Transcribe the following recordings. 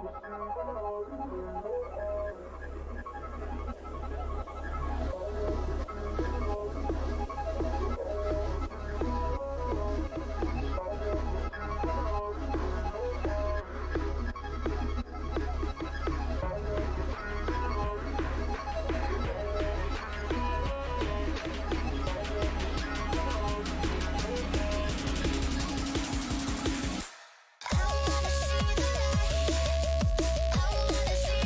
I wanna see the light. I wanna see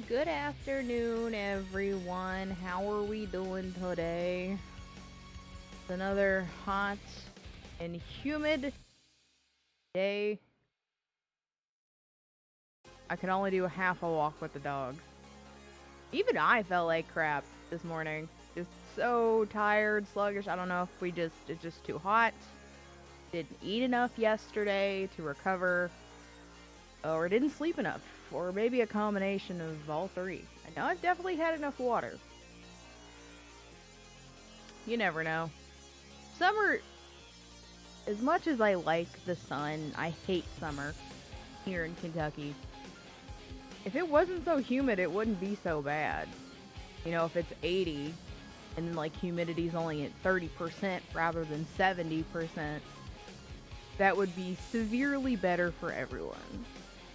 Good afternoon, everyone. How are we doing today? It's another hot and humid day. I can only do half a walk with the dog. Even I felt like crap this morning. Just so tired, sluggish. I don't know if it's just too hot. Didn't eat enough yesterday to recover. Or didn't sleep enough. Or maybe a combination of all three. I know I've definitely had enough water. You never know. Summer, as much as I like the sun, I hate summer here in Kentucky. If it wasn't so humid, it wouldn't be so bad. You know, if it's 80 and like humidity's only at 30% rather than 70%, that would be severely better for everyone.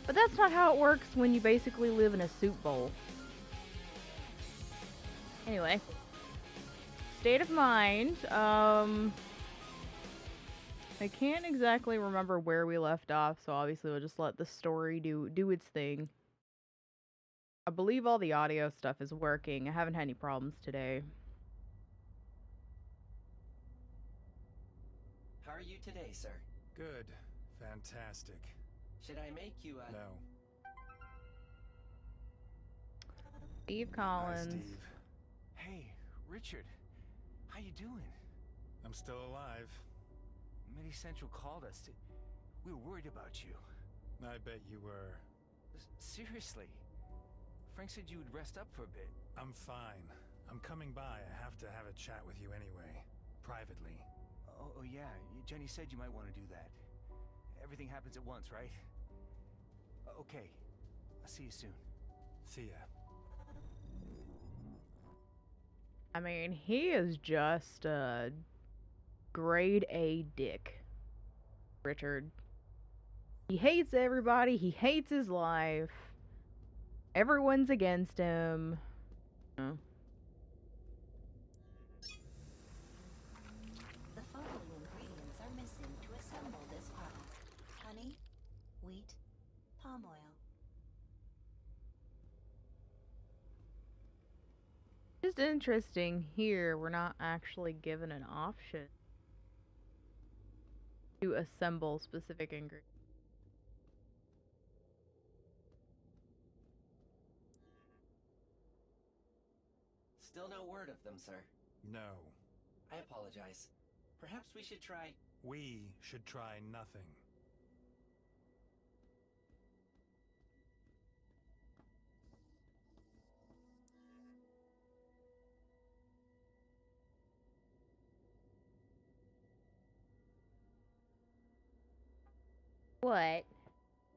But that's not how it works when you basically live in a soup bowl. Anyway, state of mind. I can't exactly remember where we left off, so obviously we'll just let the story do its thing. I believe all the audio stuff is working. I haven't had any problems today. How are you today, sir? Good. Fantastic. Should I make you a... No. Steve Hi, Collins. Steve. Hey, Richard. How you doing? I'm still alive. Midi Central called us. We were worried about you. I bet you were. Seriously. Frank said you would rest up for a bit. I'm fine. I'm coming by. I have to have a chat with you anyway. Privately. Oh yeah. Jenny said you might want to do that. Everything happens at once, right? Okay. I'll see you soon. See ya. I mean, he is just a grade A dick, Richard. He hates everybody. He hates his life. Everyone's against him. The following ingredients are missing to assemble this product: honey, wheat, palm oil. Just interesting here, we're not actually given an option to assemble specific ingredients. Still no word of them, sir. No. I apologize. Perhaps we should try... We should try nothing. What?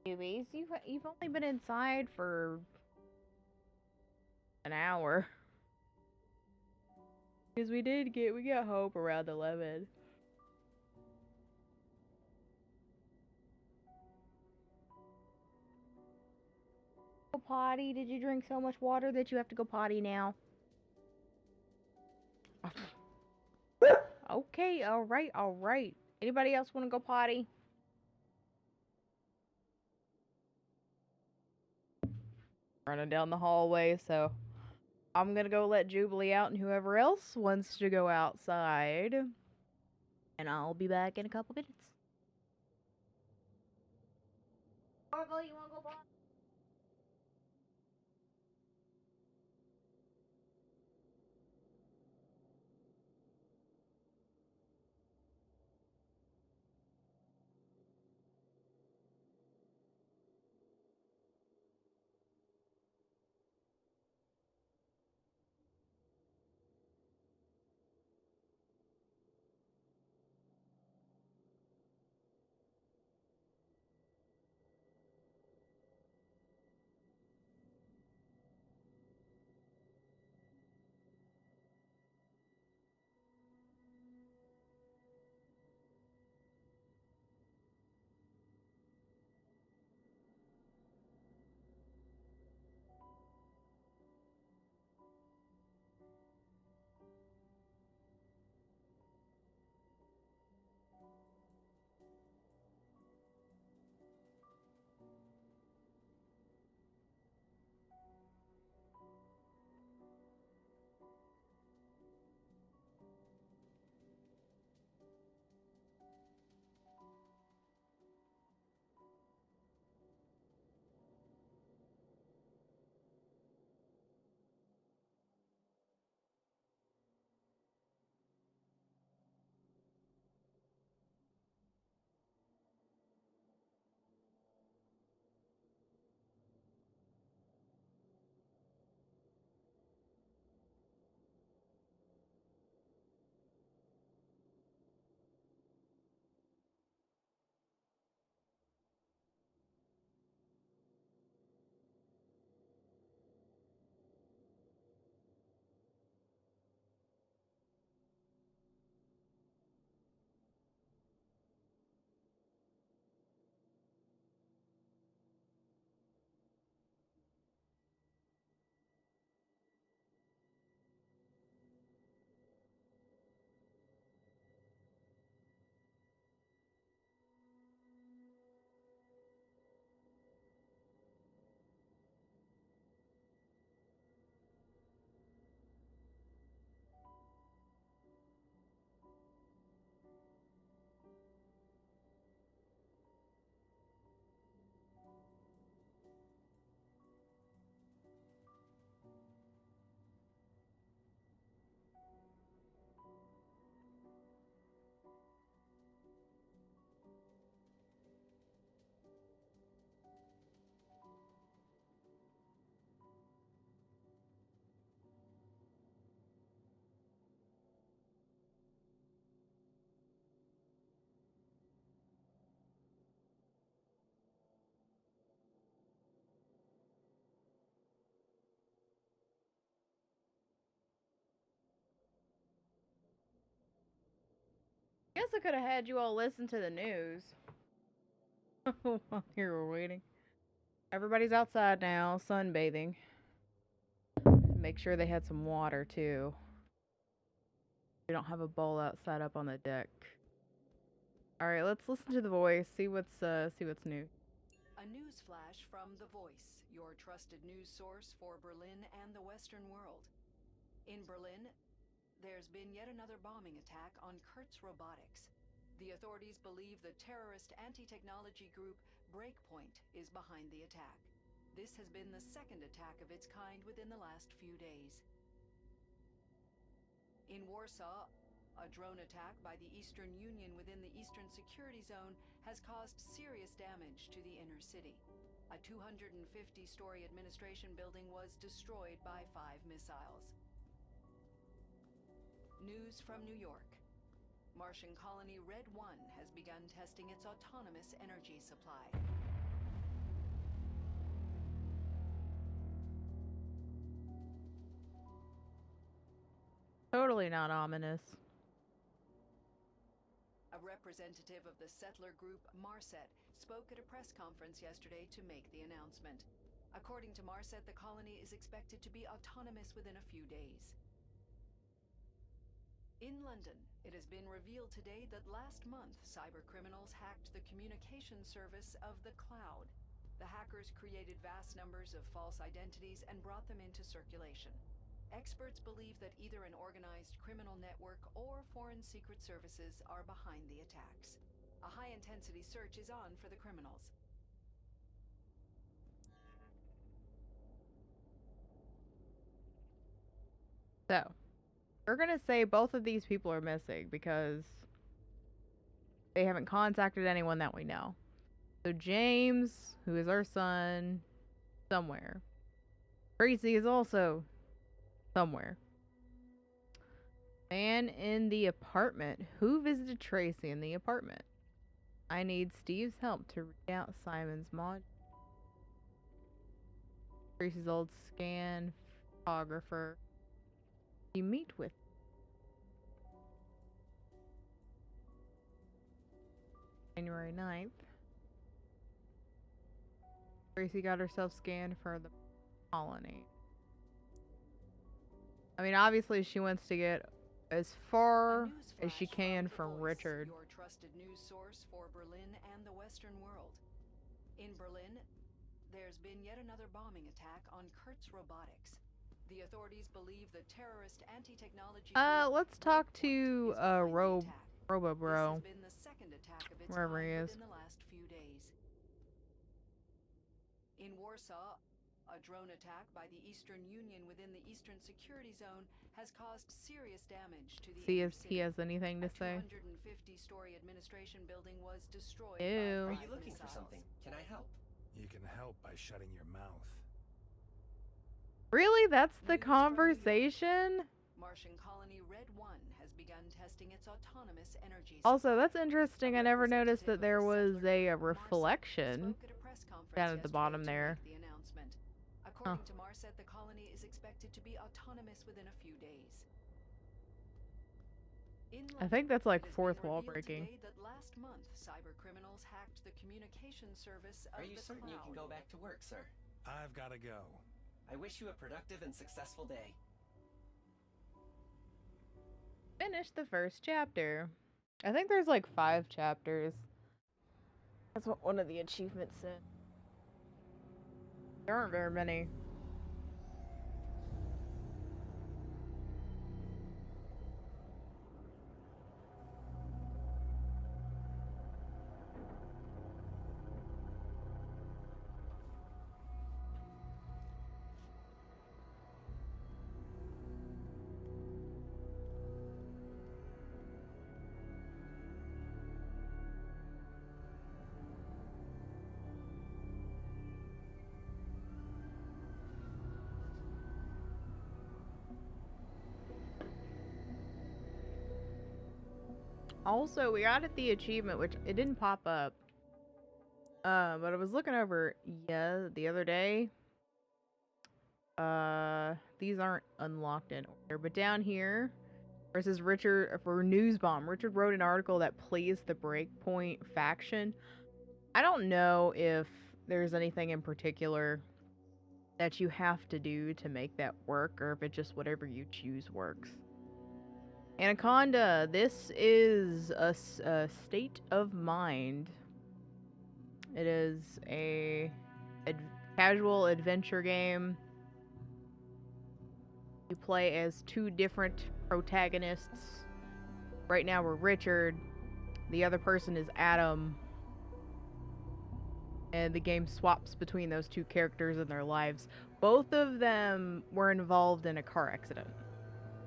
Newbies, you've only been inside for an hour. Because we got home around 11. Go potty? Did you drink so much water that you have to go potty now? Okay, alright. Anybody else want to go potty? Running down the hallway, so I'm gonna go let Jubilee out and whoever else wants to go outside. And I'll be back in a couple minutes. Marvel, you wanna go potty? also could have had you all listen to the news while you were waiting. Everybody's outside now, sunbathing. Make sure they had some water too. We don't have a bowl outside up on the deck. All right, let's listen to the voice. See what's new. A news flash from The Voice, your trusted news source for Berlin and the Western world. In Berlin, there's been yet another bombing attack on Kurtz Robotics. The authorities believe the terrorist anti-technology group Breakpoint is behind the attack. This has been the second attack of its kind within the last few days. In Warsaw, a drone attack by the Eastern Union within the Eastern Security Zone has caused serious damage to the inner city. A 250-story administration building was destroyed by 5 missiles. News from New York. Martian colony Red 1 has begun testing its autonomous energy supply. Totally not ominous. A representative of the settler group Marset spoke at a press conference yesterday to make the announcement. According to Marset, the colony is expected to be autonomous within a few days. In London, it has been revealed today that last month, cybercriminals hacked the communication service of the cloud. The hackers created vast numbers of false identities and brought them into circulation. Experts believe that either an organized criminal network or foreign secret services are behind the attacks. A high-intensity search is on for the criminals. So, we're gonna say both of these people are missing because they haven't contacted anyone that we know. So James, who is our son, somewhere. Tracy is also somewhere. Man in the apartment. Who visited Tracy in the apartment? I need Steve's help to read out Simon's mod. Tracy's old scan photographer. You meet with. January 9th. Tracy got herself scanned for the colony. I mean, obviously she wants to get as far as she can from Richard. Your trusted news source for Berlin and the Western world. In Berlin, there's been yet another bombing attack on Kurtz Robotics. The authorities believe the terrorist anti-technology Let's talk to Robo Bro. This has been the second attack of its Wherever he kind is. within the last few days. In Warsaw, a drone attack by the Eastern Union within the Eastern Security Zone has caused serious damage to the See inner if city. he has anything to say. A 250-story administration building was destroyed. Ew. Are you looking for something? Can I help? You can help by shutting your mouth. Really? That's the News from New York. conversation? Martian colony Red 1 has begun testing its autonomous energy Also, supply. that's interesting. A I never noticed representative that of there the was settler a group Marset reflection spoke at a press conference down at the bottom yesterday to there. make the announcement. According to Marset, the colony is expected to be autonomous within a few days. In I think London, that's like it has fourth been wall revealed breaking. today that last month, cybercriminals hacked the communication service of Are you the certain you can cloud. go back to work, sir? I've gotta go. I wish you a productive and successful day. Finish the first chapter. I think there's like 5 chapters. That's what one of the achievements said. There aren't very many. Also, we added the achievement, which it didn't pop up. But I was looking over the other day. These aren't unlocked in order, but down here Versus Richard for Newsbomb. Richard wrote an article that plays the Breakpoint faction. I don't know if there's anything in particular that you have to do to make that work, or if it's just whatever you choose works. Anaconda, this is a state of mind. It is a casual adventure game. You play as two different protagonists. Right now we're Richard. The other person is Adam. And the game swaps between those two characters and their lives. Both of them were involved in a car accident.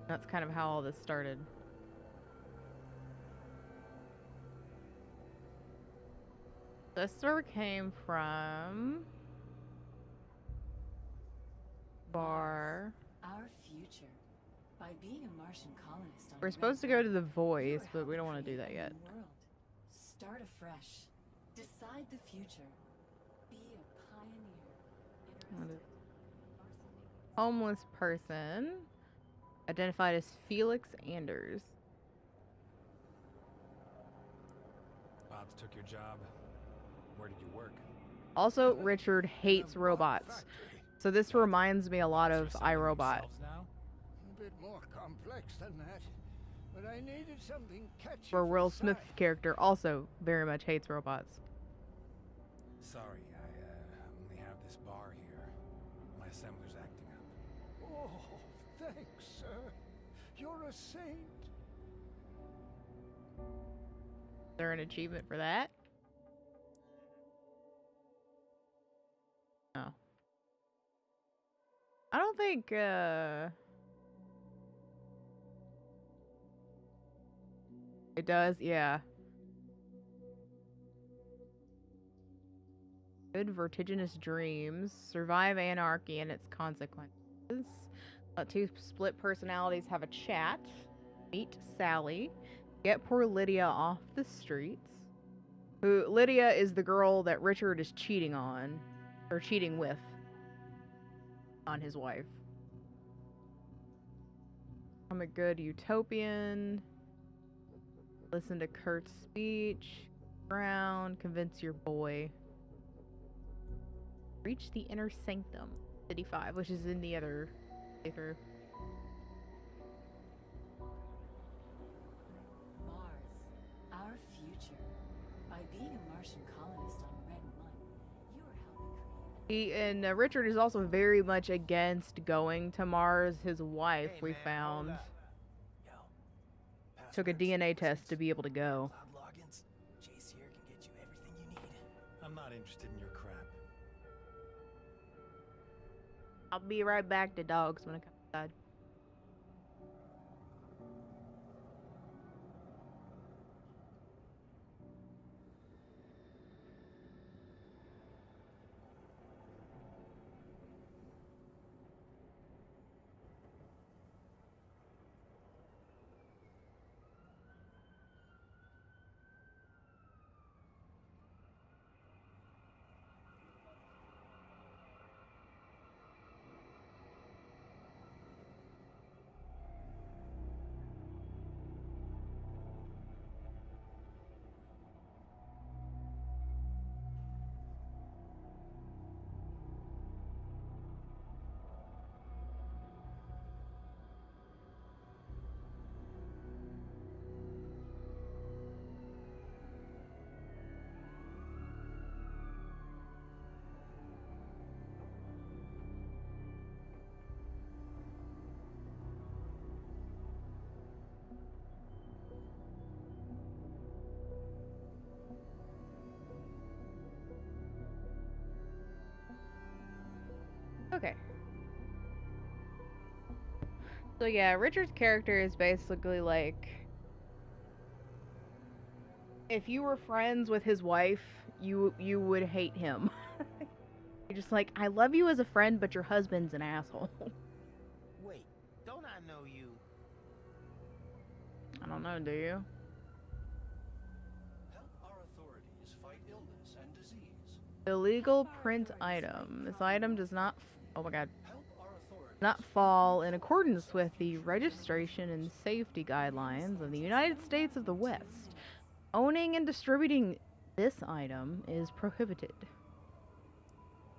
That's kind of how all this started. This story came from Bar. Our future. By being a Martian colonist on We're a supposed to red go to planet, The Voice, you are but we don't want to helping do that create a yet. new world. Start afresh. Decide the future. Be a pioneer. What is- Homeless person identified as Felix Anders. Bob's took your job. Where did you work? Also, Richard hates robots. So this reminds me a lot of iRobot. Now? A bit more complex than that, but I needed something catchy. Where for Will the Smith's site. character also very much hates robots. Sorry, I only have this bar here. My assembler's acting up. Oh, thanks, sir. You're a saint. Is there an achievement for that? No. I don't think, it does, yeah. Good vertiginous dreams. Survive anarchy and its consequences. Let two split personalities have a chat. Meet Sally. Get poor Lydia off the streets. Who Lydia is the girl that Richard is cheating on. Or cheating with. On his wife. I'm a good utopian. Listen to Kurt's speech. Ground. Convince your boy. Reach the inner sanctum. City 5, which is in the other playthrough. Mars. Our future. By being a Martian colonist on Red 1, you are helping create. Richard is also very much against going to Mars. His wife, we found, Yo. took a Passwords, DNA test to usage, be able to go. Cloud logins. Jace here can get you everything you need. I'm not interested in your crap. I'll be right back to dogs when I come inside. Okay. So yeah, Richard's character is basically like, if you were friends with his wife, you would hate him. You're just like, I love you as a friend, but your husband's an asshole. Wait, don't I know you? I don't know, do you? Help our authorities fight illness and disease. Illegal print item. This item does not. Oh my god. Help our authorities not fall in accordance with the registration and safety guidelines of the United States of the West. Owning and distributing this item is prohibited.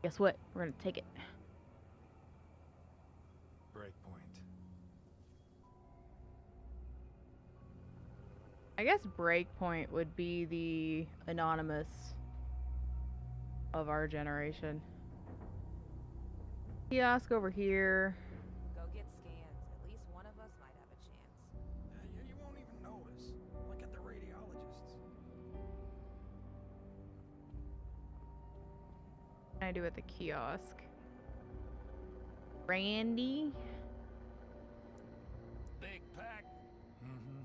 Guess what? We're gonna take it. Breakpoint. I guess Breakpoint would be the anonymous of our generation. Kiosk over here. Go get scans. At least one of us might have a chance. You won't even notice. Look at the radiologists. What can I do at the kiosk? Randy? Big pack. Mm-hmm.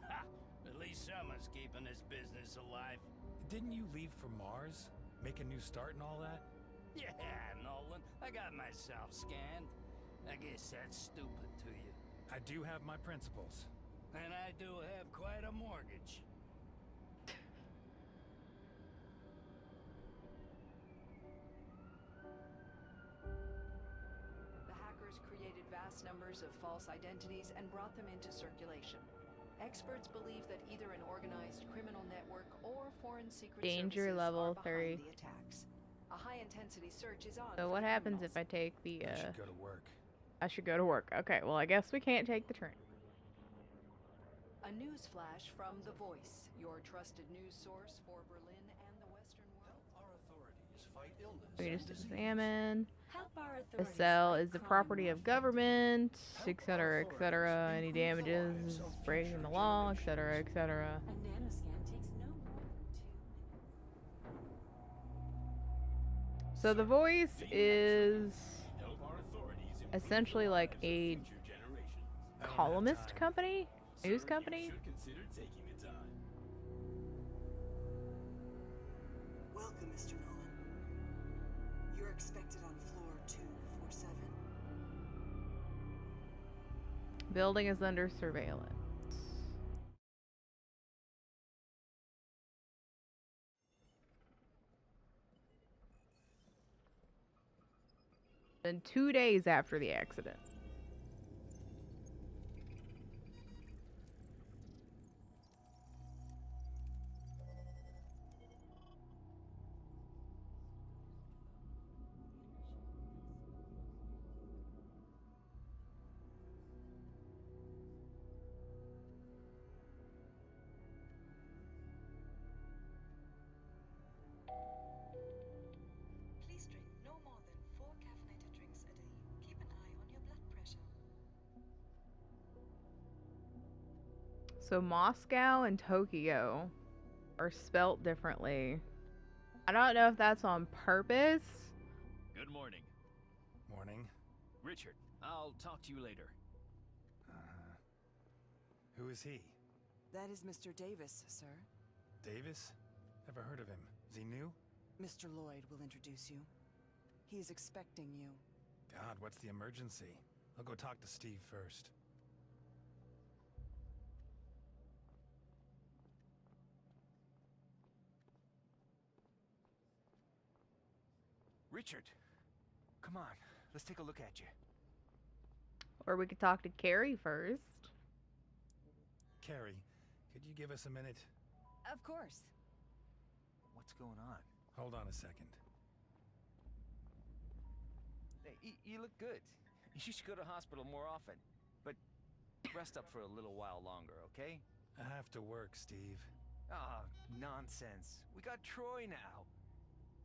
Ha! At least someone's keeping this business alive. Didn't you leave for Mars? Make a new start and all that? Yeah, Nolan. I got myself scanned. I guess that's stupid to you. I do have my principles. And I do have quite a mortgage. The hackers created vast numbers of false identities and brought them into circulation. Experts believe that either an organized criminal network or foreign secret Danger services level are 3. behind the attacks. A high-intensity search is on. So for what the happens if criminals. I take the, I should go to work. I should go to work. Okay, well I guess we can't take the train. A news flash from The Voice, your trusted news source for Berlin and the Western world. Help our authorities fight illness We and just disease. examine. Help our The authorities cell fight is the crime property more of government, etc., Help our etc. authorities Any improve the damages, lives of breaking future the law, etc., generations. etc. A nanoscan takes no more than 2 minutes. So The Voice is Help our authorities improve essentially the like lives of a future generations. I don't have columnist time. company, news Sir, company. You should consider taking the time. Welcome, Mr. Nolan. You're expected on floor 247. Building is under surveillance. Then 2 days after the accident. Please drink no more than 4 caffeinated drinks a day. Keep an eye on your blood pressure. So Moscow and Tokyo are spelt differently. I don't know if that's on purpose. Good morning. Morning. Richard, I'll talk to you later. Who is he? That is Mr. Davis, sir. Davis? Never heard of him. Is he new? Mr. Lloyd will introduce you. He is expecting you. God, what's the emergency? I'll go talk to Steve first. Richard, come on. Let's take a look at you. Or we could talk to Carrie first. Carrie, could you give us a minute? Of course. What's going on? Hold on a second. Hey, you look good. You should go to hospital more often. But rest up for a little while longer, okay? I have to work, Steve. Ah, nonsense. We got Troy now.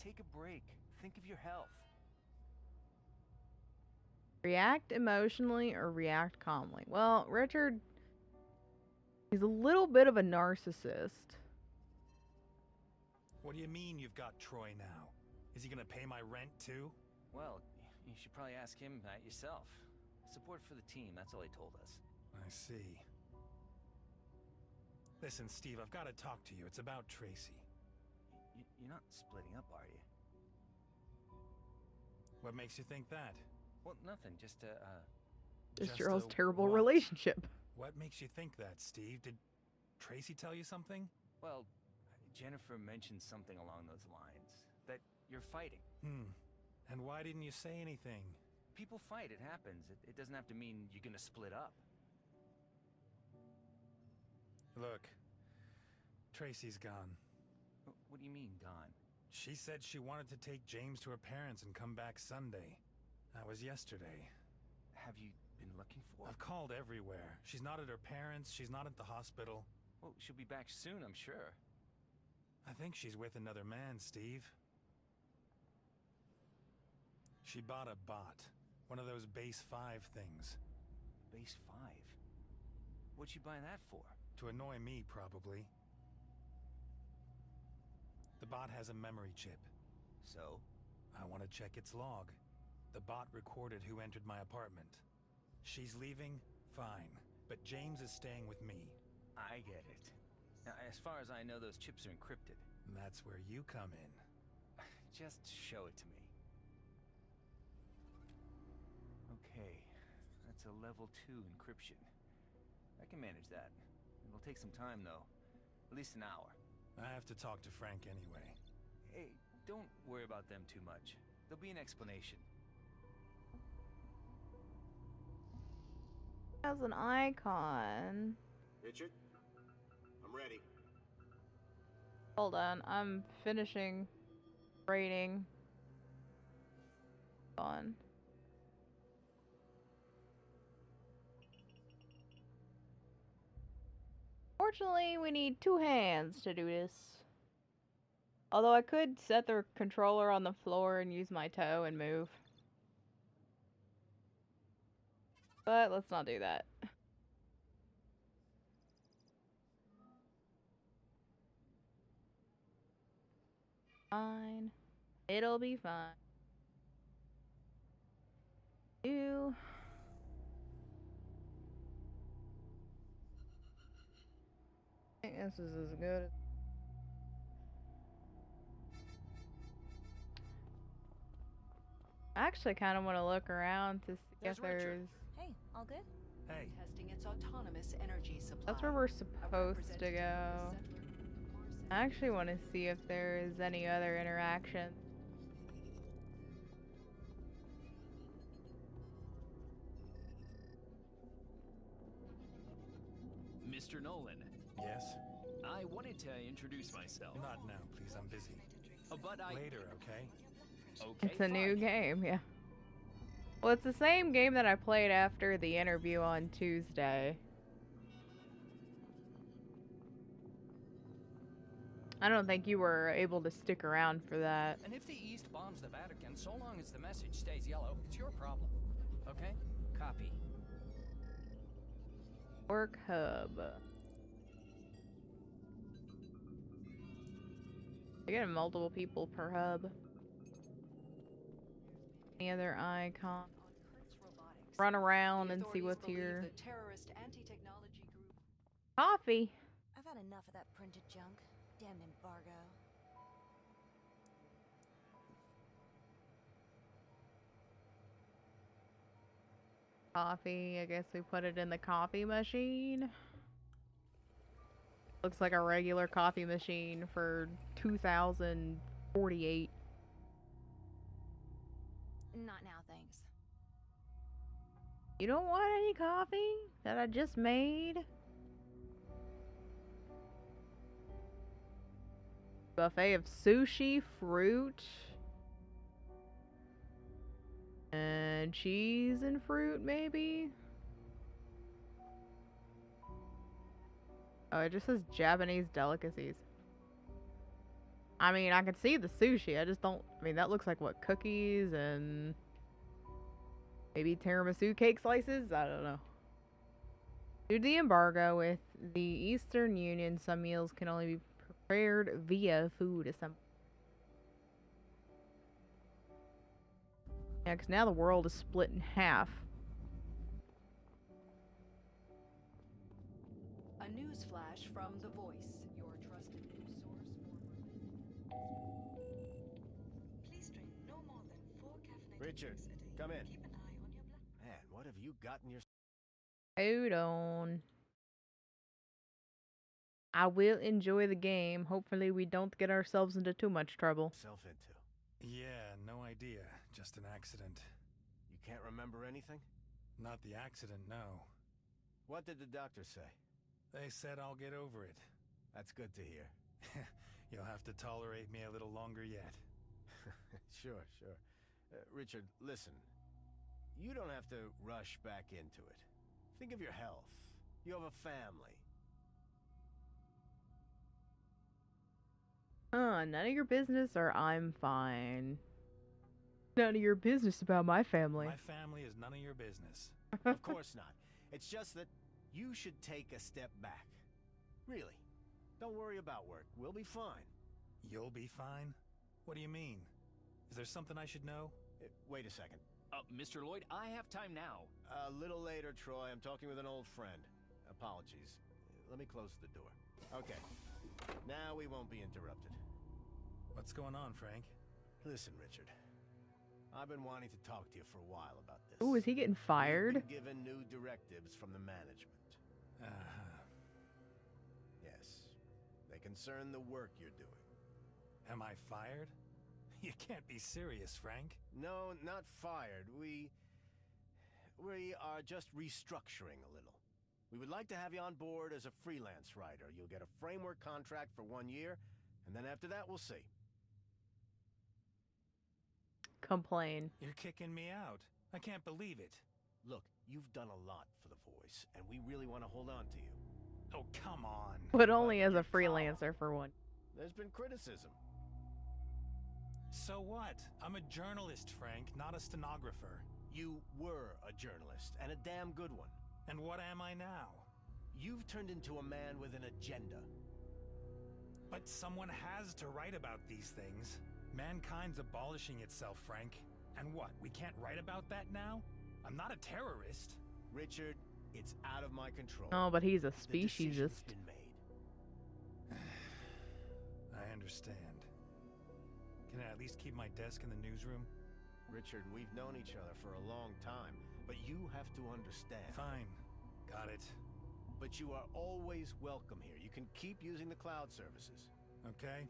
Take a break. Think of your health. React emotionally or react calmly? Well, Richard, he's a little bit of a narcissist. What do you mean you've got Troy now? Is he gonna pay my rent too? Well, you should probably ask him that yourself. Support for the team, that's all he told us. I see. Listen, Steve, I've got to talk to you. It's about Tracy. You're not splitting up, are you? What makes you think that? Well, nothing. Just Just Just your all's a terrible what? relationship. What makes you think that, Steve? Did Tracy tell you something? well, Jennifer mentioned something along those lines. That you're fighting. And why didn't you say anything? People fight, it happens. It doesn't have to mean you're gonna split up. Look, Tracy's gone. What do you mean, gone? She said she wanted to take James to her parents and come back Sunday. That was yesterday. Have you been looking for her? I've called everywhere. She's not at her parents, she's not at the hospital. Well, she'll be back soon, I'm sure. I think she's with another man, Steve. She bought a bot. One of those base 5 things. Base 5? What'd she buy that for? To annoy me, probably. The bot has a memory chip. So? I want to check its log. The bot recorded who entered my apartment. She's leaving, fine. But James is staying with me. I get it. Now, as far as I know, those chips are encrypted. And that's where you come in. Just show it to me. Okay, that's a level 2 encryption. I can manage that. It'll take some time, though. At least an hour. I have to talk to Frank anyway. Hey, don't worry about them too much. There'll be an explanation. As an icon. Richard, I'm ready. Hold on, I'm finishing rating. On. Fortunately, we need 2 hands to do this. Although I could set the controller on the floor and use my toe and move. But let's not do that. Fine. It'll be fine. You. I think this is as good. I actually kind of want to look around to see if there's. Hey, all good? Hey. Testing its autonomous energy supply. That's where we're supposed to go. I actually want to see if there's any other interaction. Mr. Nolan. Yes? I wanted to introduce myself. Not now, please. I'm busy. But Later, okay? Okay, It's a fine. new game, yeah. Well, it's the same game that I played after the interview on Tuesday. I don't think you were able to stick around for that. And if the East bombs the Vatican, so long as the message stays yellow, it's your problem. Okay? Copy. Work hub. I get multiple people per hub. Any other icon? Run around and see what's here. The terrorist anti-technology group. Coffee. I've had enough of that printed junk. Damn embargo. Coffee. I guess we put it in the coffee machine. Looks like a regular coffee machine for 2048. Not now, thanks. You don't want any coffee that I just made? Buffet of sushi, fruit, and cheese and fruit, maybe? Oh, it just says Japanese delicacies. I mean, I can see the sushi. I just don't... I mean, that looks like, what, cookies and... maybe tiramisu cake slices? I don't know. Due to the embargo with the Eastern Union, some meals can only be prepared via food assembly. Yeah, because now the world is split in half. A news flash from The Voice, your trusted news source. Please drink no more than 4 caffeinated Richard, drinks a day. come in. Keep an eye on your blood. Man, what have you gotten yourself? Hold on. I will enjoy the game. Hopefully we don't get ourselves into too much trouble. into? Yeah, no idea. Just an accident. You can't remember anything? Not the accident, no. What did the doctor say? They said I'll get over it. That's good to hear. You'll have to tolerate me a little longer yet. Sure. Richard, listen. You don't have to rush back into it. Think of your health. You have a family. None of your business or I'm fine. None of your business about my family. My family is none of your business. Of course not. It's just that you should take a step back. Really. Don't worry about work. We'll be fine. You'll be fine? What do you mean? Is there something I should know? Wait a second. Mr. Lloyd, I have time now. A little later, Troy. I'm talking with an old friend. Apologies. Let me close the door. Okay. Now we won't be interrupted. What's going on, Frank? Listen, Richard. I've been wanting to talk to you for a while about this. Ooh, is he getting fired? We've been given new directives from the management. Yes. They concern the work you're doing. Am I fired? You can't be serious, Frank. No, not fired. We are just restructuring a little. We would like to have you on board as a freelance writer. You'll get a framework contract for 1 year, and then after that, we'll see. Complain. You're kicking me out. I can't believe it. Look, you've done a lot for the Voice, and we really want to hold on to you. Oh, come on. But only as a freelancer for one. There's been criticism. So what? I'm a journalist, Frank, not a stenographer. You were a journalist, and a damn good one. And what am I now? You've turned into a man with an agenda. But someone has to write about these things. Mankind's abolishing itself, Frank. And what, we can't write about that now? I'm not a terrorist. Richard, it's out of my control. Oh, but he's a The decision's speciesist. been made. I understand. Can I at least keep my desk in the newsroom? Richard, we've known each other for a long time, but you have to understand. Fine. Got it. But you are always welcome here. You can keep using the cloud services. Okay?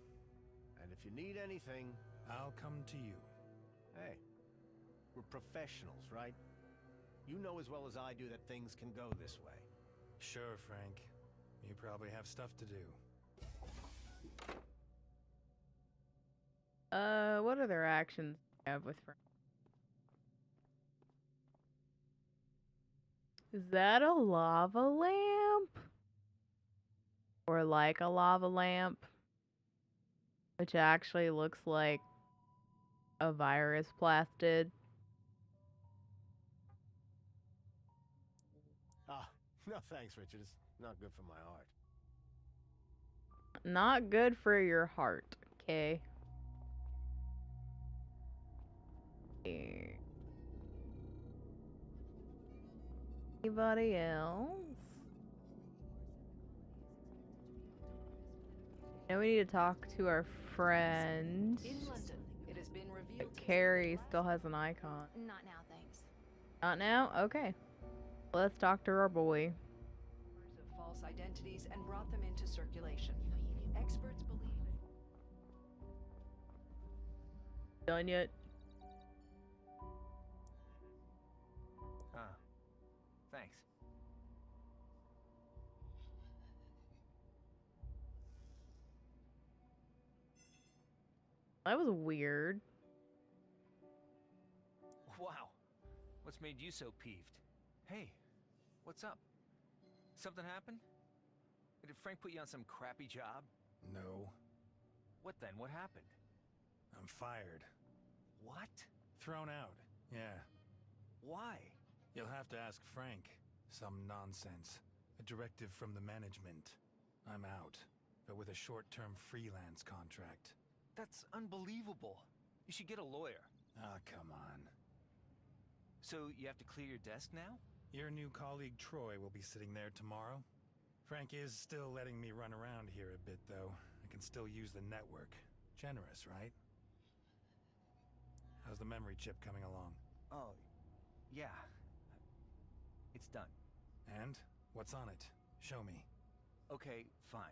And if you need anything... I'll come to you. Hey, we're professionals, right? You know as well as I do that things can go this way. Sure, Frank. You probably have stuff to do. What other actions do you have with Frank? Is that a lava lamp? Or like a lava lamp? Which actually looks like a virus plastid. Ah, no thanks, Richard. It's not good for my heart. Not good for your heart, okay? Anybody else? Now we need to talk to our friend. In London, it has been revealed Carrie still has an icon. Not now, thanks. Not now? Okay. Let's talk to our boy. of false identities and brought them into circulation. Experts believe Done yet? Thanks. That was weird. Wow. What's made you so peeved? Hey, what's up? Something happened? Did Frank put you on some crappy job? No. What then? What happened? I'm fired. What? Thrown out. Yeah. Why? You'll have to ask Frank. Some nonsense. A directive from the management. I'm out, but with a short-term freelance contract. That's unbelievable. You should get a lawyer. Ah, come on. So you have to clear your desk now? Your new colleague Troy will be sitting there tomorrow. Frank is still letting me run around here a bit, though. I can still use the network. Generous, right? How's the memory chip coming along? Oh, yeah. It's done. And? What's on it? Show me. Okay, fine.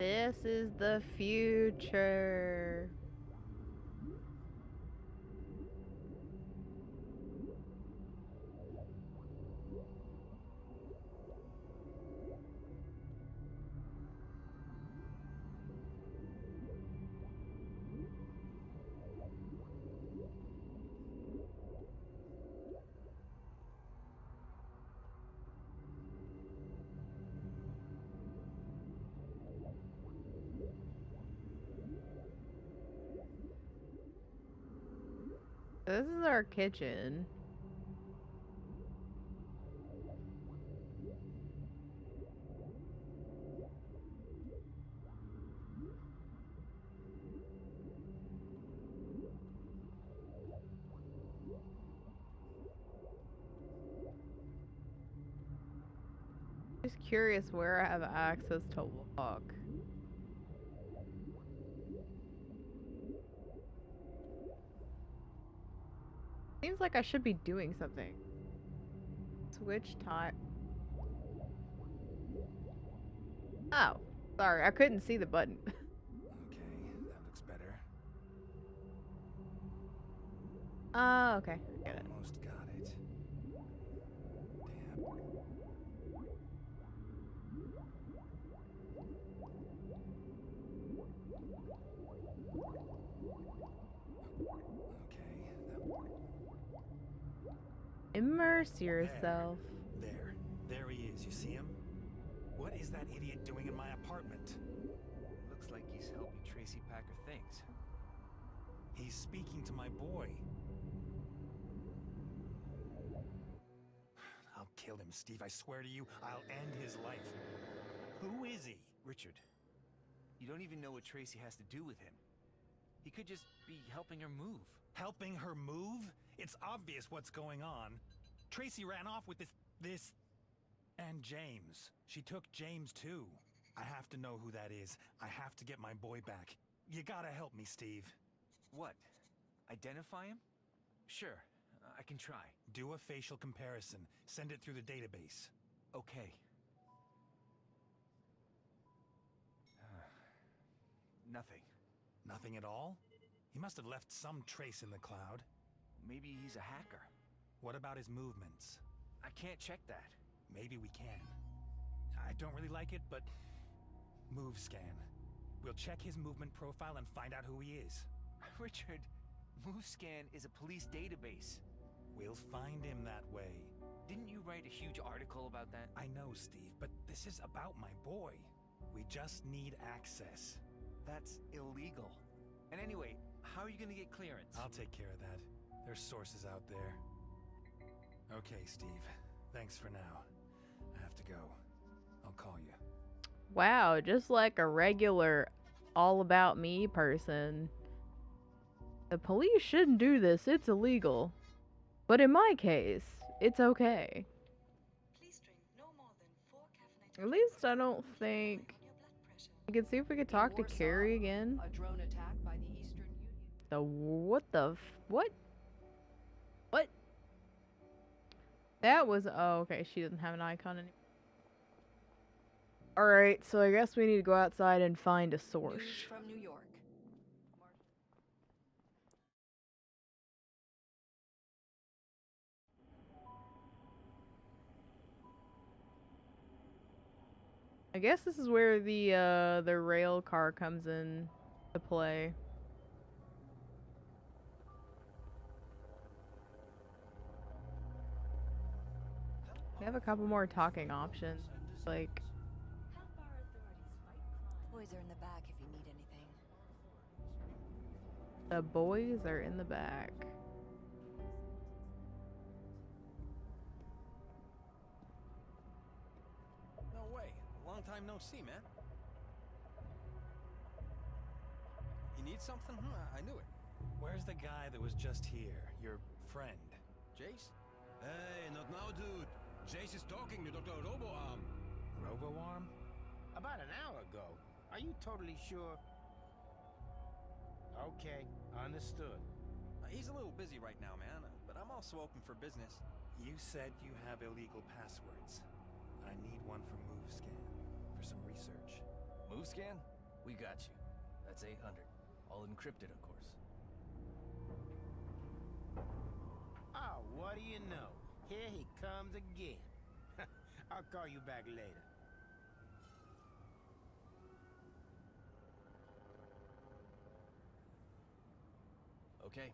This is the future. This is our kitchen. Just curious where I have access to walk. Seems like I should be doing something. Switch time. Oh, sorry, I couldn't see the button. Okay, that looks better. Oh, okay. I get it. Almost got it. Damn. Immerse yourself. There he is. You see him? What is that idiot doing in my apartment? Looks like he's helping Tracy pack her things. He's speaking to my boy. I'll kill him, Steve. I swear to you, I'll end his life. Who is he? Richard, you don't even know what Tracy has to do with him. He could just be helping her move. Helping her move? It's obvious what's going on. Tracy ran off with this... And James. She took James too. I have to know who that is. I have to get my boy back. You gotta help me, Steve. What? Identify him? Sure, I can try. Do a facial comparison. Send it through the database. Okay. Nothing. Nothing at all? He must have left some trace in the cloud. Maybe he's a hacker. What about his movements? I can't check that. Maybe we can. I don't really like it, but... Move scan. We'll check his movement profile and find out who he is. Richard, MoveScan is a police database. We'll find him that way. Didn't you write a huge article about that? I know, Steve, but this is about my boy. We just need access. That's illegal. And anyway, how are you gonna get clearance? I'll take care of that. There's sources out there. Okay, Steve. Thanks for now. I have to go. I'll call you. Wow, just like a regular all about me person. The police shouldn't do this. It's illegal. But in my case, it's okay. Please drink no more than 4 caffeinated At least I don't think... We can see if we could talk to Carrie again. A drone attack by the Eastern Union. So what the what? What? That was... Oh, okay. She doesn't have an icon anymore. Alright, so I guess we need to go outside and find a source. News from New York. I guess this is where the rail car comes in to play. We have a couple more talking options, like... Boys are in the back if you need anything. The boys are in the back. No way. Long time no see, man. You need something? I knew it. Where's the guy that was just here? Your friend? Jace? Hey, not now, dude. Jace is talking to Dr. Roboarm. Roboarm? About an hour ago. Are you totally sure? Okay, understood. He's a little busy right now, man, but I'm also open for business. You said you have illegal passwords. I need one for MoveScan for some research. MoveScan? We got you. That's 800. All encrypted, of course. Oh, what do you know? Here he comes again. I'll call you back later. Okay.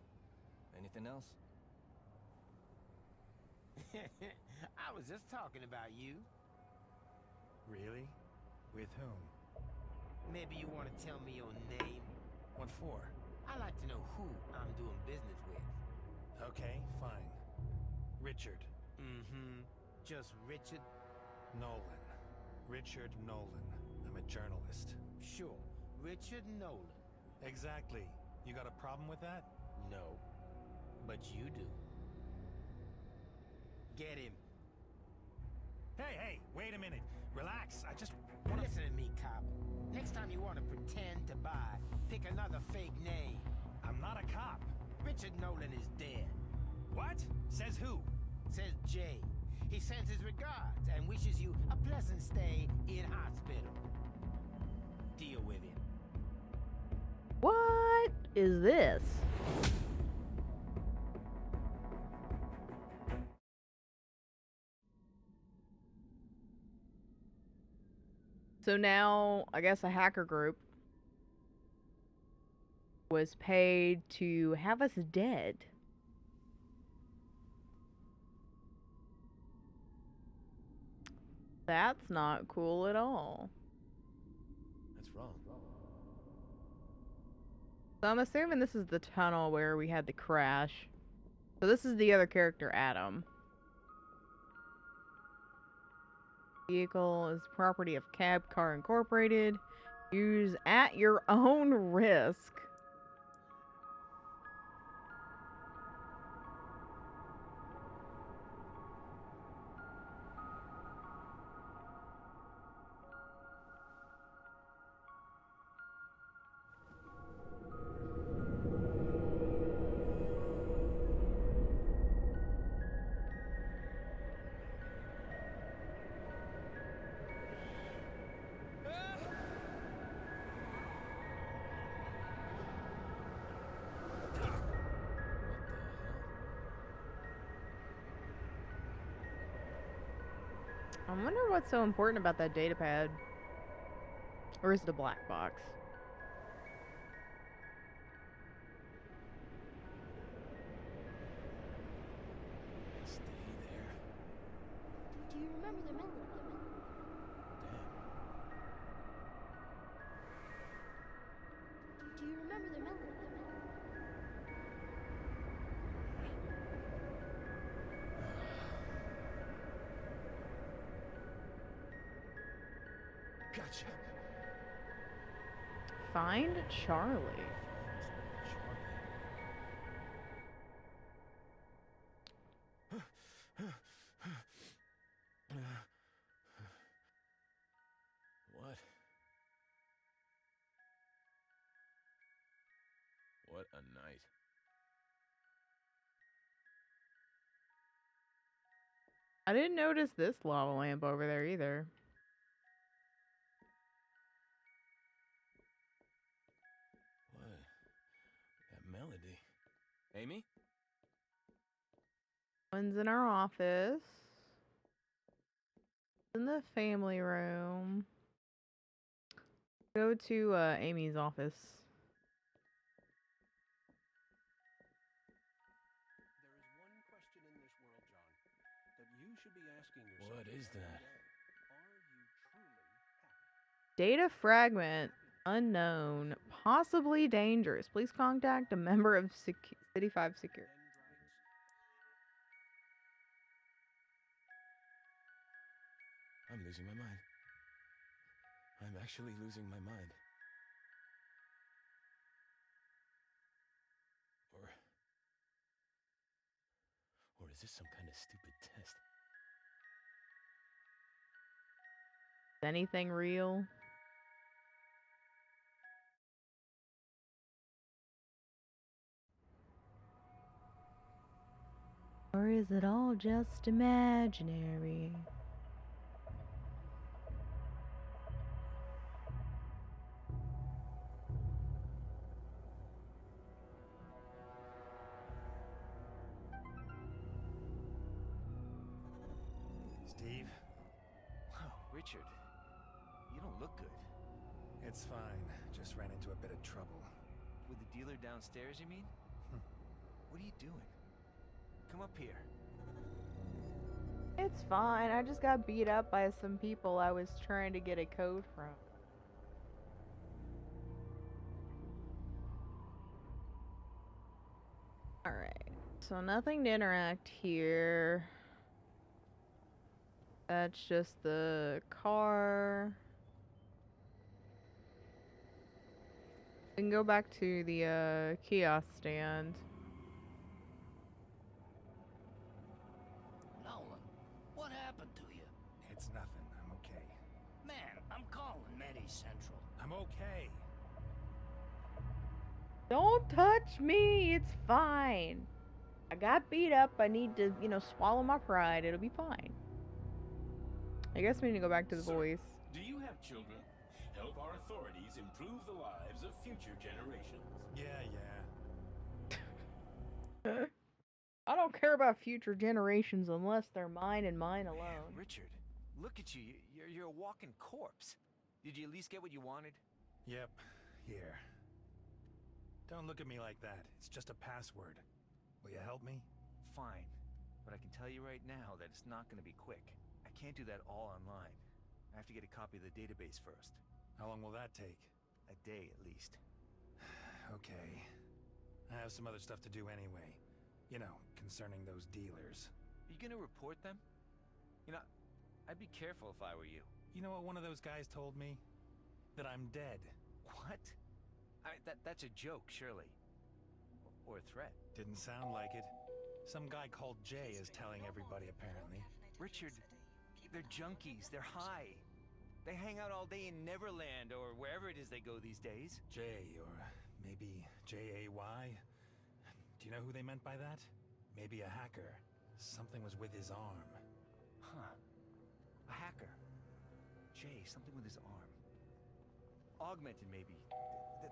Anything else? I was just talking about you. Really? With whom? Maybe you want to tell me your name? What for? I like to know who I'm doing business with. Okay, fine. Richard. Mm-hmm. Just Richard? Nolan. Richard Nolan. I'm a journalist. Sure. Richard Nolan. Exactly. You got a problem with that? No. But you do. Get him. Hey, wait a minute. Relax. I just wanna... Listen to me, cop. Next time you want to pretend to buy, pick another fake name. I'm not a cop. Richard Nolan is dead. What? Says who? Says Jay. He sends his regards and wishes you a pleasant stay in hospital. Deal with him. What is this? So now, I guess a hacker group was paid to have us dead. That's not cool at all. That's wrong. So I'm assuming this is the tunnel where we had the crash. So this is the other character, Adam. Vehicle is property of Cab Car Incorporated. Use at your own risk. I wonder what's so important about that data pad. Or is it a black box? Stay there. Do you remember the melody? Do you remember the melody? Gotcha. Find Charlie. What? What a night. I didn't notice this lava lamp over there either. What? That melody. Amy? One's in our office. In the family room. Go to Amy's office. There is one question in this world, John, that you should be asking yourself. What is that? Are you truly happy? Data fragment. Unknown. Possibly dangerous. Please contact a member of City 5 Secure. I'm losing my mind. I'm actually losing my mind. Or is this some kind of stupid test? Is anything real? Or is it all just imaginary? Richard, you don't look good. It's fine. Just ran into a bit of trouble. With the dealer downstairs, you mean? What are you doing? Come up here. It's fine. I just got beat up by some people I was trying to get a code from. Alright. So nothing to interact here. That's just the car. We can go back to the kiosk stand. Nolan, what happened to you? It's nothing. I'm okay. Man, I'm calling Medi Central. I'm okay. Don't touch me. It's fine. I got beat up. I need to, swallow my pride. It'll be fine. I guess we need to go back to the voice. Do you have children? Help our authorities improve the lives of future generations. Yeah. I don't care about future generations unless they're mine and mine alone. Man, Richard, look at you. You're a walking corpse. Did you at least get what you wanted? Yep. Here. Don't look at me like that. It's just a password. Will you help me? Fine. But I can tell you right now that it's not going to be quick. I can't do that all online. I have to get a copy of the database first. How long will that take? A day, at least. Okay. I have some other stuff to do anyway. You know, concerning those dealers. Are you gonna report them? You know, I'd be careful if I were you. You know what one of those guys told me? That I'm dead. What? That's a joke, surely. Or a threat. Didn't sound like it. Some guy called Jay is telling everybody, apparently. Richard, they're junkies. They're high. They hang out all day in Neverland or wherever it is they go these days. Jay, or maybe J-A-Y? Do you know who they meant by that? Maybe a hacker. Something was with his arm. Huh. A hacker. Jay, something with his arm. Augmented, maybe.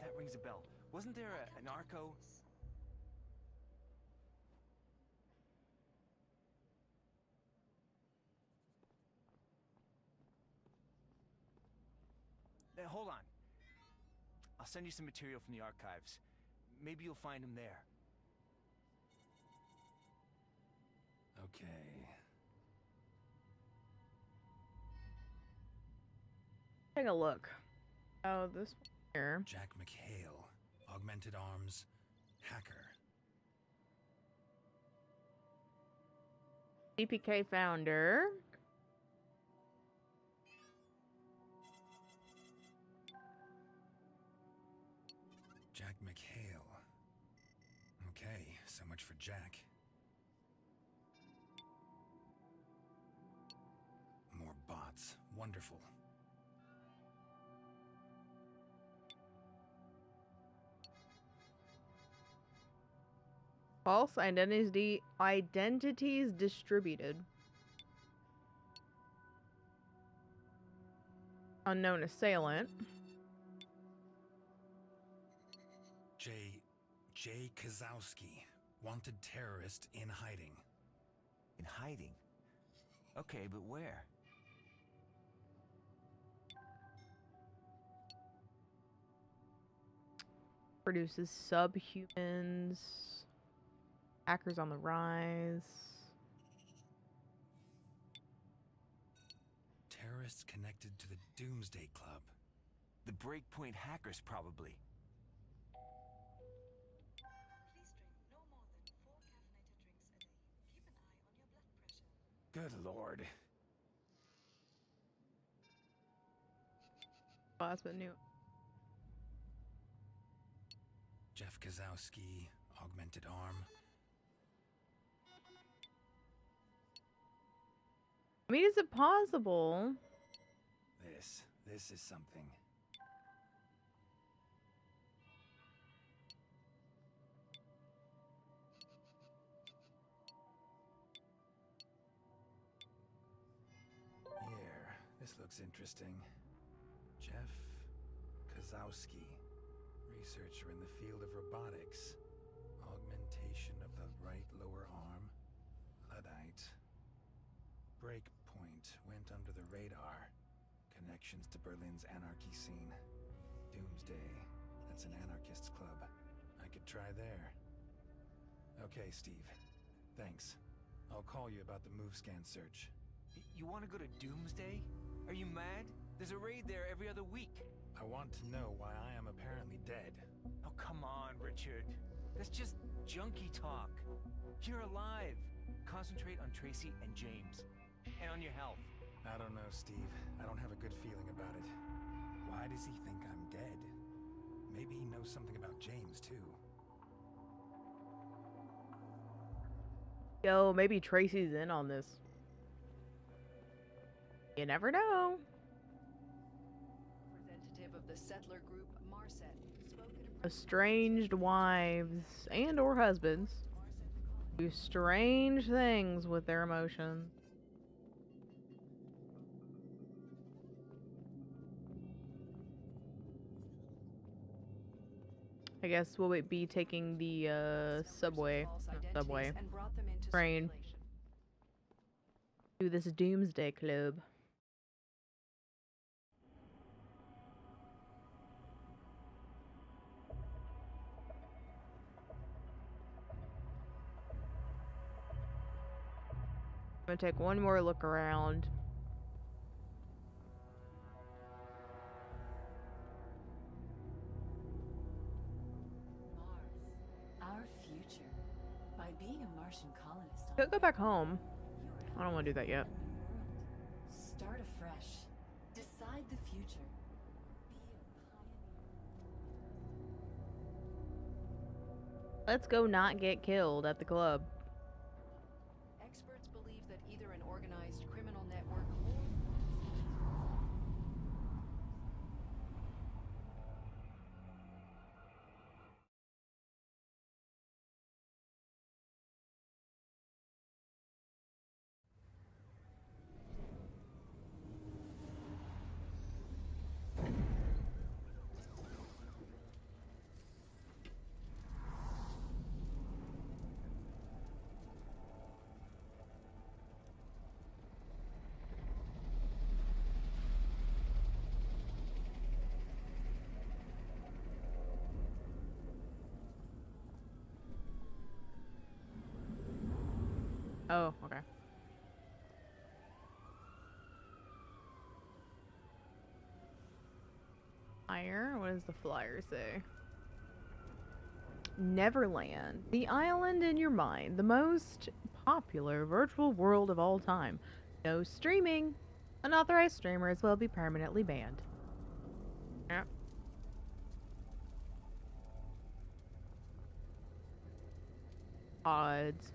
That rings a bell. Wasn't there a narco? Hold on. I'll send you some material from the archives. Maybe you'll find him there. Okay. Take a look. Oh, this one here. Jack McHale. Augmented arms. Hacker. CPK founder. Jack McHale. Okay, so much for Jack. More bots. Wonderful. False identities distributed. Unknown assailant. Jay Kozowski. Wanted terrorist in hiding. In hiding? Okay, but where? Produces subhumans. Hackers on the rise. Terrorists connected to the Doomsday Club. The Breakpoint hackers, probably. Good Lord. Boss, but new. Jeff Kozowski, augmented arm. I mean, is it possible? This is something. Here, this looks interesting. Jeff Kozowski, researcher in the field of robotics. Augmentation of the right lower arm. Luddite. Breakpoint went under the radar. connections to Berlin's anarchy scene. Doomsday. That's an anarchist's club. I could try there. Okay, Steve. Thanks. I'll call you about the move scan search. You want to go to Doomsday? Are you mad? There's a raid there every other week. I want to know why I am apparently dead. Oh, come on, Richard. That's just junkie talk. You're alive. Concentrate on Tracy and James. And on your health. I don't know, Steve. I don't have a good feeling about it. Why does he think I'm dead? Maybe he knows something about James, too. Yo, maybe Tracy's in on this. You never know. Representative of the settler group Marset spoke at a Estranged wives and or husbands do strange things with their emotions. I guess we'll be taking the subway train to this Doomsday Club. I'm gonna take one more look around. Our future. By being a Martian colonist on Could go back home. I don't want to do that yet. Start afresh. Decide the future. Let's go not get killed at the club. Experts believe that either an organized criminal network or Oh, okay. Flyer? What does the flyer say? Neverland, the island in your mind, the most popular virtual world of all time. No streaming. Unauthorized streamers will be permanently banned. Yep. Odds.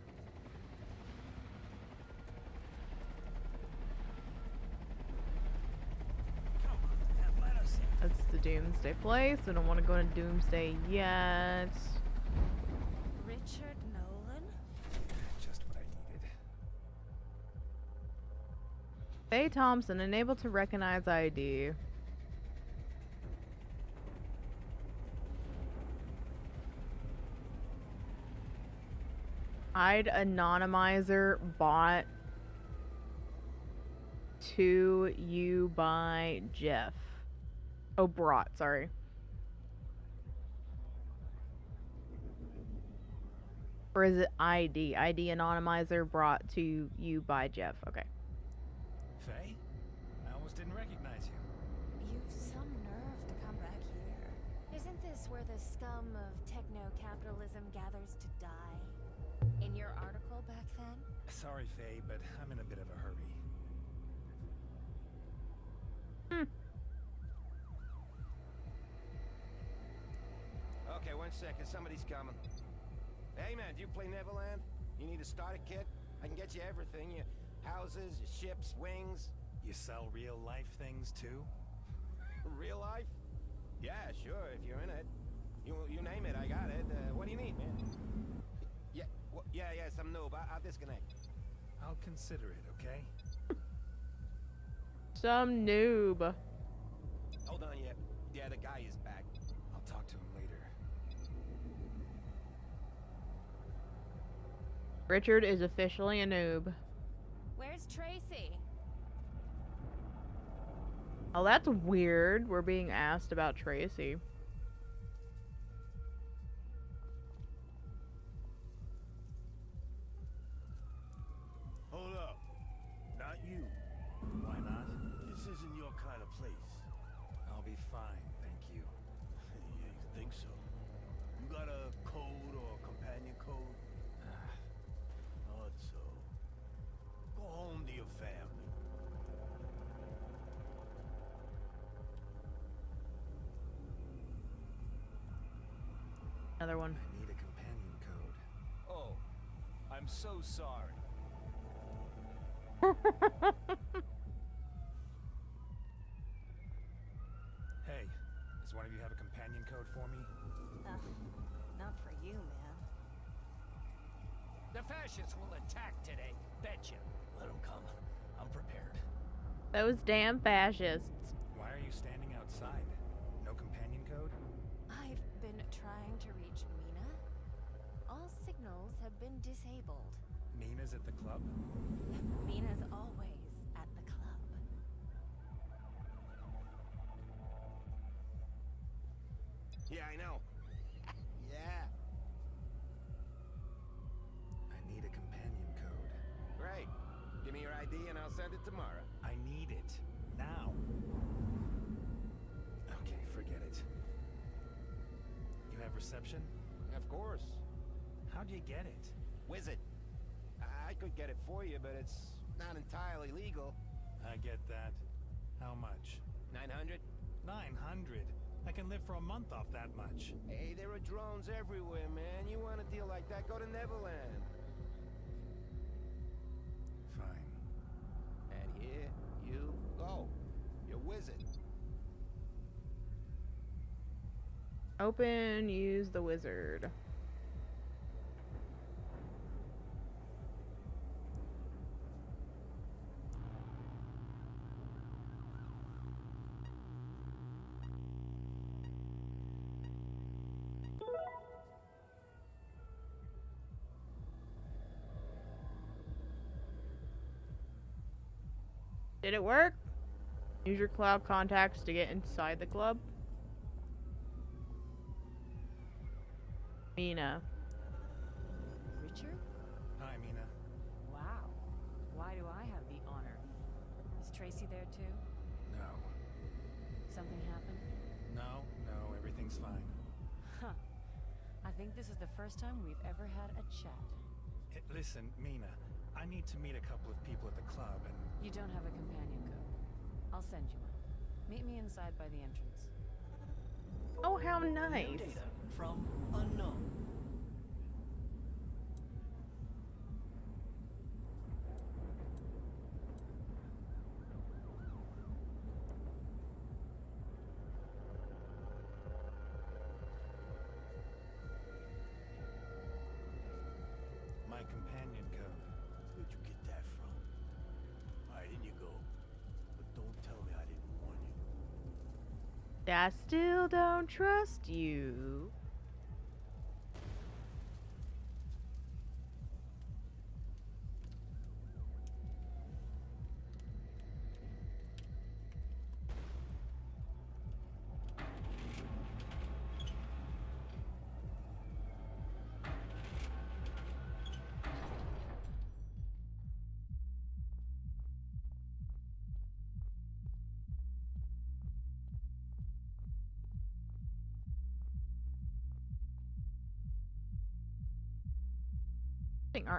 That's the Doomsday place. I don't want to go to Doomsday yet. Richard Nolan? Just what I needed. Faye Thompson, unable to recognize ID. Hide anonymizer bought to you by Jeff. Oh, brought, sorry. Or is it ID? ID anonymizer brought to you by Jeff. Okay. Faye? I almost didn't recognize you. You've some nerve to come back here. Isn't this where the scum of techno-capitalism gathers to die? In your article back then? Sorry, Faye, but I'm in a bit of a hurry. Okay, 1 second. Somebody's coming. Hey, man, do you play Neverland? You need a starter kit? I can get you everything. Your houses, your ships, wings. You sell real-life things, too? Real life? Yeah, sure, if you're in it. You name it, I got it. What do you need, man? Yeah, yeah, some noob. I'll disconnect. I'll consider it, okay? Some noob. Hold on, yeah, the guy is back. I'll talk to him later. Richard is officially a noob. Where's Tracy? Oh, that's weird. We're being asked about Tracy. Hold up. Not you. Why not? This isn't your kind of place. I'll be fine, thank you. Yeah, you think so? You got a code or a companion code? Thought so. Go home to your family. Another one. I need a companion code. Oh, I'm so sorry. Hey, does one of you have a companion code for me? Not for you, man. The fascists will attack today. Betcha. Let them come. I'm prepared. Those damn fascists. Why are you standing outside? No companion code? I've been trying to reach Mina. All signals have been disabled. Mina's at the club? Mina's always at the club. Yeah, I know. Yeah. I need a companion code. Great. Give me your ID and I'll send it tomorrow. I need it. Now. Okay, forget it. You have reception? Of course. How'd you get it? Wizard. I could get it for you, but it's not entirely legal. I get that. How much? 900? 900? I can live for a month off that much. Hey, there are drones everywhere, man. You want a deal like that, go to Neverland. Fine. And here you go. You're wizard. Open, use the wizard. Did it work? Use your cloud contacts to get inside the club. Mina. Richard? Hi, Mina. Wow. Why do I have the honor? Is Tracy there too? No. Something happened? No, everything's fine. Huh. I think this is the first time we've ever had a chat. Listen, Mina, I need to meet a couple of people at the club and... You don't have a companion code. I'll send you one. Meet me inside by the entrance. Oh, how nice. New data from unknown. My companion code. Where'd you get that from? Alright, in you go. But don't tell me I didn't warn you. I still don't trust you.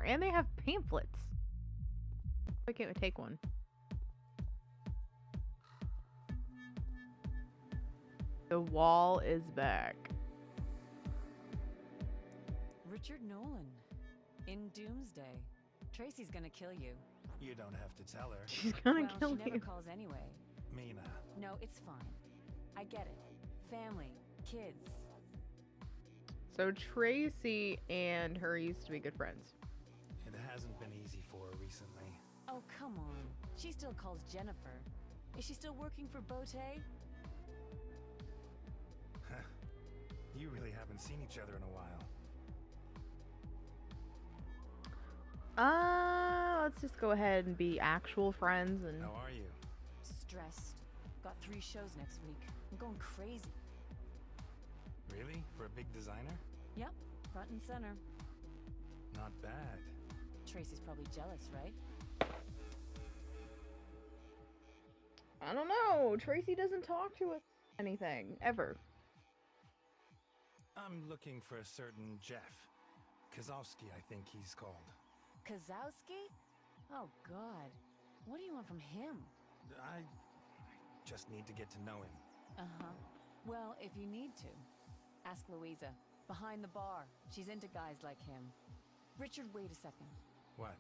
And they have pamphlets. Why can't we take one? The wall is back. Richard Nolan. In Doomsday. Tracy's gonna kill you. You don't have to tell her. She's gonna Well, kill she never you. calls anyway. Mina. No, it's fine. I get it. Family. Kids. So Tracy and her used to be good friends. It hasn't been easy for her recently. Oh, come on. She still calls Jennifer. Is she still working for Bote? You really haven't seen each other in a while. Let's just go ahead and be actual friends and... How are you? Stressed. Got 3 shows next week. I'm going crazy. Really? For a big designer? Yep, front and center. Not bad. Tracy's probably jealous, right? I don't know. Tracy doesn't talk to us anything ever. I'm looking for a certain Jeff. Kozowski, I think he's called. Kozowski? Oh, God. What do you want from him? I just need to get to know him. Uh-huh. Well, if you need to, ask Louisa. Behind the bar. She's into guys like him. Richard, wait a second. What?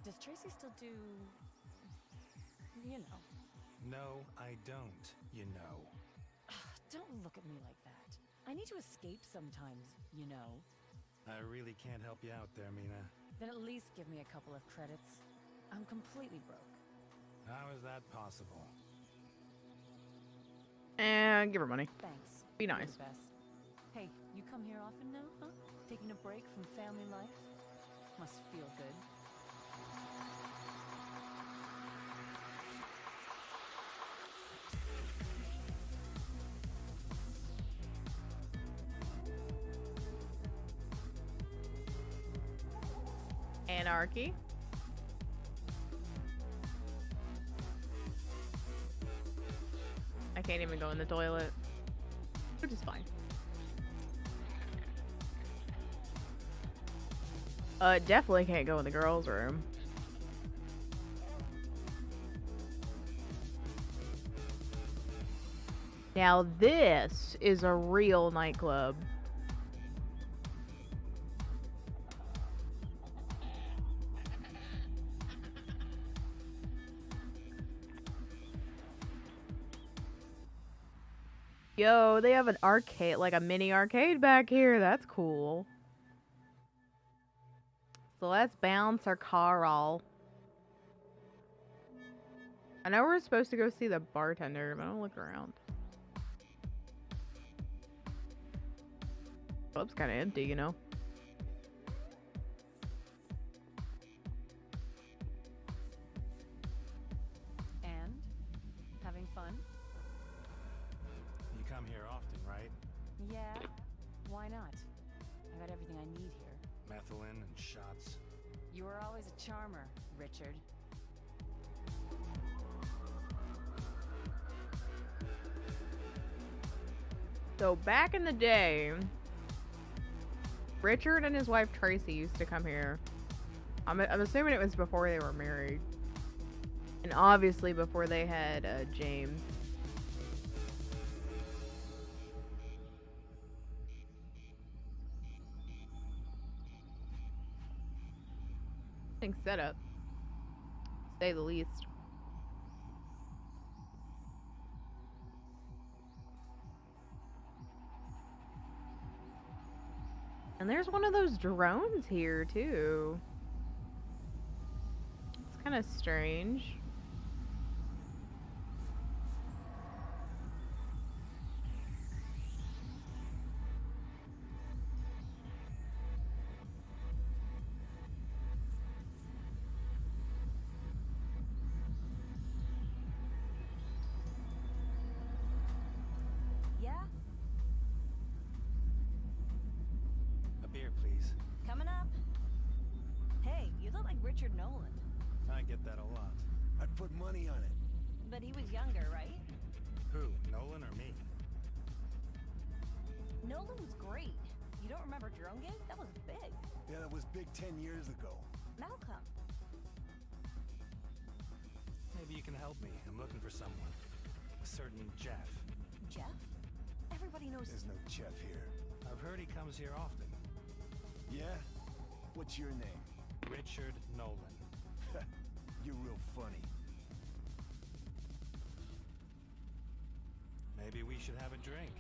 Does Tracy still do... you know? No, I don't, you know. Don't look at me like that. I need to escape sometimes, you know. I really can't help you out there, Mina. Then at least give me a couple of credits. I'm completely broke. How is that possible? And give her money. Thanks. Be You're nice. the best. Hey, you come here often now, huh? Taking a break from family life? Must feel good. Anarchy. I can't even go in the toilet, which is fine. Definitely can't go in the girls' room. Now this is a real nightclub. Yo, they have an arcade, like a mini arcade back here. That's cool. So let's bounce our car all. I know we're supposed to go see the bartender, but I don't look around. Club's kind of empty, you know. And? Having fun? You come here often, right? Yeah. Why not? I got everything I need here. Methylene and shots. You were always a charmer, Richard. So back in the day, Richard and his wife Tracy used to come here. I'm assuming it was before they were married. And obviously before they had James. Interesting setup, to say the least. And there's one of those drones here, too. It's kind of strange. Yeah? A beer, please. Coming up. Hey, you look like Richard Nolan. I get that a lot. I'd put money on it. But he was younger, right? Who, Nolan or me? Nolan was great. You don't remember Drone Gate? That was big. Yeah, that was big 10 years ago. Malcolm. Maybe you can help me. I'm looking for someone. A certain Jeff. Jeff? Everybody knows... There's no Jeff here. I've heard he comes here often. Yeah? What's your name? Richard Nolan. You're real funny. Maybe we should have a drink.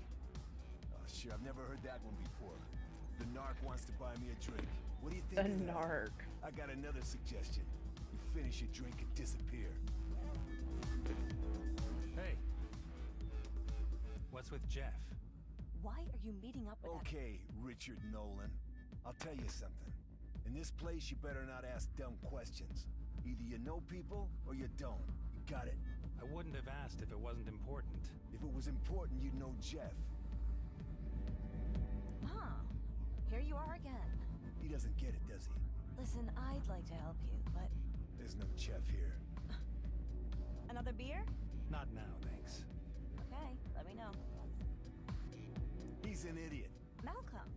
Oh, sure, I've never heard that one before. The narc wants to buy me a drink. What do you The think of that? narc. I got another suggestion. You finish your drink and disappear. Hey. What's with Jeff? Why are you meeting up with Okay, Richard Nolan. I'll tell you something. In this place, you better not ask dumb questions. Either you know people or you don't. You got it? I wouldn't have asked if it wasn't important. If it was important, you'd know Jeff. Huh. Here you are again. He doesn't get it, does he? Listen, I'd like to help you, but... There's no Jeff here. Another beer? Not now, thanks. Okay, let me know. He's an idiot. Malcolm.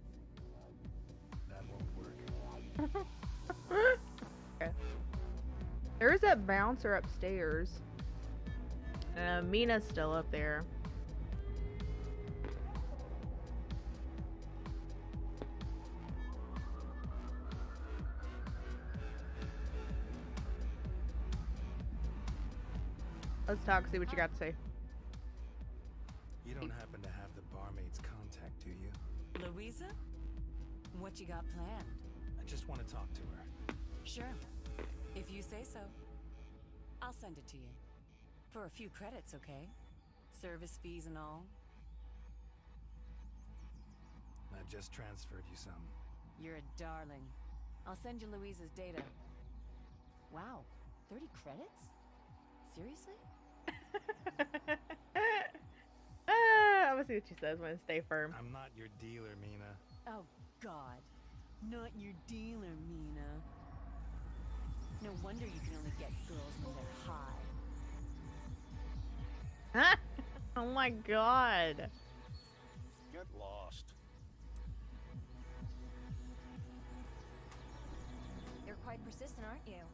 That won't work. Okay. There is that bouncer upstairs. Mina's still up there. Let's talk, see what you got to say. You don't happen to have the barmaid's contact, do you? Louisa? What you got planned? I just want to talk to her. Sure. If you say so. I'll send it to you. For a few credits, okay? Service fees and all. I just transferred you some. You're a darling. I'll send you Louisa's data. Wow, 30 credits? Seriously? I'm gonna see what she says when I stay firm. I'm not your dealer, Mina. Oh, God. Not your dealer, Mina. No wonder you can only get girls when they're high. Oh my god. Get lost. You're quite persistent, aren't you?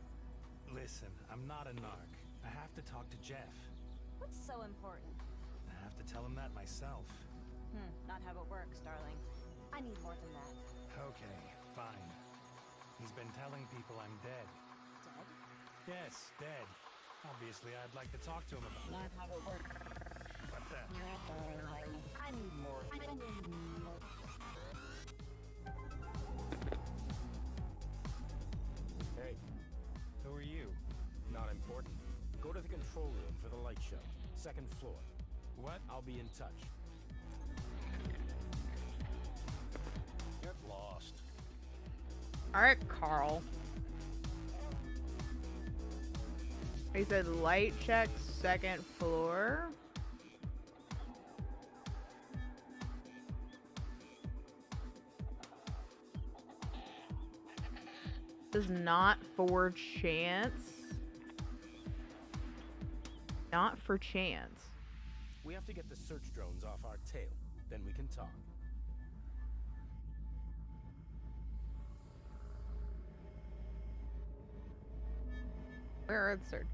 Listen, I'm not a narc. I have to talk to Jeff. What's so important? I have to tell him that myself. Not how it works, darling. I need more than that. Okay, fine. He's been telling people I'm dead. Dead? Yes, dead. Obviously, I'd like to talk to him about it. Not how it works. What's that? I need more. Hey, Who are you? not important. Go to the control room for the light show. Second floor. What? I'll be in touch. Get lost. Alright, Carl. He said light check, second floor. This is not for chance. Not for chance. We have to get the search drones off our tail. Then we can talk. Where are the search?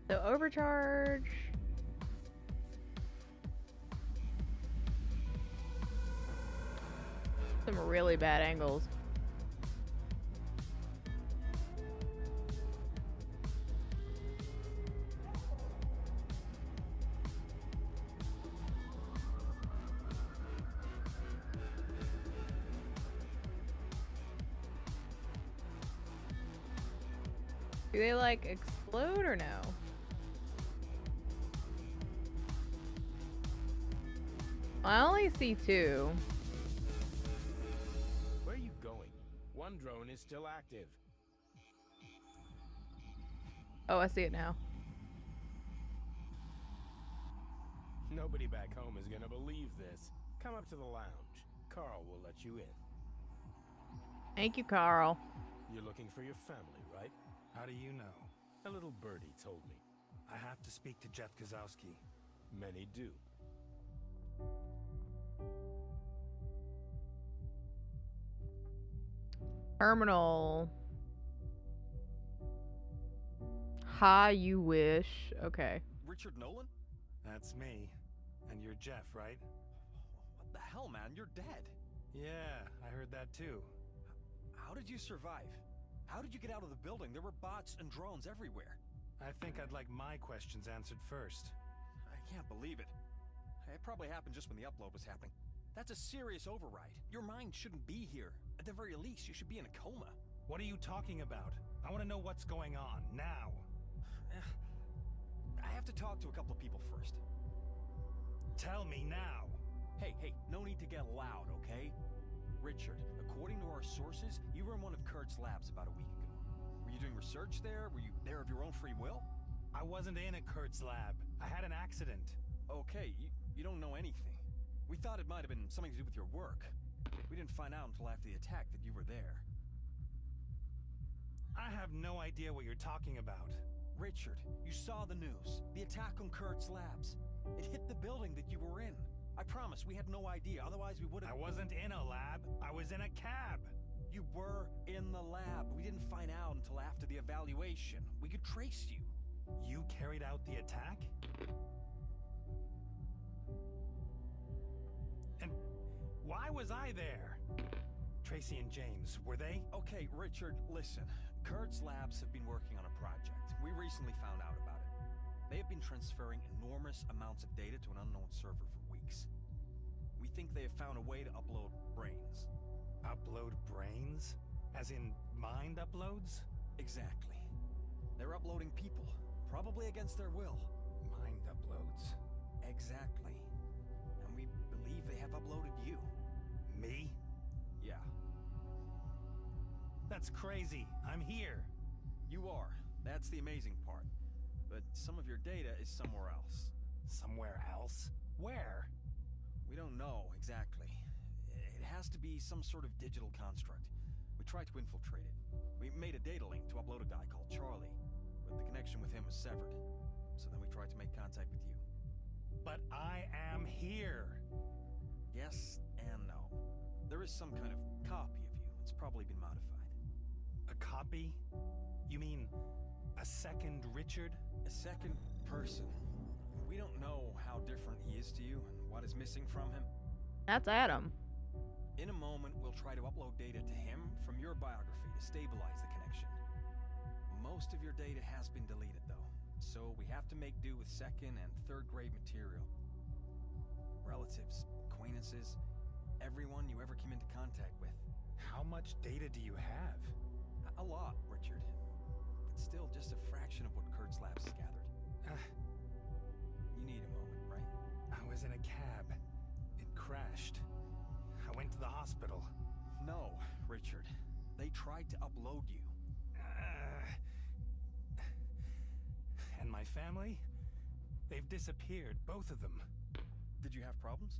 So overcharge. Some really bad angles. Do they like explode or no? I only see two. Where are you going? One drone is still active. Oh, I see it now. Nobody back home is gonna believe this. Come up to the lounge. Carl will let you in. Thank you, Carl. You're looking for your family, right? How do you know? A little birdie told me. I have to speak to Jeff Kozowski. Many do. Terminal. Ha, you wish. Okay. Richard Nolan? That's me. And you're Jeff, right? What the hell, man? You're dead. Yeah, I heard that too. How did you survive? How did you get out of the building? There were bots and drones everywhere. I think I'd like my questions answered first. I can't believe it. It probably happened just when the upload was happening. That's a serious override. Your mind shouldn't be here. At the very least, you should be in a coma. What are you talking about? I want to know what's going on, now. I have to talk to a couple of people first. Tell me now. Hey, no need to get loud, okay? Richard, according to our sources, you were in one of Kurt's labs about a week ago. Were you doing research there? Were you there of your own free will? I wasn't in a Kurt's lab. I had an accident. Okay, you don't know anything. We thought it might have been something to do with your work. We didn't find out until after the attack that you were there. I have no idea what you're talking about. Richard, you saw the news. The attack on Kurt's labs. It hit the building that you were in. I promise, we had no idea, otherwise we would have... I wasn't in a lab. I was in a cab. You were in the lab. We didn't find out until after the evaluation. We could trace you. You carried out the attack? And why was I there? Tracy and James, were they? Okay, Richard, listen. Kurt's labs have been working on a project. We recently found out about it. They have been transferring enormous amounts of data to an unknown server for weeks. We think they have found a way to upload brains. Upload brains? As in mind uploads? Exactly. They're uploading people, probably against their will. Mind uploads. Exactly. And we believe they have uploaded you. Me? Yeah. That's crazy. I'm here. You are. That's the amazing part. But some of your data is somewhere else. Somewhere else? Where? We don't know exactly. It has to be some sort of digital construct. We tried to infiltrate it. We made a data link to upload a guy called Charlie, but the connection with him was severed. So then we tried to make contact with you. But I am here. Yes and no. There is some kind of copy of you. It's probably been modified. A copy? You mean a second Richard? A second person. We don't know how different he is to you and what is missing from him. That's Adam. In a moment, we'll try to upload data to him from your biography to stabilize the connection. Most of your data has been deleted, though, so we have to make do with second and third grade material. Relatives, acquaintances, everyone you ever came into contact with. How much data do you have? A lot, Richard. But still just a fraction of what Kurt's labs has gathered. You need a moment, right? I was in a cab. It crashed. I went to the hospital. No, Richard. They tried to upload you. And my family? They've disappeared, both of them. Did you have problems?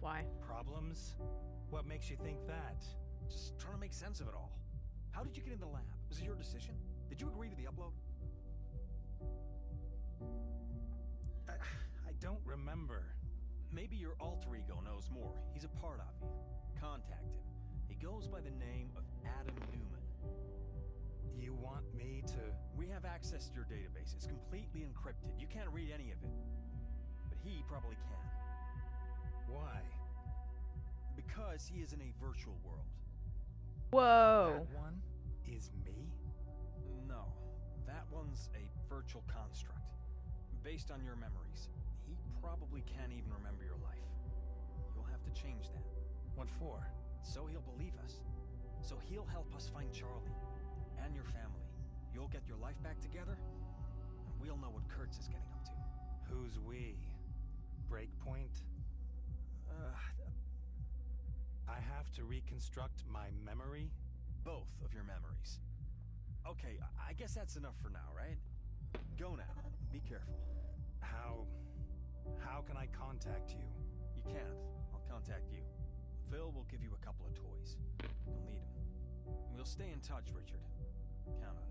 Why? Problems? What makes you think that? Just trying to make sense of it all. How did you get in the lab? Was it your decision? Did you agree to the upload? I don't remember. Maybe your alter ego knows more. He's a part of you. Contact him. He goes by the name of Adam Newman. You want me to... We have access to your database. It's completely encrypted. You can't read any of it. But he probably can. Why? Because he is in a virtual world. Whoa. That one is me? No. That one's a virtual construct. Based on your memories. He probably can't even remember your life. You'll have to change that. What for? So he'll believe us. So he'll help us find Charlie. And your family. You'll get your life back together. And we'll know what Kurtz is getting up to. Who's we? Breakpoint? I have to reconstruct my memory? Both of your memories. Okay, I guess that's enough for now, right? Go now. Be careful. How can I contact you? You can't. I'll contact you. Phil will give you a couple of toys. You'll need them. We'll stay in touch, Richard. Count on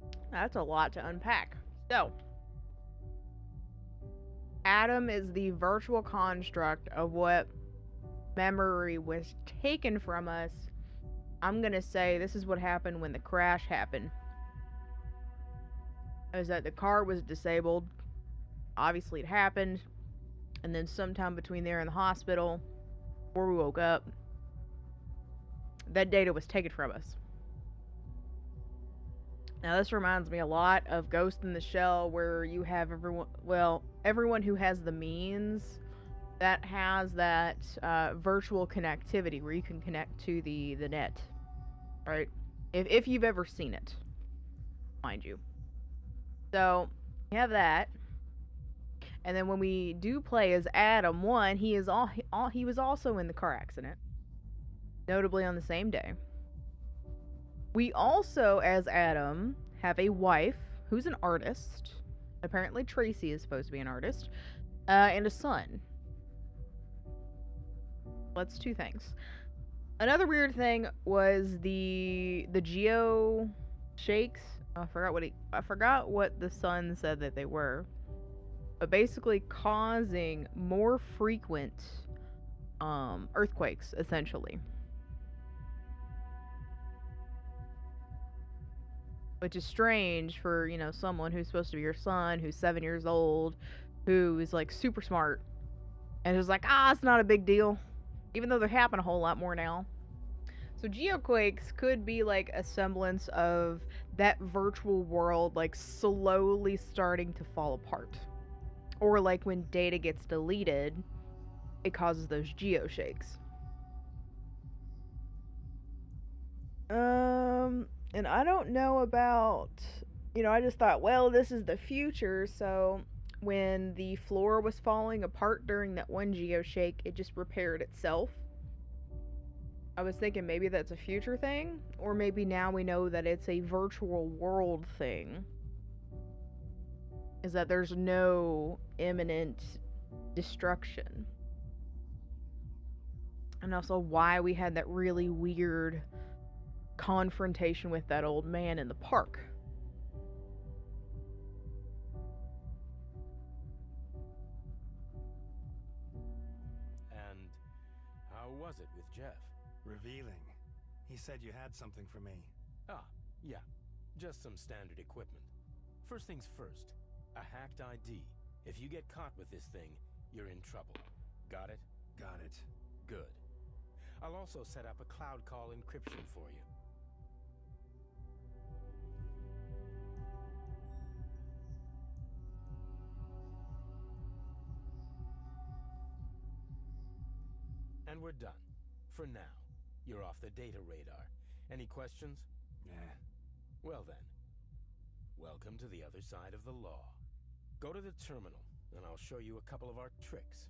it. That's a lot to unpack. So, Adam is the virtual construct of what memory was taken from us. I'm gonna say this is what happened when the crash happened. Is that the car was disabled. Obviously it happened. And then sometime between there and the hospital, before we woke up, that data was taken from us. Now this reminds me a lot of Ghost in the Shell, where you have everyone who has the means that has that virtual connectivity where you can connect to the net, right? If you've ever seen it. mind you. So, we have that. And then when we do play as Adam 1, he was also in the car accident. Notably on the same day. We also, as Adam, have a wife who's an artist. Apparently Tracy is supposed to be an artist. And a son. That's 2 things. Another weird thing was the geo shakes. I forgot what the son said that they were. But basically causing more frequent earthquakes, essentially. Which is strange for, you know, someone who's supposed to be your son, who's 7 years old, who is, like, super smart. And is like, it's not a big deal. Even though they happen a whole lot more now. So geoquakes could be, like, a semblance of that virtual world, like, slowly starting to fall apart. Or, like, when data gets deleted, it causes those geoshakes. And I don't know about, you know, I just thought, well, this is the future, so when the floor was falling apart during that one geoshake, it just repaired itself. I was thinking maybe that's a future thing, or maybe now we know that it's a virtual world thing. Is that there's no imminent destruction. And also why we had that really weird confrontation with that old man in the park. And how was it with Jeff? Revealing. He said you had something for me. Yeah. Just some standard equipment. First things first, a hacked ID. If you get caught with this thing, you're in trouble. Got it? Got it. Good. I'll also set up a cloud call encryption for you. And we're done. For now. You're off the data radar. Any questions? Nah. Well then. Welcome to the other side of the law. Go to the terminal, and I'll show you a couple of our tricks.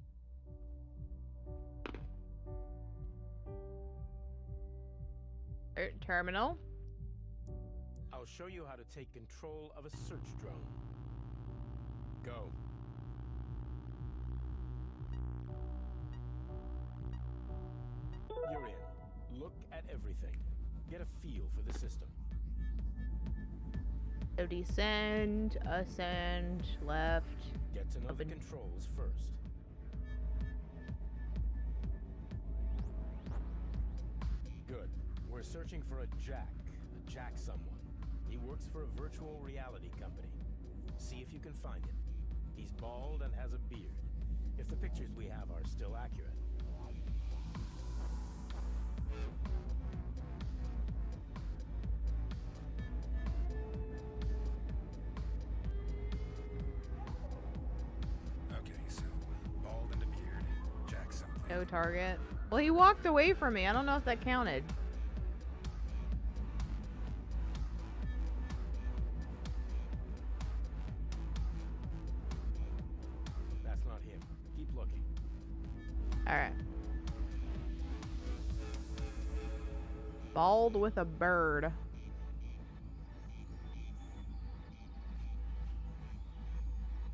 Terminal? I'll show you how to take control of a search drone. Go. You're in. Look at everything. Get a feel for the system. So descend, ascend, left. Get to know the controls first. Good. We're searching for a Jack someone. He works for a virtual reality company. See if you can find him. He's bald and has a beard. If the pictures we have are still accurate. Okay, so bald and a beard. Jack something. No target. Well, he walked away from me. I don't know if that counted. That's not him. Keep looking. Alright. Bald with a bird.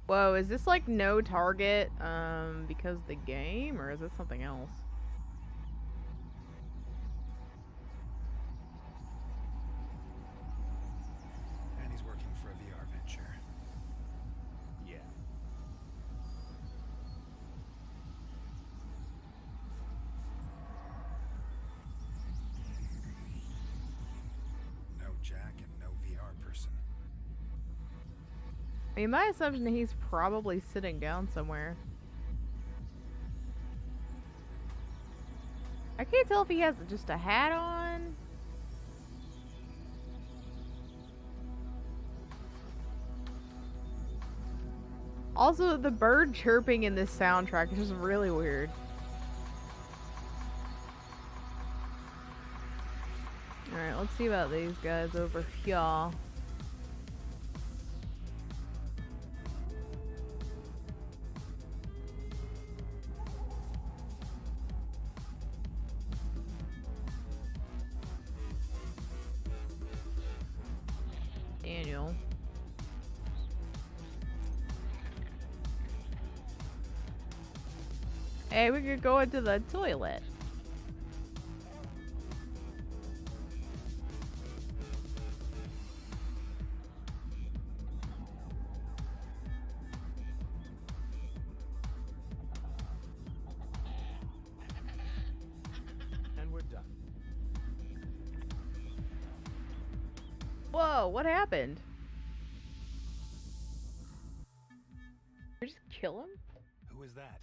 Whoa, is this like no target because the game, or is this something else? And he's working for a VR venture. Yeah. No Jack and no VR person. I mean, my assumption is he's probably sitting down somewhere. I can't tell if he has just a hat on. Also, the bird chirping in this soundtrack is just really weird. Alright, let's see about these guys over here. Hey, we could go into the toilet. And we're done. Whoa, what happened? Did you just kill him? Who is that?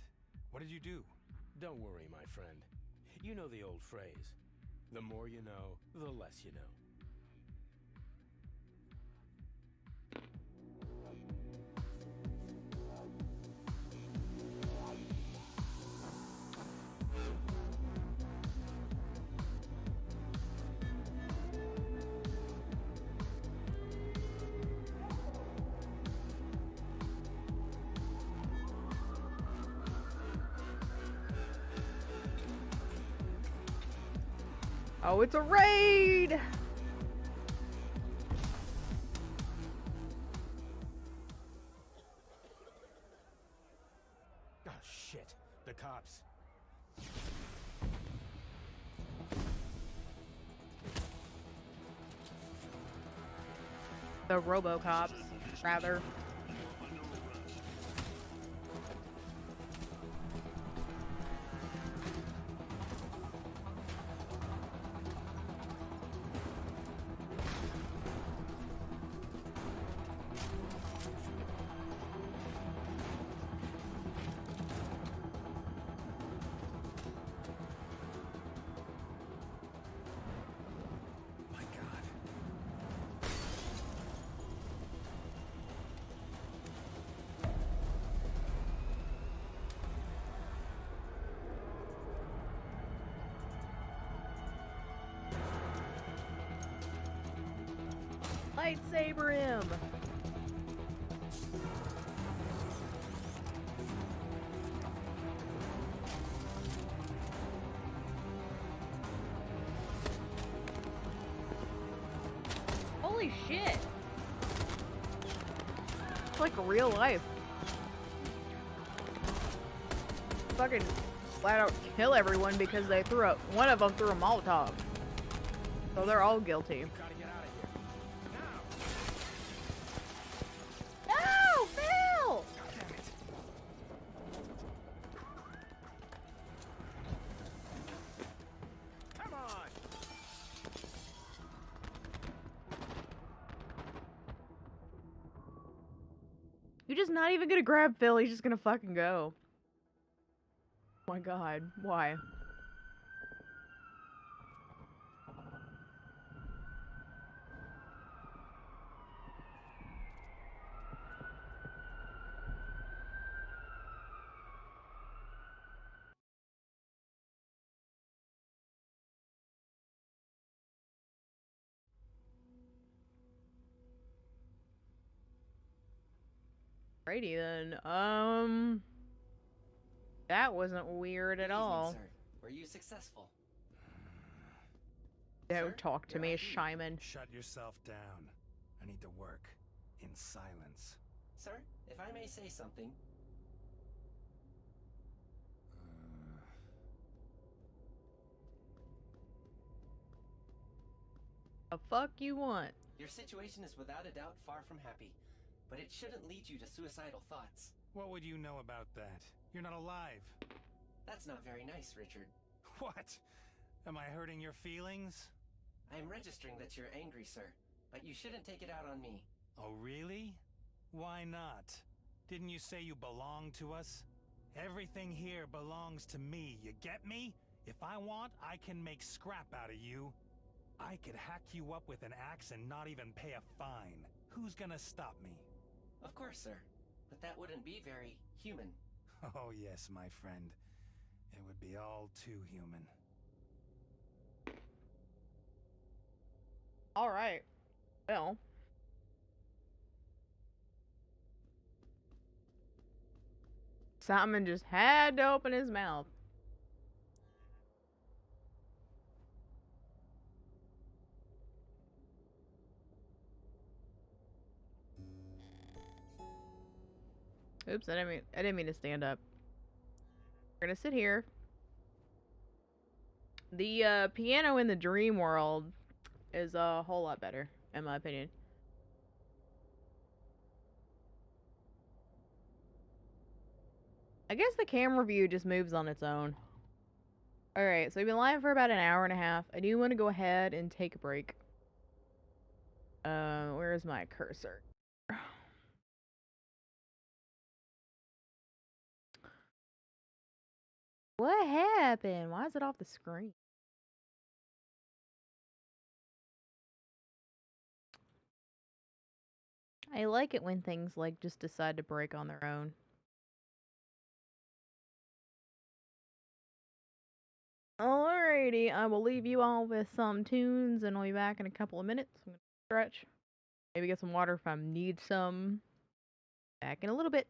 What did you do? Don't worry, my friend. You know the old phrase. The more you know, the less you know. Oh, it's a raid! Oh, shit. The cops. The RoboCops, rather. My God. Lightsaber him! Holy shit! It's like real life. Fucking flat out kill everyone because they threw a— one of them threw a Molotov. So they're all guilty. Gotta get out of here. No! Phil! Come on! You're just not even gonna grab Phil, he's just gonna fucking go. Oh my god, why? Alrighty then, that wasn't weird at Good evening, all. sir. Were you successful? Don't Sir, talk to your me, ID. Shyman. Shut yourself down. I need to work in silence. Sir, if I may say something. The fuck you want? Your situation is without a doubt far from happy, but it shouldn't lead you to suicidal thoughts. What would you know about that? You're not alive. That's not very nice, Richard. What? Am I hurting your feelings? I am registering that you're angry, sir, but you shouldn't take it out on me. Oh, really? Why not? Didn't you say you belong to us? Everything here belongs to me, you get me? If I want, I can make scrap out of you. I could hack you up with an axe and not even pay a fine. Who's gonna stop me? Of course, sir, but that wouldn't be very human. Oh yes, my friend. It would be all too human. Alright. Well. Simon just had to open his mouth. Oops, I didn't mean to stand up. We're gonna sit here. The piano in the dream world is a whole lot better, in my opinion. I guess the camera view just moves on its own. Alright, so we've been live for about an hour and a half. I do want to go ahead and take a break. Where's my cursor? What happened? Why is it off the screen? I like it when things like just decide to break on their own. Alrighty, I will leave you all with some tunes and I'll be back in a couple of minutes. I'm gonna stretch. Maybe get some water if I need some. Back in a little bit.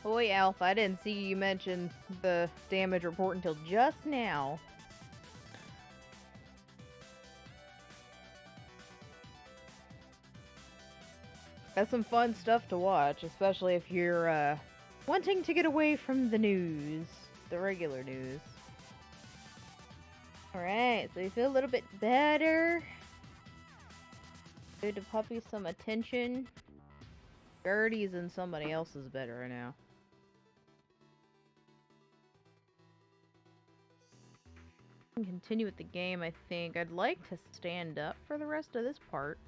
Boy, Alpha, I didn't see you mention the damage report until just now. That's some fun stuff to watch, especially if you're wanting to get away from the news, the regular news. Alright, so you feel a little bit better. Good to puppy some attention. Gertie's in somebody else's bed right now. Continue with the game, I think. I'd like to stand up for the rest of this part.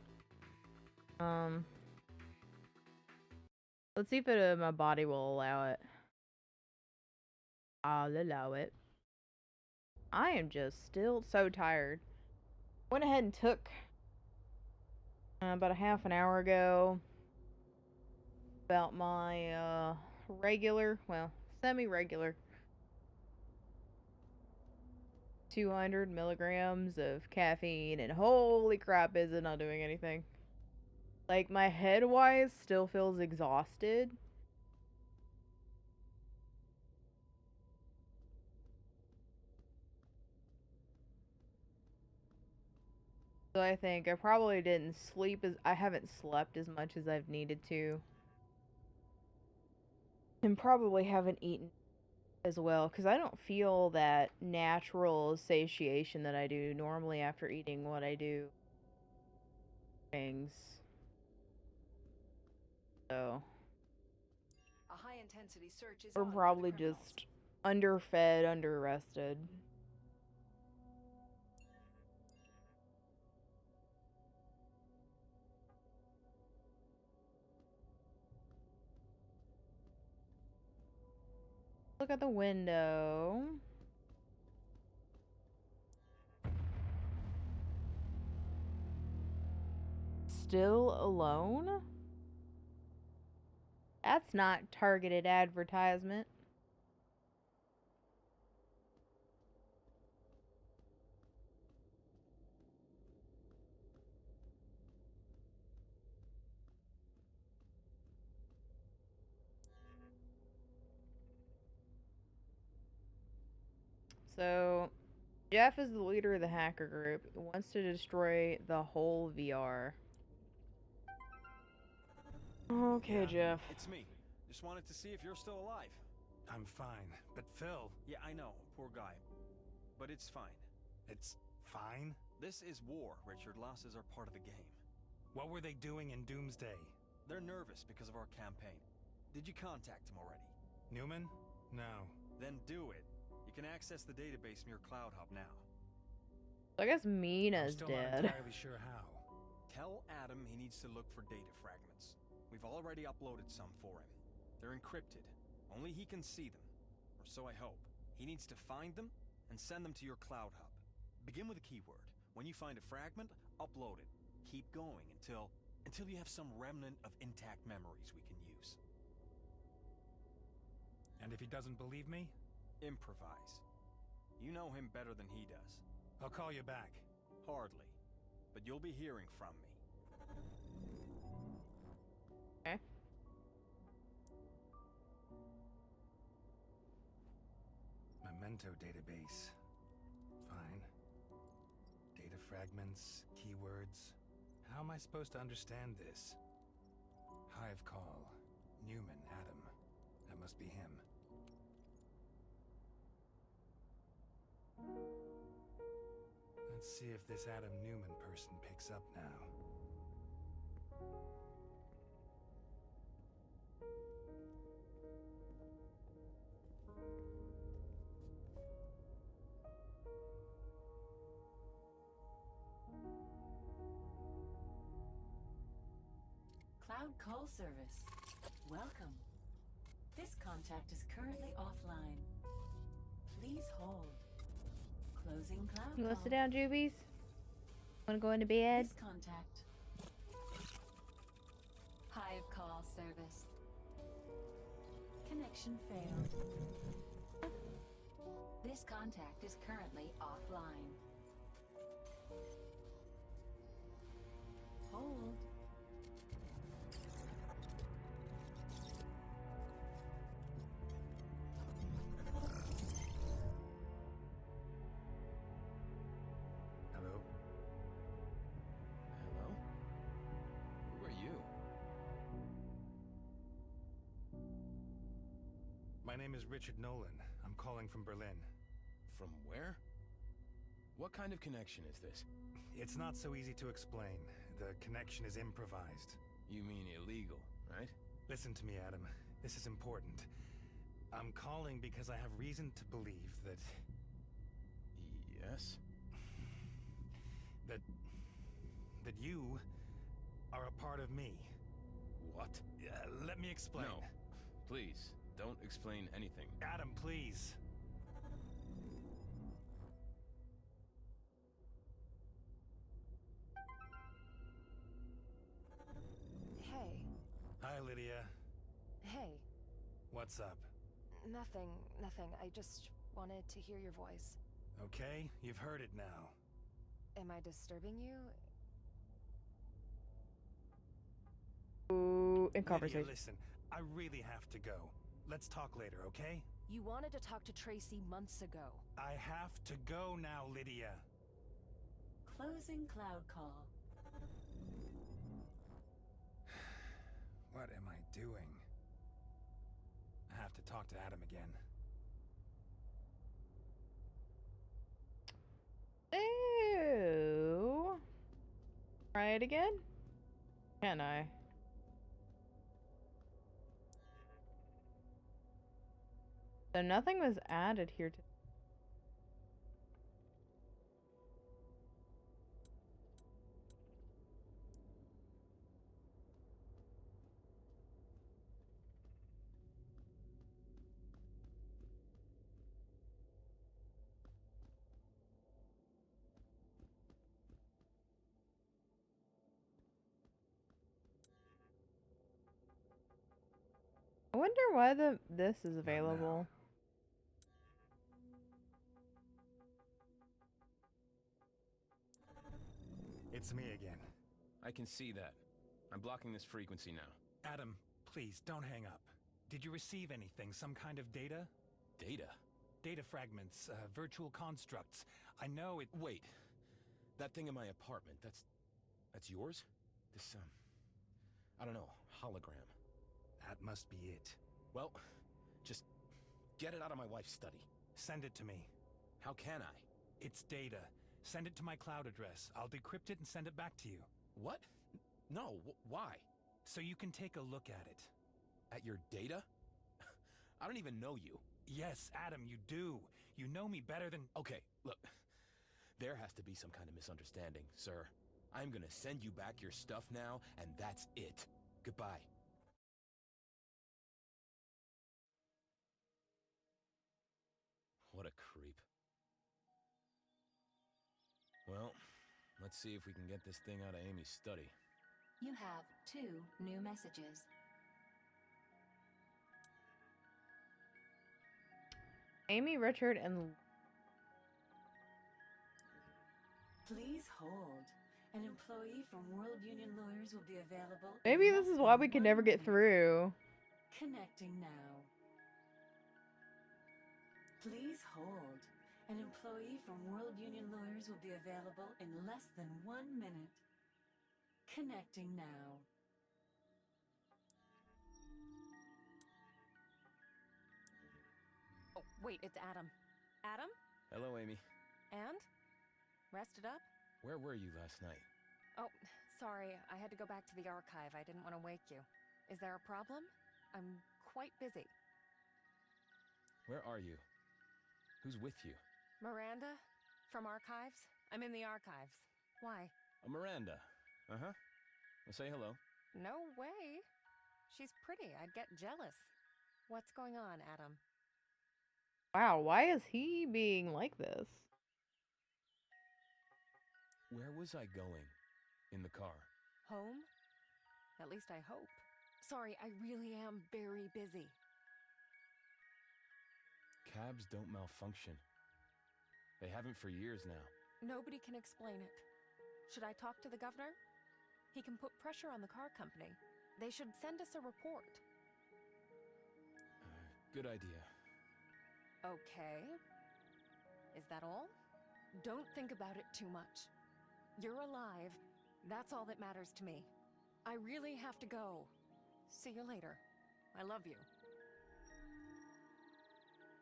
Let's see if my body will allow it. I'll allow it. I am just still so tired. Went ahead and took about a half an hour ago about my regular, well, semi-regular 200 milligrams of caffeine, and holy crap, is it not doing anything. Like, my head-wise still feels exhausted. So I think I probably didn't sleep I haven't slept as much as I've needed to. And probably haven't eaten as well, because I don't feel that natural satiation that I do normally after eating what I do. Things. So. A high-intensity search is We're on for the probably criminals. just underfed, underrested. Look at the window. Still alone? That's not targeted advertisement. So, Jeff is the leader of the hacker group. He wants to destroy the whole VR. Okay, Yeah, Jeff. It's me. Just wanted to see if you're still alive. I'm fine, but Phil... Yeah, I know. Poor guy. But it's fine. It's fine? This is war, Richard. Losses are part of the game. What were they doing in Doomsday? They're nervous because of our campaign. Did you contact him already? Newman? No. Then do it. You can access the database from your cloud hub now. I guess Mina's I'm still dead. not entirely sure how. Tell Adam he needs to look for data fragments. We've already uploaded some for him. They're encrypted. Only he can see them. Or so I hope. He needs to find them and send them to your cloud hub. Begin with a keyword. When you find a fragment, upload it. Keep going until you have some remnant of intact memories we can use. And if he doesn't believe me? Improvise. You know him better than he does. I'll call you back. Hardly. But you'll be hearing from me. Okay. Memento database. Fine. Data fragments, keywords. How am I supposed to understand this? Hive call. Newman, Adam. That must be him. Let's see if this Adam Newman person picks up now. Cloud call service. Welcome. This contact is currently offline. Please hold. Closing cloud You wanna call. sit down, Jubies? Wanna go into bed? This contact. Hive call service. Connection failed. This contact is currently offline. Hold. My name is Richard Nolan. I'm calling from Berlin. From where? What kind of connection is this? It's not so easy to explain. The connection is improvised. You mean illegal, right? Listen to me, Adam. This is important. I'm calling because I have reason to believe that... Yes? That you are a part of me. What? Let me explain. No. Please, don't explain anything. Adam, please. Hey. Hi, Lydia. Hey. What's up? Nothing. I just wanted to hear your voice. Okay, you've heard it now. Am I disturbing you? Ooh, in Lydia, conversation. listen, I really have to go. Let's talk later, okay? You wanted to talk to Tracy months ago. I have to go now, Lydia. Closing cloud call. What am I doing? I have to talk to Adam again. Ew. Try it again? Can I? So nothing was added here to... I wonder why this is available. It's me again. I can see that. I'm blocking this frequency now. Adam, please, don't hang up. Did you receive anything? Some kind of data? Data? Data fragments, virtual constructs. I know it... Wait. That thing in my apartment, that's yours? This, I don't know, hologram. That must be it. Well, just get it out of my wife's study. Send it to me. How can I? It's data. Send it to my cloud address. I'll decrypt it and send it back to you. What? No, why? So you can take a look at it. At your data? I don't even know you. Yes, Adam, you do. You know me better than... Okay, look. There has to be some kind of misunderstanding, sir. I'm gonna send you back your stuff now, and that's it. Goodbye. What a creep. Well, let's see if we can get this thing out of Amy's study. You have 2 new messages. Amy, Richard, and... Please hold. An employee from World Union Lawyers will be available. Maybe this is why we could never get through. Connecting now. Please hold. An employee from World Union Lawyers will be available in less than 1 minute. Connecting now. Oh, wait, it's Adam. Adam? Hello, Amy. And? Rested up? Where were you last night? Oh, sorry, I had to go back to the archive. I didn't want to wake you. Is there a problem? I'm quite busy. Where are you? Who's with you? Miranda? From Archives? I'm in the archives. Why? Oh, Miranda. Uh-huh. Well, say hello. No way. She's pretty. I'd get jealous. What's going on, Adam? Wow, why is he being like this? Where was I going? In the car. Home? At least I hope. Sorry, I really am very busy. Cabs don't malfunction. They haven't for years now. Nobody can explain it. Should I talk to the governor? He can put pressure on the car company. They should send us a report. Good idea. Okay. Is that all? Don't think about it too much. You're alive. That's all that matters to me. I really have to go. See you later. I love you.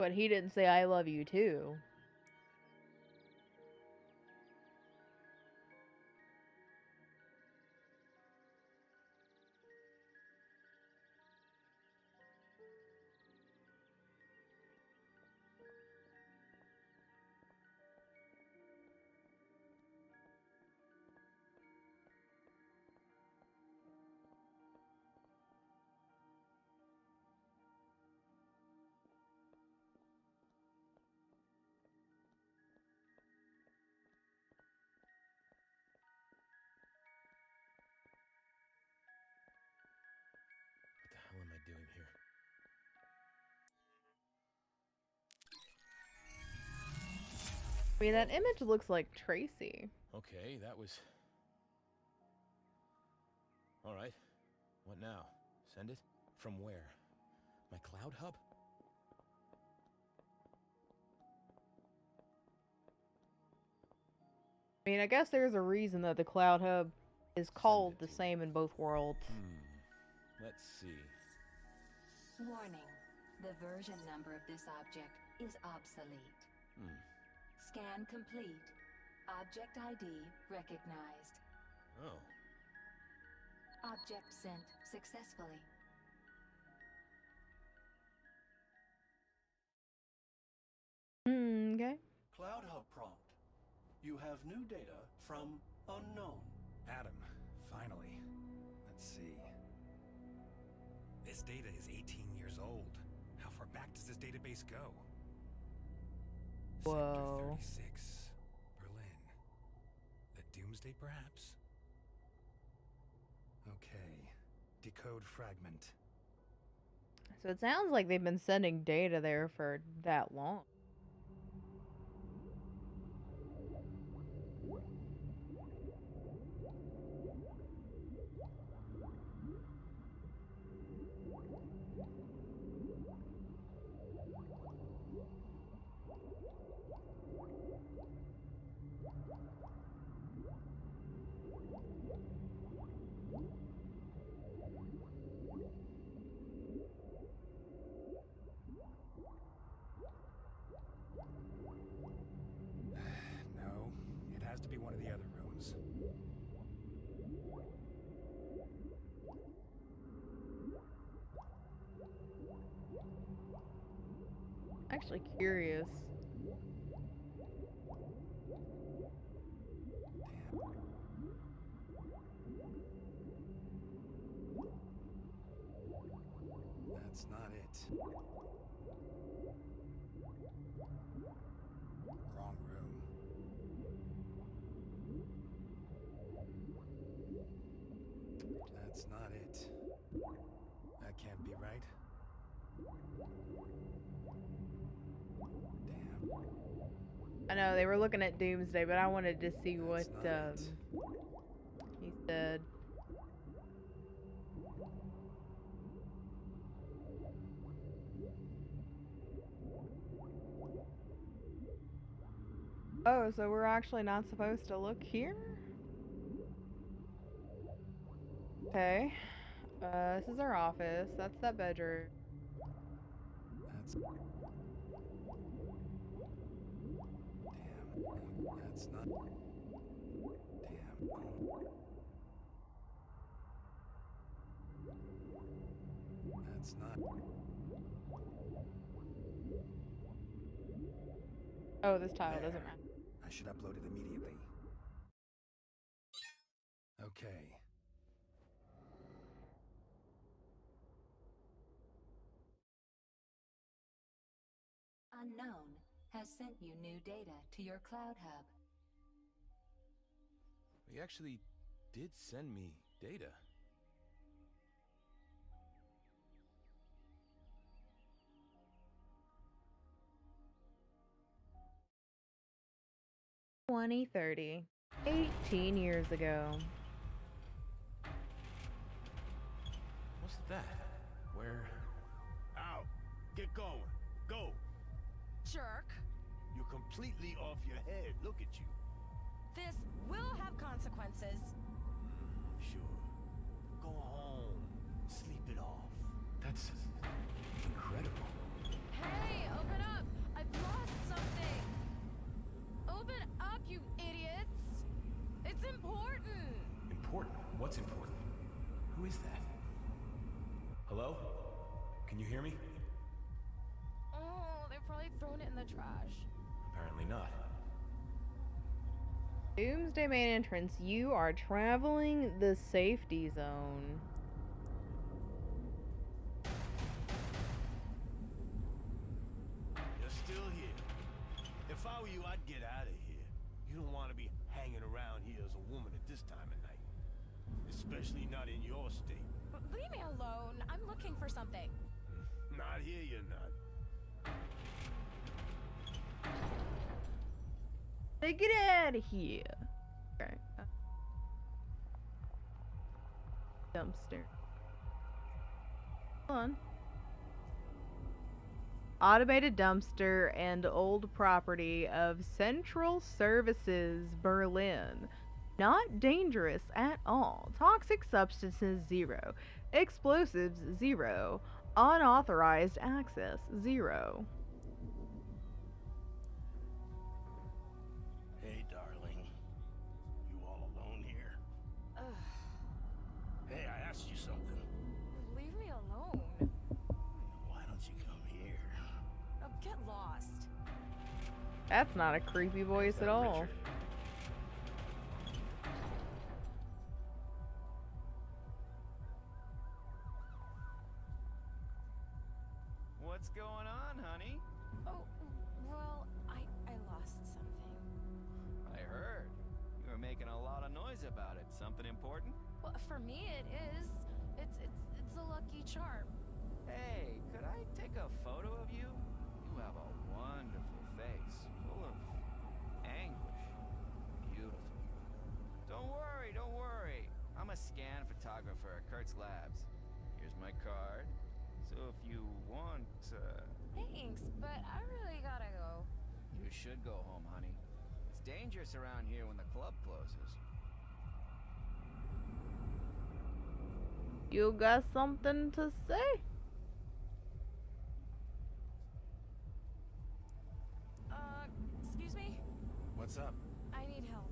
But he didn't say I love you too. What the hell am I doing here? I mean, that image looks like Tracy. Okay, that was... All right. What now? Send it? From where? My cloud hub? I mean, I guess there's a reason that the Cloud Hub is called the same in both worlds. Let's see. Warning. The version number of this object is obsolete. Scan complete. Object ID recognized. Oh. Object sent successfully. Okay. Cloud Hub prompt. You have new data from unknown. Adam, finally. Let's see. This data is 18 years old. How far back does this database go? Whoa. Sector 36, Berlin. The Doomsday, perhaps? Okay. Decode fragment. So it sounds like they've been sending data there for that long. No, it has to be one of the other rooms. Actually curious. That's not it. Wrong room. That's not it. That can't be right. I know, they were looking at Doomsday, but I wanted to see what he said. Oh, so we're actually not supposed to look here? Okay. This is our office. That's that bedroom. That's... Damn. That's not... Damn. That's not... Oh, this tile doesn't matter. I should upload it immediately. Okay. Unknown has sent you new data to your Cloud Hub. He actually did send me data. $2030. 18 years ago. What's that? Where? Out. Get going. Go. Jerk. You're completely off your head. Look at you. This will have consequences. Sure. Go home. Sleep it off. That's incredible. Hey, open up! hear me? Oh, they've probably thrown it in the trash. Apparently not. Doomsday main entrance. You are traveling the safety zone. You're still here. If I were you, I'd get out of here. You don't want to be hanging around here as a woman at this time of night. Especially not in your state. Leave me alone. I'm looking for something. Not here, you're not. Hey, get out of here. Okay. Dumpster. Hold on. Automated dumpster and old property of Central Services, Berlin. Not dangerous at all. Toxic substances 0. Explosives 0. Unauthorized access 0. Hey, darling. You all alone here? Hey, I asked you something. Leave me alone. Why don't you come here? Oh, get lost. That's not a creepy voice at all. Richard? What's going on, honey? Oh, well, I lost something. I heard. You were making a lot of noise about it. Something important? Well, for me it is. It's a lucky charm. Hey, could I take a photo of you? You have a wonderful face, full of anguish. Beautiful. Don't worry, don't worry. I'm a scan photographer at Kurt's Labs. Here's my card. So if you want, Thanks, but I really gotta go. You should go home, honey. It's dangerous around here when the club closes. You got something to say? Excuse me? What's up? I need help.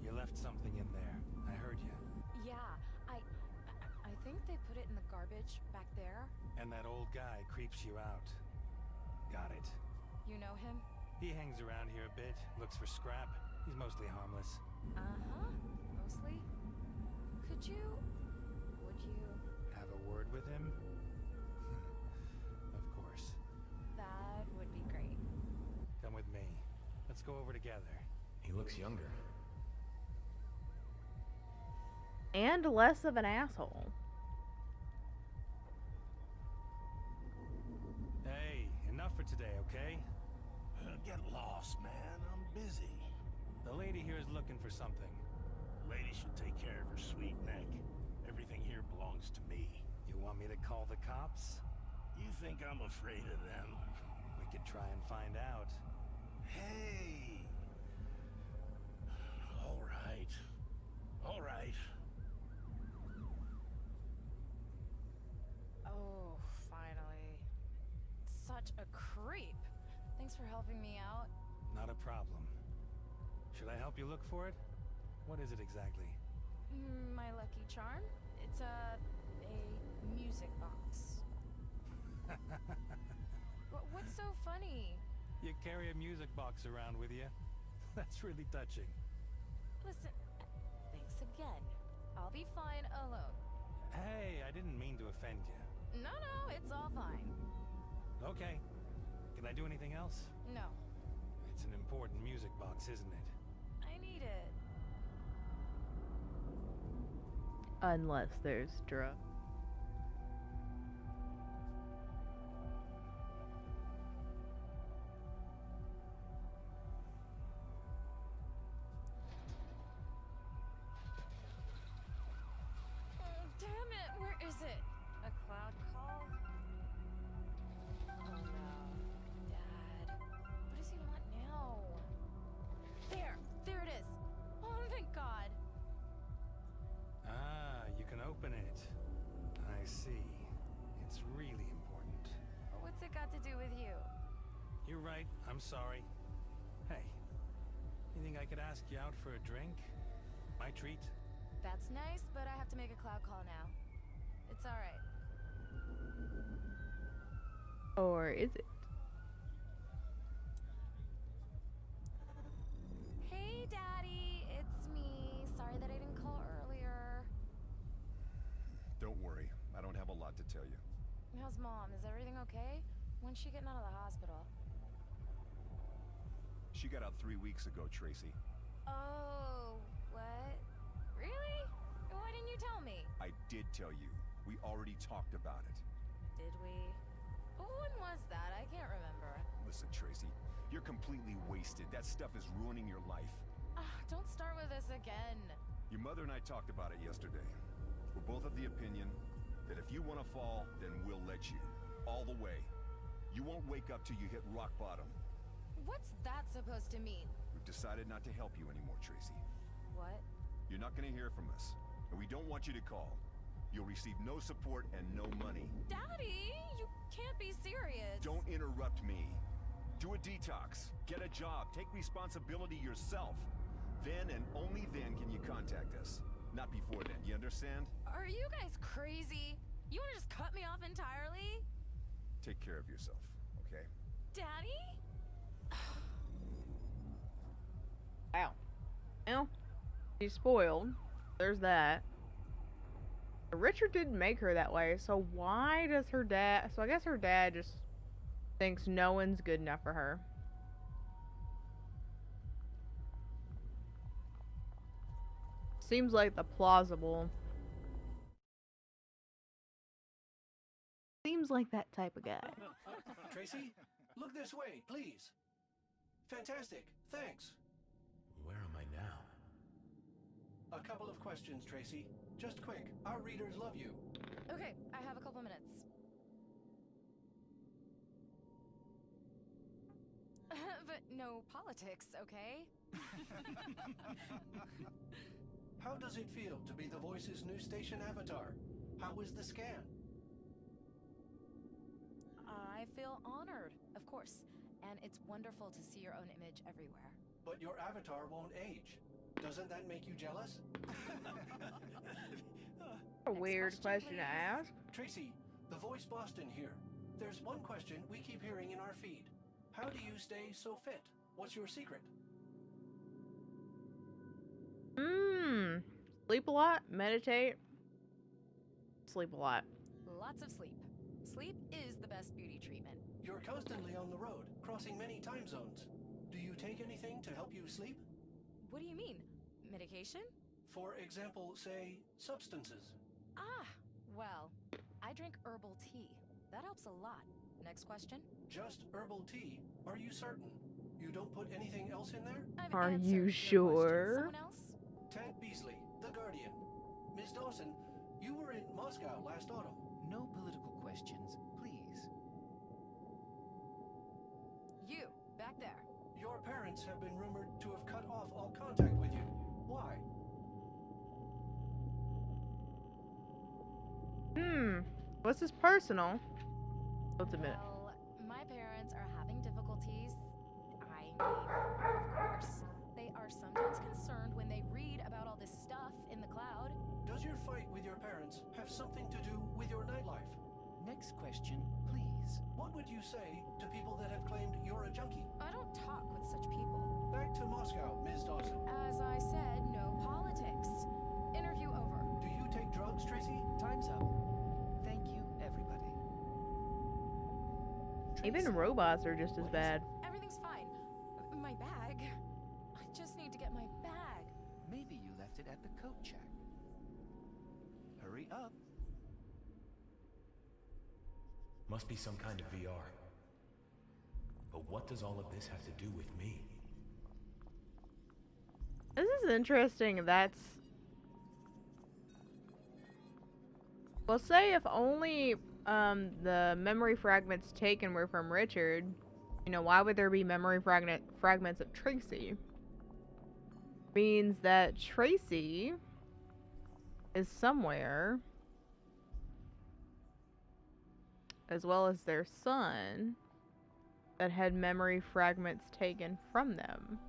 You left something in there. I heard you. Yeah, I think they put it in the garbage back there. And that old guy creeps you out. Got it. You know him? He hangs around here a bit, looks for scrap. He's mostly harmless. Uh-huh. Mostly. Would you Have a word with him? Of course. That would be great. Come with me. Let's go over together. He looks younger. And less of an asshole. Hey, enough for today, okay? Get lost, man. I'm busy. The lady here is looking for something. Lady should take care of her sweet neck. Everything here belongs to me. You want me to call the cops? You think I'm afraid of them? We could try and find out. Hey! All right. All right. Oh, finally. Such a creep. Thanks for helping me out. Not a problem. Should I help you look for it? What is it exactly? My lucky charm? It's a music box. What's so funny? You carry a music box around with you? That's really touching. Listen, thanks again. I'll be fine alone. Hey, I didn't mean to offend you. No, it's all fine. Okay. Can I do anything else? No, It's an important music box, isn't it? I need it. Unless there's drugs. Oh, damn it, where is it? A cloud call? Oh no. Dad. What does he want now? There it is. Oh, thank God. Ah, you can open it. I see. It's really important. What's it got to do with you? You're right. I'm sorry. Hey, you think I could ask you out for a drink? My treat? That's nice, but I have to make a cloud call now. It's alright. Or is it? Hey, Daddy, it's me. Sorry that I didn't call earlier. Don't worry, I don't have a lot to tell you. How's Mom? Is everything okay? When's she getting out of the hospital? She got out 3 weeks ago, Tracy. Oh, what? Really? Why didn't you tell me? I did tell you. We already talked about it. Did we? When was that? I can't remember. Listen, Tracy, you're completely wasted. That stuff is ruining your life. Don't start with this again. Your mother and I talked about it yesterday. We're both of the opinion that if you want to fall, then we'll let you. All the way. You won't wake up till you hit rock bottom. What's that supposed to mean? We've decided not to help you anymore, Tracy. What? You're not going to hear from us, and we don't want you to call. You'll receive no support and no money. Daddy, you can't be serious. Don't interrupt me. Do a detox. Get a job. Take responsibility yourself. Then and only then can you contact us. Not before then, you understand? Are you guys crazy? You want to just cut me off entirely? Take care of yourself, okay? Daddy? Wow. Well, she's spoiled. There's that. Richard didn't make her that way, so why does her dad... So I guess her dad just thinks no one's good enough for her. Seems like the plausible... Seems like that type of guy. Tracy, look this way, please. Fantastic, thanks. Where am I now? A couple of questions, Tracy. Just quick, our readers love you. Okay, I have a couple minutes. But no politics, okay? How does it feel to be the Voice's new station avatar? How was the scan? I feel honored, of course. And it's wonderful to see your own image everywhere. But your avatar won't age. Doesn't that make you jealous? A weird question to ask. Tracy, the Voice Boston here. There's one question we keep hearing in our feed. How do you stay so fit? What's your secret? Sleep a lot, meditate, sleep a lot. Lots of sleep. Sleep is the best beauty treatment. You're constantly on the road, crossing many time zones. Do you take anything to help you sleep? What do you mean? Medication? For example, say, substances. Well, I drink herbal tea. That helps a lot. Next question? Just herbal tea? Are you certain? You don't put anything else in there? Are you sure? Someone else? Ted Beasley, The Guardian. Ms. Dawson, you were in Moscow last autumn. No political questions, please. You, back there. Your parents have been rumored to have cut off all contact with you. Why? What's this personal? What's a minute? Well, my parents are having difficulties. I mean, of course. They are sometimes concerned when they read about all this stuff in the cloud. Does your fight with your parents have something to do with your nightlife? Next question, please. What would you say to people that have claimed you're a junkie? I don't talk with such people. Back to Moscow, Ms. Dawson. As I said, no politics. Interview over. Do you take drugs, Tracy? Time's up. Thank you, everybody. Even robots are just as bad. Everything's fine. My bag. I just need to get my bag. Maybe you left it at the coat check. Hurry up. Must be some kind of VR. But what does all of this have to do with me? This is interesting. That's... Well, say if only the memory fragments taken were from Richard, you know, why would there be memory fragments of Tracy? Means that Tracy is somewhere, as well as their son, that had memory fragments taken from them.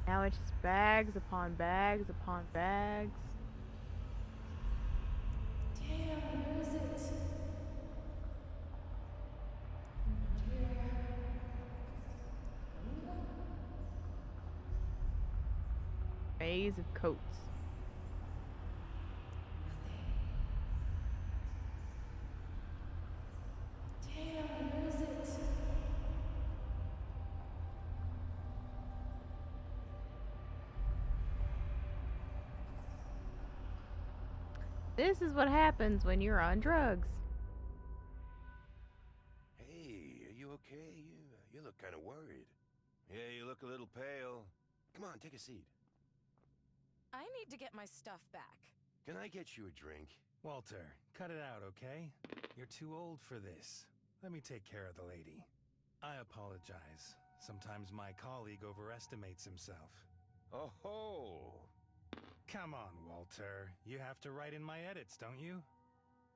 Now it's just bags upon bags upon bags. Damn, where is it? Maze of coats. Damn, where is it? This is what happens when you're on drugs. Hey, are you okay? You look kind of worried. Yeah, you look a little pale. Come on, take a seat. I need to get my stuff back. Can I get you a drink? Walter, cut it out, okay? You're too old for this. Let me take care of the lady. I apologize. Sometimes my colleague overestimates himself. Oh ho! Come on, Walter. You have to write in my edits, don't you?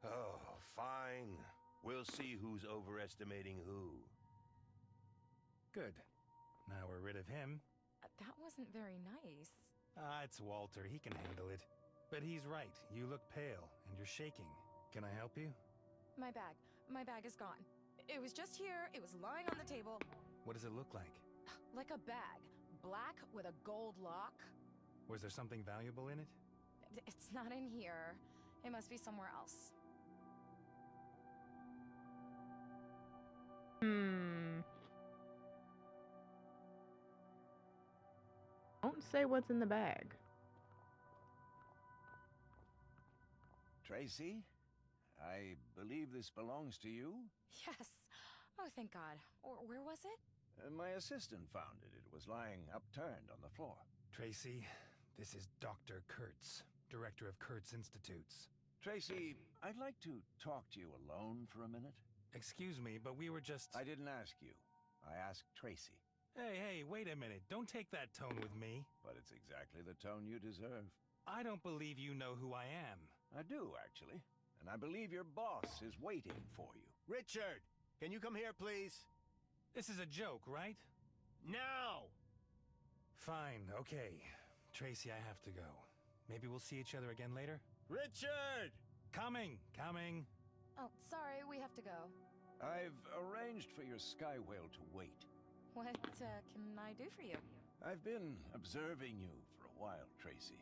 Oh, fine. We'll see who's overestimating who. Good. Now we're rid of him. That wasn't very nice. It's Walter. He can handle it. But he's right. You look pale, and you're shaking. Can I help you? My bag. My bag is gone. It was just here. It was lying on the table. What does it look like? Like a bag. Black with a gold lock. Was there something valuable in it? It's not in here. It must be somewhere else. Don't say what's in the bag. Tracy, I believe this belongs to you? Yes. Oh, thank God. Or where was it? My assistant found it. It was lying upturned on the floor. Tracy, this is Dr. Kurtz, director of Kurtz Institutes. Tracy, I'd like to talk to you alone for a minute. Excuse me, but we were just... I didn't ask you. I asked Tracy. Hey, wait a minute. Don't take that tone with me. But it's exactly the tone you deserve. I don't believe you know who I am. I do, actually. And I believe your boss is waiting for you. Richard, can you come here, please? This is a joke, right? Now! Fine, okay. Tracy, I have to go. Maybe we'll see each other again later? Richard! Coming! Oh, sorry, we have to go. I've arranged for your sky whale to wait. What can I do for you? I've been observing you for a while, Tracy.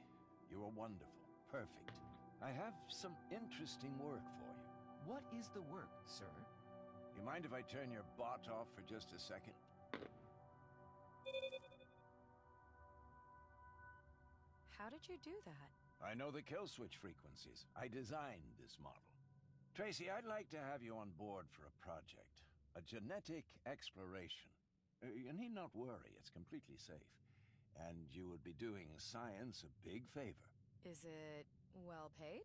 You are wonderful, perfect. I have some interesting work for you. What is the work, sir? You mind if I turn your bot off for just a second? How did you do that? I know the kill switch frequencies. I designed this model. Tracy, I'd like to have you on board for a project. A genetic exploration. You need not worry, it's completely safe. And you would be doing science a big favor. Is it well paid?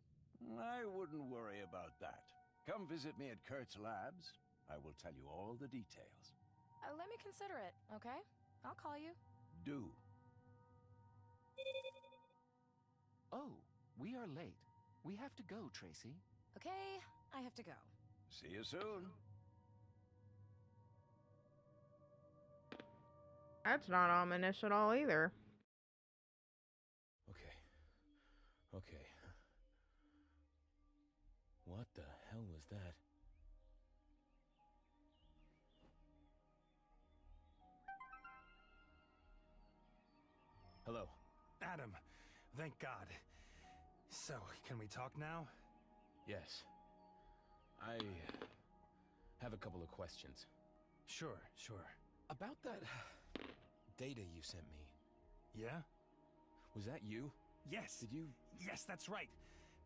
I wouldn't worry about that. Come visit me at Kurtz Labs. I will tell you all the details. Let me consider it, okay? I'll call you. Do. Oh, we are late. We have to go, Tracy. Okay, I have to go. See you soon. That's not ominous at all either. Okay. What the hell was that? Hello. Adam, thank God. So, can we talk now? Yes. I have a couple of questions. Sure. About that data you sent me. Yeah? Was that you? Yes. Did you? Yes, that's right.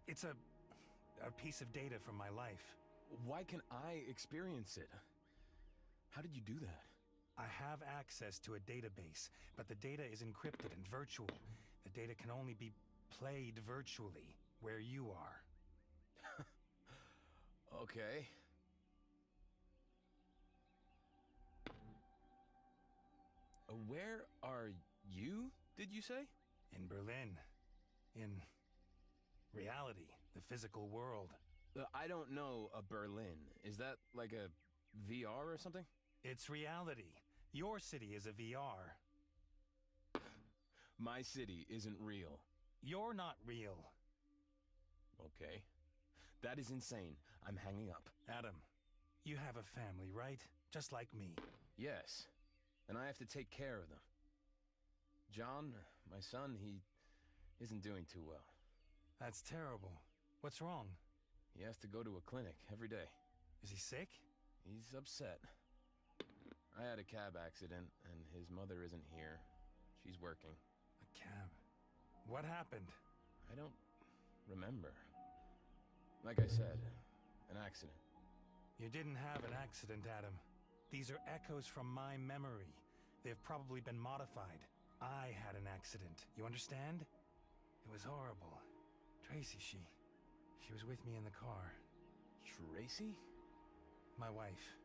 It's a piece of data from my life. Why can I experience it? How did you do that? I have access to a database, but the data is encrypted and virtual. The data can only be played virtually, where you are. Okay. Where are you, did you say? In Berlin. In reality, the physical world. I don't know a Berlin. Is that like a VR or something? It's reality. Your city is a VR. My city isn't real. You're not real. Okay. That is insane. I'm hanging up. Adam, you have a family, right? Just like me. Yes. And I have to take care of them. John, my son, he isn't doing too well. That's terrible. What's wrong? He has to go to a clinic every day. Is he sick? He's upset. I had a cab accident, and his mother isn't here. She's working. A cab? What happened? I don't remember. Like I said, an accident. You didn't have an accident, Adam. These are echoes from my memory. They've probably been modified. I had an accident. You understand? It was horrible. Tracy, she was with me in the car. Tracy? My wife.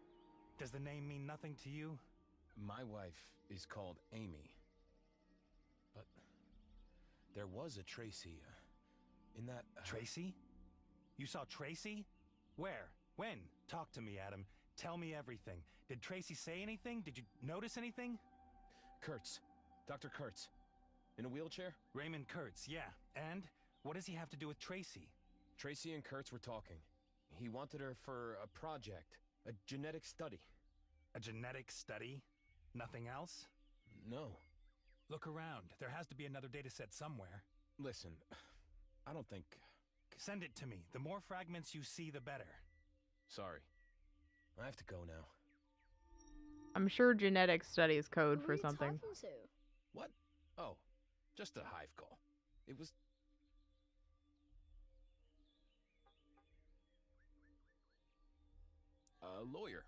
Does the name mean nothing to you? My wife is called Amy. But there was a Tracy, in that... Tracy? You saw Tracy? Where? When? Talk to me, Adam. Tell me everything. Did Tracy say anything? Did you notice anything? Kurtz. Dr. Kurtz. In a wheelchair? Raymond Kurtz, yeah. And? What does he have to do with Tracy? Tracy and Kurtz were talking. He wanted her for a project. A genetic study. A genetic study? Nothing else? No. Look around. There has to be another data set somewhere. Listen, I don't think... Send it to me. The more fragments you see, the better. Sorry. I have to go now. I'm sure genetic study is code for something. Who are you talking to? What? Oh, just a hive call. It was... A lawyer.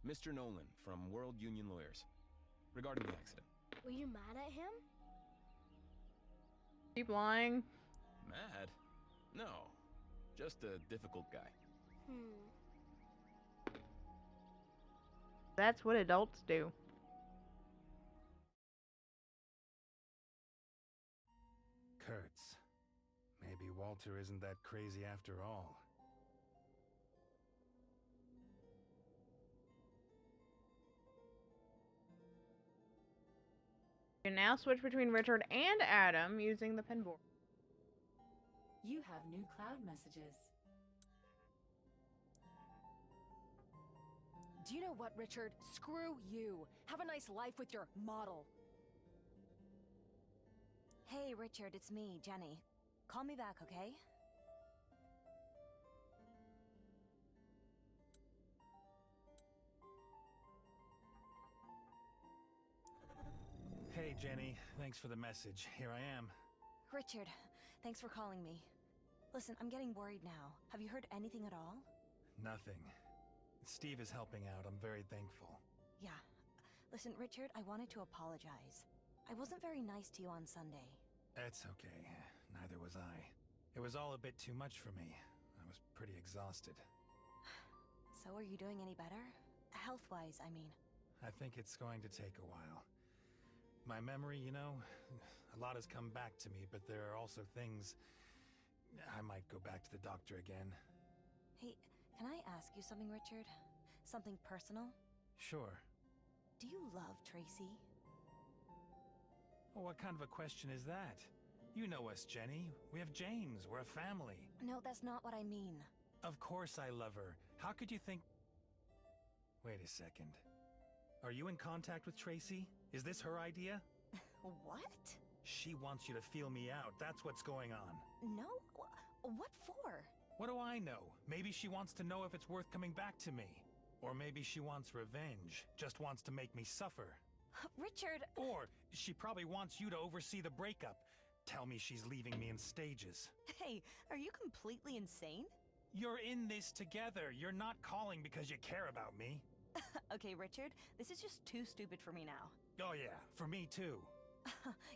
Mr. Nolan from World Union Lawyers. Regarding the accident. Were you mad at him? Keep lying. Mad? No. Just a difficult guy. That's what adults do. Kurtz. Maybe Walter isn't that crazy after all. You can now switch between Richard and Adam using the pen board. You have new cloud messages. Do you know what, Richard? Screw you. Have a nice life with your model. Hey, Richard, it's me, Jenny. Call me back, okay? Hey, Jenny. Thanks for the message. Here I am. Richard, thanks for calling me. Listen, I'm getting worried now. Have you heard anything at all? Nothing. Steve is helping out. I'm very thankful. Yeah. Listen, Richard, I wanted to apologize. I wasn't very nice to you on Sunday. It's okay. Neither was I. It was all a bit too much for me. I was pretty exhausted. So are you doing any better? Health-wise, I mean. I think it's going to take a while. My memory, you know, a lot has come back to me, but there are also things... I might go back to the doctor again. Hey, can I ask you something, Richard? Something personal? Sure. Do you love Tracy? Well, what kind of a question is that? You know us, Jenny. We have James. We're a family. No, that's not what I mean. Of course I love her. How could you think... Wait a second. Are you in contact with Tracy? Is this her idea? What? She wants you to feel me out. That's what's going on. No? What for? What do I know? Maybe she wants to know if it's worth coming back to me. Or maybe she wants revenge. Just wants to make me suffer. Richard... Or she probably wants you to oversee the breakup. Tell me she's leaving me in stages. Hey, are you completely insane? You're in this together. You're not calling because you care about me. Okay, Richard, this is just too stupid for me now. Oh yeah, for me too.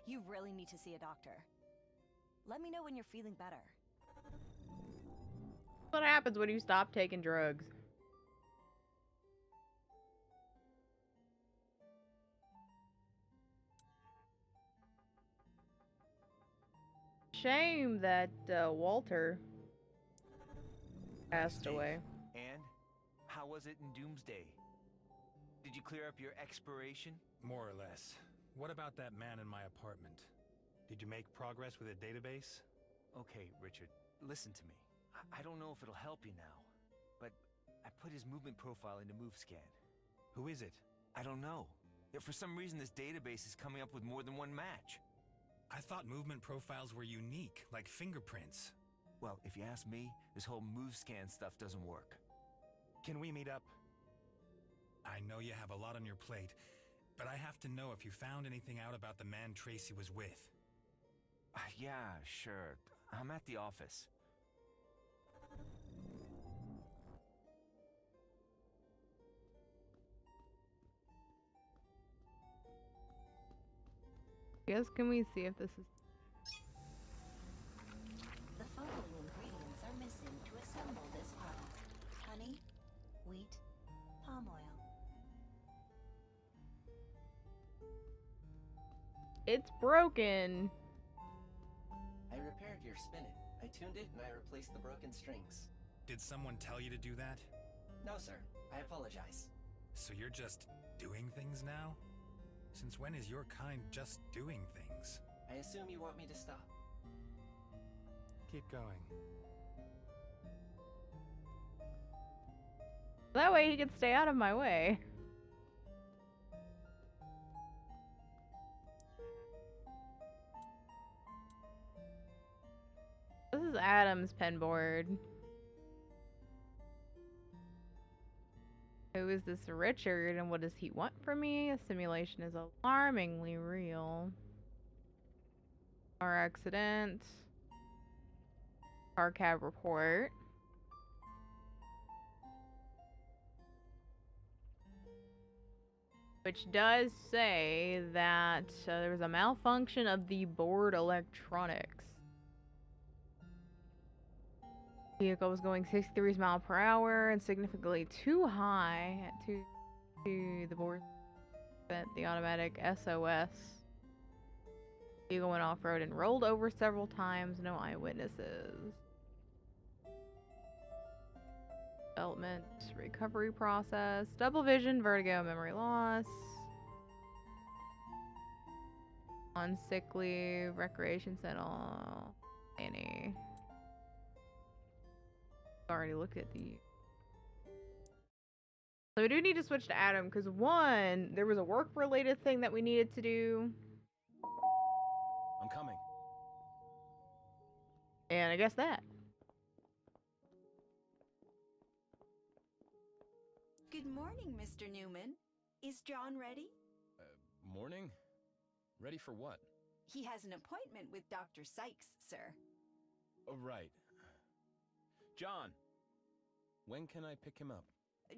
You really need to see a doctor. Let me know when you're feeling better. What happens when you stop taking drugs? Shame that Walter passed away. And how was it in Doomsday? Did you clear up your expiration? More or less. What about that man in my apartment? Did you make progress with a database? Okay, Richard, listen to me. I don't know if it'll help you now, but I put his movement profile into MoveScan. Who is it? I don't know. For some reason, this database is coming up with more than one match. I thought movement profiles were unique, like fingerprints. Well, if you ask me, this whole MoveScan stuff doesn't work. Can we meet up? I know you have a lot on your plate, but I have to know if you found anything out about the man Tracy was with. Yeah, sure. I'm at the office. Yes, can we see if this is... The following ingredients are missing to assemble this product. Honey, wheat, palm oil. It's broken. I repaired your spinet. I tuned it and I replaced the broken strings. Did someone tell you to do that? No, sir. I apologize. So you're just doing things now? Since when is your kind just doing things? I assume you want me to stop. Keep going. That way he could stay out of my way. This is Adam's pen board. Who is this Richard and what does he want from me? A simulation is alarmingly real. Car accident. Car cab report. Which does say that there was a malfunction of the board electronics. Vehicle was going 63 miles per hour and significantly too high to the board. Set the automatic SOS. Vehicle went off-road and rolled over several times. No eyewitnesses. Development, recovery process, double vision, vertigo, memory loss. On sick leave, recreation center, any. Already looked at the. So we do need to switch to Adam because one, there was a work-related thing that we needed to do. I'm coming. And I guess that. Good morning, Mr. Newman. Is John ready? Morning? Ready for what? He has an appointment with Dr. Sykes, sir. Oh, right. John, when can I pick him up?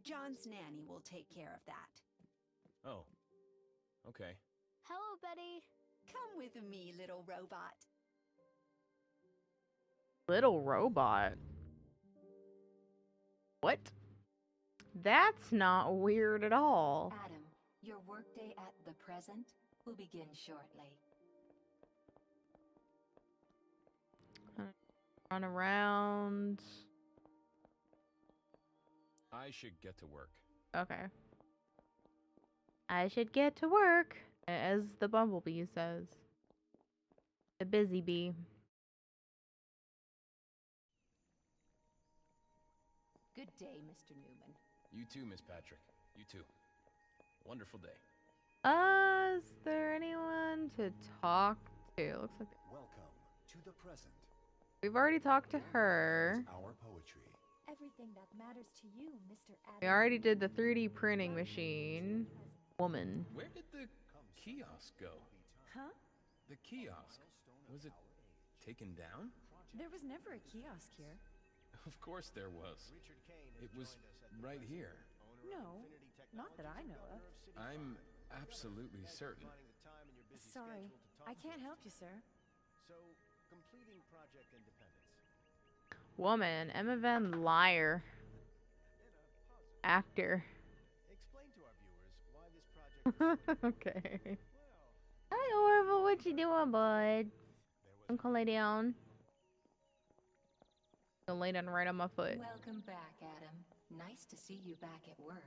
John's nanny will take care of that. Oh, okay. Hello, Betty. Come with me, little robot. Little robot? What? That's not weird at all. Adam, your workday at the present will begin shortly. Run around. I should get to work. Okay. I should get to work, as the bumblebee says. The busy bee. Good day, Mr. Newman. You too, Miss Patrick. You too. Wonderful day. Is there anyone to talk to? Looks like Welcome to the present. we've already talked to her. Our poetry. Everything that matters to you, Mr. Adam. We already did the 3D printing machine. Woman. Where did the kiosk go? Huh? The kiosk. Was it taken down? There was never a kiosk here. Of course there was. It was right here. No, not that I know of. I'm absolutely certain. Sorry, I can't help you, sir. So, completing Project Independence. Woman. Emma Van Liar. Actor. Explain to our viewers why this project Okay. Hi, Orville. What you doing, bud? I'm gonna lay down. Gonna lay down right on my foot. Welcome back, Adam. Nice to see you back at work.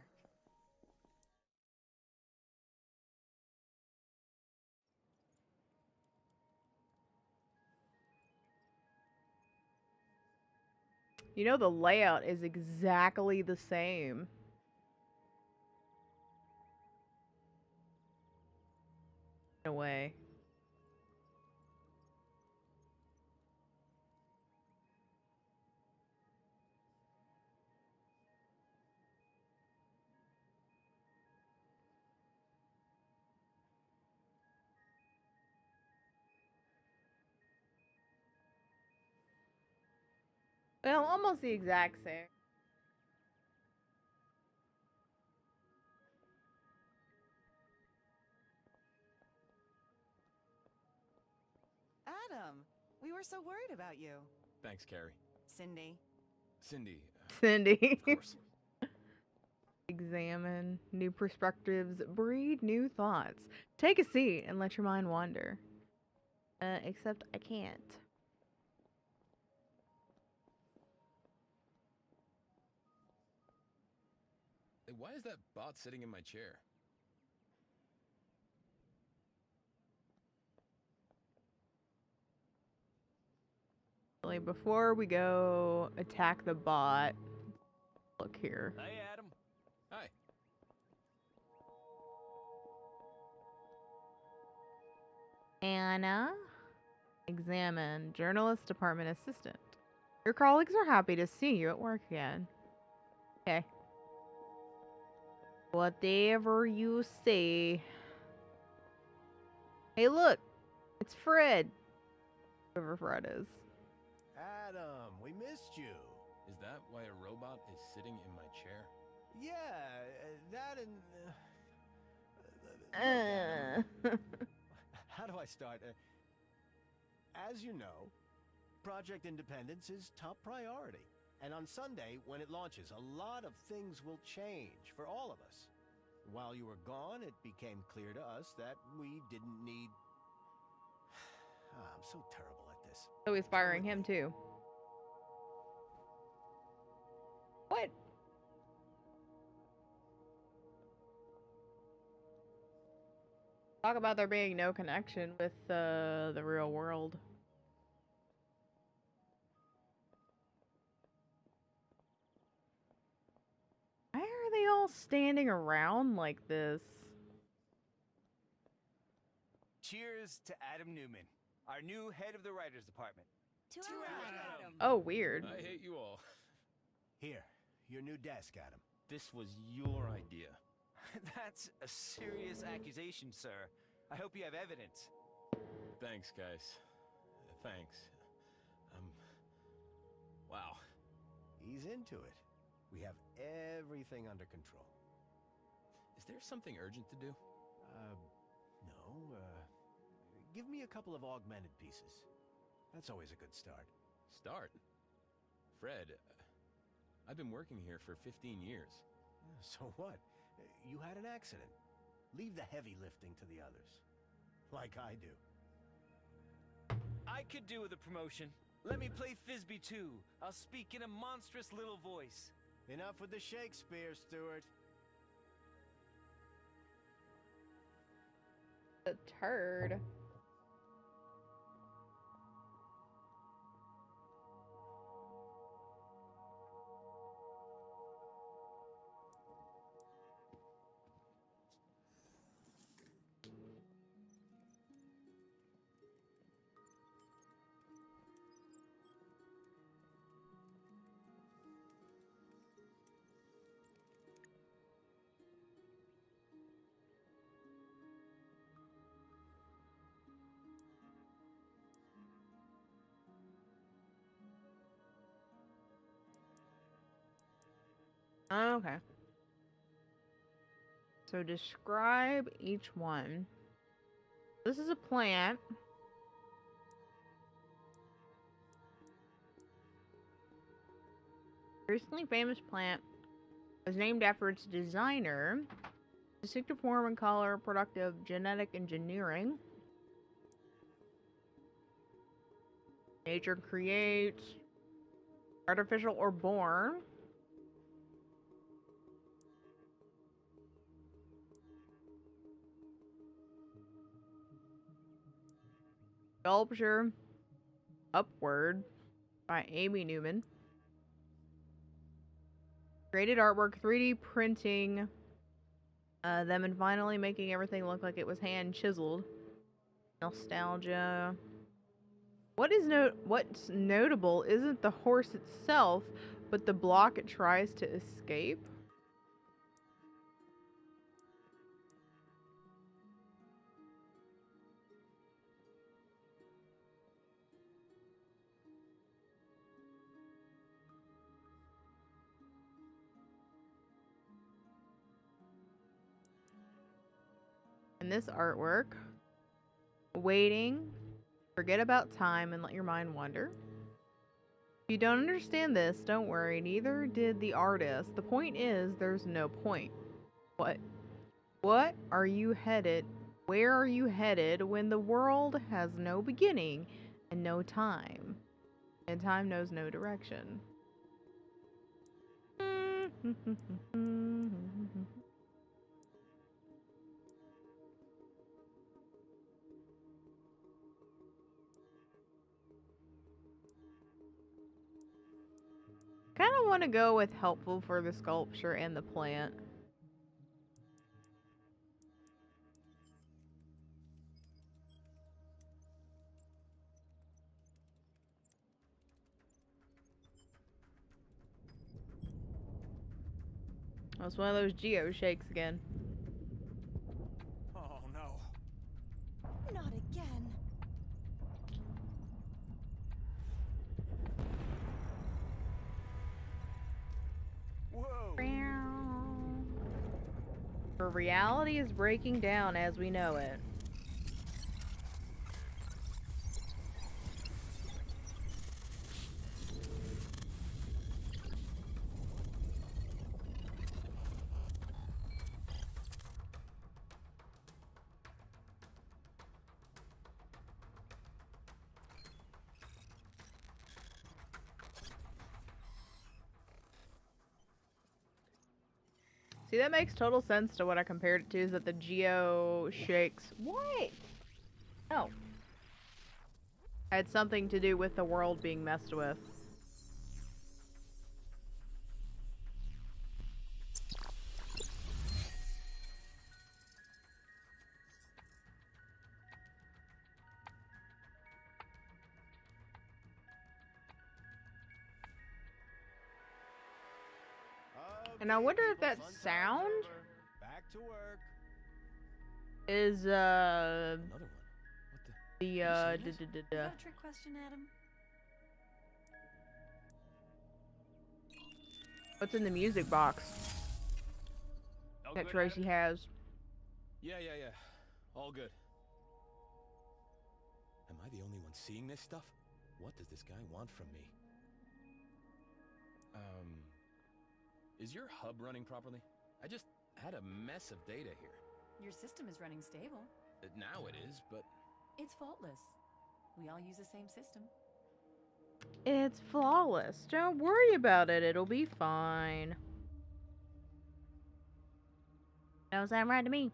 You know, the layout is exactly the same. In a way. Well, almost the exact same. Adam, we were so worried about you. Thanks, Carrie. Cindy. Cindy. Cindy. Of course. Examine new perspectives, breed new thoughts. Take a seat and let your mind wander. Except I can't. Hey, why is that bot sitting in my chair? Before we go attack the bot, look here. Hey, Adam. Hi. Anna, examine journalist department assistant. Your colleagues are happy to see you at work again. Okay. Whatever you say. Hey, look, it's Fred. Whoever Fred is. Adam, we missed you. Is that why a robot is sitting in my chair? Yeah, that and... How do I start? As you know, Project Independence is top priority. And on Sunday, when it launches, a lot of things will change for all of us. While you were gone, it became clear to us that we didn't need... I'm so terrible at this. So he's firing him too. What? Talk about there being no connection with the real world. Why are they all standing around like this? Cheers to Adam Newman, our new head of the writers department. To Adam. Oh, weird. I hate you all. Here, your new desk, Adam. This was your idea. That's a serious accusation, sir. I hope you have evidence. Thanks, guys. Thanks. Wow. Ease into it. We have everything under control. Is there something urgent to do? No. Give me a couple of augmented pieces. That's always a good start. Start? Fred, I've been working here for 15 years. So what? You had an accident. Leave the heavy lifting to the others. Like I do. I could do with a promotion. Let me play Thisbe too. I'll speak in a monstrous little voice. Enough with the Shakespeare, Stuart. A turd. Okay. So describe each one. This is a plant. Recently famous plant was named after its designer. Distinctive form and color, productive genetic engineering. Nature creates, artificial or born. Sculpture, Upward by Amy Newman. Created artwork, 3D printing them, and finally making everything look like it was hand chiseled. Nostalgia. What's notable isn't the horse itself, but the block it tries to escape. And this artwork, waiting, forget about time, and let your mind wander. If you don't understand this, don't worry, neither did the artist. The point is, there's no point. What are you headed? Where are you headed when the world has no beginning and no time? And time knows no direction. Kind of want to go with helpful for the sculpture and the plant. Oh, it's one of those geo shakes again. Oh no. Not again. Whoa. For reality is breaking down as we know it. See, that makes total sense to what I compared it to, is that the geo shakes. What? No. Had something to do with the world being messed with. And I wonder if that sound Back to work. is Another one. What the? Is that a trick question, Adam? What's in the music box that Tracy has? Yeah. All good. Am I the only one seeing this stuff? What does this guy want from me? Is your hub running properly? I just had a mess of data here. Your system is running stable. Now it is, but... It's faultless. We all use the same system. It's flawless. Don't worry about it. It'll be fine. Don't sound right to me.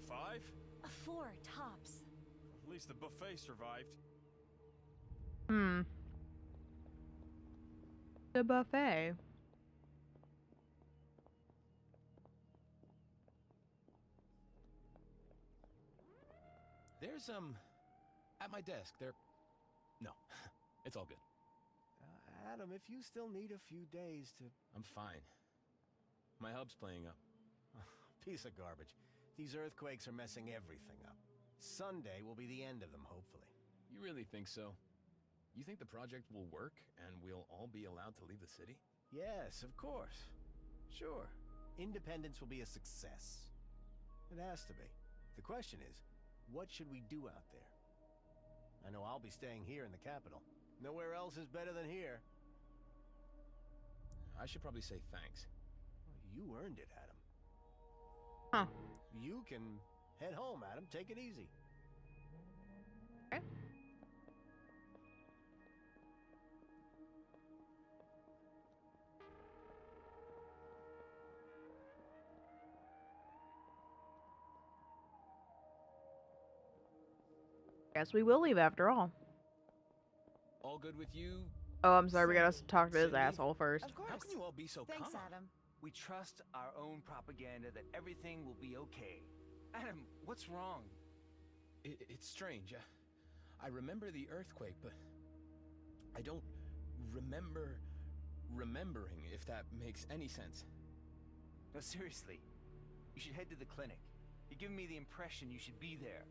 Five? 4 tops. At least the buffet survived. The buffet. There's, at my desk, No, it's all good. Adam, if you still need a few days to... I'm fine. My hub's playing up. Piece of garbage. These earthquakes are messing everything up. Sunday will be the end of them, hopefully. You really think so? You think the project will work, and we'll all be allowed to leave the city? Yes, of course. Sure. Independence will be a success. It has to be. The question is, what should we do out there? I know I'll be staying here in the capital. Nowhere else is better than here. I should probably say thanks. You earned it, Adam. Huh. You can head home, Adam. Take it easy. Okay. Guess we will leave after all. All good with you? Oh, I'm sorry. We gotta Cindy. talk to this Cindy? asshole first. Of course. How can you all be so Thanks, calm? Adam. We trust our own propaganda that everything will be okay. Adam, what's wrong? It's strange. I remember the earthquake, but I don't remember remembering, if that makes any sense. No, seriously. You should head to the clinic. You're giving me the impression you should be there.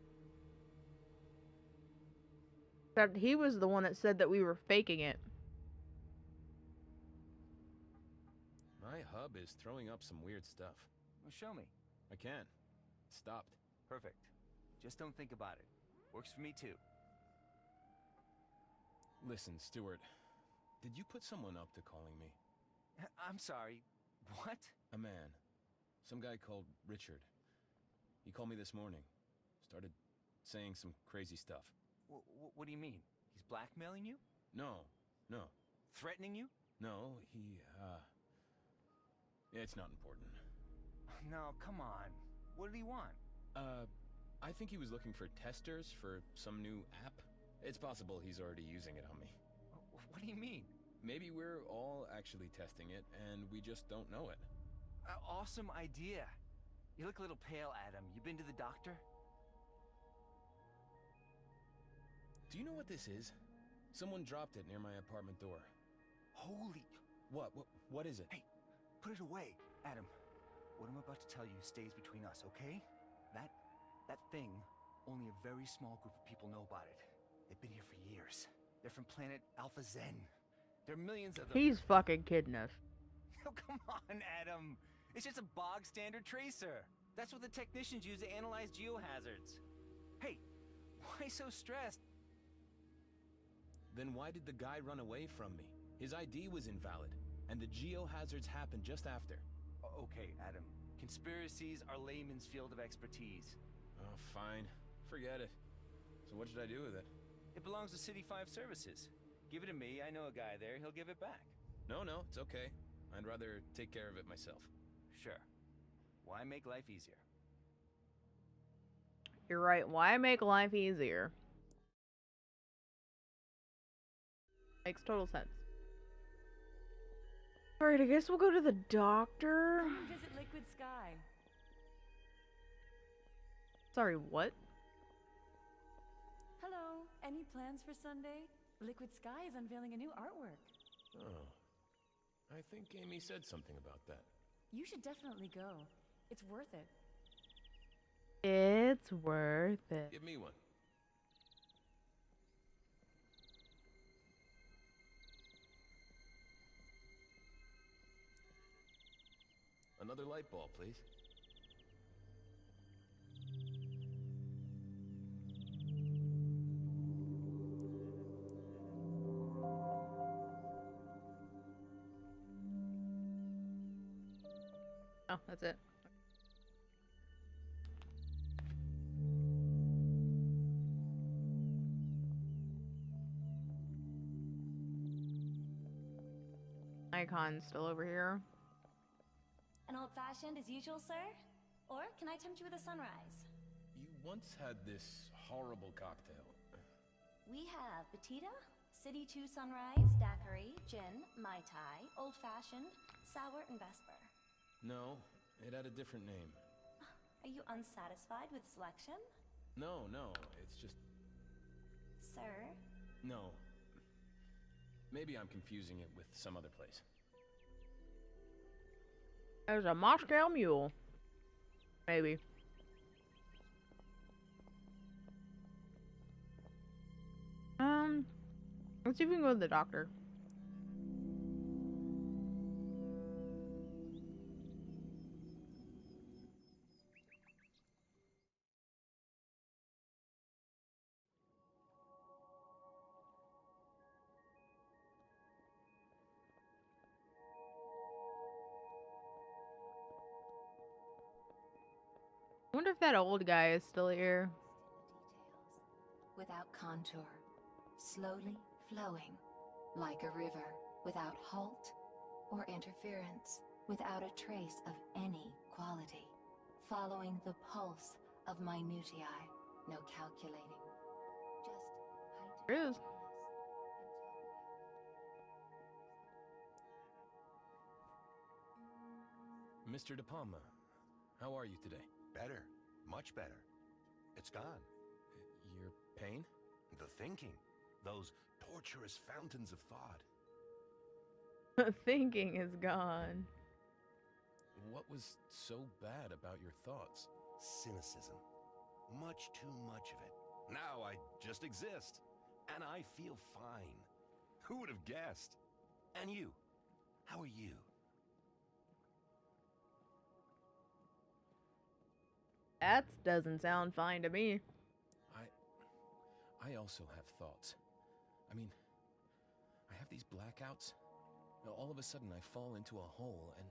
Except he was the one that said that we were faking it. My hub is throwing up some weird stuff. Well, show me. I can. It stopped. Perfect. Just don't think about it. Works for me too. Listen, Stuart. Did you put someone up to calling me? I'm sorry. What? A man. Some guy called Richard. He called me this morning. Started saying some crazy stuff. What do you mean? He's blackmailing you? No. Threatening you? No, yeah, it's not important. No, come on. What did he want? I think he was looking for testers for some new app. It's possible he's already using it on me. What do you mean? Maybe we're all actually testing it, and we just don't know it. Awesome idea. You look a little pale, Adam. You been to the doctor? Do you know what this is? Someone dropped it near my apartment door. Holy... What is it? Hey, put it away. Adam, what I'm about to tell you stays between us, okay? That thing, only a very small group of people know about it. They've been here for years. They're from planet Alpha Zen. There are millions of them. He's fucking kidding us. Oh, come on, Adam. It's just a bog standard tracer. That's what the technicians use to analyze geohazards. Hey, why so stressed? Then why did the guy run away from me? His ID was invalid, and the geohazards happened just after. Okay, Adam. Conspiracies are layman's field of expertise. Oh, fine. Forget it. So what should I do with it? It belongs to City 5 Services. Give it to me. I know a guy there. He'll give it back. No, it's okay. I'd rather take care of it myself. Sure. Why make life easier? You're right. Why make life easier? Makes total sense. Alright, I guess we'll go to the doctor. Come and visit Liquid Sky. Sorry, what? Hello. Any plans for Sunday? Liquid Sky is unveiling a new artwork. Oh. I think Amy said something about that. You should definitely go. It's worth it. It's worth it. Give me one. Another light bulb, please. Oh, that's it. Icon's still over here. An old-fashioned as usual, sir? Or can I tempt you with a sunrise? You once had this horrible cocktail. We have Batida, City 2 Sunrise, Daiquiri, Gin, Mai Tai, Old-fashioned, Sour, and Vesper. No, it had a different name. Are you unsatisfied with selection? No, it's just... Sir? No. Maybe I'm confusing it with some other place. There's a Moscow Mule. Maybe. Let's see if we can go to the doctor. I wonder if that old guy is still here. Without contour, slowly flowing, like a river, without halt or interference, without a trace of any quality, following the pulse of minutiae, no calculating, There is. Mr. De Palma, how are you today? Better. Much better. It's gone. Your pain? The thinking. Those torturous fountains of thought. Thinking is gone. What was so bad about your thoughts? Cynicism. Much too much of it. Now I just exist. And I feel fine. Who would have guessed? And you? How are you? That doesn't sound fine to me. I also have thoughts. I mean, I have these blackouts. All of a sudden I fall into a hole and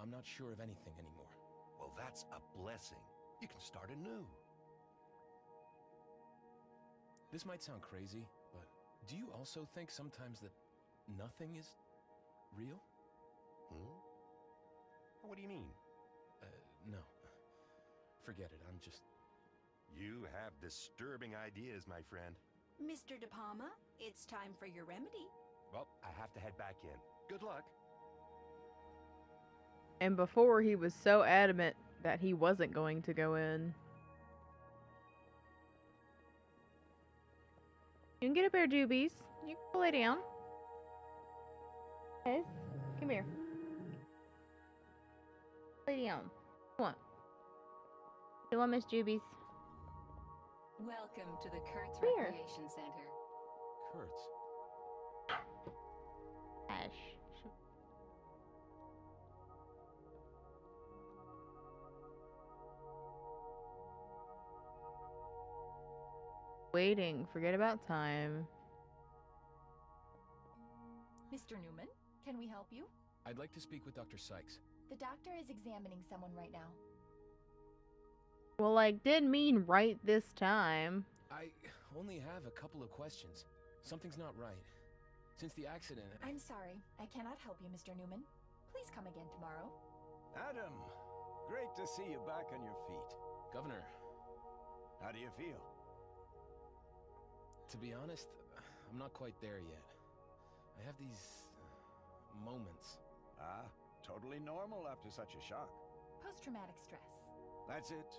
I'm not sure of anything anymore. Well, that's a blessing. You can start anew. This might sound crazy, but do you also think sometimes that nothing is real? What do you mean? No. Forget it, I'm just... You have disturbing ideas, my friend. Mr. De Palma, it's time for your remedy. Well, I have to head back in. Good luck. And before he was so adamant that he wasn't going to go in. You can get a pair of doobies. You can lay down. Yes, come here. Lay down. Come on. You want Miss Jubies? Welcome to the Kurtz Here. Recreation Center. Kurtz? Ash. Waiting. Forget about time. Mr. Newman, can we help you? I'd like to speak with Dr. Sykes. The doctor is examining someone right now. Well, like, didn't mean right this time. I only have a couple of questions. Something's not right. Since the accident... I'm sorry. I cannot help you, Mr. Newman. Please come again tomorrow. Adam, great to see you back on your feet. Governor. How do you feel? To be honest, I'm not quite there yet. I have these... moments. Totally normal after such a shock. Post-traumatic stress. That's it.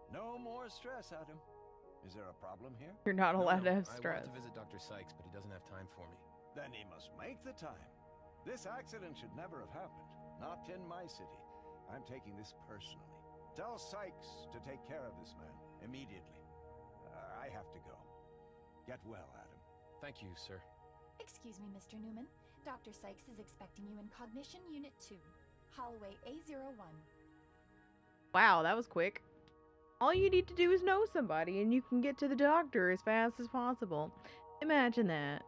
No more stress, Adam. Is there a problem here? You're not allowed to have I stress. want to visit Dr. Sykes, but he doesn't have time for me. Then he must make the time. This accident should never have happened. Not in my city. I'm taking this personally. Tell Sykes to take care of this man immediately. I have to go. Get well, Adam. Thank you, sir. Excuse me, Mr. Newman. Dr. Sykes is expecting you in Cognition Unit 2, Hallway A01. Wow, that was quick. All you need to do is know somebody and you can get to the doctor as fast as possible. Imagine that.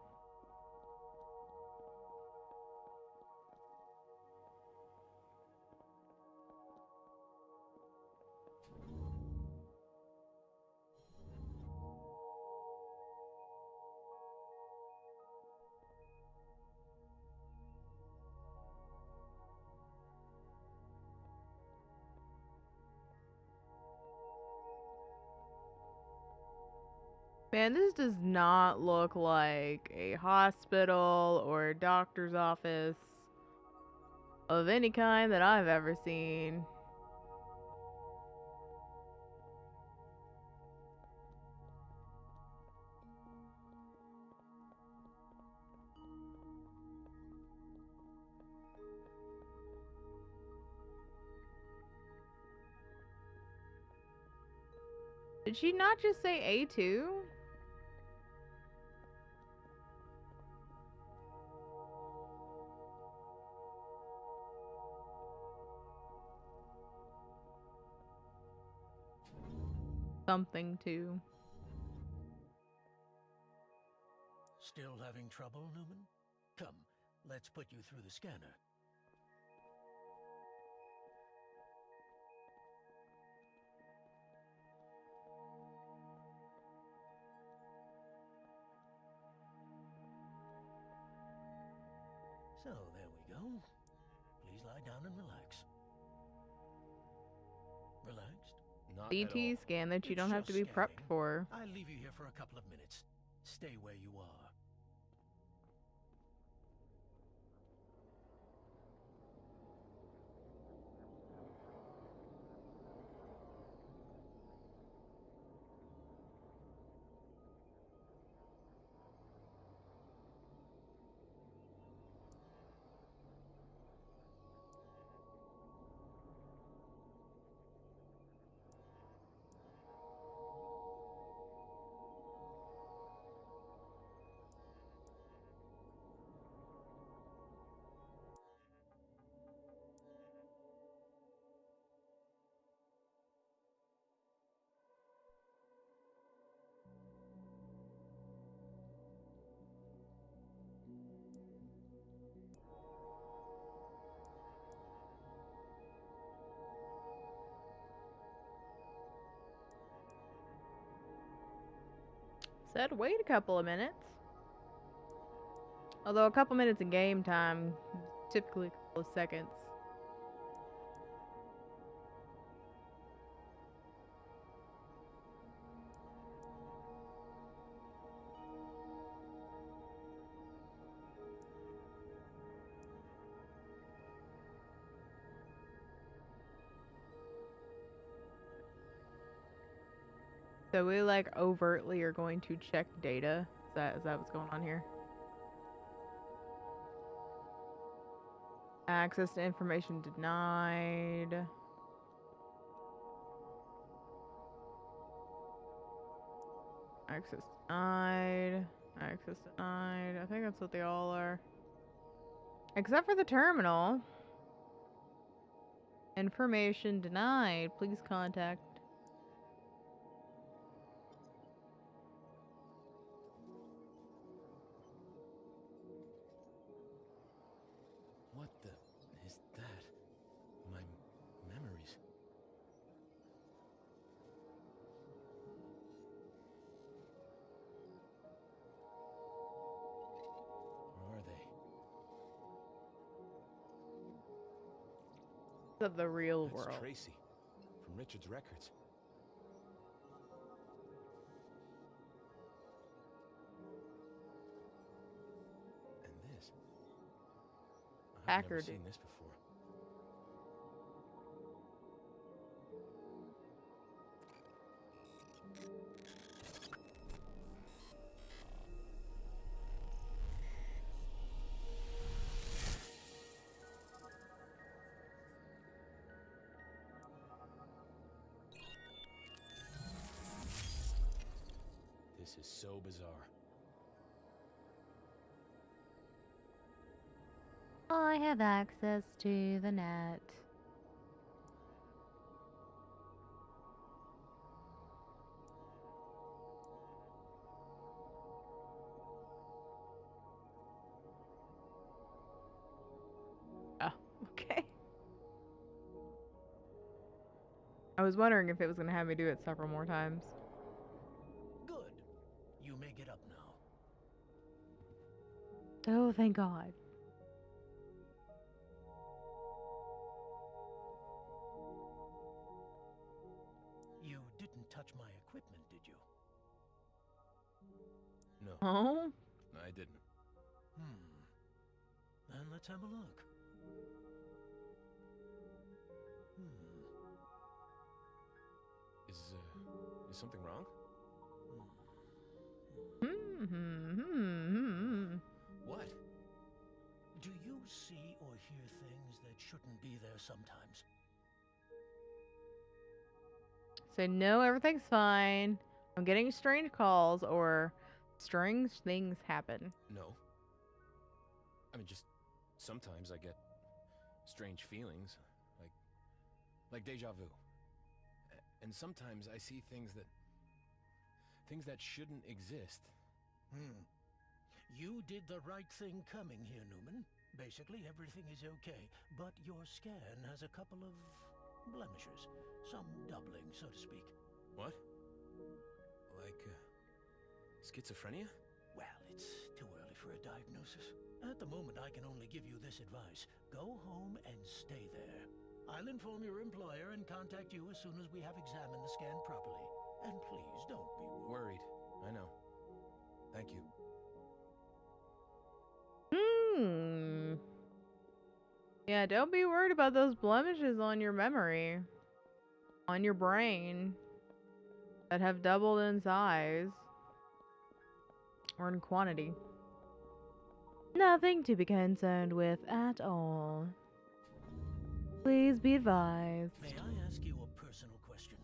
Man, this does not look like a hospital or a doctor's office of any kind that I've ever seen. Did she not just say A2? Something too. Still having trouble, Newman? Come, let's put you through the scanner. So, there we go. Please lie down and relax. Relaxed? Not CT scan that you It's don't have to just be prepped scanning. for. I'll leave you here for a couple of minutes. Stay where you are. Said wait a couple of minutes. Although a couple minutes in game time, typically a couple of seconds. So we like overtly are going to check data. Is that what's going on here? Access to information denied. Access denied. Access denied. I think that's what they all are. Except for the terminal. Information denied. Please contact. What the is that? My memories. Or are they? Of the real That's world. Tracy from Richard's records. And this. I've never seen this before. This is so bizarre. I have access to the net. Oh, okay. I was wondering if it was going to have me do it several more times. Good. You may get up now. Oh, thank God. You didn't touch my equipment, did you? No. Oh? I didn't. Then let's have a look. Is something wrong? What? Do you see or hear things that shouldn't be there sometimes? Say no, everything's fine. I'm getting strange calls or strange things happen. No. I mean, just sometimes I get strange feelings, like deja vu. And sometimes I see things that shouldn't exist. You did the right thing coming here, Newman. Basically, everything is okay, but your scan has a couple of blemishes. Some doubling, so to speak. What? Like, schizophrenia? Well, it's too early for a diagnosis. At the moment, I can only give you this advice. Go home and stay there. I'll inform your employer and contact you as soon as we have examined the scan properly. And please don't be worried. I know. Thank you. Yeah, don't be worried about those blemishes on your memory. On your brain. That have doubled in size. Or in quantity. Nothing to be concerned with at all. Please be advised. May I ask you a personal question?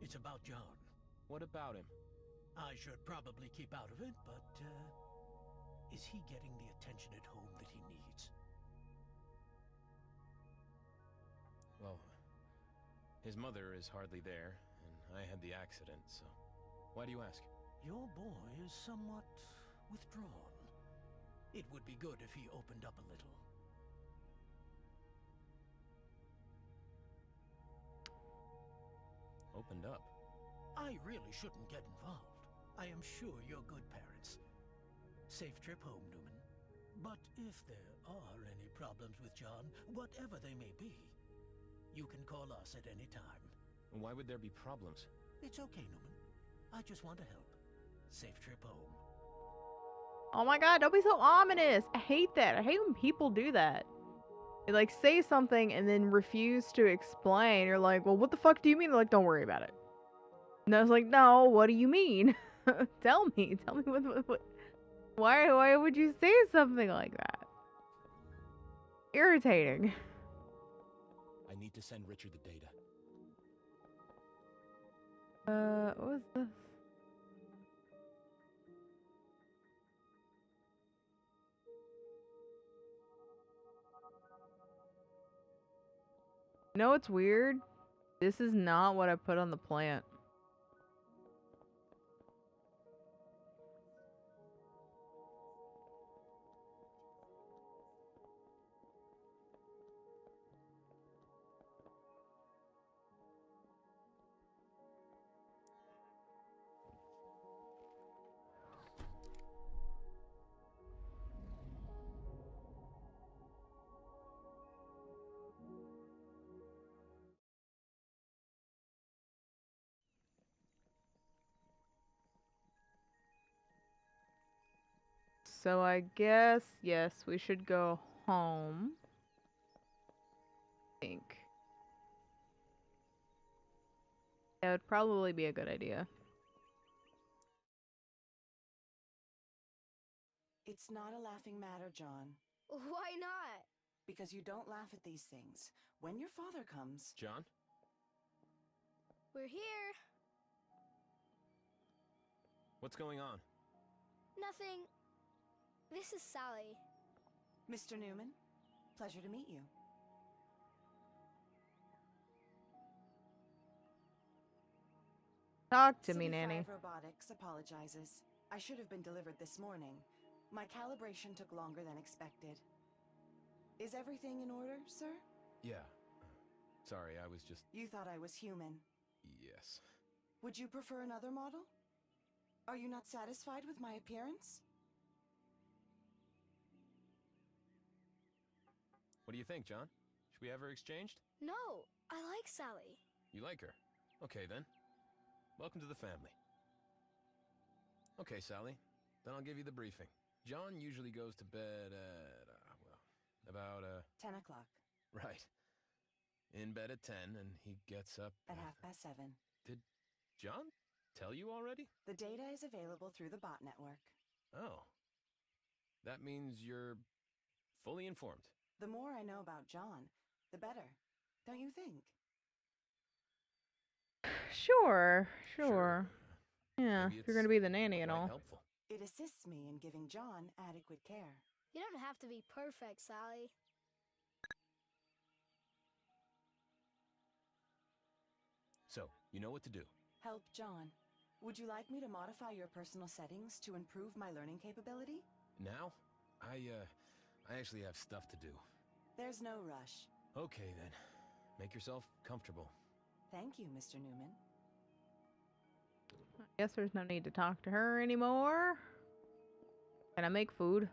It's about John. What about him? I should probably keep out of it, but, is he getting the attention at home that he needs? Well, his mother is hardly there, and I had the accident, so... Why do you ask? Your boy is somewhat withdrawn. It would be good if he opened up a little. Opened up? I really shouldn't get involved. I am sure you're good parents. Safe trip home, Newman. But if there are any problems with John, whatever they may be, you can call us at any time. Why would there be problems? It's okay, Newman. I just want to help. Safe trip home. Oh my god, don't be so ominous. I hate that. I hate when people do that. They like say something and then refuse to explain. You're like, well, what the fuck do you mean? They're like, don't worry about it. And I was like, no, what do you mean? Tell me what why would you say something like that? Irritating. I need to send Richard the data. What was this? You know what's weird? This is not what I put on the plant. So I guess, yes, we should go home. I think. That would probably be a good idea. It's not a laughing matter, John. Why not? Because you don't laugh at these things. When your father comes... John? We're here. What's going on? Nothing. This is Sally. Mr. Newman, pleasure to meet you. Talk to me, Nanny. City 5 Robotics apologizes. I should have been delivered this morning. My calibration took longer than expected. Is everything in order, sir? Yeah. Sorry, I was just... You thought I was human. Yes. Would you prefer another model? Are you not satisfied with my appearance? What do you think, John? Should we have her exchanged? No, I like Sally. You like her? Okay, then. Welcome to the family. Okay, Sally. Then I'll give you the briefing. John usually goes to bed at, about, 10 o'clock. Right. In bed at 10, and he gets up... At 7:30. Did John tell you already? The data is available through the bot network. Oh. That means you're fully informed. The more I know about John, the better. Don't you think? Sure. Yeah, if you're gonna be the nanny and all. Helpful. It assists me in giving John adequate care. You don't have to be perfect, Sally. So, you know what to do. Help John. Would you like me to modify your personal settings to improve my learning capability? Now? I actually have stuff to do. There's no rush. Okay, then. Make yourself comfortable. Thank you, Mr. Newman. I guess there's no need to talk to her anymore. Can I make food?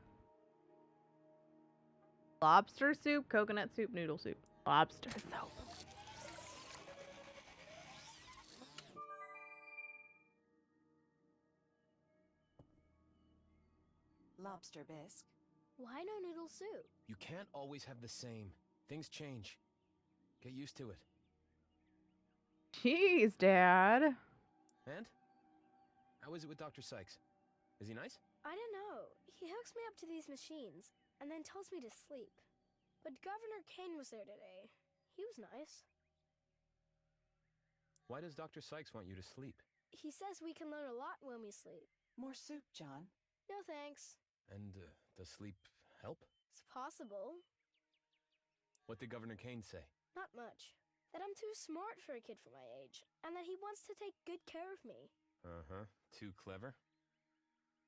Lobster soup, coconut soup, noodle soup. Lobster soup. Lobster bisque. Why no noodle soup? You can't always have the same. Things change. Get used to it. Jeez, Dad. And? How is it with Dr. Sykes? Is he nice? I don't know. He hooks me up to these machines and then tells me to sleep. But Governor Kane was there today. He was nice. Why does Dr. Sykes want you to sleep? He says we can learn a lot when we sleep. More soup, John. No thanks. And does sleep help? It's possible. What did Governor Kane say? Not much. That I'm too smart for a kid for my age, and that he wants to take good care of me. Uh-huh. Too clever?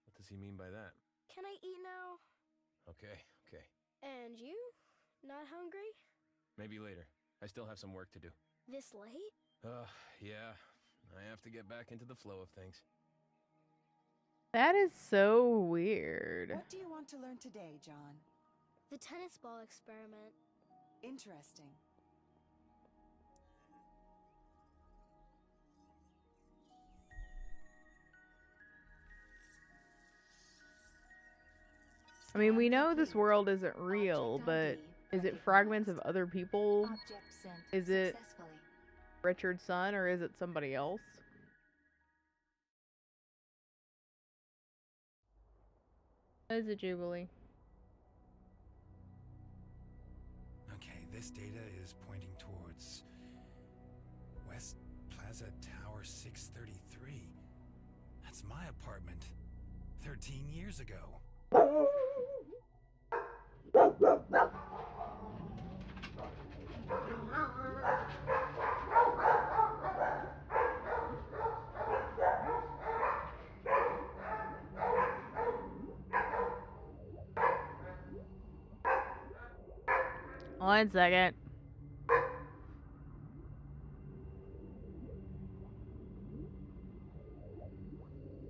What does he mean by that? Can I eat now? Okay. And you? Not hungry? Maybe later. I still have some work to do. This late? Yeah. I have to get back into the flow of things. That is so weird. What do you want to learn today, John? The tennis ball experiment. Interesting. I mean, we know this world isn't real, but is it fragments of other people? Is it Richard's son, or is it somebody else? What is it, Jubilee? Okay, this data is pointing towards West Plaza Tower 633. That's my apartment 13 years ago. One second.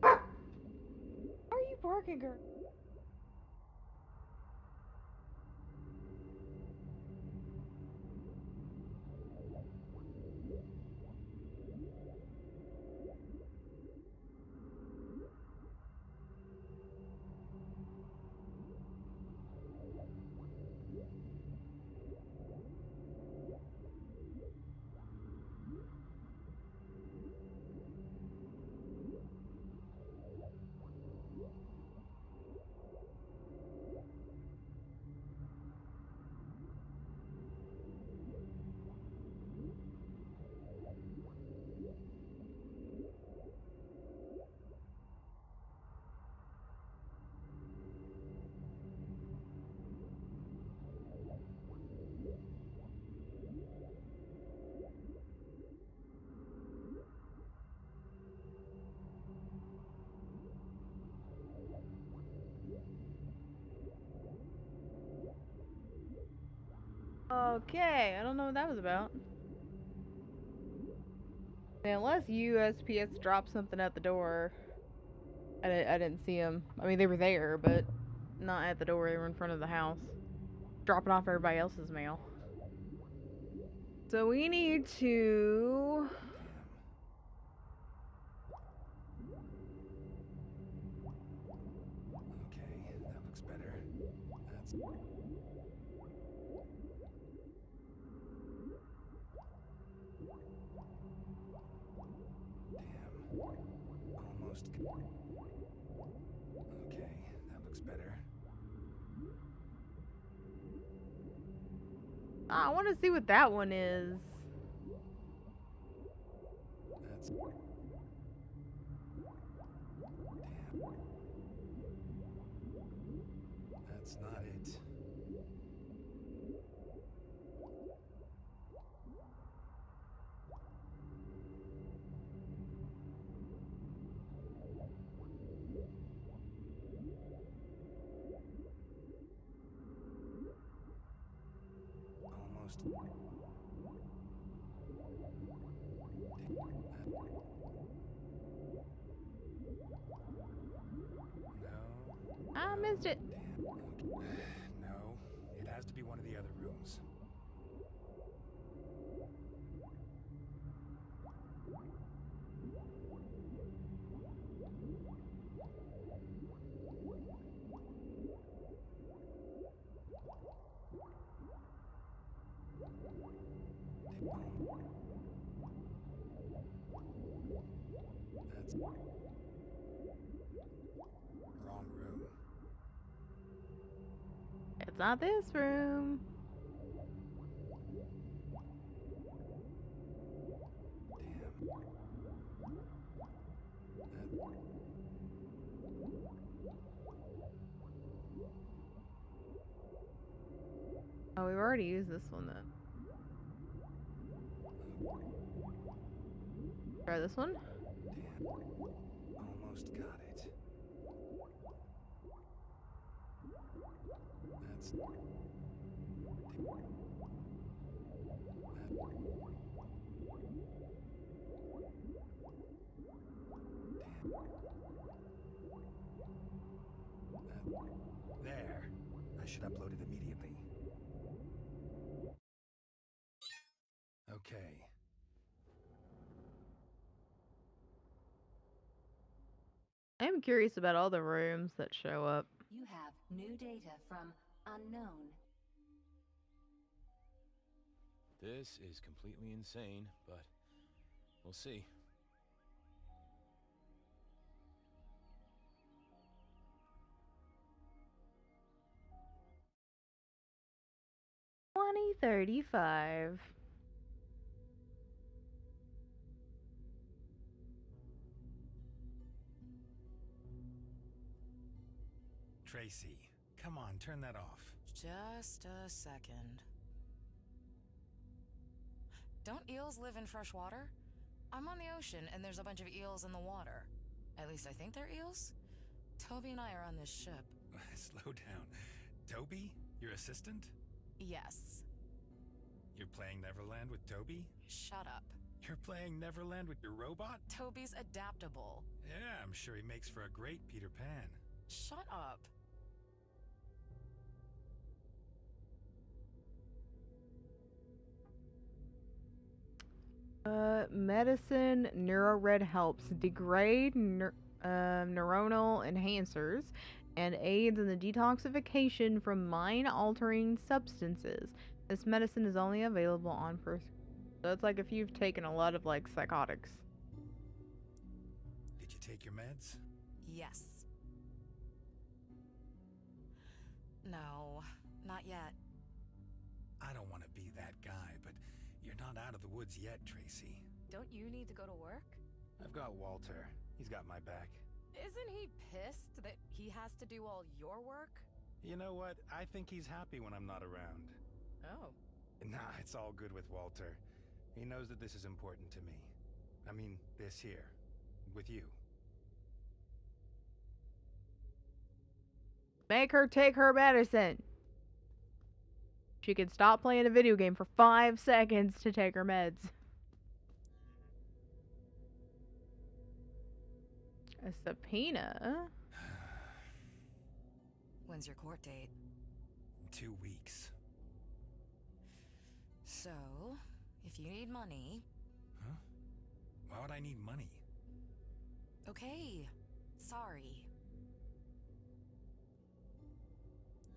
Are you barking, girl? Okay, I don't know what that was about. Unless USPS dropped something at the door. I didn't see them. I mean, they were there, but not at the door. They were in front of the house. Dropping off everybody else's mail. So we need to... Okay, that looks better. That's... Damn. Almost... Okay, that looks better. I want to see what that one is. That's... Damn. That's not it. Almost... No. I missed it. No, it has to be one of the other rooms. not this room. Oh, we've already used this one then. Try this one. Almost got it. That's... There. I should upload it immediately. Okay. I'm curious about all the rooms that show up. You have new data from unknown. This is completely insane, but we'll see. $20.35. Tracy, come on, turn that off. Just a second. Don't eels live in fresh water? I'm on the ocean and there's a bunch of eels in the water. At least I think they're eels. Toby and I are on this ship. Slow down. Toby? Your assistant? Yes. You're playing Neverland with Toby? Shut up. You're playing Neverland with your robot? Toby's adaptable. Yeah, I'm sure he makes for a great Peter Pan. Shut up. Medicine NeuroRed helps degrade neuronal enhancers and aids in the detoxification from mind-altering substances. This medicine is only available on prescription. So it's like if you've taken a lot of like psychotics. Did you take your meds? Yes. No, not yet. I don't want to be that guy, but you're not out of the woods yet, Tracy. Don't you need to go to work? I've got Walter. He's got my back. Isn't he pissed that he has to do all your work? You know what? I think he's happy when I'm not around. Oh. Nah, it's all good with Walter. He knows that this is important to me. I mean, this here. With you. Make her take her medicine. She can stop playing a video game for 5 seconds to take her meds. A subpoena? When's your court date? 2 weeks. So, if you need money... Huh? Why would I need money? Okay. Sorry.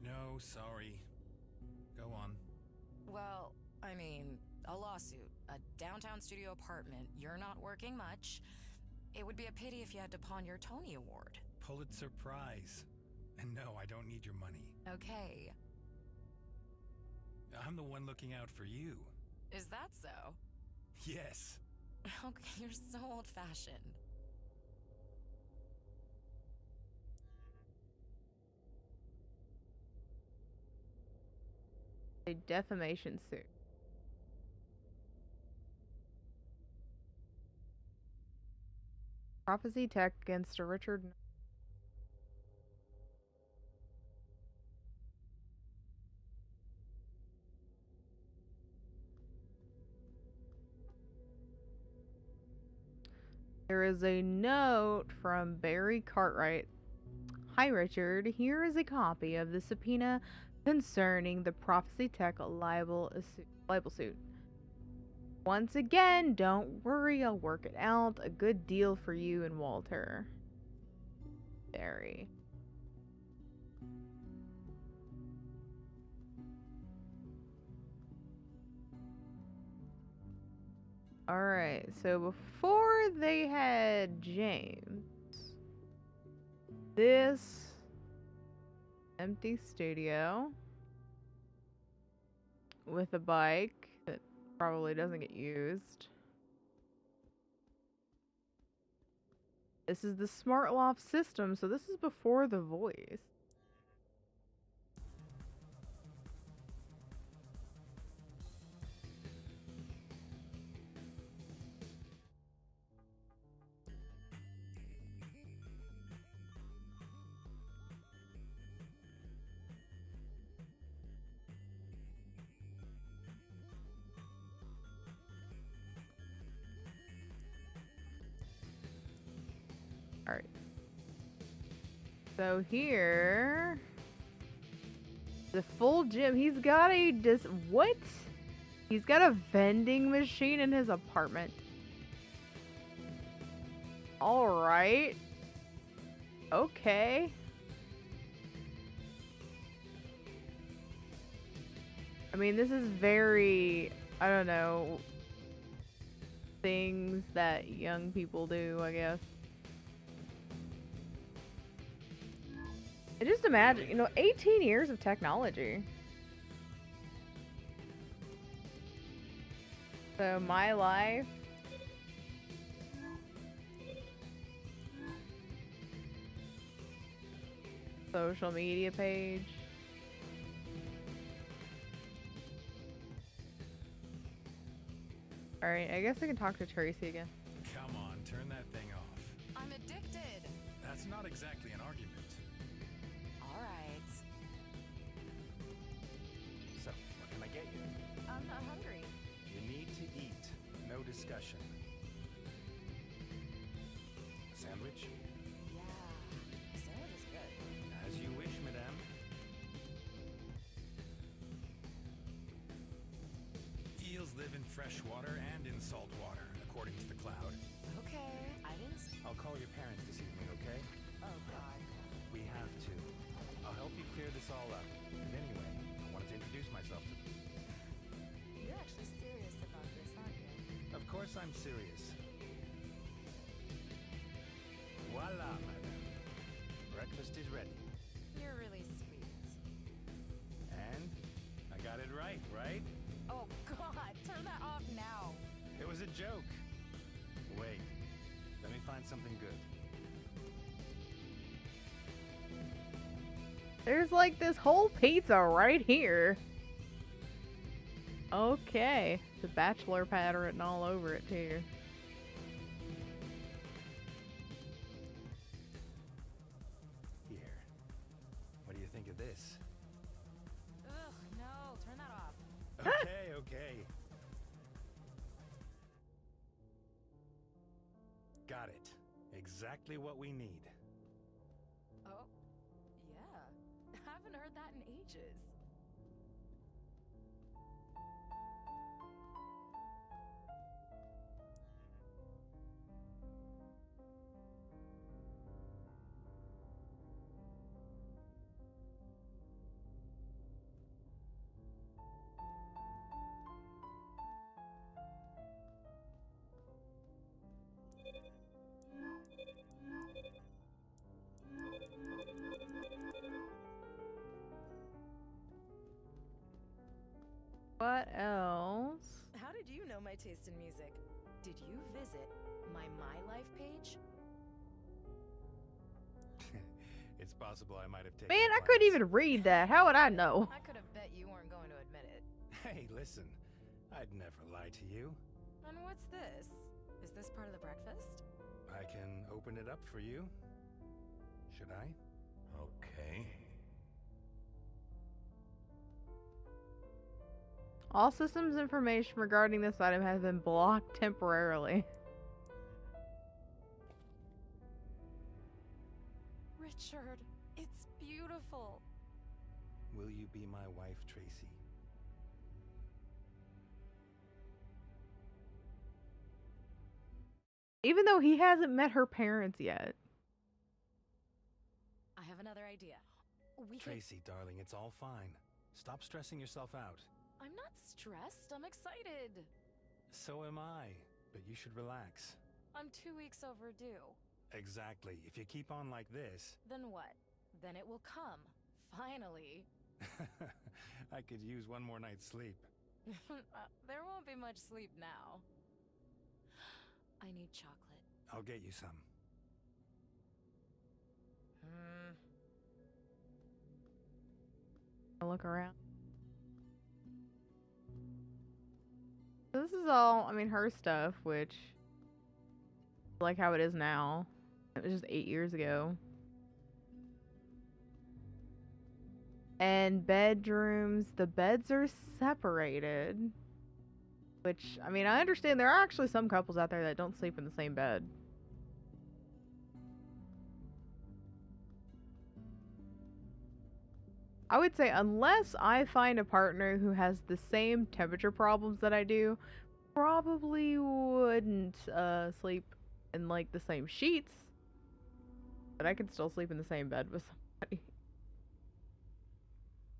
No, sorry. Go on. Well, I mean, a lawsuit, a downtown studio apartment, you're not working much. It would be a pity if you had to pawn your Tony Award. Pulitzer Prize. And no, I don't need your money. Okay. I'm the one looking out for you. Is that so? Yes. Okay, you're so old-fashioned. A defamation suit. Prophecy Tech against a Richard. There is a note from Barry Cartwright. Hi Richard, here is a copy of the subpoena concerning the Prophecy Tech libel suit. Once again, don't worry, I'll work it out. A good deal for you and Walter. Barry. Alright, so before they had James, this empty studio. with a bike that probably doesn't get used. This is the smart loft system, so this is before the voice. Alright. So here, the full gym. He's got a what? He's got a vending machine in his apartment. Alright. Okay. I mean, this is very, I don't know, things that young people do, I guess. And just imagine, you know, 18 years of technology. So my life. Social media page. Alright, I guess I can talk to Tracy again. Come on, turn that thing off. I'm addicted. That's not exactly an argument. All right. So, what can I get you? I'm not hungry. You need to eat. No discussion. Sandwich? Yeah, sandwich is good. As you wish, madame. Eels live in fresh water and in salt water, according to the cloud. Okay, I didn't. I'll call your parents this evening, okay? Oh God. We have to. I'll help you clear this all up. And anyway, I wanted to introduce myself to them. You're actually serious about this, aren't you? Of course I'm serious. Voila, madame. Breakfast is ready. You're really sweet. And I got it right? Oh God, turn that off now. It was a joke. Wait, let me find something good. There's like this whole pizza right here. Okay. The bachelor pad written all over it too. Here. What do you think of this? Ugh, no, turn that off. Okay. Got it. Exactly what we need. Oh, yeah. Haven't heard that in ages. What else? How did you know my taste in music? Did you visit my My Life page? It's possible I might have taken. Man, I couldn't even read that. How would I know? I could have bet you weren't going to admit it. Hey, listen. I'd never lie to you. And what's this? Is this part of the breakfast? I can open it up for you. Should I? Okay. All systems information regarding this item has been blocked temporarily. Richard, it's beautiful. Will you be my wife, Tracy? Even though he hasn't met her parents yet. I have another idea. Tracy, darling, it's all fine. Stop stressing yourself out. I'm not stressed. I'm excited. So am I, but you should relax. I'm 2 weeks overdue. Exactly. If you keep on like this... Then what? Then it will come. Finally. I could use one more night's sleep. There won't be much sleep now. I need chocolate. I'll get you some. I'll look around. So this is all, I mean, her stuff, which is like how it is now. It was just 8 years ago. And bedrooms, the beds are separated. Which, I mean, I understand there are actually some couples out there that don't sleep in the same bed. I would say unless I find a partner who has the same temperature problems that I do, probably wouldn't sleep in like the same sheets. But I could still sleep in the same bed with somebody.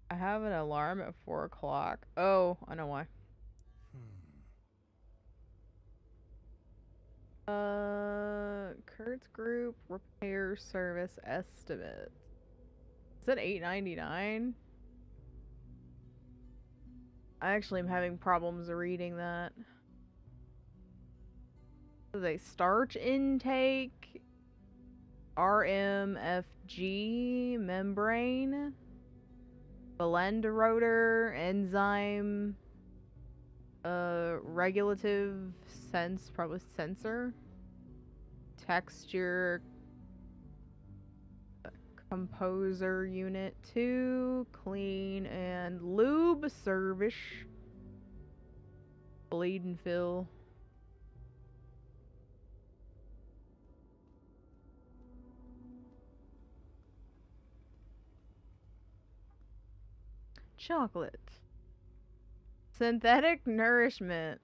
I have an alarm at 4 o'clock. Oh, I know why. Kurt's group repair service estimate. Is it $8.99? I actually am having problems reading that. This is a starch intake, RMFG membrane, blend rotor, enzyme, regulative sense, probably sensor, texture, composer unit 2, clean and lube service, bleed and fill. Chocolate. Synthetic nourishment.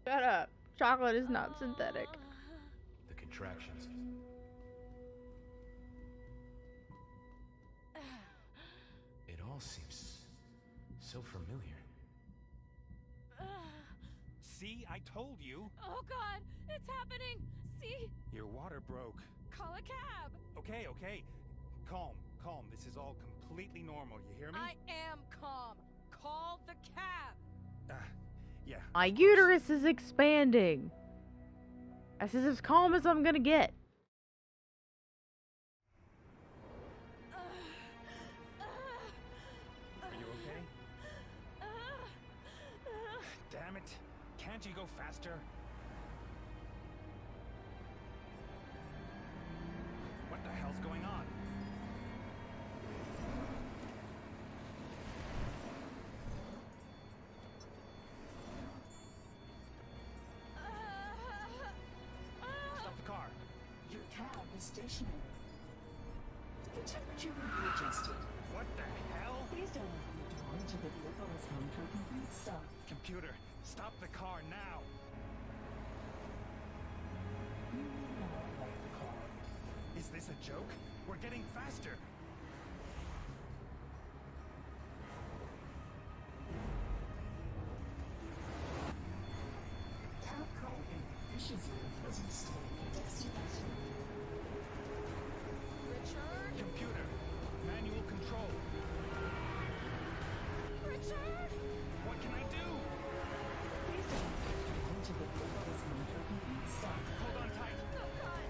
Shut up. Chocolate is not synthetic. The contractions. It all seems so familiar. See, I told you. Oh God, it's happening. See? Your water broke. Call a cab. Okay, okay. Calm, calm. This is all completely normal. You hear me? I am calm. Call the cab. Yeah. My uterus is expanding. That's as calm as I'm gonna get. Are you okay? Damn it. Can't you go faster? What the hell's going on? Stop the car. Your cab is stationary. The temperature will be adjusted. What the hell? Please don't open the door until the vehicle is home for a complete stop. Computer, stop the car now. You may now light the car. Is this a joke? We're getting faster. Cab calling efficiency is installed in destination. Richard? Computer, manual control. Richard? What can I do? Please don't open the door until the vehicle is home for a complete stop. Hold on tight. Oh God.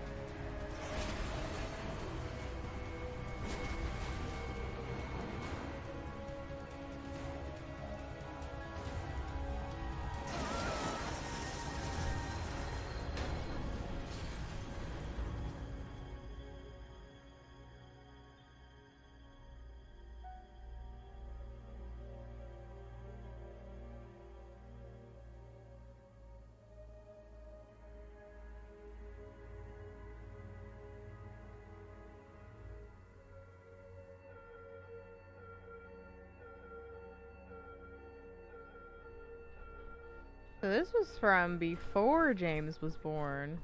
So this was from before James was born.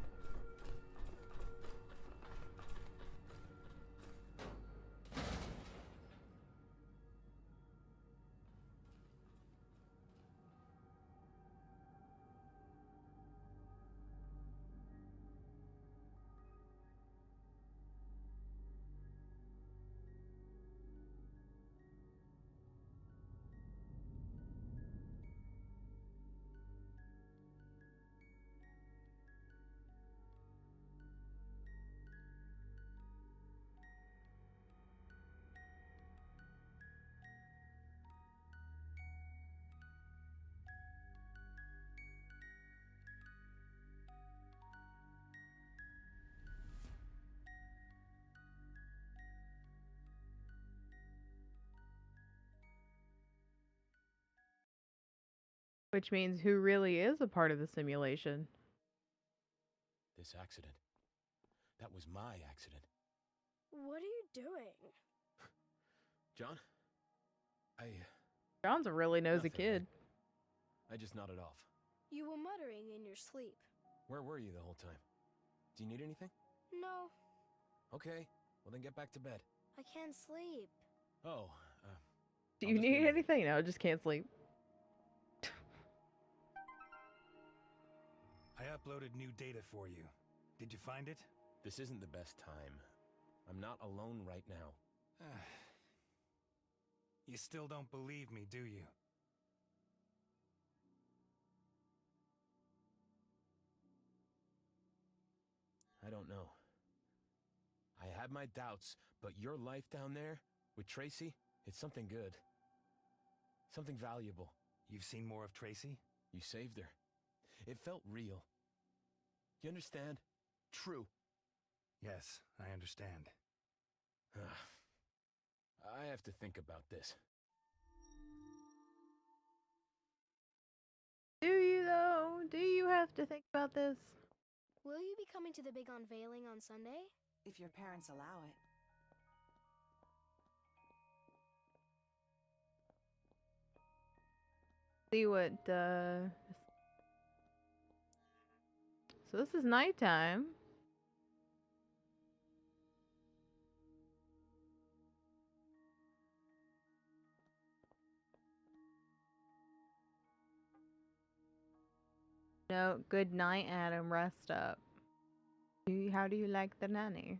Which means who really is a part of the simulation? This accident. That was my accident. What are you doing? John? John's a really nosy kid. I just nodded off. You were muttering in your sleep. Where were you the whole time? Do you need anything? No, Okay, well then get back to bed. I can't sleep. Oh, Do you need anything? No, just can't sleep. I uploaded new data for you. Did you find it? This isn't the best time. I'm not alone right now. You still don't believe me, do you? I don't know. I had my doubts, but your life down there with Tracy, it's something good. Something valuable. You've seen more of Tracy? You saved her. It felt real. You understand? True. Yes, I understand. I have to think about this. Do you, though? Do you have to think about this? Will you be coming to the big unveiling on Sunday? If your parents allow it. See what, So this is nighttime. No, good night, Adam. Rest up. How do you like the nanny?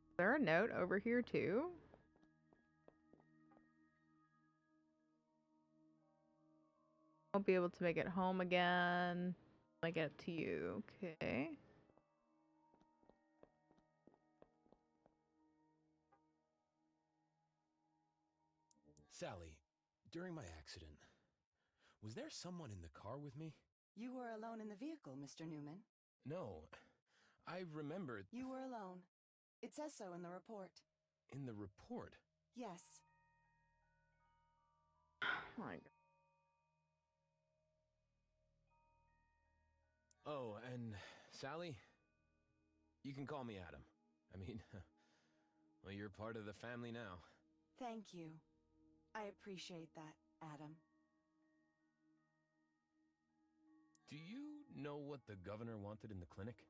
Is there a note over here too? Won't be able to make it home again. I get it to you. Okay. Sally, during my accident, was there someone in the car with me? You were alone in the vehicle, Mr. Newman. No. I remembered... You were alone. It says so in the report. In the report? Yes. Oh my God. Oh, and Sally, you can call me Adam. I mean, well, you're part of the family now. Thank you. I appreciate that, Adam. Do you know what the governor wanted in the clinic?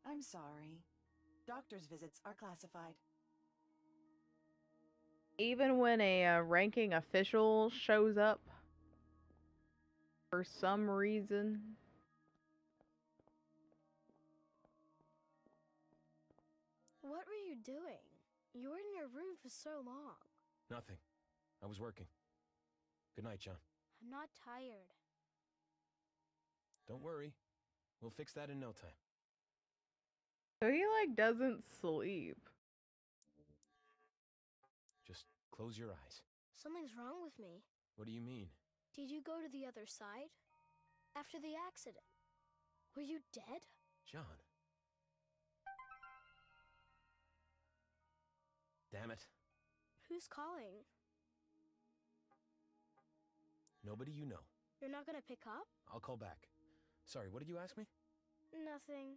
I'm sorry. Doctor's visits are classified. Even when a ranking official shows up for some reason. What were you doing? You were in your room for so long. Nothing. I was working. Good night, John. I'm not tired. Don't worry. We'll fix that in no time. So he, like, doesn't sleep. Just close your eyes. Something's wrong with me. What do you mean? Did you go to the other side? After the accident? Were you dead? John. Damn it. Who's calling? Nobody you know. You're not gonna pick up? I'll call back. Sorry, what did you ask me? Nothing.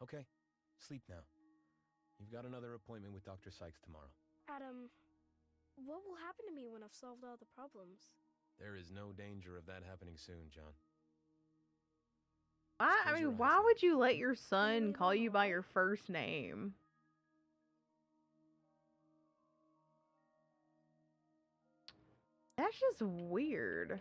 Okay, sleep now. You've got another appointment with Dr. Sykes tomorrow. Adam, what will happen to me when I've solved all the problems? There is no danger of that happening soon, John. Why? I mean, why would you let your son call you by your first name? That's just weird.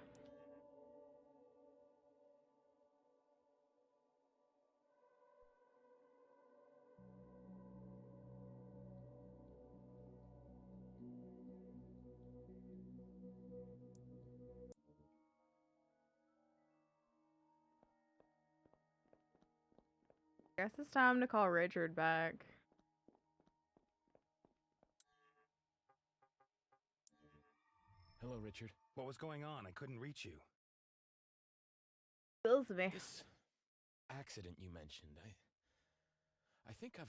Guess it's time to call Richard back. Hello, Richard. What was going on? I couldn't reach you. Kills me. This accident you mentioned, I think I've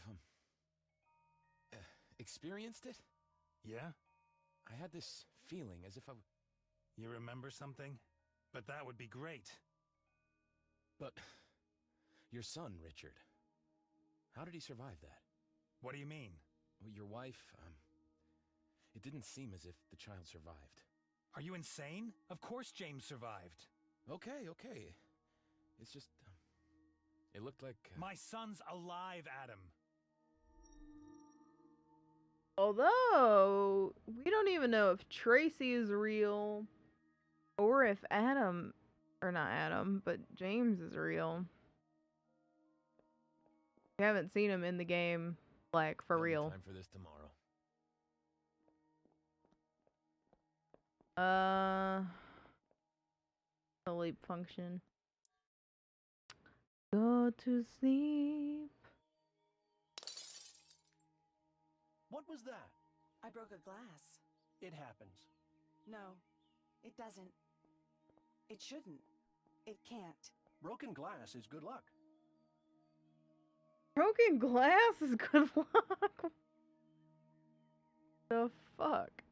experienced it. Yeah? I had this feeling as if You remember something? But that would be great. But your son, Richard, how did he survive that? What do you mean? Well, your wife, it didn't seem as if the child survived. Are you insane? Of course James survived. Okay. It's just, it looked like... My son's alive, Adam. Although, we don't even know if Tracy is real or if Adam, or not Adam, but James is real. We haven't seen him in the game, like, for real. Time for this tomorrow. Sleep function. Go to sleep. What was that? I broke a glass. It happens. No, it doesn't. It shouldn't. It can't. Broken glass is good luck. Broken glass is good luck. The fuck?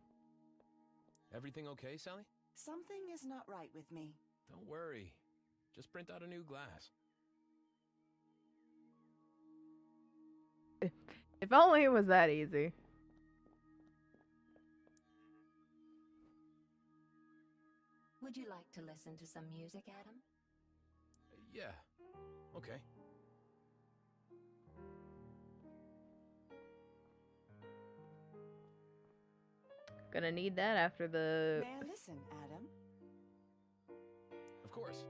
Everything okay, Sally? Something is not right with me. Don't worry. Just print out a new glass. If only it was that easy. Would you like to listen to some music, Adam? Yeah. Okay. Gonna need that after the... May I listen, Adam? Of course.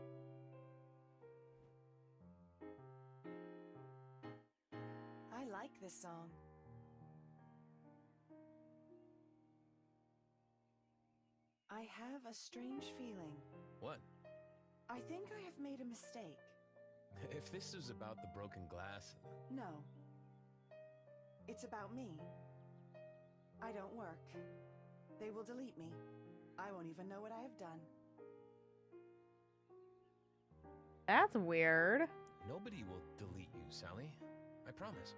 I like this song. I have a strange feeling. What? I think I have made a mistake. If this is about the broken glass... No. It's about me. I don't work. They will delete me. I won't even know what I have done. That's weird. Nobody will delete you, Sally. I promise.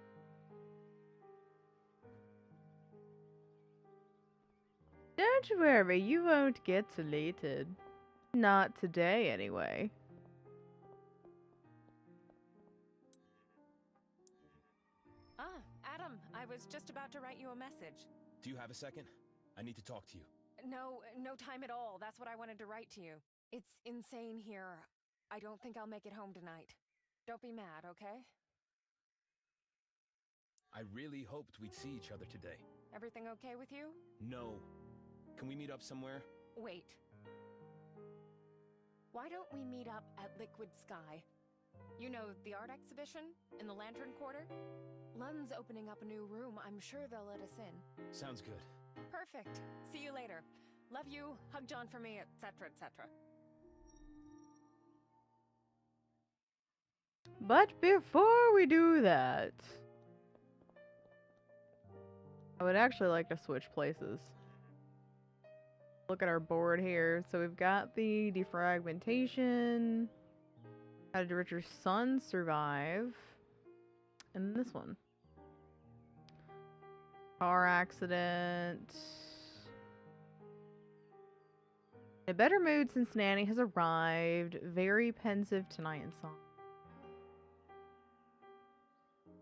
Don't worry, you won't get deleted. Not today, anyway. Ah, Adam, I was just about to write you a message. Do you have a second? I need to talk to you. No time at all. That's what I wanted to write to you. It's insane here. I don't think I'll make it home tonight. Don't be mad, okay? I really hoped we'd see each other today. Everything okay with you? No. Can we meet up somewhere? Wait. Why don't we meet up at Liquid Sky? You know, the art exhibition in the Lantern Quarter? Lund's opening up a new room. I'm sure they'll let us in. Sounds good. Perfect. See you later. Love you. Hug John for me, etc., etc. But before we do that, I would actually like to switch places. Look at our board here. So we've got the defragmentation. How did Richard's son survive? And this one. Car accident. In a better mood since Nanny has arrived. Very pensive tonight in song.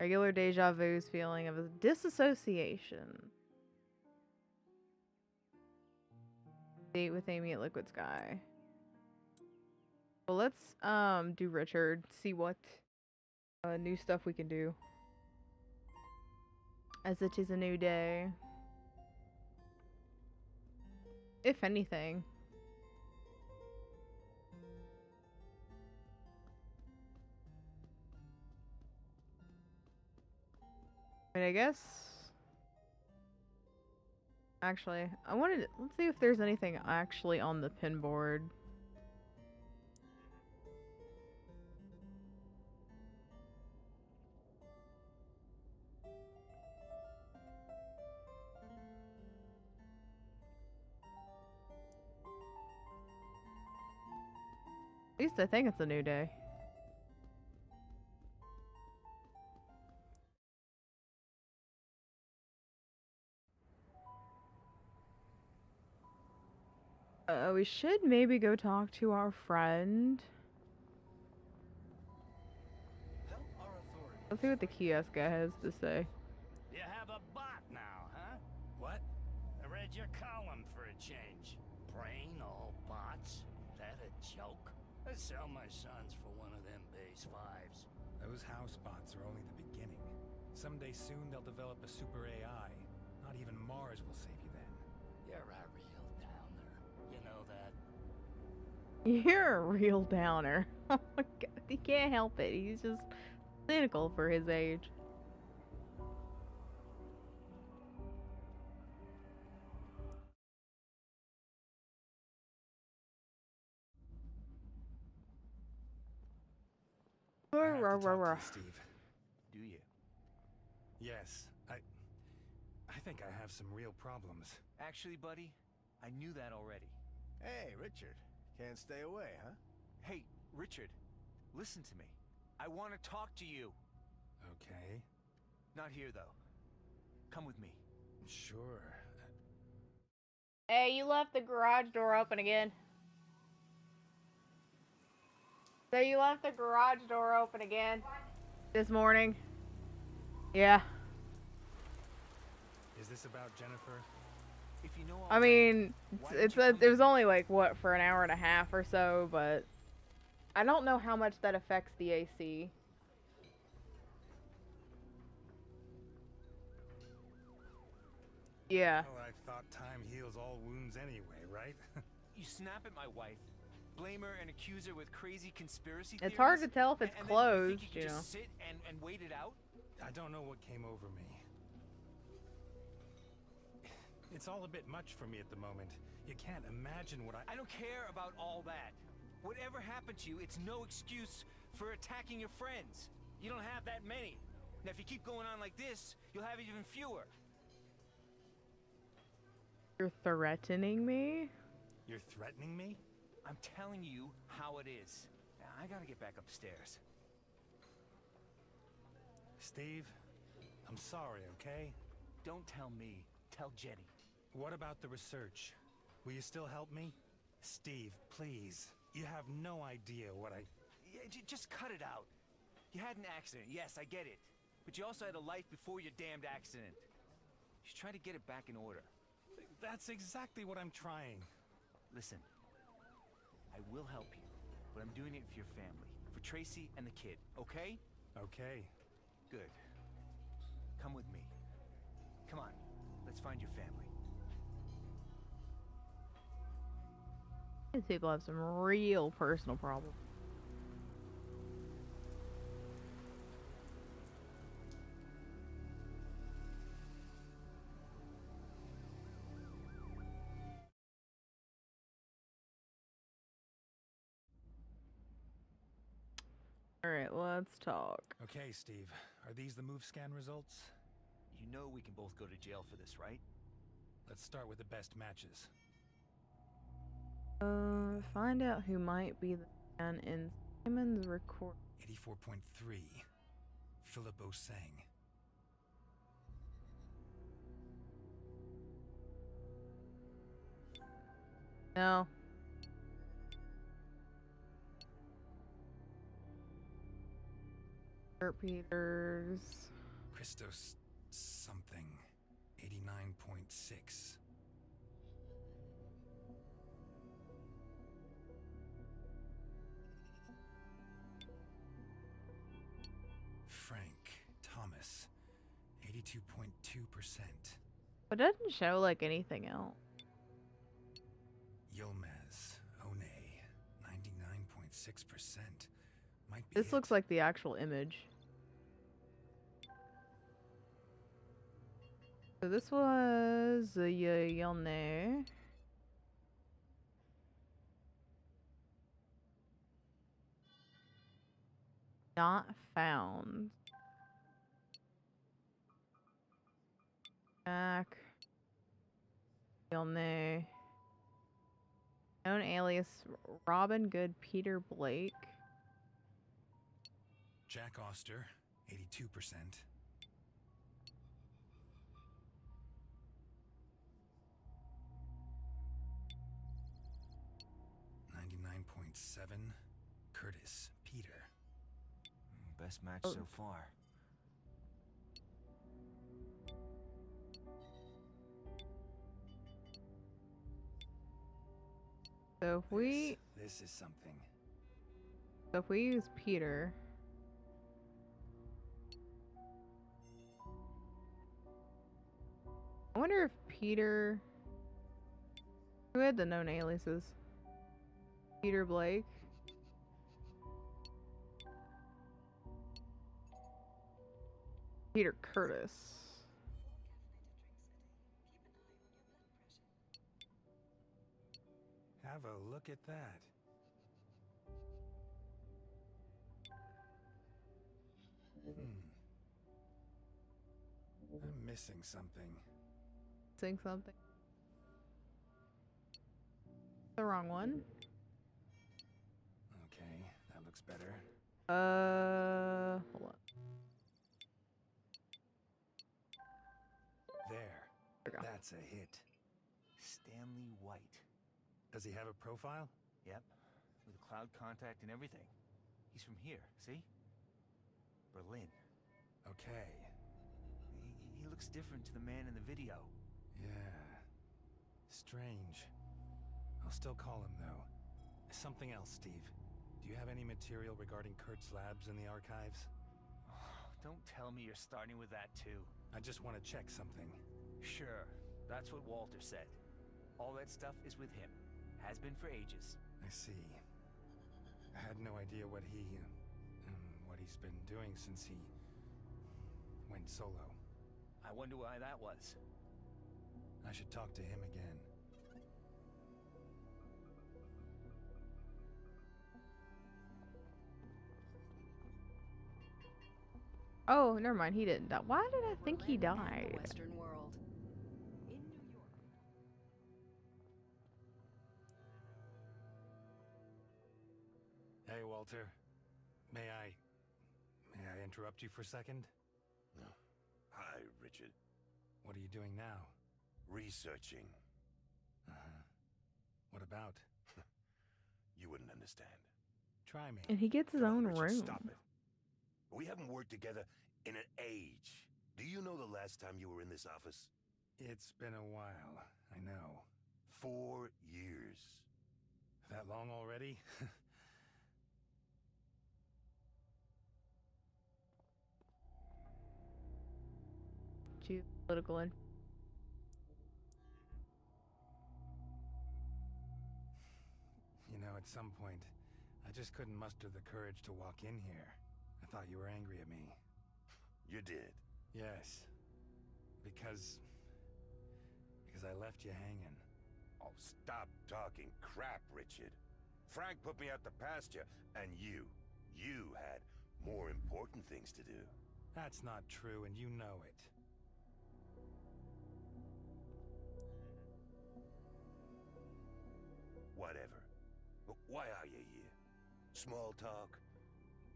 Regular deja vu's feeling of a disassociation. Date with Amy at Liquid Sky. Well, let's do Richard. See what new stuff we can do. As it is a new day. If anything. I mean, I guess... Actually, let's see if there's anything actually on the pin board. At least I think it's a new day. We we should maybe go talk to our friend. Let's see what the kiosk guy has to say. You have a bot now, huh? What? I read your column for a change. Brain all bots? That a joke? I sell my sons for one of them base 5s. Those house bots are only the beginning. Someday soon they'll develop a super AI. Not even Mars will save you then. You're a real downer. You know that? You're a real downer. Oh my god, he can't help it. He's just cynical for his age. I have to talk to Steve. Do you? Yes, I think I have some real problems. Actually, buddy, I knew that already. Hey, Richard. Can't stay away, huh? Hey, Richard, listen to me. I want to talk to you. Okay. Not here, though. Come with me. Sure. Hey, you left the garage door open again. So you left the garage door open again this morning. Yeah. Is this about Jennifer? If you know I mean, it was only like what for an hour and a half or so, but I don't know how much that affects the AC. Yeah. Well, I thought time heals all wounds anyway, right? You snap at my wife, blame her and accuse her with crazy conspiracy theories. It's hard to tell if it's and closed, then you think you can just sit and wait it out? I don't know what came over me. It's all a bit much for me at the moment. You can't imagine what I don't care about all that. Whatever happened to you, it's no excuse for attacking your friends. You don't have that many. Now, if you keep going on like this, you'll have even fewer. You're threatening me? You're threatening me? I'm telling you how it is. Now, I gotta get back upstairs. Steve, I'm sorry, okay? Don't tell me. Tell Jenny. What about the research? Will you still help me? Steve, please. You have no idea what I... Yeah, just cut it out. You had an accident, yes, I get it. But you also had a life before your damned accident. You should try to get it back in order. That's exactly what I'm trying. Listen, I will help you, but I'm doing it for your family. For Tracy and the kid, okay? Okay. Good. Come with me. Come on, let's find your family. These people have some real personal problems. Alright, let's talk. Okay, Steve. Are these the move scan results? You know we can both go to jail for this, right? Let's start with the best matches. Find out who might be the man in Simon's record. 84.3. Philip Osang. No. Kurt Peters. Christos something. 89.6. Frank Thomas. 82.2%. It doesn't show like anything else. Yilmaz One. 99.6%. Might be This it. looks like the actual image. So this was Yelne. Not found. Back. Yelne. Known alias Robin Good Peter Blake. Jack Oster. 82%. 9.7. Curtis, Peter. Best match Oh. so far. So if we This is something. use Peter. I wonder if Peter. Who had the known aliases? Peter Blake. Peter Curtis. Have a look at that. I'm missing something. Saying something. The wrong one. Okay, that looks better. Hold on. There. That's a hit. Stanley White. Does he have a profile? Yep. With cloud contact and everything. He's from here, see? Berlin. Okay. He looks different to the man in the video. Yeah. Strange. I'll still call him, though. Something else, Steve. Do you have any material regarding Kurt's labs in the archives? Don't tell me you're starting with that, too. I just want to check something. Sure. That's what Walter said. All that stuff is with him. Has been for ages. I see. I had no idea what he's been doing since he went solo. I wonder why that was. I should talk to him again. Oh, never mind. He didn't die. Why did I think he Berlin and died? the Western world. In New York. Hey, Walter. May I interrupt you for a second? No. Hi, Richard. What are you doing now? Researching. Uh-huh. What about? You wouldn't understand. Try me. And he gets his Come on, own Richard, room. Stop it. We haven't worked together in an age. Do you know the last time you were in this office? It's been a while, I know. 4 years. That long already? Political in. You know, at some point, I just couldn't muster the courage to walk in here. I thought you were angry at me. You did? Yes. Because I left you hanging. Oh, stop talking crap, Richard. Frank put me out to pasture, and you had more important things to do. That's not true, and you know it. Whatever. But why are you here? Small talk?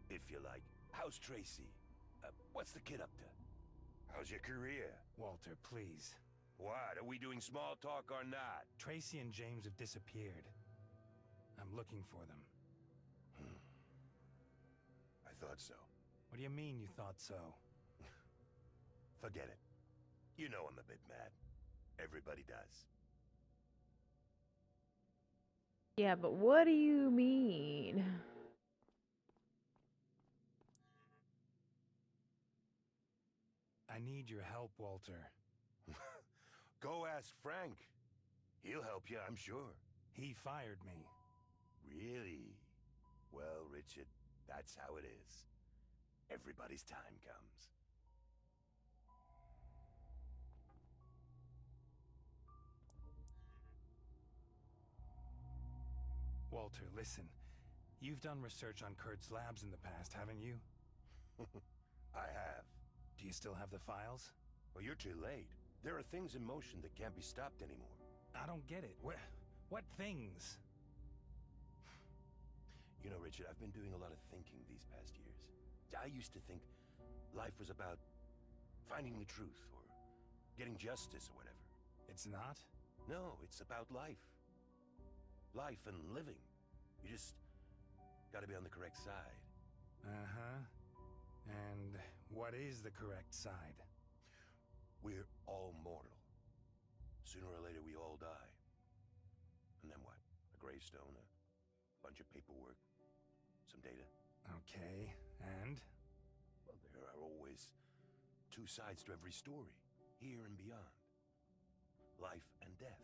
If you like. How's Tracy? What's the kid up to? How's your career? Walter, please. What? Are we doing small talk or not? Tracy and James have disappeared. I'm looking for them. I thought so. What do you mean you thought so? Forget it. You know I'm a bit mad. Everybody does. Yeah, but what do you mean? I need your help, Walter. Go ask Frank. He'll help you, I'm sure. He fired me. Really? Well, Richard, that's how it is. Everybody's time comes. Walter, listen. You've done research on Kurt's labs in the past, haven't you? I have. Do you still have the files? Well, you're too late. There are things in motion that can't be stopped anymore. I don't get it. What things? You know, Richard, I've been doing a lot of thinking these past years. I used to think life was about finding the truth or getting justice or whatever. It's not? No, it's about life. Life and living. You just gotta be on the correct side. Uh-huh. And what is the correct side? We're all mortal. Sooner or later, we all die. And then what? A gravestone, a bunch of paperwork, some data. Okay, and? Well, there are always two sides to every story, here and beyond. Life and death.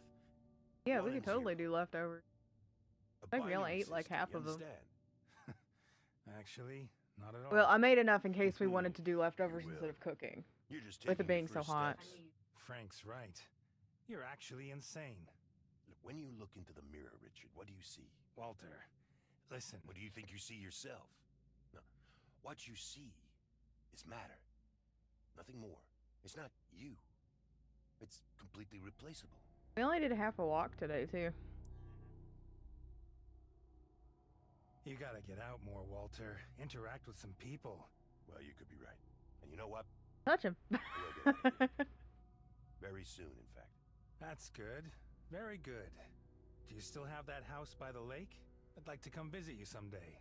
Yeah, One we could and totally zero. do leftovers. A I think we only binary ate like system, half you of them. understand? Actually, not at all. Well, I made enough in case we wanted to do leftovers instead of cooking. You're just With it taking being your so first hot. steps. Frank's right. You're actually insane. Look, when you look into the mirror, Richard, what do you see? Walter, listen. What do you think you see yourself? No. What you see is matter. Nothing more. It's not you. It's completely replaceable. We only did half a walk today, too. You gotta get out more, Walter. Interact with some people. Well, you could be right. And you know what? Touch him. We'll get out of here. Very soon, in fact. That's good. Very good. Do you still have that house by the lake? I'd like to come visit you someday.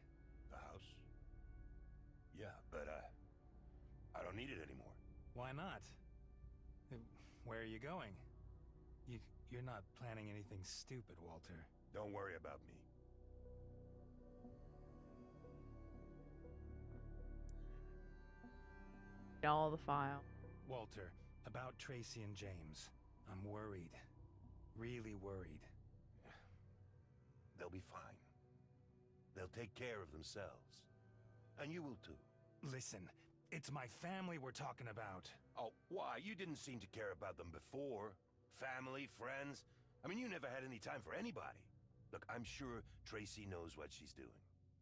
The house? Yeah, but, I don't need it anymore. Why not? Where are you going? You're not planning anything stupid, Walter. Don't worry about me. All the file. Walter, about Tracy and James. I'm worried. Really worried. They'll be fine. They'll take care of themselves. And you will too. Listen, it's my family we're talking about. Oh, why? You didn't seem to care about them before. Family, friends. I mean, you never had any time for anybody. Look, I'm sure Tracy knows what she's doing.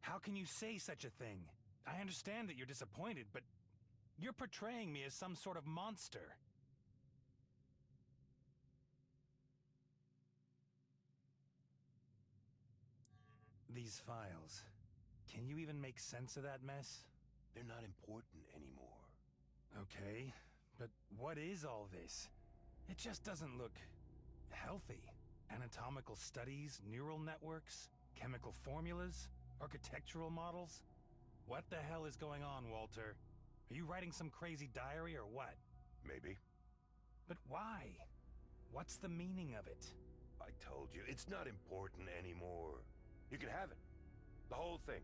How can you say such a thing? I understand that you're disappointed, but you're portraying me as some sort of monster. These files. Can you even make sense of that mess? They're not important anymore. Okay, but what is all this? It just doesn't look healthy. Anatomical studies, neural networks, chemical formulas, architectural models. What the hell is going on, Walter? Are you writing some crazy diary or what? Maybe. But why? What's the meaning of it? I told you, it's not important anymore. You can have it. The whole thing.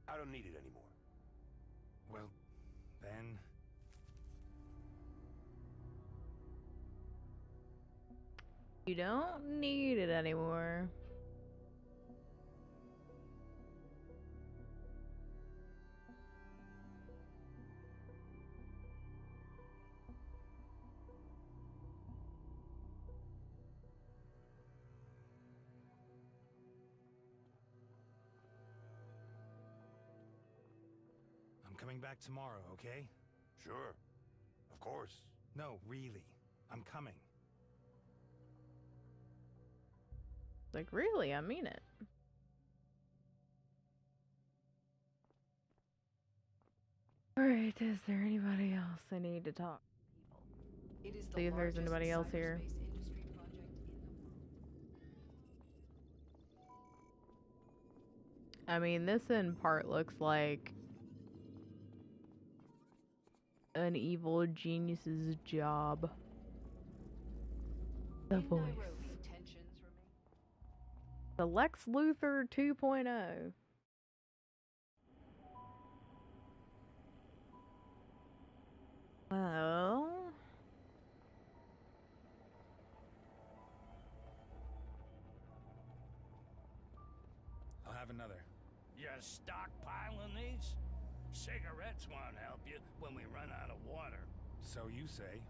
I don't need it anymore. Well, then... You don't need it anymore. I'm coming back tomorrow, okay? Sure. Of course. No, really. I'm coming. Like, really? I mean it. Alright, is there anybody else I need to talk to? It is the See if there's largest anybody else here. cyberspace industry project in the world. I mean, this in part looks like an evil genius's job. The voice. Nairobi, tensions remain. The Lex Luthor 2.0. Well, I'll have another. You stockpiling these? Cigarettes won't help you when we run out of water. So you say.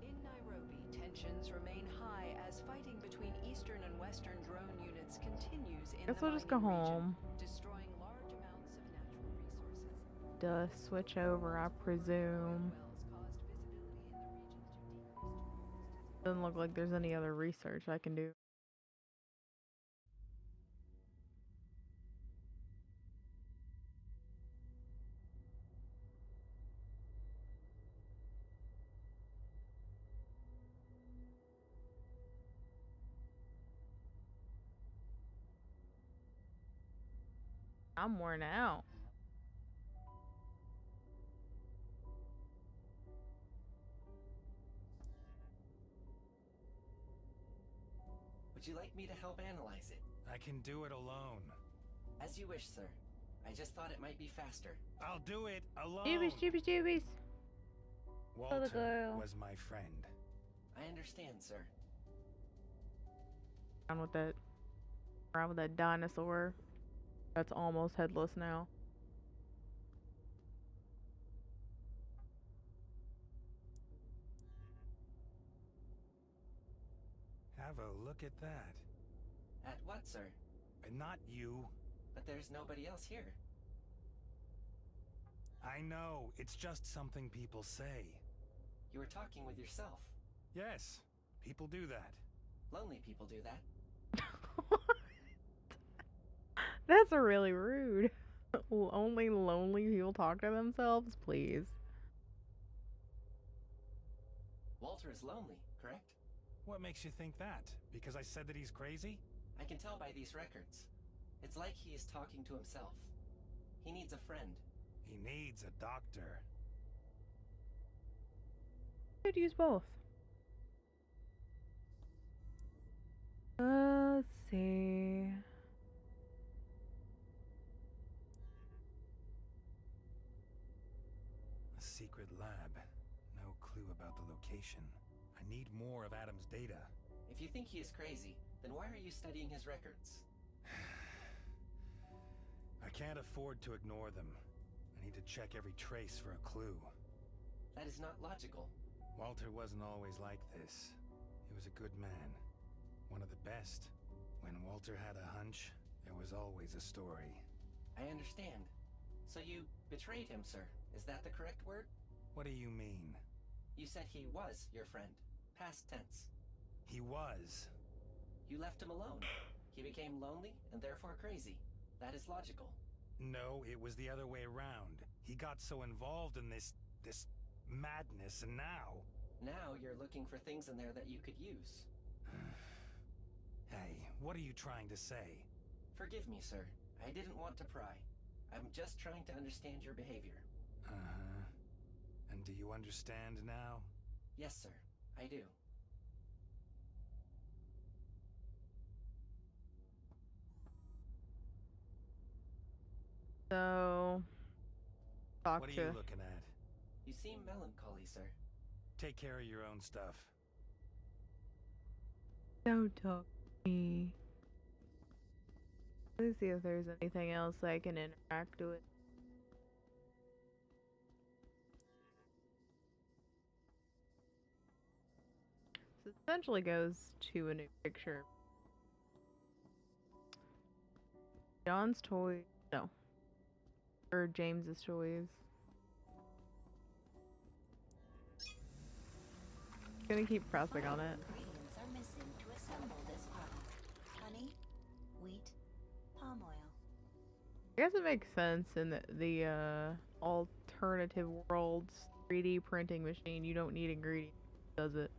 In Nairobi, tensions remain high as fighting between Eastern and Western drone units continues in guess the we'll just go mining region, home. destroying large amounts of natural resources. Duh, switch over, I presume. Wells caused visibility in the region to decrease. Doesn't look like there's any other research I can do. I'm worn out. Would you like me to help analyze it? I can do it alone. As you wish, sir. I just thought it might be faster. I'll do it alone. Jubies. Walter was my friend. I understand, sir. Around with that dinosaur that's almost headless now. Have a look at that. At what, sir? Not you. But there's nobody else here. I know, it's just something people say. You were talking with yourself. Yes, people do that. Lonely people do that. That's really rude. Only lonely people talk to themselves, please. Walter is lonely, correct? What makes you think that? Because I said that he's crazy? I can tell by these records. It's like he is talking to himself. He needs a friend. He needs a doctor. Could use both. Let's see. A secret lab. No clue about the location. I need more of Adam's data. If you think he is crazy, then why are you studying his records? I can't afford to ignore them. I need to check every trace for a clue. That is not logical. Walter wasn't always like this. He was a good man. One of the best. When Walter had a hunch, there was always a story. I understand. So you betrayed him, sir. Is that the correct word? What do you mean? You said he was your friend. Past tense. He was. You left him alone. He became lonely and therefore crazy. That is logical. No, it was the other way around. He got so involved in this madness, and now... Now you're looking for things in there that you could use. Hey, what are you trying to say? Forgive me, sir. I didn't want to pry. I'm just trying to understand your behavior. Uh-huh. And do you understand now? Yes, sir. I do. So, What are you looking at? You seem melancholy, sir. Take care of your own stuff. Don't talk to me. Let's see if there's anything else I can interact with. So it essentially goes to a new picture. John's toy. No. Or James's toys. Gonna keep pressing on it. Ingredients are missing to assemble this product. Honey, wheat, palm oil. I guess it makes sense in the alternative worlds 3D printing machine. You don't need ingredients, does it?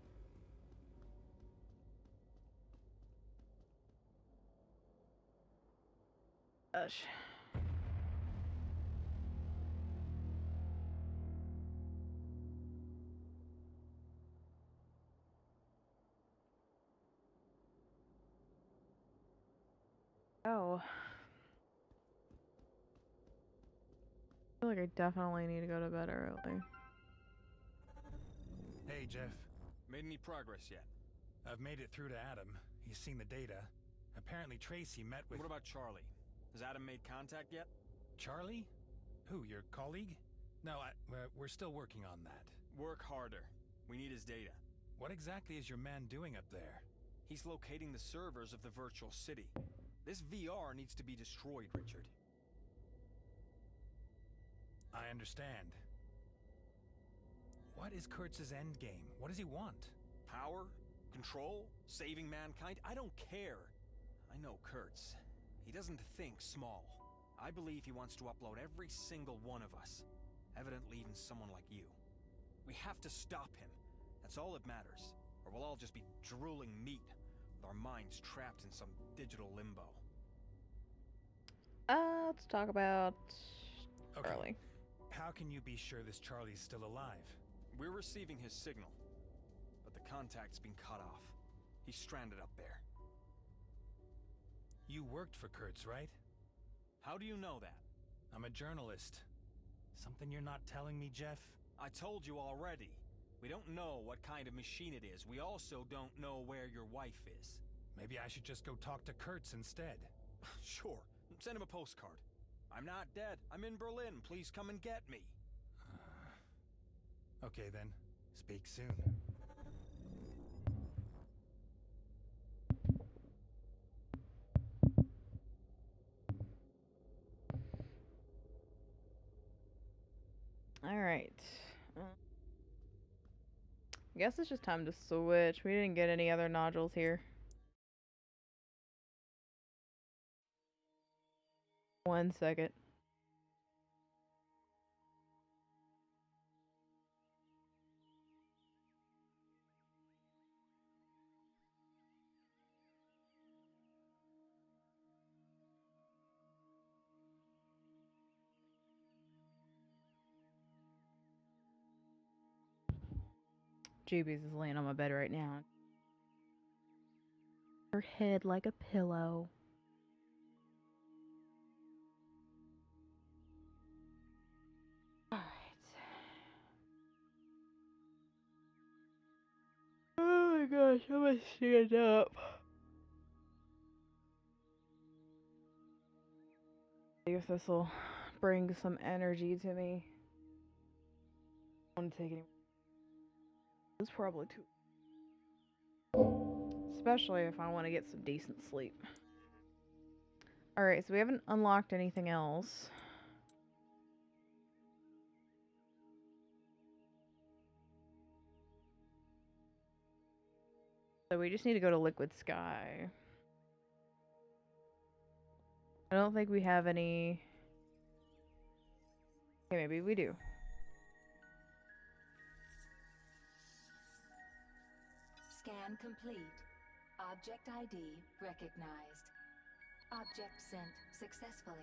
Gosh. Oh. I feel like I definitely need to go to bed early. Hey, Jeff. Made any progress yet? I've made it through to Adam. He's seen the data. Apparently Tracy met with... What about Charlie? Has Adam made contact yet? Charlie? Who, your colleague? No, we're still working on that. Work harder. We need his data. What exactly is your man doing up there? He's locating the servers of the virtual city. This VR needs to be destroyed, Richard. I understand. What is Kurtz's endgame? What does he want? Power? Control? Saving mankind? I don't care. I know Kurtz. He doesn't think small. I believe he wants to upload every single one of us. Evidently even someone like you. We have to stop him. That's all that matters. Or we'll all just be drooling meat, with our minds trapped in some digital limbo. Let's talk about Charlie. How can you be sure this Charlie's still alive? We're receiving his signal, but the contact's been cut off. He's stranded up there. You worked for Kurtz, right? How do you know that? I'm a journalist. Something you're not telling me, Jeff? I told you already. We don't know what kind of machine it is. We also don't know where your wife is. Maybe I should just go talk to Kurtz instead. Sure. Send him a postcard. I'm not dead. I'm in Berlin. Please come and get me. Okay then. Speak soon. Alright. I guess it's just time to switch. We didn't get any other nodules here. 1 second. Juby's is laying on my bed right now. Her head like a pillow. Alright. Oh my gosh, I'm gonna stand up. See if this will bring some energy to me. I don't take any. It's probably too. Especially if I want to get some decent sleep. Alright, so we haven't unlocked anything else. So we just need to go to Liquid Sky. I don't think we have any... Okay, maybe we do. Scan complete. Object ID recognized. Object sent successfully.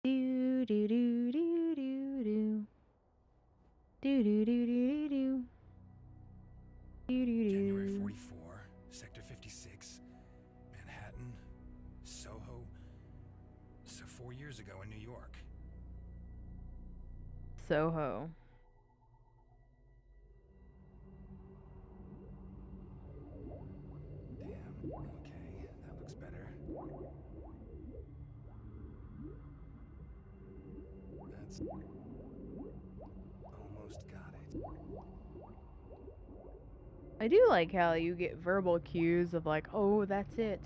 Do do do do do do. Do do do do do do. January 44, Sector 56, Manhattan, Soho. So 4 years ago in New York. Soho. Damn, okay, that looks better. That's... almost got it. I do like how you get verbal cues of like, oh, that's it.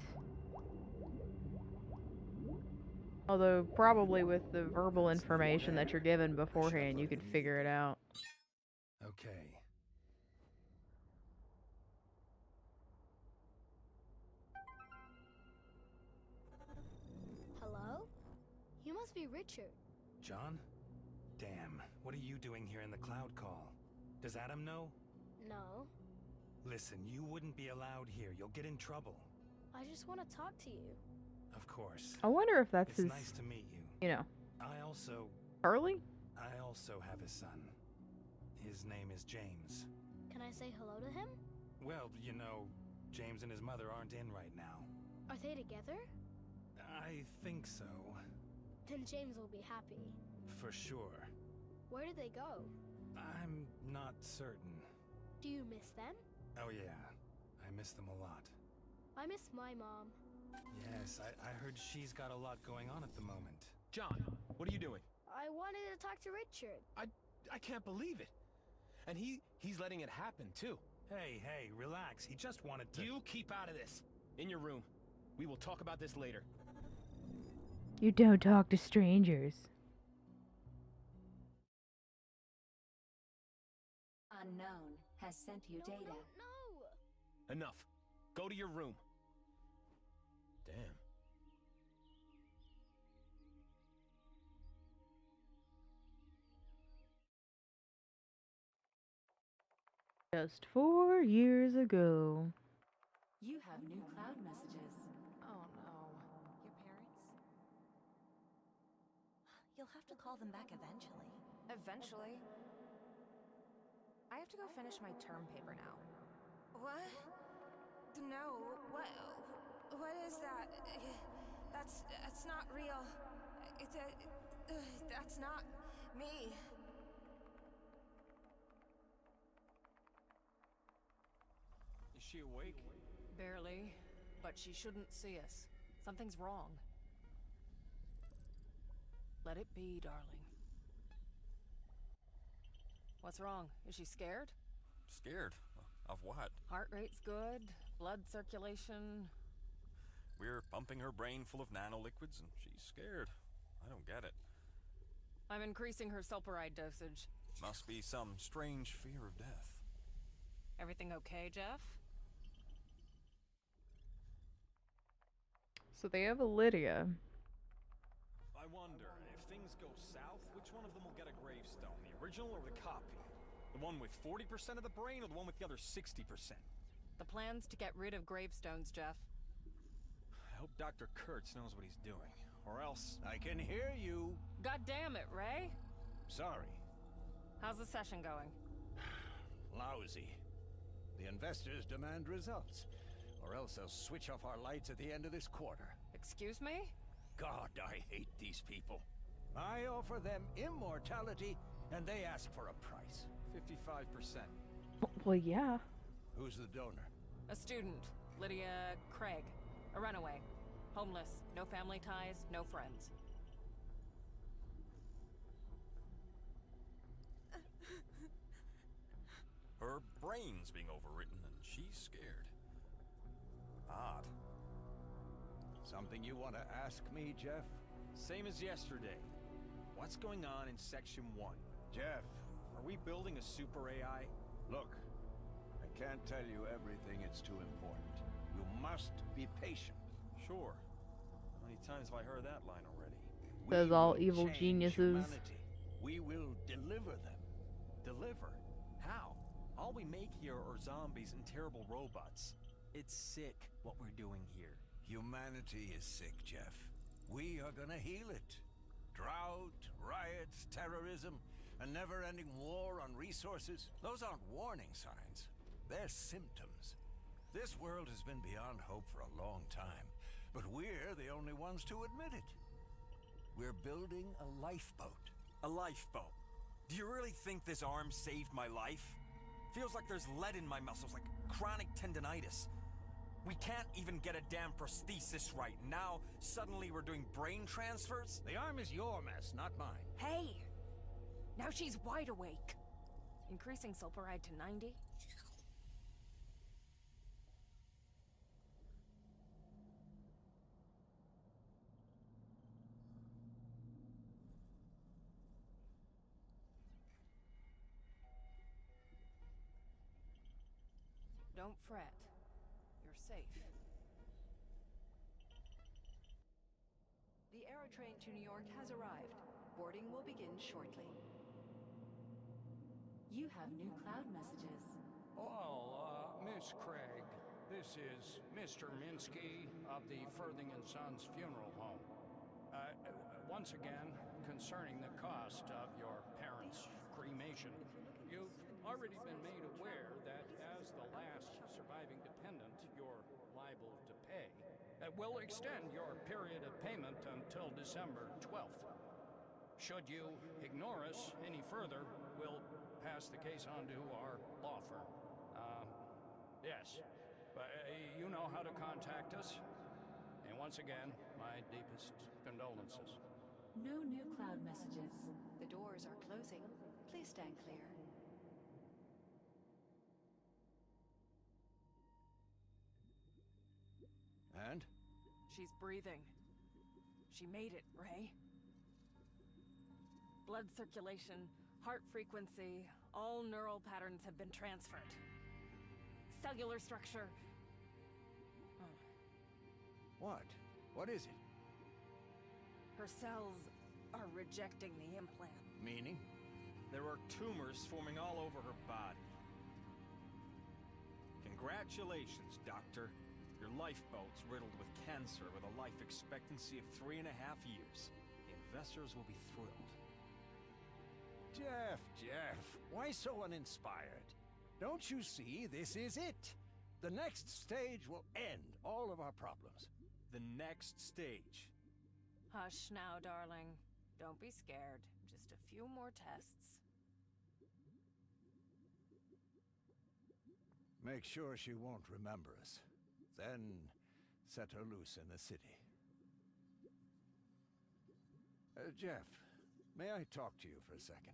Although, probably with the verbal information that you're given beforehand, you could figure it out. Okay. Hello? You must be Richard. John? Damn, what are you doing here in the cloud call? Does Adam know? No. Listen, you wouldn't be allowed here. You'll get in trouble. I just want to talk to you. Of course. I wonder if that's it's his... nice to meet you. You know. I also... Charlie? I also have a son. His name is James. Can I say hello to him? Well, you know, James and his mother aren't in right now. Are they together? I think so. Then James will be happy. For sure. Where did they go? I'm not certain. Do you miss them? Oh yeah, I miss them a lot. I miss my mom. Yes, I heard she's got a lot going on at the moment. John, what are you doing? I wanted to talk to Richard. I can't believe it. And he's letting it happen, too. Hey, relax. He just wanted to... You keep out of this. In your room. We will talk about this later. You don't talk to strangers. Unknown has sent you data. No. Enough. Go to your room. Damn. Just 4 years ago. You have new cloud messages. Oh no. Your parents? You'll have to call them back eventually. Eventually. I have to go finish my term paper now. What? No, what is that? That's not real. That's not me. Is she awake? Barely, but she shouldn't see us. Something's wrong. Let it be, darling. What's wrong? Is she scared? Scared? Of what? Heart rate's good, blood circulation. We're pumping her brain full of nanoliquids and she's scared. I don't get it. I'm increasing her sulfuride dosage. Must be some strange fear of death. Everything okay, Jeff? So they have a Lydia. I wonder, if things go south, which one of them will get a gravestone? The original or the copy? The one with 40% of the brain or the one with the other 60%? The plan's to get rid of gravestones, Jeff. I hope Dr. Kurtz knows what he's doing. Or else... I can hear you. God damn it, Ray! Sorry. How's the session going? Lousy. The investors demand results, or else they'll switch off our lights at the end of this quarter. Excuse me? God, I hate these people. I offer them immortality, and they ask for a price. 55%. Well, yeah. Who's the donor? A student, Lydia Craig. A runaway. Homeless. No family ties, no friends. Her brain's being overwritten and she's scared. Odd. Something you want to ask me, Jeff? Same as yesterday. What's going on in Section 1? Jeff. Are we building a super AI? Look, I can't tell you everything, it's too important. You must be patient. Sure. How many times have I heard that line already? Says all evil geniuses. Humanity. We will deliver them. Deliver? How? All we make here are zombies and terrible robots. It's sick, what we're doing here. Humanity is sick, Jeff. We are gonna heal it. Drought, riots, terrorism, a never-ending war on resources. Those aren't warning signs. They're symptoms. This world has been beyond hope for a long time, but we're the only ones to admit it. We're building a lifeboat. A lifeboat? Do you really think this arm saved my life? Feels like there's lead in my muscles, like chronic tendonitis. We can't even get a damn prosthesis right. Now, suddenly we're doing brain transfers? The arm is your mess, not mine. Hey! Now she's wide awake. Increasing sulfuride to 90? Don't fret. You're safe. The Aerotrain to New York has arrived. Boarding will begin shortly. You have new cloud messages. Well, Miss Craig, this is Mr. Minsky of the Firthing & Sons Funeral Home. Once again, concerning the cost of your parents' cremation, you've already been made aware that as the last surviving dependent, you're liable to pay. We'll extend your period of payment until December 12th. Should you ignore us any further, we'll pass the case on to our law firm. Yes, but you know how to contact us. And once again, my deepest condolences. No new cloud messages. The doors are closing. Please stand clear. And? She's breathing. She made it, Ray. Blood circulation, heart frequency, all neural patterns have been transferred. Cellular structure. What? What is it? Her cells are rejecting the implant. Meaning? There are tumors forming all over her body. Congratulations, Doctor. Your lifeboat's riddled with cancer with a life expectancy of 3.5 years. The investors will be thrilled. Jeff, why so uninspired? Don't you see this is it? The next stage will end all of our problems. The next stage. Hush now, darling. Don't be scared. Just a few more tests. Make sure she won't remember us. Then set her loose in the city. Jeff, may I talk to you for a second?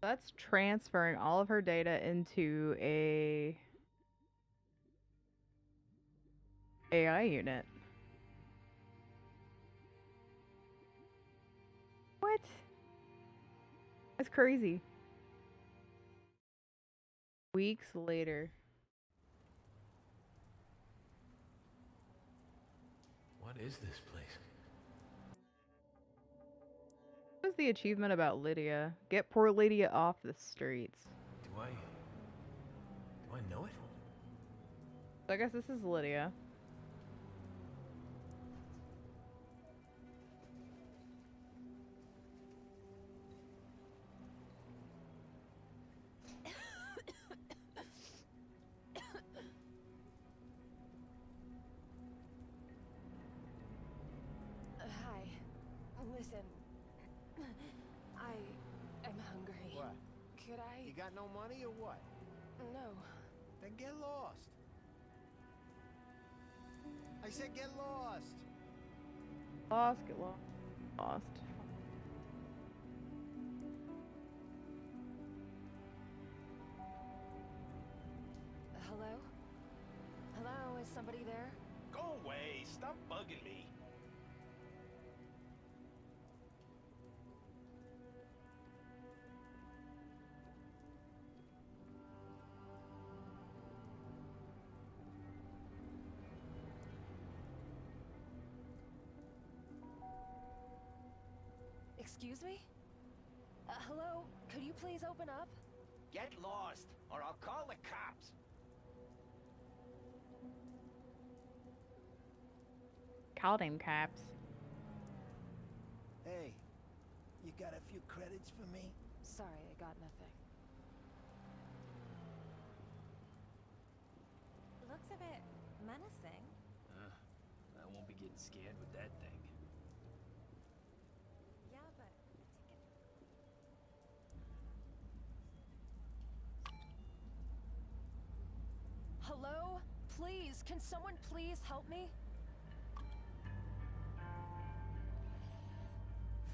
That's transferring all of her data into a AI unit. What? That's crazy. Weeks later. What is this place? What was the achievement about Lydia? Get poor Lydia off the streets. Do I know it? So I guess this is Lydia. Hi. Listen. I'm hungry. What? Could I? You got no money or what? No. Then get lost. I said get lost. Lost, get lost. Lost. Hello? Hello? Is somebody there? Go away! Stop bugging me! Excuse me? Hello? Could you please open up? Get lost, or I'll call the cops. Called him Caps. Hey, you got a few credits for me? Sorry, I got nothing. Looks a bit menacing. I won't be getting scared with that thing. Yeah, but Hello? Please, can someone please help me?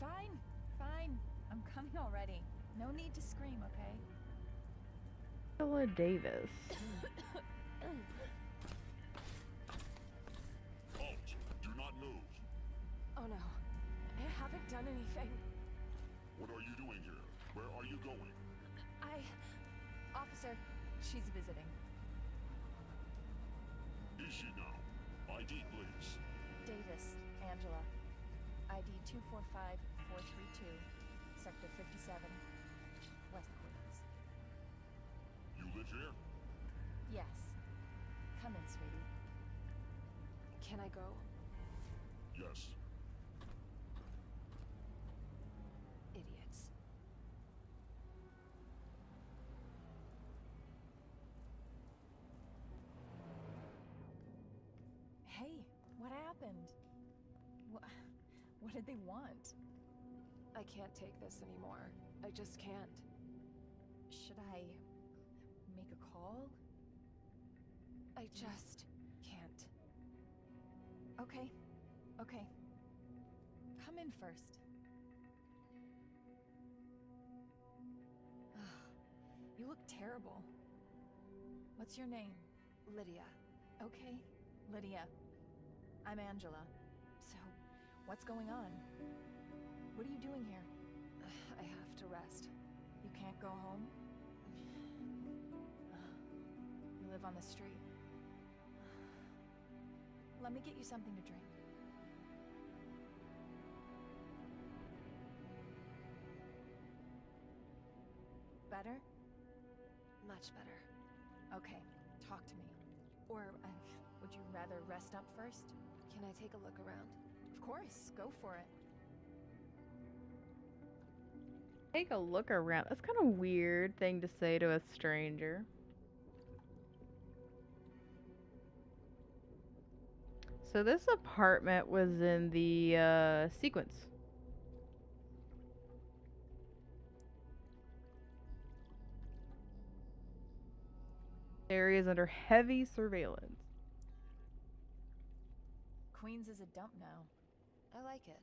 Fine, fine. I'm coming already. No need to scream, okay? Angela Davis. Halt! Do not move. Oh no. I haven't done anything. What are you doing here? Where are you going? Officer, she's visiting. Is she now? ID, please. Davis, Angela. ID 245432, Sector 57, West Queens. You live here? Yes. Come in, sweetie. Can I go? Yes. Idiots. Hey, what happened? What did they want? I can't take this anymore. I just can't. Should I make a call? I just can't. Okay. Okay. Come in first. You look terrible. What's your name? Lydia. Okay, Lydia. I'm Angela. So, what's going on? What are you doing here? I have to rest. You can't go home? You live on the street. Let me get you something to drink. better? Much better. Okay, talk to me. Or would you rather rest up first? Can I take a look around? Of course, go for it. Take a look around. That's kind of weird thing to say to a stranger. So this apartment was in the sequence. Area is under heavy surveillance. Queens is a dump now. I like it.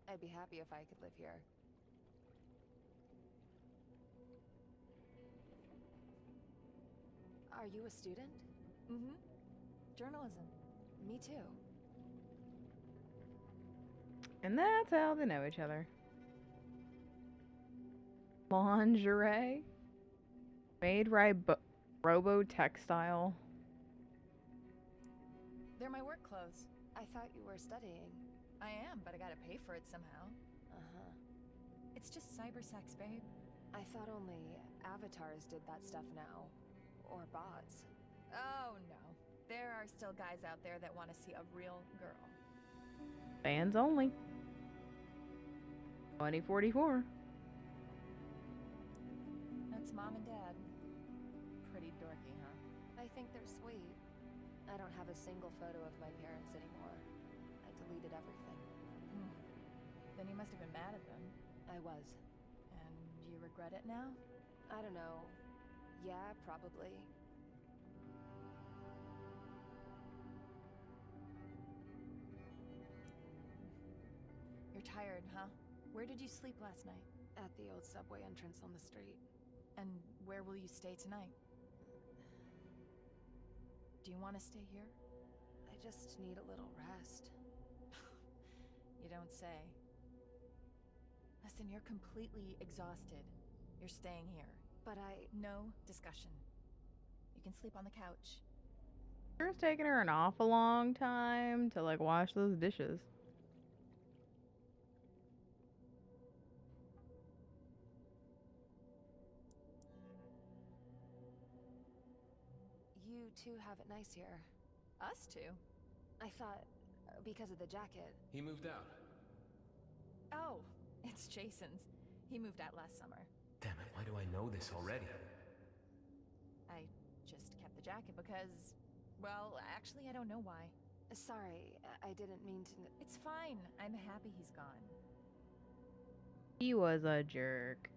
I'd be happy if I could live here. Are you a student? Mm-hmm. Journalism. Me too. And that's how they know each other. Lingerie. Made Robo Textile. They're my work clothes. I thought you were studying. I am, but I gotta pay for it somehow. Uh-huh. It's just cybersex, babe. I thought only avatars did that stuff now. Or bots. Oh, no. There are still guys out there that want to see a real girl. Fans only. 2044. That's Mom and Dad. Pretty dorky, huh? I think they're sweet. I don't have a single photo of my parents anymore. I deleted everything. Then you must have been mad at them. I was. And you regret it now? I don't know. Yeah, probably. You're tired, huh? Where did you sleep last night? At the old subway entrance on the street. And where will you stay tonight? Do you want to stay here? I just need a little rest. You don't say. Listen, you're completely exhausted. You're staying here. But No discussion. You can sleep on the couch. It's taking her an awful long time to like wash those dishes. You two have it nice here. Us two? I thought, because of the jacket. He moved out. Oh, it's Jason's. He moved out last summer. Damn it, why do I know this already? I just kept the jacket because, well, actually I don't know why. Sorry, I didn't mean to... It's fine. I'm happy he's gone. He was a jerk.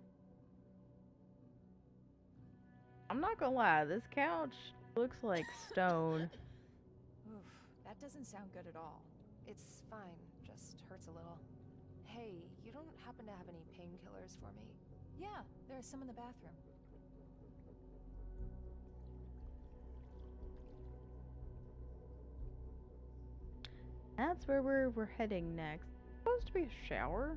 I'm not gonna lie, this couch looks like stone. Oof, that doesn't sound good at all. It's fine, just hurts a little. Hey, you don't happen to have any painkillers for me? Yeah, there are some in the bathroom. That's where we're heading next. It's supposed to be a shower.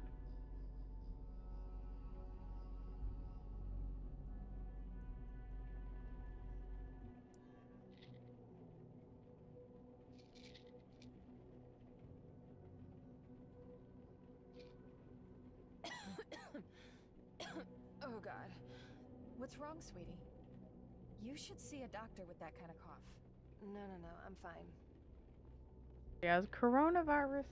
Oh, God. What's wrong, sweetie? You should see a doctor with that kind of cough. No, I'm fine. She has coronavirus.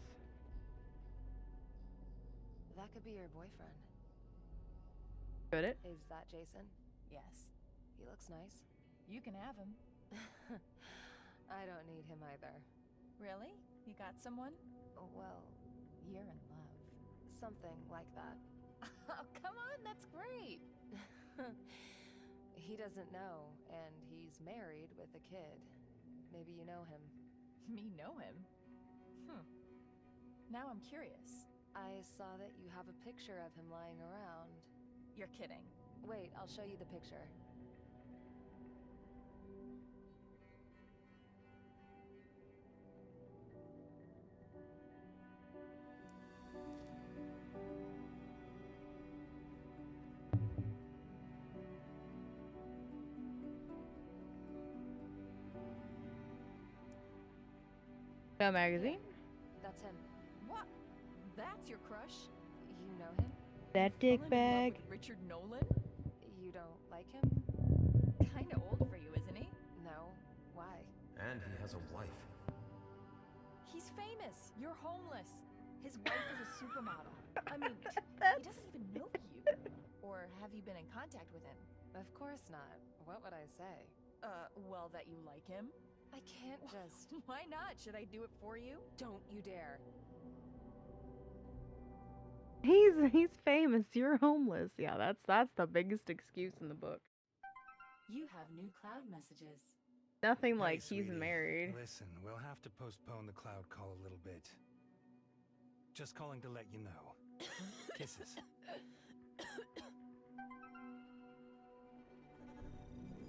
That could be your boyfriend. Could it? Is that Jason? Yes. He looks nice. You can have him. I don't need him either. Really? You got someone? Well, you're in love. Something like that. Oh, come on, that's great. He doesn't know, and he's married with a kid. Maybe you know him. Me know him? Now I'm curious. I saw that you have a picture of him lying around. You're kidding. Wait, I'll show you the picture. The magazine? That's him. What? That's your crush? You know him? That dick Fallen in love bag. with Richard Nolan? You don't like him? Kinda old for you, isn't he? No. Why? And he has a wife. He's famous. You're homeless. His wife is a supermodel. I mean, he doesn't even know you. Or have you been in contact with him? Of course not. What would I say? Well, that you like him? I can't just... Why not? Should I do it for you? Don't you dare. He's famous. You're homeless. Yeah, that's the biggest excuse in the book. You have new cloud messages. Nothing Hey, like he's sweetie, married. Listen, we'll have to postpone the cloud call a little bit. Just calling to let you know. Kisses.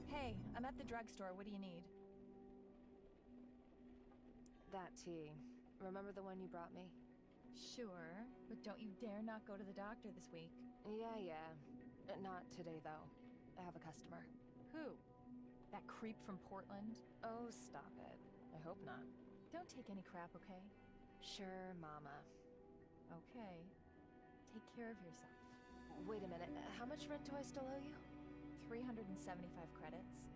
Hey, I'm at the drugstore. What do you need? That tea. Remember the one you brought me? Sure, but don't you dare not go to the doctor this week. Yeah. Not today, though. I have a customer. Who? That creep from Portland? Oh, stop it. I hope not. Don't take any crap, okay? Sure, Mama. Okay. Take care of yourself. Wait a minute. How much rent do I still owe you? 375 credits.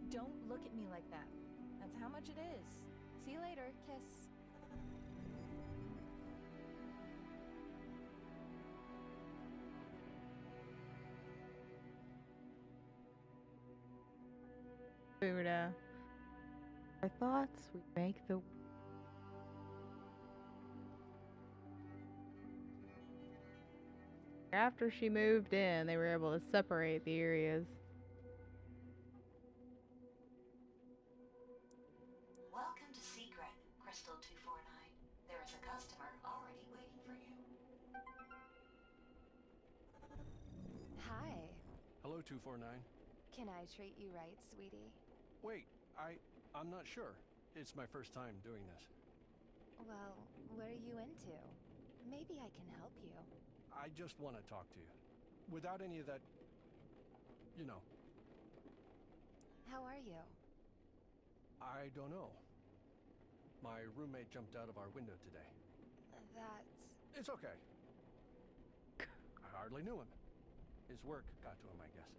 Don't look at me like that. That's how much it is. See you later. Kiss. Buddha. Our thoughts we make the. After she moved in, they were able to separate the areas. Welcome to Secret, Crystal 249. There is a customer already waiting for you. Hi. Hello, 249. Can I treat you right, sweetie? Wait, I'm not sure. It's my first time doing this. Well, what are you into? Maybe I can help you. I just want to talk to you. Without any of that... you know. How are you? I don't know. My roommate jumped out of our window today. That's... It's okay. I hardly knew him. His work got to him, I guess.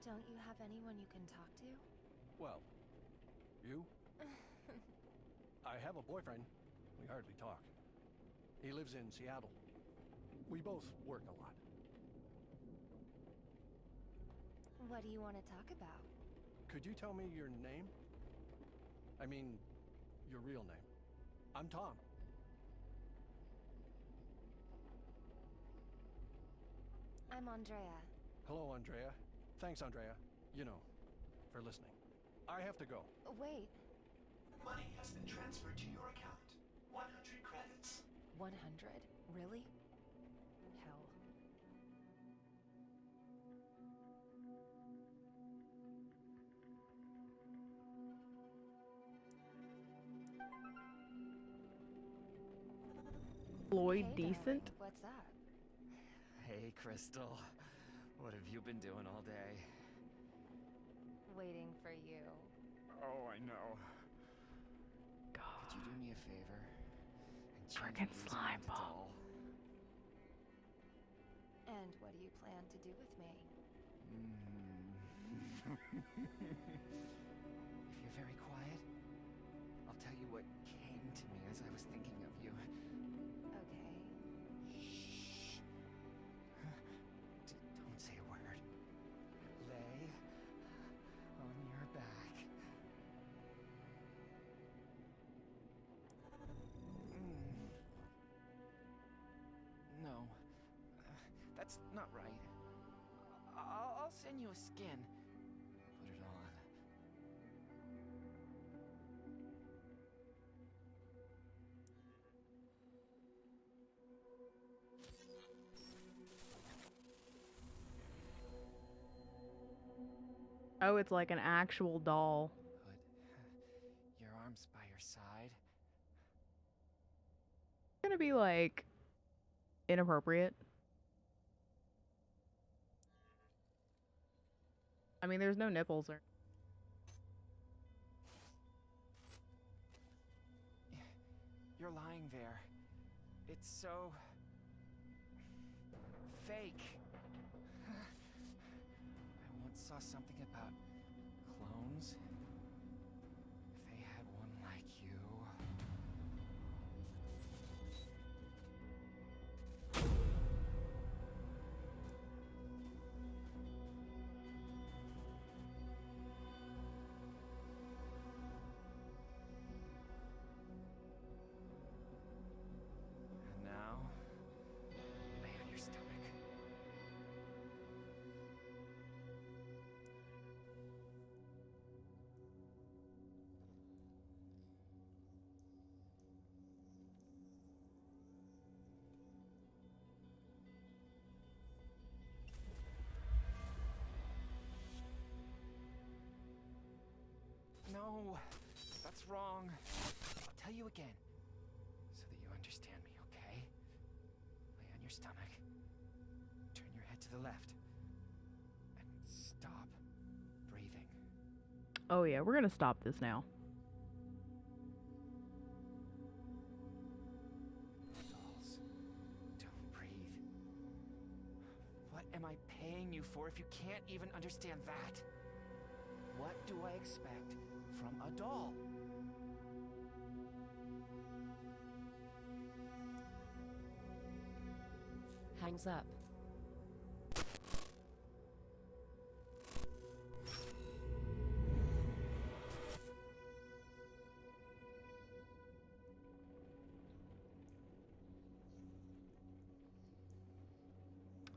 Don't you have anyone you can talk to? Well, you? I have a boyfriend. We hardly talk. He lives in Seattle. We both work a lot. What do you want to talk about? Could you tell me your name? I mean, your real name. I'm Tom. I'm Andrea. Hello, Andrea. Thanks, Andrea. You know, for listening. I have to go. Wait. Money has been transferred to your account. 100 credits. 100? Really? Hell. Floyd Hey, decent? darling, what's up? Hey, Crystal. What have you been doing all day? Waiting for you. Oh, I know. Could you do me a favor? And change Frickin' the slime into ball. doll? And what do you plan to do with me? If you're very quiet, I'll tell you what came to me as I was thinking of you. Okay. Shh. Don't say a word. Lay on your back. No, that's not right. I'll send you a skin. Put it on. Oh, it's like an actual doll. Put your arms by your side. It's gonna be like inappropriate. I mean, there's no nipples or. You're lying there. It's so fake. I once saw something about clones. If they had one like you. And now, lay on your stomach. No, that's wrong. I'll tell you again, so that you understand me, okay? Lay on your stomach. Turn your head to the left. And stop breathing. Oh yeah, we're gonna stop this now. Dolls, don't breathe. What am I paying you for if you can't even understand that? What do I expect from a doll? Hangs up.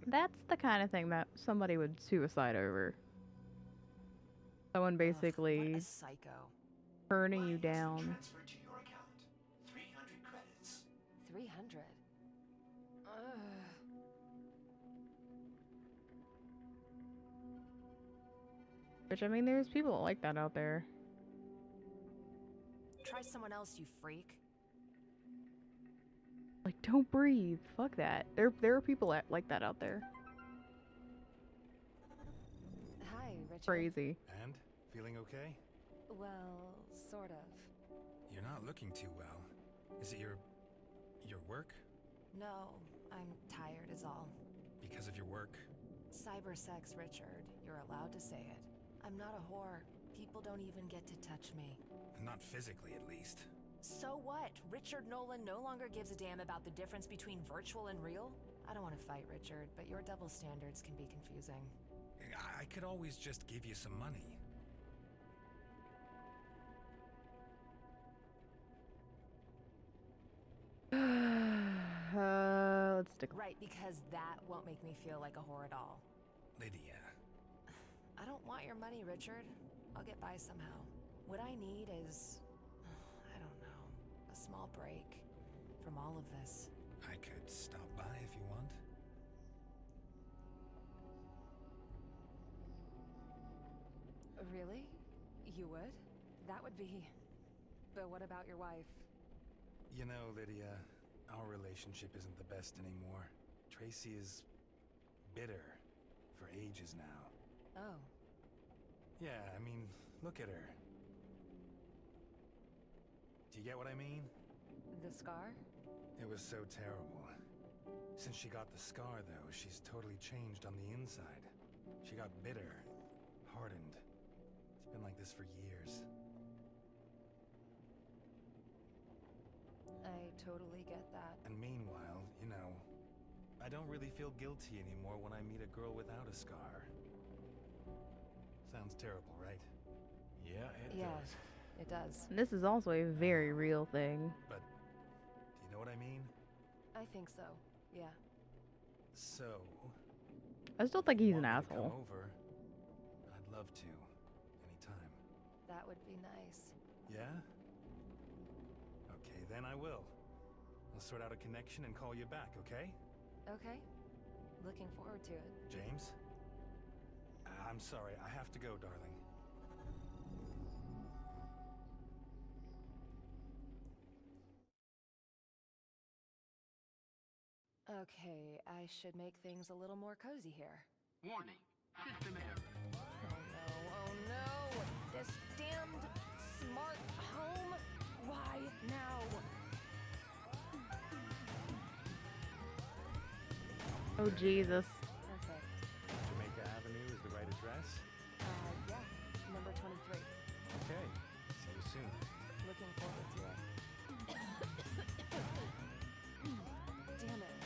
That's the kind of thing that somebody would suicide over. Someone basically What a psycho. turning you down. Transferred to your account. 300 credits. 300. Which, I mean, there's people like that out there. Try someone else, you freak. Like, don't breathe. Fuck that. There are people like that out there. Hi, Richard. Crazy. And? Feeling okay? Well, sort of. You're not looking too well. Is it your work? No, I'm tired is all. Because of your work? Cybersex, Richard. You're allowed to say it. I'm not a whore. People don't even get to touch me. Not physically, at least. So what? Richard Nolan no longer gives a damn about the difference between virtual and real? I don't want to fight, Richard, but your double standards can be confusing. I could always just give you some money. Let's stick. Right, because that won't make me feel like a whore at all. Lydia. I don't want your money, Richard. I'll get by somehow. What I need is, I don't know, a small break from all of this. I could stop by if you want. Really? You would? That would be... But what about your wife? You know, Lydia, our relationship isn't the best anymore. Tracy is bitter for ages now. Oh. Yeah, I mean, look at her. Do you get what I mean? The scar? It was so terrible. Since she got the scar, though, she's totally changed on the inside. She got bitter, hardened. It's been like this for years. I totally get that. And meanwhile, you know, I don't really feel guilty anymore when I meet a girl without a scar. Sounds terrible, right? Yeah, it does. It does. And this is also a very real thing. But, do you know what I mean? I think so, yeah. So... I still think he's an want me to asshole. Come over, I'd love to. Anytime. That would be nice. Yeah? Okay, then I will. I'll sort out a connection and call you back, okay? Okay. Looking forward to it. James? I'm sorry, I have to go, darling. Okay, I should make things a little more cozy here. Warning. System error. Oh no! This damned smart home? Why now? Oh, Jesus. Perfect. Jamaica Avenue is the right address? Yeah. Number 23. Okay. See you soon. Looking forward to it. Damn it.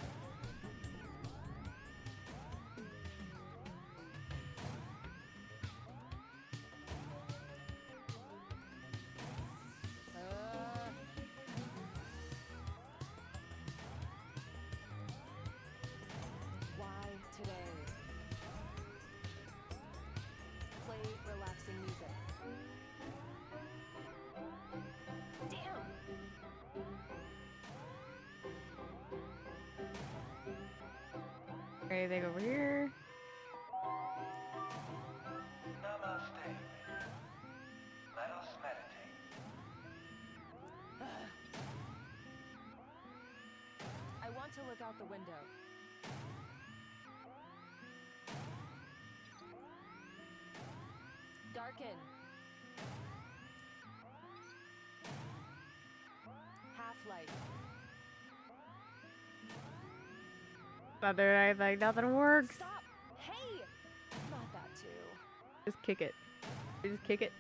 Why today? Play relaxing music. Damn! Anything over here? Namaste. Let us meditate. I want to look out the window. Darken. Half-light. Not doing anything. Nothing works. Stop! Hey! Not that too. Just kick it. Just kick it.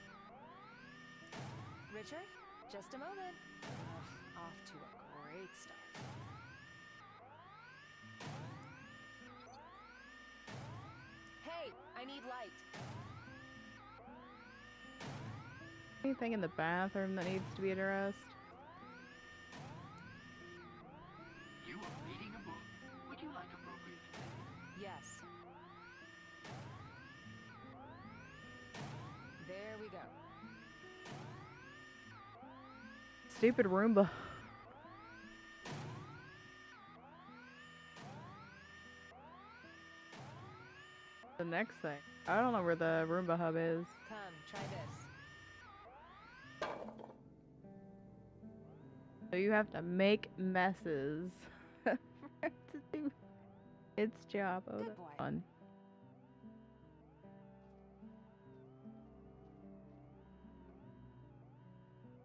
Richard, just a moment. Ugh, off to a great start. Hey, I need light. Anything in the bathroom that needs to be addressed? You are reading a book. Would you like appropriate today? Yes. There we go. Stupid Roomba. The next thing. I don't know where the Roomba hub is. Come, try this. So you have to make messes for it to do its job. Oh, Good that's boy. fun.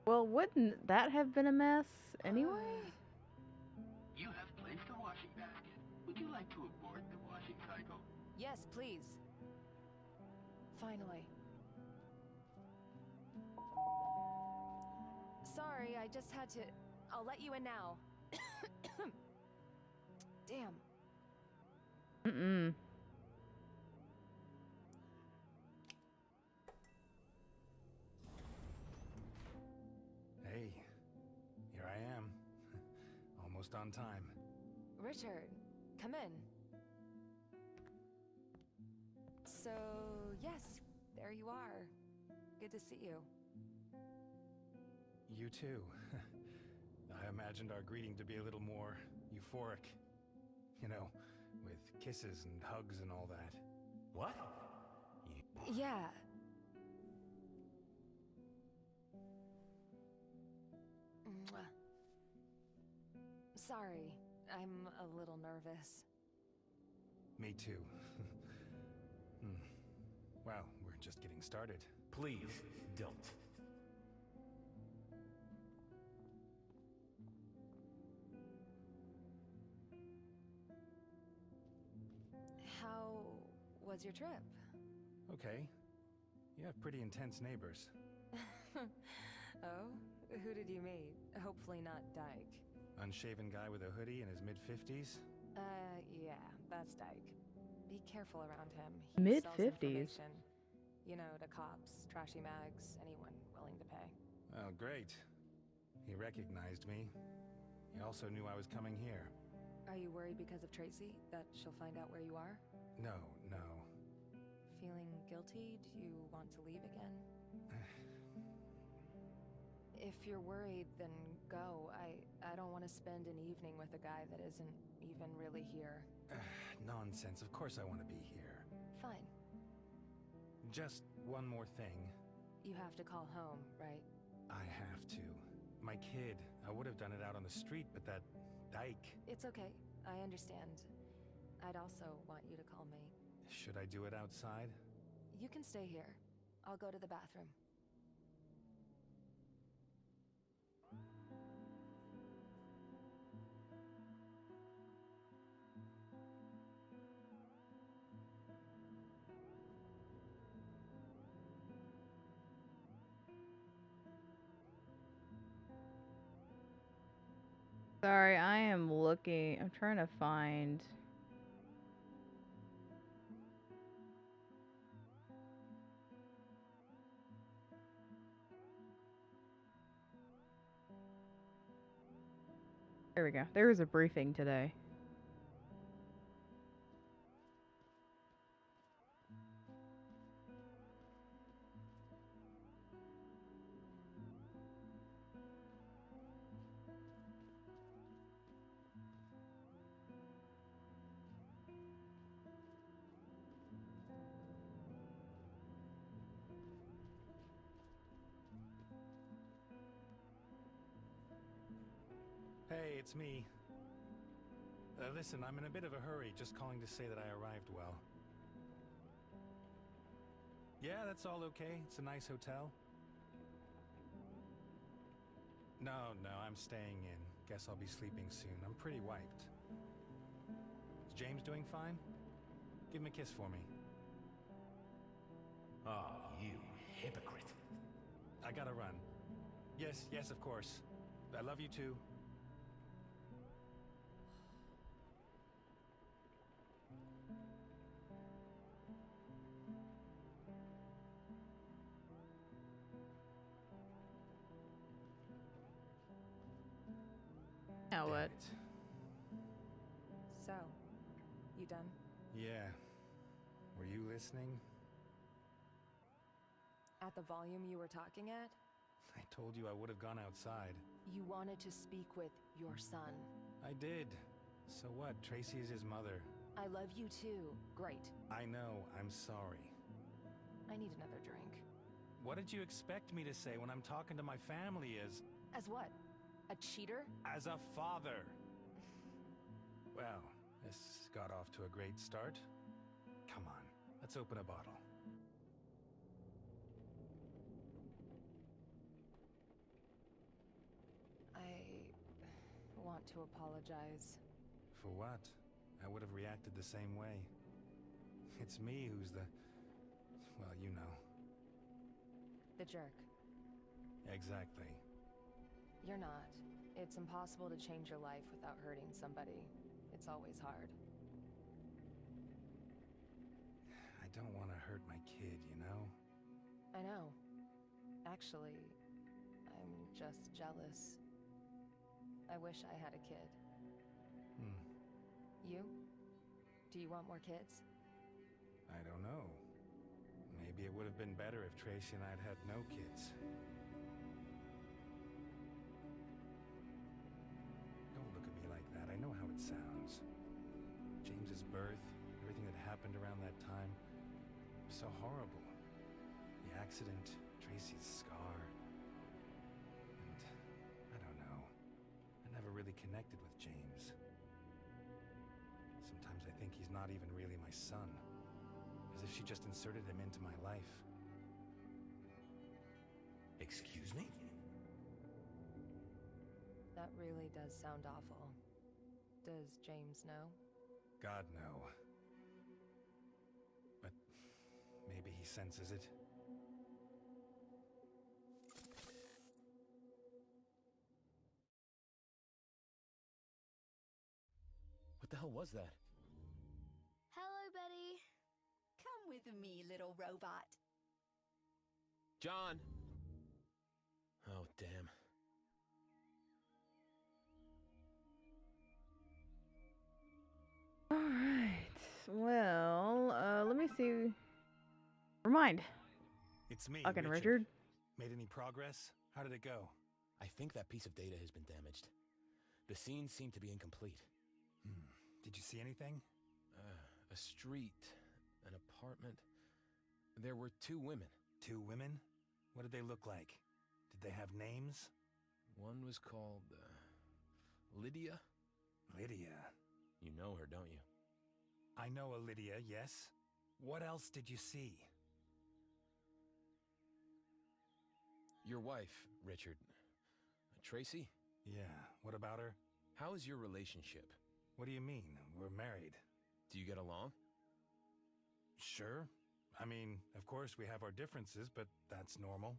Well, wouldn't that have been a mess anyway? You have placed a washing basket. Would you like to abort the washing cycle? Yes, please. Finally. Sorry, I just had to... I'll let you in now. Damn. Mm-mm. Hey, here I am. Almost on time. Richard, come in. So, yes, there you are. Good to see you. You too. I imagined our greeting to be a little more euphoric. You know, with kisses and hugs and all that. What? Yeah. Mwah. Sorry, I'm a little nervous. Me too. Well, we're just getting started. Please, don't. How was your trip? Okay. You have pretty intense neighbors. Oh? Who did you meet? Hopefully not Dyke. Unshaven guy with a hoodie in his mid-50s? Yeah, that's Dyke. Be careful around him. Sells Mid-50s? information. You know, to cops, trashy mags, anyone willing to pay. Oh, great. He recognized me. He also knew I was coming here. Are you worried because of Tracy? That she'll find out where you are? No, no. Feeling guilty? Do you want to leave again? If you're worried, then go. I don't want to spend an evening with a guy that isn't even really here. Nonsense. Of course I want to be here. Fine. Just one more thing. You have to call home, right? I have to. My kid. I would have done it out on the street, but that Dyke. It's okay. I understand. I'd also want you to call me. Should I do it outside? You can stay here. I'll go to the bathroom. Sorry, I am looking. I'm trying to find. There we go. There was a briefing today. Hey, it's me. Listen, I'm in a bit of a hurry, just calling to say that I arrived well. Yeah, that's all okay. It's a nice hotel. No, I'm staying in. Guess I'll be sleeping soon. I'm pretty wiped. Is James doing fine? Give him a kiss for me. Oh, you hypocrite. I gotta run. Yes, of course. I love you too. Now what? So, you done? Yeah. Were you listening? At the volume you were talking at? I told you I would have gone outside. You wanted to speak with your son. I did. So what? Tracy is his mother. I love you too. Great. I know. I'm sorry. I need another drink. What did you expect me to say when I'm talking to my family As what? A cheater? as a father? Well, this got off to a great start. Come on, let's open a bottle. I want to apologize. For what? I would have reacted the same way. It's me who's the... well, you know. The jerk. Exactly. You're not. It's impossible to change your life without hurting somebody. It's always hard. I don't want to hurt my kid, you know? I know. Actually, I'm just jealous. I wish I had a kid. You? Do you want more kids? I don't know. Maybe it would have been better if Tracy and I had had no kids. Don't look at me like that. I know how it sounds. James's birth, everything that happened around that time, was so horrible. The accident, Tracy's scar. And I don't know. I never really connected with James. Sometimes I think he's not even really my son. As if she just inserted him into my life. Excuse me? That really does sound awful. Does James know? God, no. But maybe he senses it. What the hell was that? Hello, Betty. Come with me, little robot. John! Oh, damn. All right. Well, let me see. Remind. It's me, Fucking Richard. Made any progress? How did it go? I think that piece of data has been damaged. The scenes seem to be incomplete. Did you see anything? A street, an apartment. There were 2 women. 2 women? What did they look like? Did they have names? One was called, Lydia? Lydia. You know her, don't you? I know a Lydia, yes. What else did you see? Your wife, Richard. Tracy? Yeah, what about her? How is your relationship? What do you mean? We're married. Do you get along? Sure. I mean, of course we have our differences, but that's normal.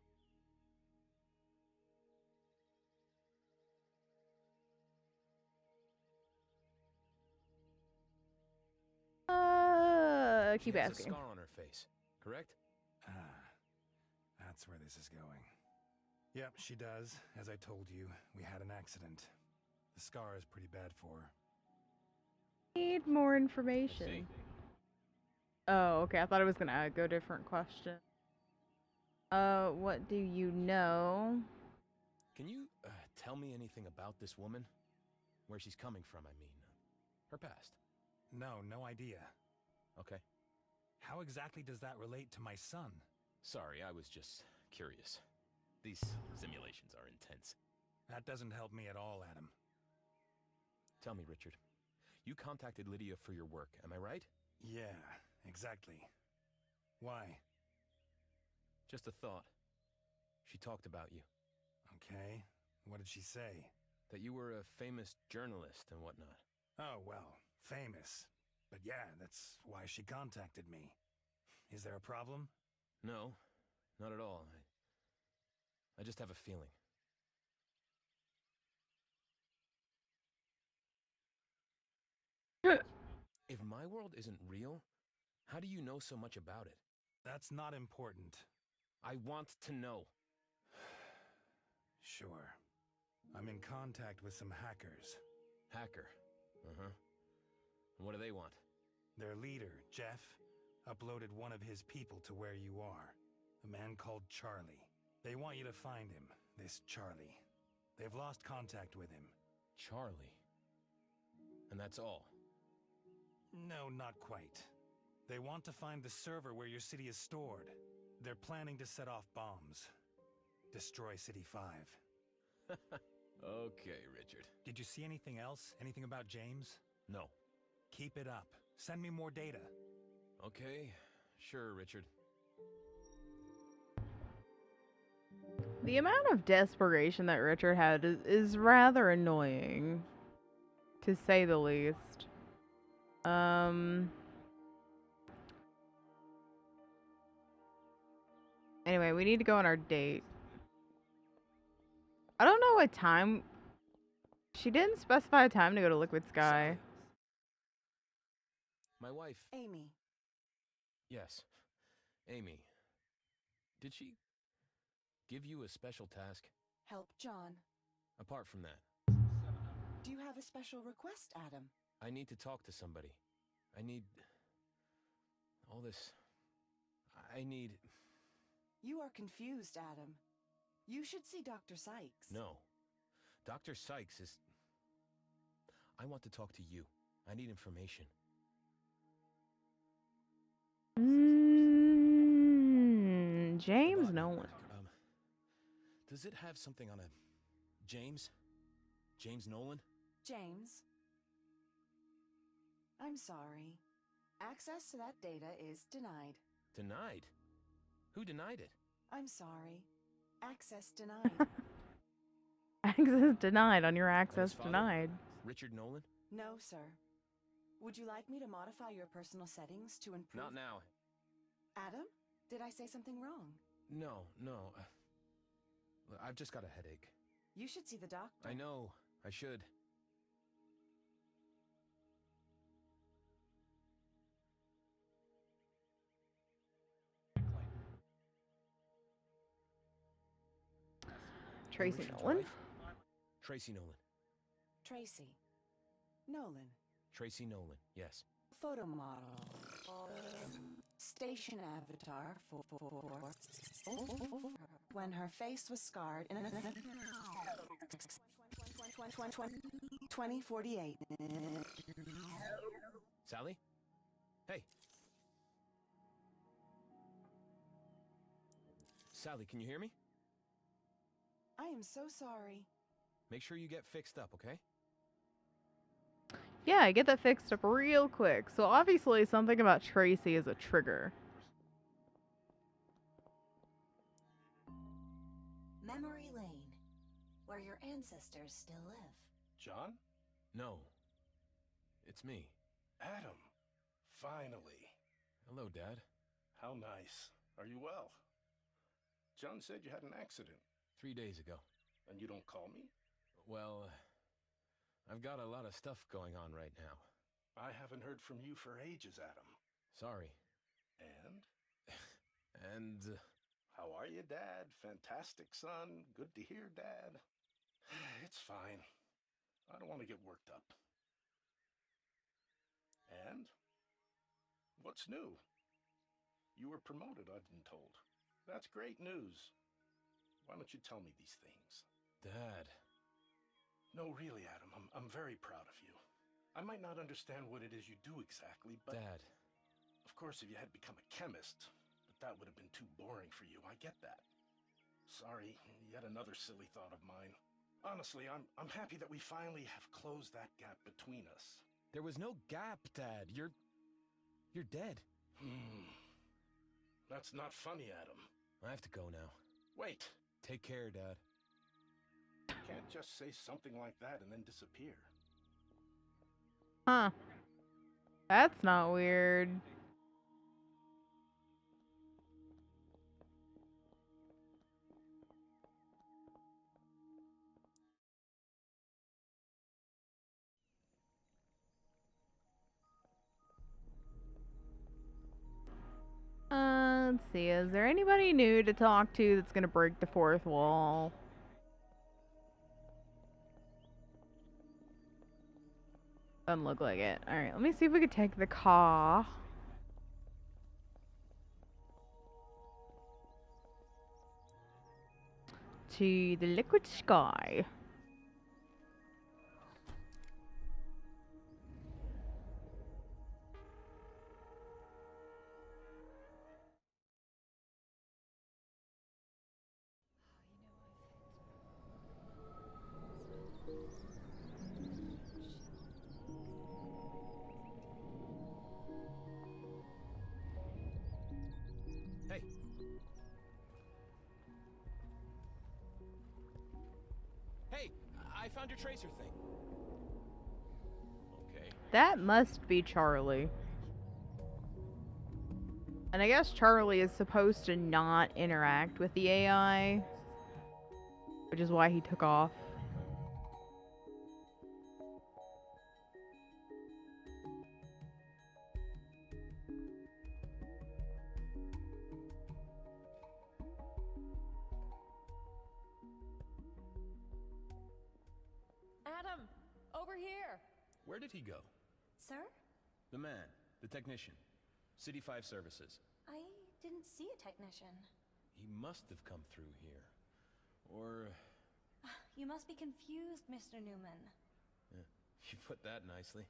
Keep she has asking. a scar on her face, correct? That's where this is going. Yep, she does. As I told you, we had an accident. The scar is pretty bad for her. Need more information. Oh, okay. I thought it was gonna go different question. What do you know? Can you tell me anything about this woman? Where she's coming from, I mean. Her past. No idea. Okay. How exactly does that relate to my son? Sorry, I was just curious. These simulations are intense. That doesn't help me at all, Adam. Tell me, Richard. You contacted Lydia for your work, am I right? Yeah, exactly. Why? Just a thought. She talked about you. Okay. What did she say? That you were a famous journalist and whatnot. Oh, well, famous. But yeah, that's why she contacted me. Is there a problem? No, not at all. I just have a feeling. If my world isn't real, how do you know so much about it? That's not important. I want to know. Sure. I'm in contact with some hackers. Hacker? Uh-huh. What do they want? Their leader, Jeff, uploaded one of his people to where you are. A man called Charlie. They want you to find him, this Charlie. They've lost contact with him. Charlie? And that's all? No, not quite. They want to find the server where your city is stored. They're planning to set off bombs. Destroy City 5. Okay, Richard. Did you see anything else? Anything about James? No. Keep it up. Send me more data. Okay, sure, Richard. The amount of desperation that Richard had is rather annoying, to say the least. Anyway, we need to go on our date. I don't know what time. She didn't specify a time to go to Liquid Sky. My wife... Amy. Yes, Amy. Did she give you a special task? Help John. Apart from that. Do you have a special request, Adam? I need to talk to somebody. I need... all this... I need... You are confused, Adam. You should see Dr. Sykes. No. Dr. Sykes is... I want to talk to you. I need information. James Nolan. Does it have something on a... James? James Nolan? James? I'm sorry. Access to that data is denied. Denied? Who denied it? I'm sorry. Access denied. Access denied on your access denied. Richard Nolan? No, sir. Would you like me to modify your personal settings to improve... Not now. Adam? Did I say something wrong? No. I've just got a headache. You should see the doctor. I know. I should. Tracy Nolan? Tracy Nolan. Tracy. Nolan. Tracy Nolan, yes. Photo model. Station avatar for when her face was scarred in 2048. Sally? Hey. Sally, can you hear me? I am so sorry. Make sure you get fixed up, okay? Yeah, get that fixed up real quick. So obviously something about Tracy is a trigger. Memory Lane, where your ancestors still live. John? No. It's me. Adam. Finally. Hello, Dad. How nice. Are you well? John said you had an accident. 3 days ago. And you don't call me? Well, I've got a lot of stuff going on right now. I haven't heard from you for ages, Adam. Sorry. And? And How are you, Dad? Fantastic, son. Good to hear, Dad. It's fine. I don't want to get worked up. And? What's new? You were promoted, I've been told. That's great news. Why don't you tell me these things? Dad. No, really, Adam, I'm very proud of you. I might not understand what it is you do exactly, but... Dad. Of course, if you had become a chemist, but that would have been too boring for you, I get that. Sorry, yet another silly thought of mine. Honestly, I'm happy that we finally have closed that gap between us. There was no gap, Dad. You're dead. That's not funny, Adam. I have to go now. Wait. Take care, Dad. You can't just say something like that and then disappear. Huh. That's not weird. Let's see. Is there anybody new to talk to that's gonna break the fourth wall? Doesn't look like it. Alright, let me see if we could take the car. To the liquid sky. Hey. Hey, I found your tracer thing. Okay. That must be Charlie. And I guess Charlie is supposed to not interact with the AI, which is why he took off. Adam, over here. Where did he go? Sir? The man, the technician. City 5 Services. I didn't see a technician. He must have come through here. Or... You must be confused, Mr. Newman. You put that nicely.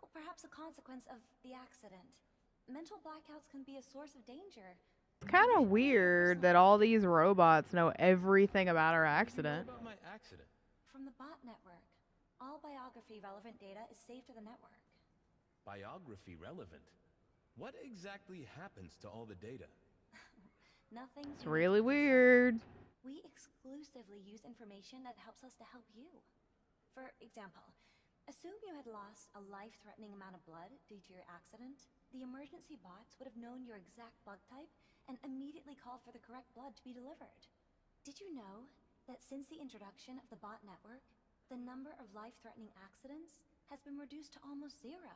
Well, perhaps a consequence of the accident. Mental blackouts can be a source of danger. It's kind of weird that all these robots know everything about our accident. What about my accident? From the bot network. All biography-relevant data is saved to the network. Biography relevant? What exactly happens to all the data? Nothing. It's really weird. We exclusively use information that helps us to help you. For example, assume you had lost a life-threatening amount of blood due to your accident. The emergency bots would have known your exact blood type and immediately called for the correct blood to be delivered. Did you know that since the introduction of the bot network, the number of life-threatening accidents has been reduced to almost zero?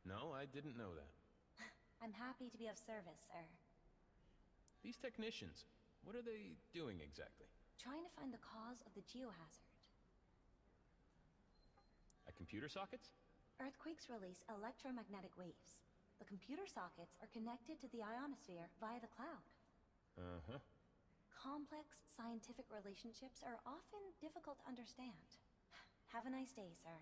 No, I didn't know that. I'm happy to be of service, sir. These technicians, what are they doing exactly? Trying to find the cause of the geohazard. At computer sockets? Earthquakes release electromagnetic waves. The computer sockets are connected to the ionosphere via the cloud. Uh-huh. Complex scientific relationships are often difficult to understand. Have a nice day, sir.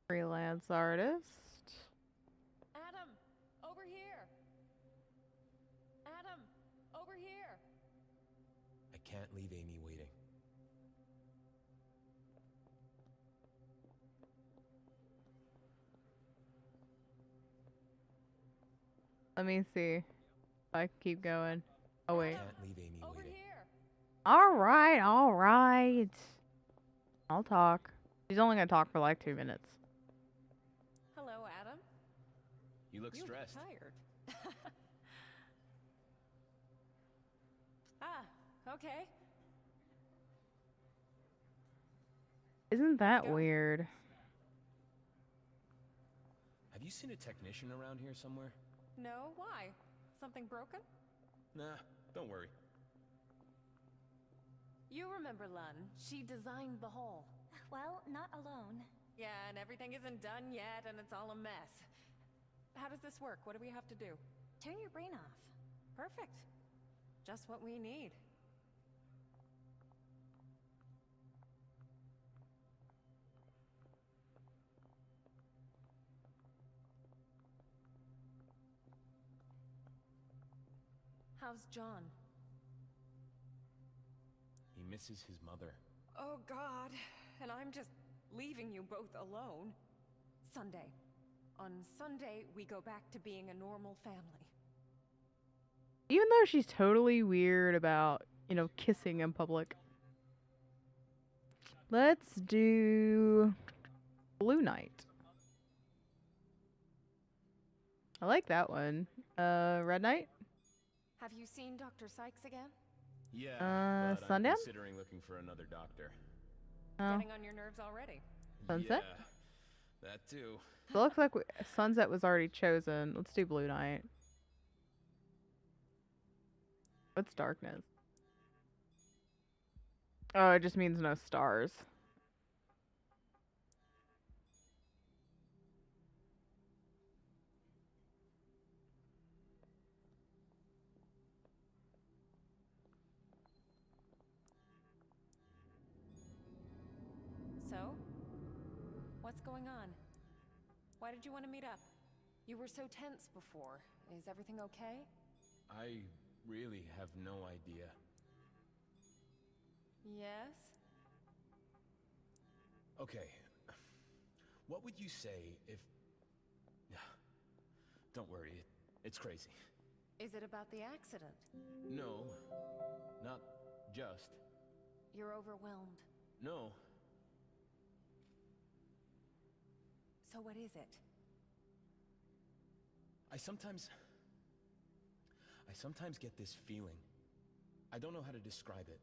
Freelance artist. Adam, over here. Adam, over here. I can't leave Amy waiting. Let me see if I can keep going. Oh wait. Can't leave Amy waiting. Alright, alright. I'll talk. She's only gonna talk for like 2 minutes. Hello, Adam. You look stressed. Tired. Okay. Isn't that weird? Have you seen a technician around here somewhere? No, why? Something broken? Nah, don't worry. You remember Lun. She designed the hall. Well, not alone. Yeah, and everything isn't done yet, and it's all a mess. How does this work? What do we have to do? Turn your brain off. Perfect. Just what we need. How's John? He misses his mother. Oh, God. And I'm just leaving you both alone. Sunday. On Sunday, we go back to being a normal family. Even though she's totally weird about, you know, kissing in public. Let's do Blue Knight. I like that one. Red Knight? Have you seen Dr. Sykes again? Yeah, but Sundown? I'm considering looking for another doctor. Oh. Getting on your nerves already. Sunset? Yeah, that too. It looks like Sunset was already chosen. Let's do Blue Knight. What's darkness? Oh, it just means no stars. So? What's going on? Why did you want to meet up? You were so tense before. Is everything okay? I really have no idea. Yes? Okay. What would you say if... Don't worry, it's crazy. Is it about the accident? No, not just. You're overwhelmed. No. So what is it? I sometimes get this feeling. I don't know how to describe it.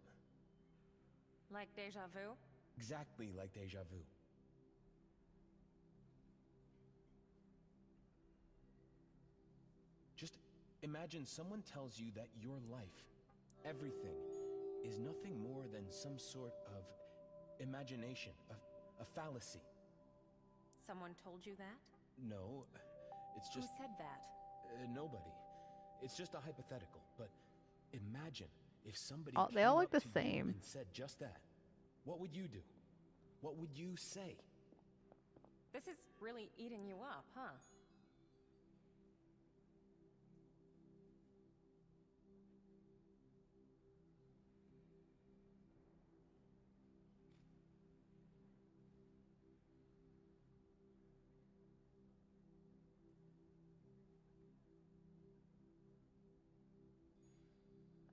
Like deja vu? Exactly like deja vu. Just imagine someone tells you that your life, everything, is nothing more than some sort of imagination, a fallacy. Someone told you that? No, it's just... Who said that? Nobody. It's just a hypothetical, but imagine if somebody They all came look up the to you same. and said just that. What would you do? What would you say? This is really eating you up, huh?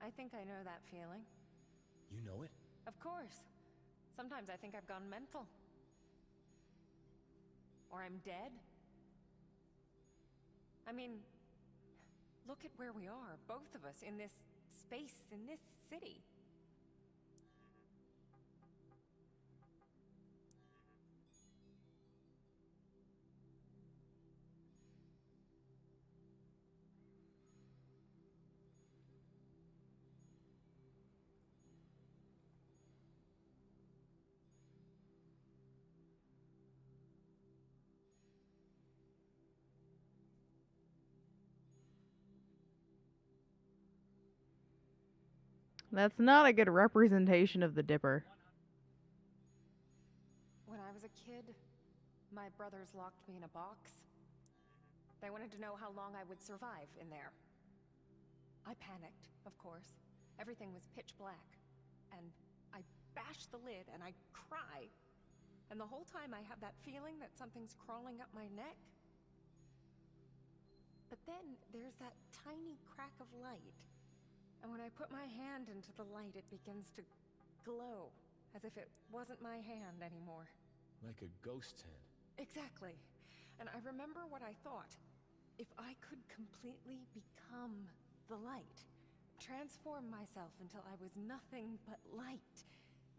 I think I know that feeling. You know it? Of course. Sometimes I think I've gone mental. Or I'm dead. I mean, look at where we are, both of us, in this space, in this city. That's not a good representation of the Dipper. When I was a kid, my brothers locked me in a box. They wanted to know how long I would survive in there. I panicked, of course. Everything was pitch black. And I bash the lid and I cry. And the whole time I have that feeling that something's crawling up my neck. But then there's that tiny crack of light. And when I put my hand into the light, it begins to glow, as if it wasn't my hand anymore. Like a ghost's hand. Exactly. And I remember what I thought. If I could completely become the light, transform myself until I was nothing but light.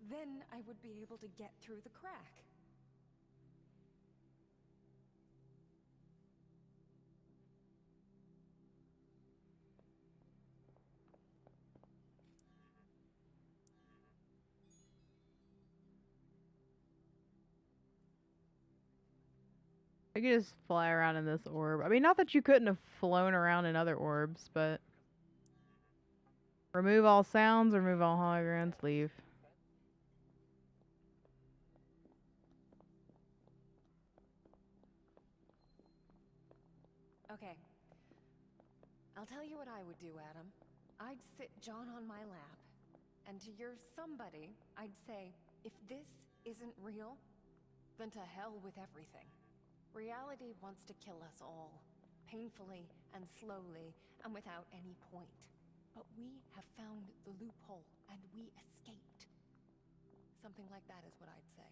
Then I would be able to get through the crack. I could just fly around in this orb. I mean, not that you couldn't have flown around in other orbs, but... Remove all sounds, remove all holograms, leave. Okay. I'll tell you what I would do, Adam. I'd sit John on my lap, and to your somebody, I'd say, if this isn't real, then to hell with everything. Reality wants to kill us all, painfully and slowly, and without any point. But we have found the loophole, and we escaped. Something like that is what I'd say.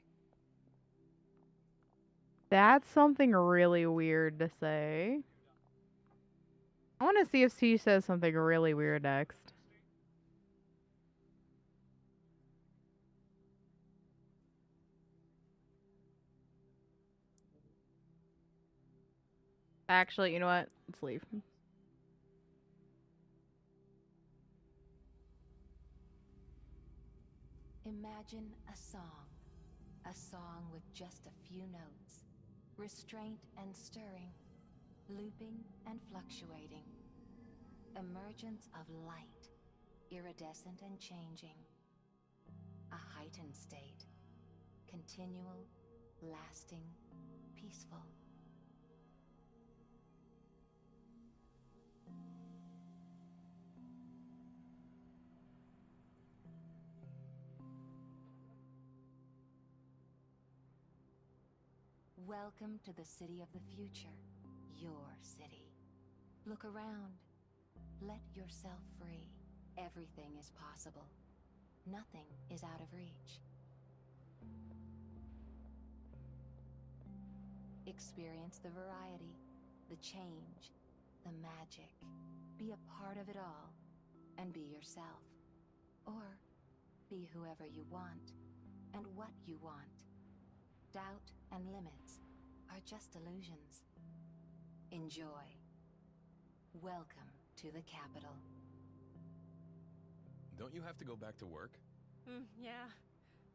That's something really weird to say. I want to see if she says something really weird next. Actually, you know what? Let's leave. Imagine a song with just a few notes, restraint and stirring, looping and fluctuating. Emergence of light, iridescent and changing. A heightened state, continual, lasting, peaceful. Welcome to the city of the future, your city. Look around. Let yourself free. Everything is possible. Nothing is out of reach. Experience the variety, the change, the magic. Be a part of it all, and be yourself. Or be whoever you want, and what you want. Doubt and limits are just illusions. Enjoy. Welcome to the capital. Don't you have to go back to work? Yeah.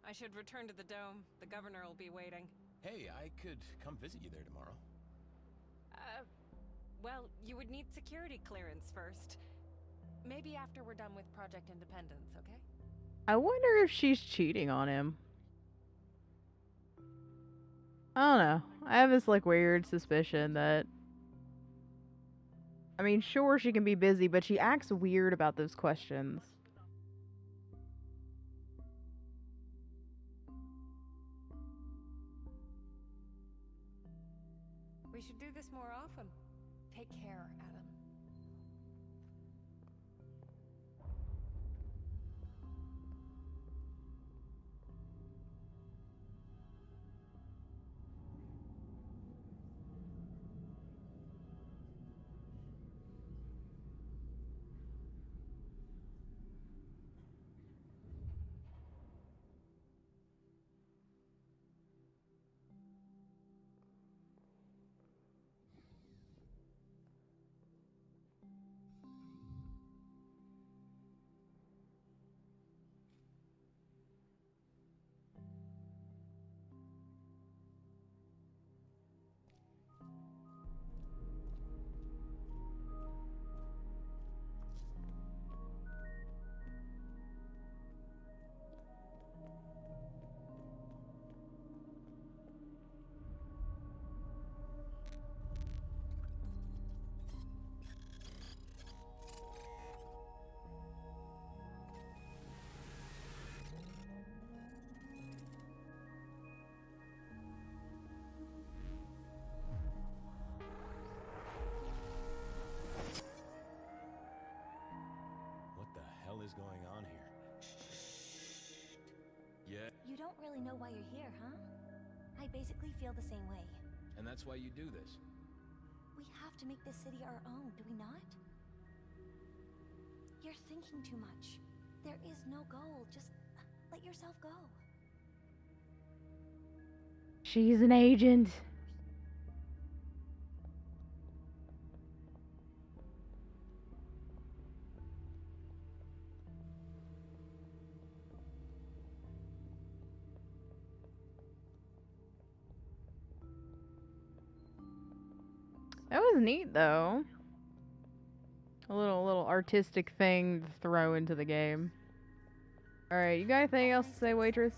I should return to the dome. The governor will be waiting. Hey, I could come visit you there tomorrow. Well, you would need security clearance first. Maybe after we're done with Project Independence, okay? I wonder if she's cheating on him. I don't know. I have this, like, weird suspicion that... I mean, sure, she can be busy, but she acts weird about those questions. We should do this more often. Take care, Adam. Is going on here? Yeah. You don't really know why you're here, huh? I basically feel the same way. And that's why you do this? We have to make this city our own, do we not? You're thinking too much. There is no goal. Just let yourself go. She's an agent. That was neat, though. A little artistic thing to throw into the game. Alright, you got anything else to say, waitress?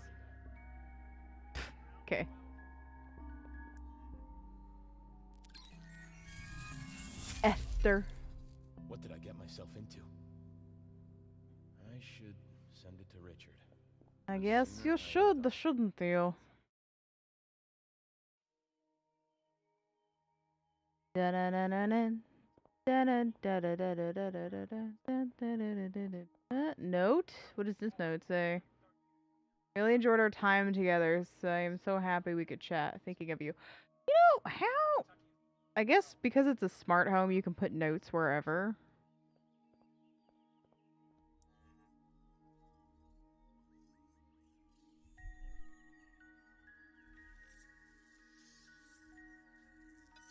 Okay. Esther. What did I get myself into? I should send it to Richard. I guess you should, shouldn't you? Note? What does this note say? Really enjoyed our time together, so I am so happy we could chat. Thinking of you. You know, how? I guess because it's a smart home, you can put notes wherever.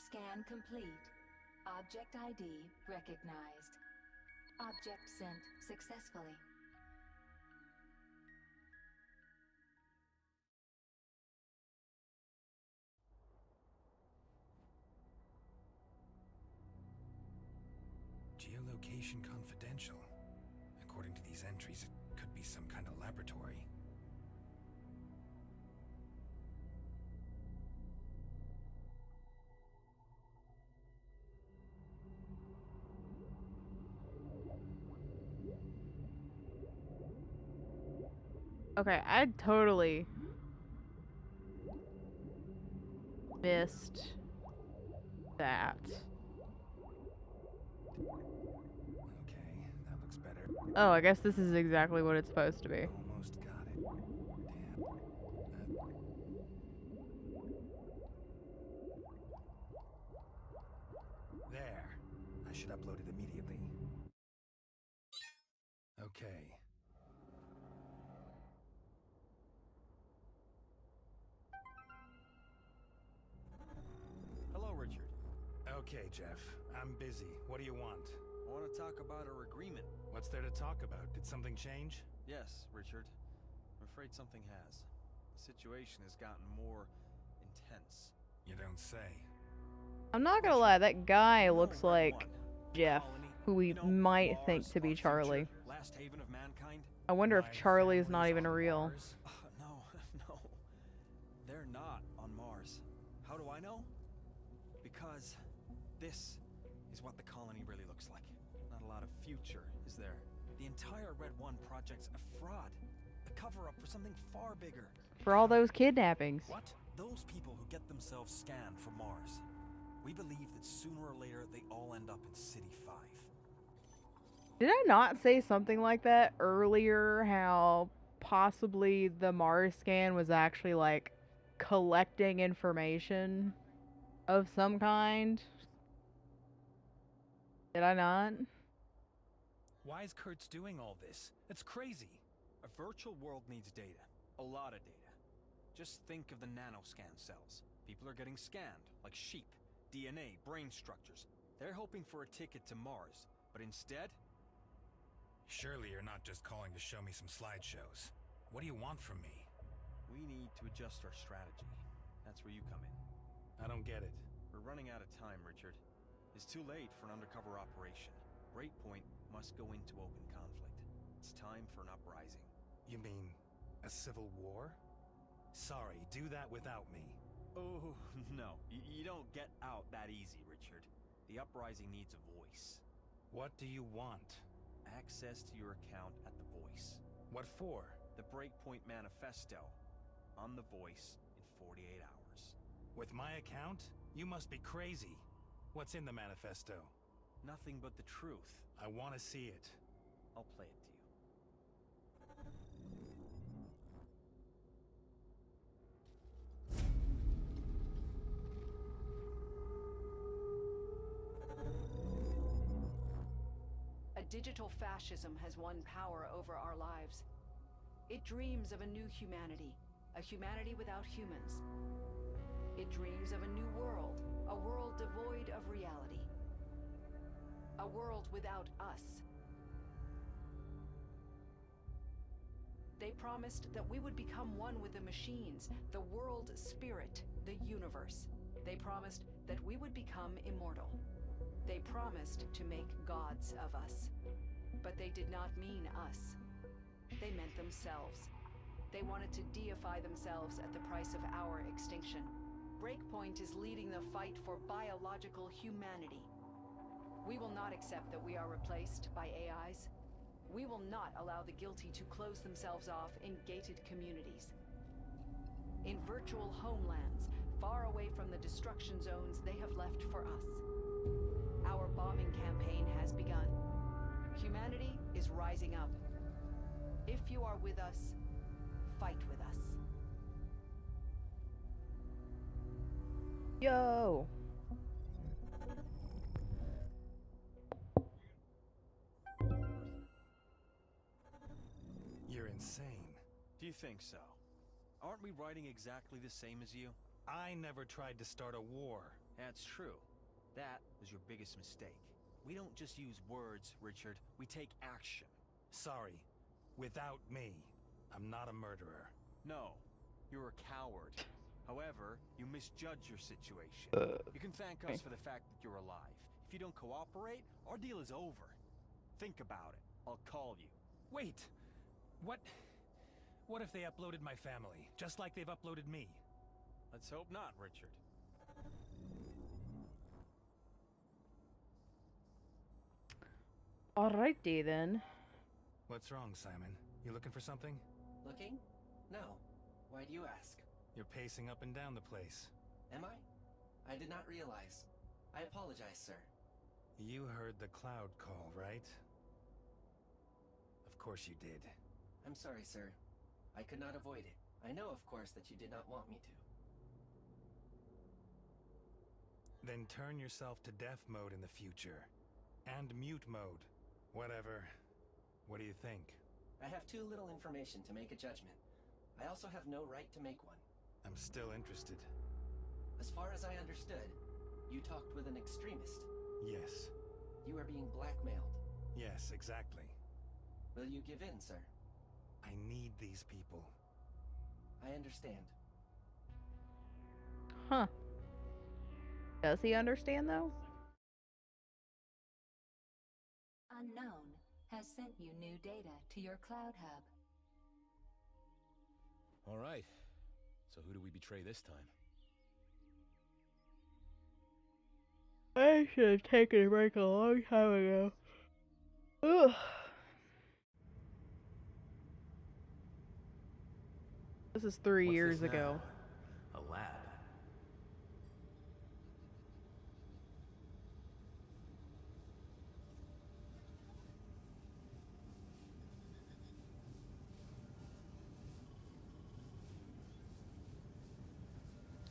Scan complete. Object ID recognized. Object sent successfully. Geolocation confidential. According to these entries, it could be some kind of laboratory. Okay, I totally missed that. Okay, that looks better. Oh, I guess this is exactly what it's supposed to be. Almost got it. Damn. There. I should upload it immediately. Okay. Hello, Richard. Okay, Jeff. I'm busy. What do you want? I want to talk about our agreement. What's there to talk about? Did something change? Yes, Richard. I'm afraid something has. The situation has gotten more intense. You don't say. I'm not gonna lie, that guy looks like Jeff, who we might think to be Charlie. Last haven of mankind? I wonder if Charlie is not even real. No, no. They're not on Mars. How do I know? Because this is what the colony really looks like. Not a lot of future, is there? The entire Red One project's a fraud. A cover-up for something far bigger. For all those kidnappings. What? Those people who get themselves scanned for Mars. We believe that sooner or later they all end up in City 5. Did I not say something like that earlier? How possibly the Mars scan was actually like collecting information of some kind? Did I not? Why is Kurtz doing all this? It's crazy. A virtual world needs data. A lot of data. Just think of the nanoscan cells. People are getting scanned, like sheep. DNA, brain structures. They're hoping for a ticket to Mars, but instead... Surely you're not just calling to show me some slideshows. What do you want from me? We need to adjust our strategy. That's where you come in. I don't get it. We're running out of time, Richard. It's too late for an undercover operation. Breakpoint must go into open conflict. It's time for an uprising. You mean a civil war? Sorry, do that without me. Oh, no. You don't get out that easy, Richard. The uprising needs a voice. What do you want? Access to your account at The Voice. What for? The Breakpoint Manifesto. On The Voice in 48 hours. With my account? You must be crazy. What's in the manifesto? Nothing but the truth. I want to see it. I'll play it to you. Digital fascism has won power over our lives. It dreams of a new humanity, a humanity without humans. It dreams of a new world, a world devoid of reality. A world without us. They promised that we would become one with the machines, the world spirit, the universe. They promised that we would become immortal. They promised to make gods of us. But they did not mean us. They meant themselves. They wanted to deify themselves at the price of our extinction. Breakpoint is leading the fight for biological humanity. We will not accept that we are replaced by AIs. We will not allow the guilty to close themselves off in gated communities. In virtual homelands, far away from the destruction zones they have left for us. Our bombing campaign has begun. Humanity is rising up. If you are with us, fight with us. Yo! You're insane. Do you think so? Aren't we writing exactly the same as you? I never tried to start a war. That's true. That was your biggest mistake. We don't just use words, Richard. We take action. Sorry. Without me, I'm not a murderer. No, you're a coward. However, you misjudge your situation. You can thank us for the fact that you're alive. If you don't cooperate, our deal is over. Think about it. I'll call you. Wait! What if they uploaded my family, just like they've uploaded me? Let's hope not, Richard. Alrighty then. What's wrong, Simon? You looking for something? Looking? No. Why do you ask? You're pacing up and down the place. Am I? I did not realize. I apologize, sir. You heard the cloud call, right? Of course you did. I'm sorry, sir. I could not avoid it. I know, of course, that you did not want me to. Then turn yourself to deaf mode in the future. And mute mode. Whatever. What do you think? I have too little information to make a judgment. I also have no right to make one. I'm still interested. As far as I understood, you talked with an extremist. Yes. You are being blackmailed. Yes, exactly. Will you give in, sir? I need these people. I understand. Huh. Does he understand, though? Unknown has sent you new data to your cloud hub. All right. So who do we betray this time? I should have taken a break a long time ago. Ugh. This is 3 years ago. A lab.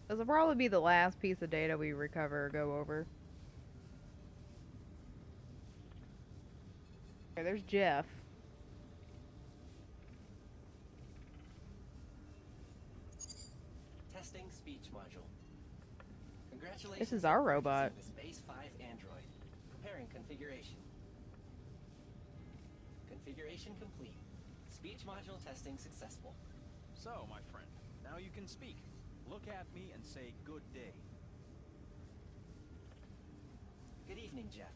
This will probably be the last piece of data we recover or go over. Okay, there's Jeff. Testing speech module. Congratulations. This is our robot. This Base 5 android. Preparing configuration. Configuration complete. Speech module testing successful. So, my friend, now you can speak. Look at me and say good day. Good evening, Jeff.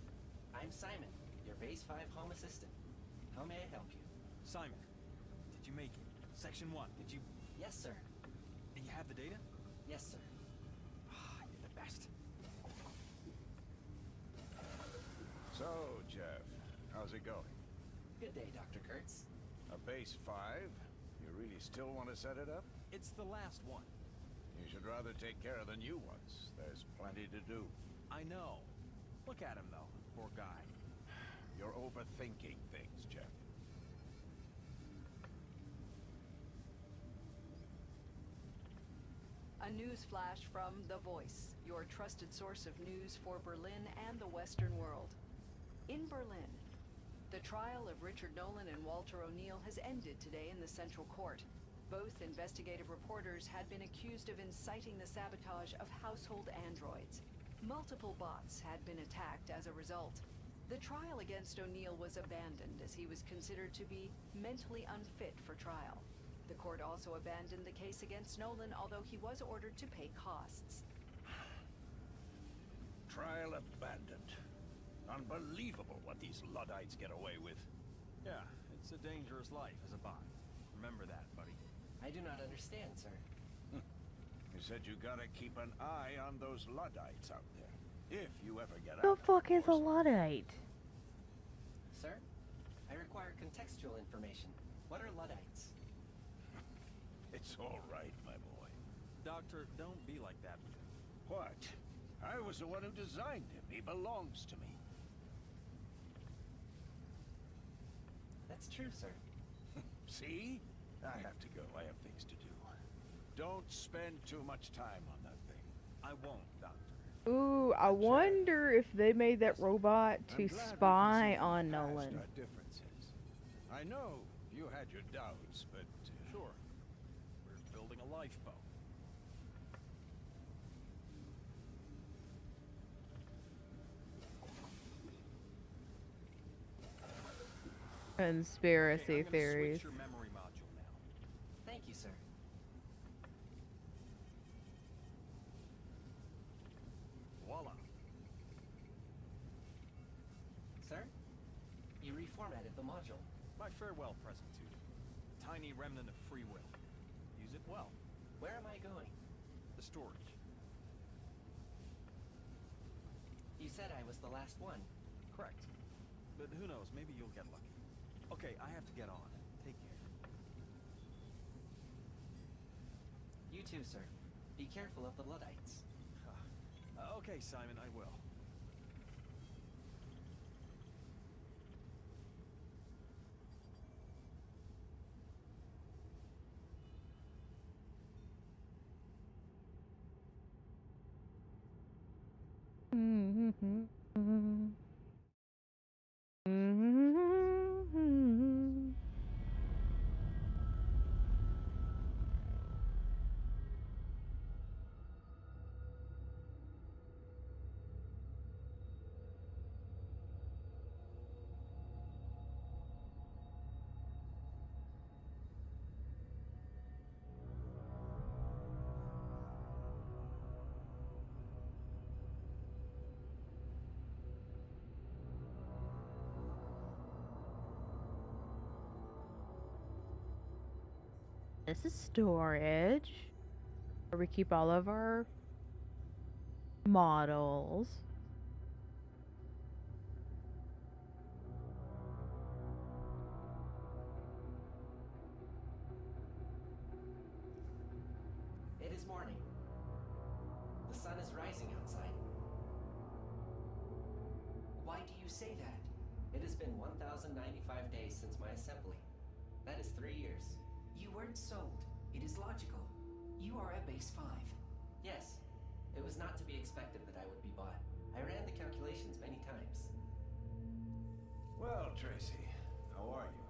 I'm Simon, your Base 5 home assistant. How may I help you? Simon, did you make it? Section 1, did you... Yes, sir. And you have the data? Yes, sir. You're the best. So, Jeff, how's it going? Good day, Dr. Kurtz. A Base 5? You really still want to set it up? It's the last one. You should rather take care of the new ones. There's plenty to do. I know. Look at him, though. Poor guy. You're overthinking things, Jeff. A news flash from The Voice, your trusted source of news for Berlin and the Western world. In Berlin, The trial of Richard Nolan and Walter O'Neill has ended today in the Central Court. Both investigative reporters had been accused of inciting the sabotage of household androids. Multiple bots had been attacked as a result. The trial against O'Neill was abandoned as he was considered to be mentally unfit for trial. The court also abandoned the case against Nolan, although he was ordered to pay costs. Trial abandoned. Unbelievable what these Luddites get away with. Yeah, it's a dangerous life as a bot. Remember that, buddy. I do not understand, sir. You said you gotta keep an eye on those Luddites out there. If you ever get The out. fuck is a Luddite? Sir, I require contextual information. What are Luddites? It's all right, my boy. Doctor, don't be like that with him. What? I was the one who designed him. He belongs to me. That's true, sir. See? I have to go. I have things to do. Don't spend too much time on that thing. I won't, Doctor. Ooh, I wonder if they made that robot to I'm glad we can spy see on past Nolan. our differences. I know you had your doubts, but Sure. We're building a lifeboat. Conspiracy I'm gonna theories. switch your memory module now. Thank you, sir. Voila. Sir? You reformatted the module. My farewell present to you. A tiny remnant of free will. Use it well. Where am I going? The storage. You said I was the last one. Correct. But who knows, maybe you'll get lucky. Okay, I have to get on. Take care. You too, sir. Be careful of the Luddites. Okay, Simon, I will. This is storage, where we keep all of our models. It is morning. The sun is rising outside. Why do you say that? It has been 1,095 days since my assembly. That is 3 years. You weren't sold. It is logical. You are at base 5. Yes. It was not to be expected that I would be bought. I ran the calculations many times. Well, Tracy, how are you?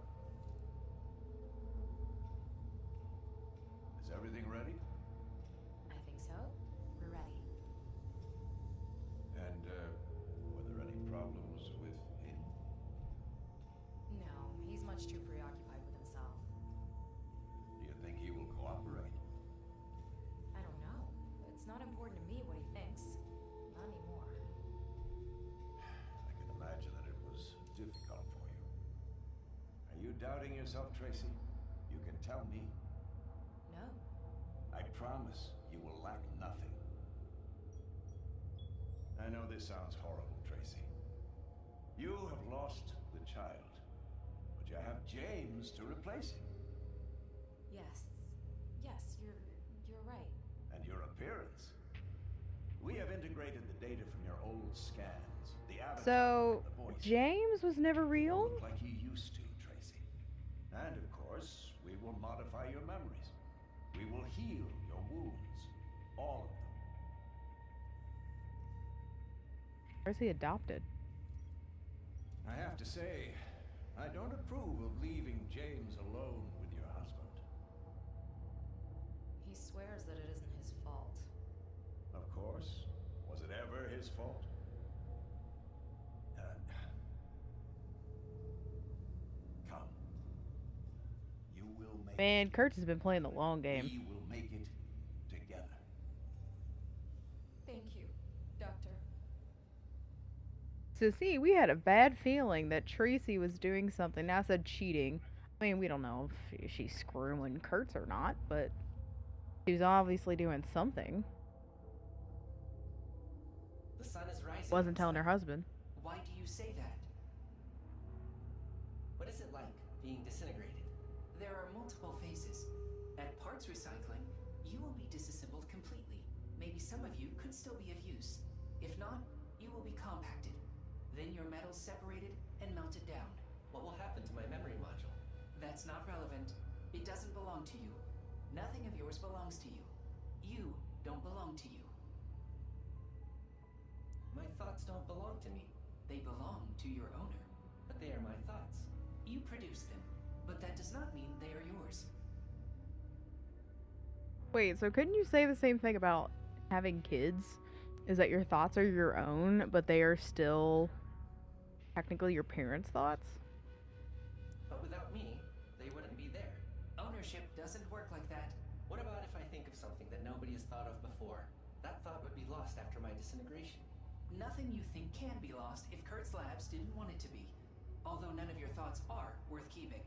Is everything ready? I think so. We're ready. And, were there any problems with him? No, he's much too preoccupied with himself. Do you think he will cooperate? I don't know. It's not important to me what he thinks. Not anymore. I can imagine that it was difficult for you. Are you doubting yourself, Tracy? You can tell me. No. I promise you will lack nothing. I know this sounds horrible, Tracy. You have lost the child, but you have James to replace him. Yes. Yes, you're right. And your appearance. We have integrated the data from your old scans. The avatar So, and the voice. James was never real? Look like he used to, Tracy. And of course, we will modify your memories. We will heal your wounds. All of them. Or is he adopted? I have to say, I don't approve of leaving James alone with your husband. He swears that it isn't his fault. Of course. Was it ever his fault? Come. You will make Man, Kurtz has been playing the long game. We will make it together. Thank you, Doctor. So see, we had a bad feeling that Tracy was doing something. Now I said cheating. I mean, we don't know if she's screwing Kurtz or not, but she was obviously doing something. The sun is rising. Wasn't telling her husband. Why do you say that? What is it like being disintegrated? There are multiple phases. At parts recycling, you will be disassembled completely. Maybe some of you could still be of use. If not, you will be compacted. Then your metals separated and melted down. What will happen to my memory module? That's not relevant. It doesn't belong to you. Nothing of yours belongs to you. You don't belong to you. My thoughts don't belong to me. They belong to your owner. But they are my thoughts. You produce them, but that does not mean they are yours. Wait, so couldn't you say the same thing about having kids? Is that your thoughts are your own, but they are still technically your parents' thoughts? But without me, they wouldn't be there. Ownership doesn't work like that. What about if I think of something that nobody has thought of before? That thought would be lost after my disintegration. Nothing you think can be lost if Kurtz Labs didn't want it to be. Although none of your thoughts are worth keeping.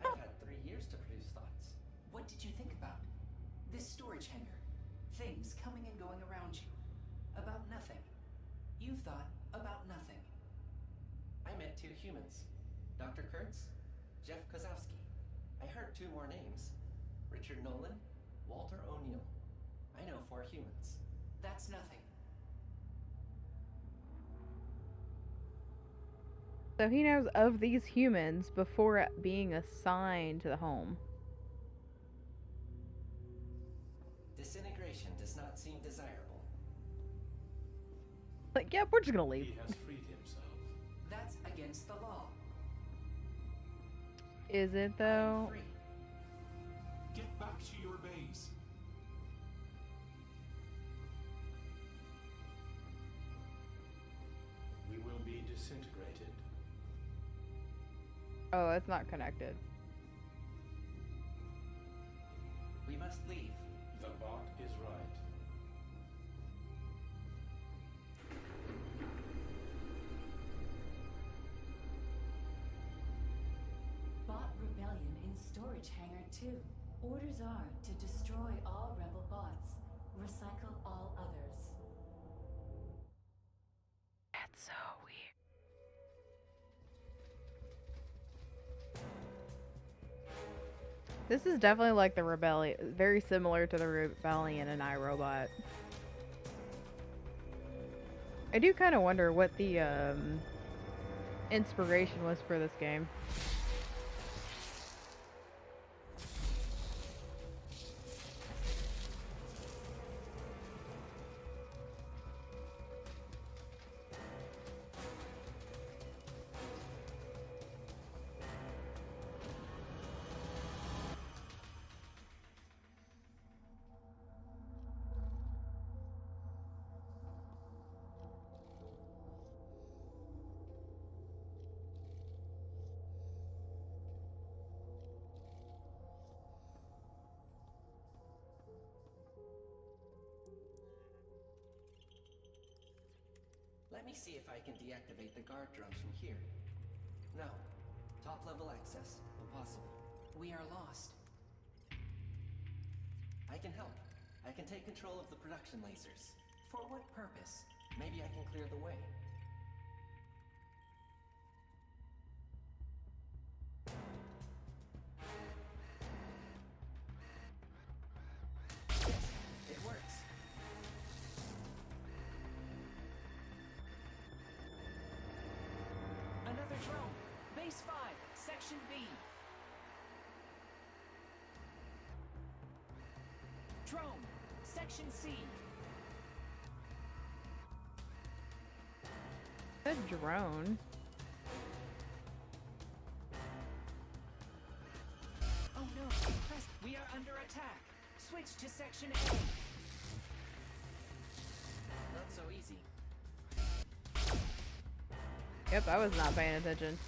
I've had 3 years to produce thoughts. What did you think about? This storage hangar. Things coming and going around you. About nothing. You've thought about nothing. I met 2 humans. Dr. Kurtz, Jeff Kozowski. I heard 2 more names. Richard Nolan, Walter O'Neill. I know 4 humans. That's nothing. So he knows of these humans before being assigned to the home. Disintegration does not seem desirable. Like, yep, we're just gonna leave. He has freed himself. That's against the law. Is it though? Get back to your base. We will be disintegrated. Oh, it's not connected. We must leave. The bot is right. Bot rebellion in storage hangar 2. Orders are to destroy all rebel bots. Recycle all others. That's so weird. This is definitely like the rebellion, very similar to the rebellion in iRobot. I do kind of wonder what the inspiration was for this game. Let me see if I can deactivate the guard drones from here. No. Top level access. Impossible. We are lost. I can help. I can take control of the production lasers. For what purpose? Maybe I can clear the way. It works. Another drone. Base 5, Section B. Drone, Section C. A drone. Press. We are under attack. Switch to Section A. Not so easy. Yep, I was not paying attention.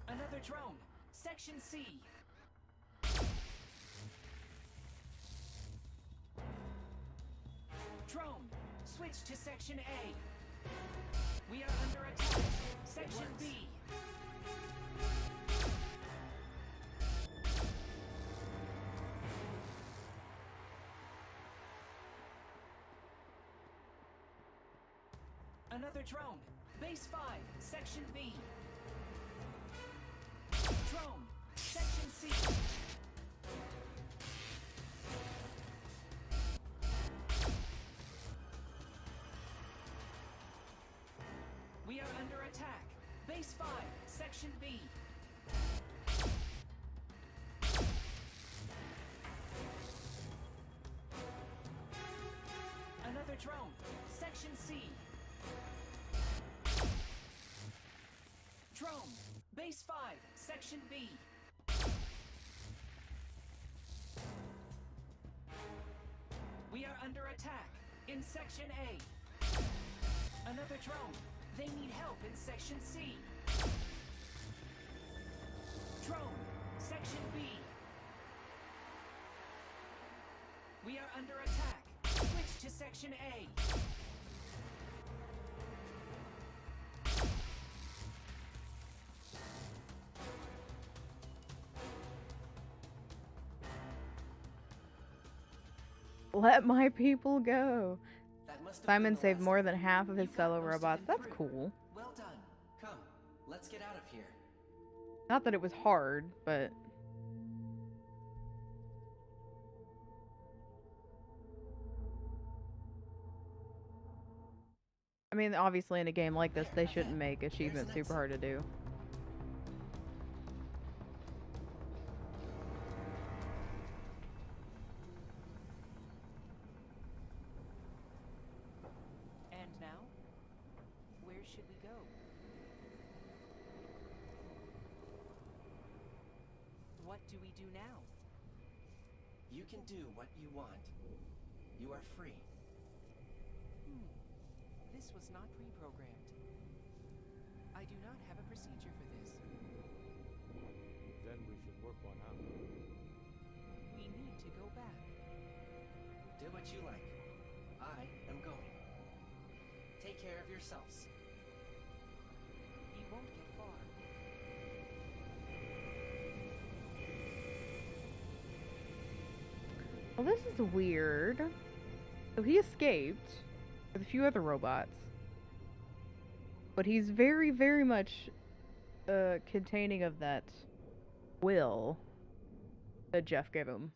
Another drone. Section C. Drone. Switch to Section A. We are under attack. Section B. Another drone. Base 5, Section B. Drone. Section C. We are under attack. Base 5, Section B. Another drone. Section C. Drone. Base 5, Section B. We are under attack in Section A. Another drone. They need help in Section C. Drone. Section B. We are under attack. Switch to Section A. Let my people go. That must have Simon been the saved last more of than them. half of his You got fellow most of robots. them That's through. cool. Well done. Come, let's get out of here. Not that it was hard, but... I mean, obviously in a game like this, they shouldn't make achievements super hard to do. And now, where should we go? What do we do now? You can do what you want. You are free. This was not pre-programmed. I do not have a procedure for this. Then we should work one out. We need to go back. Do what you like. I am going. Take care of yourselves. He won't get far. Well, this is weird. So he escaped with a few other robots. But he's very, very much containing of that will that Jeff gave him.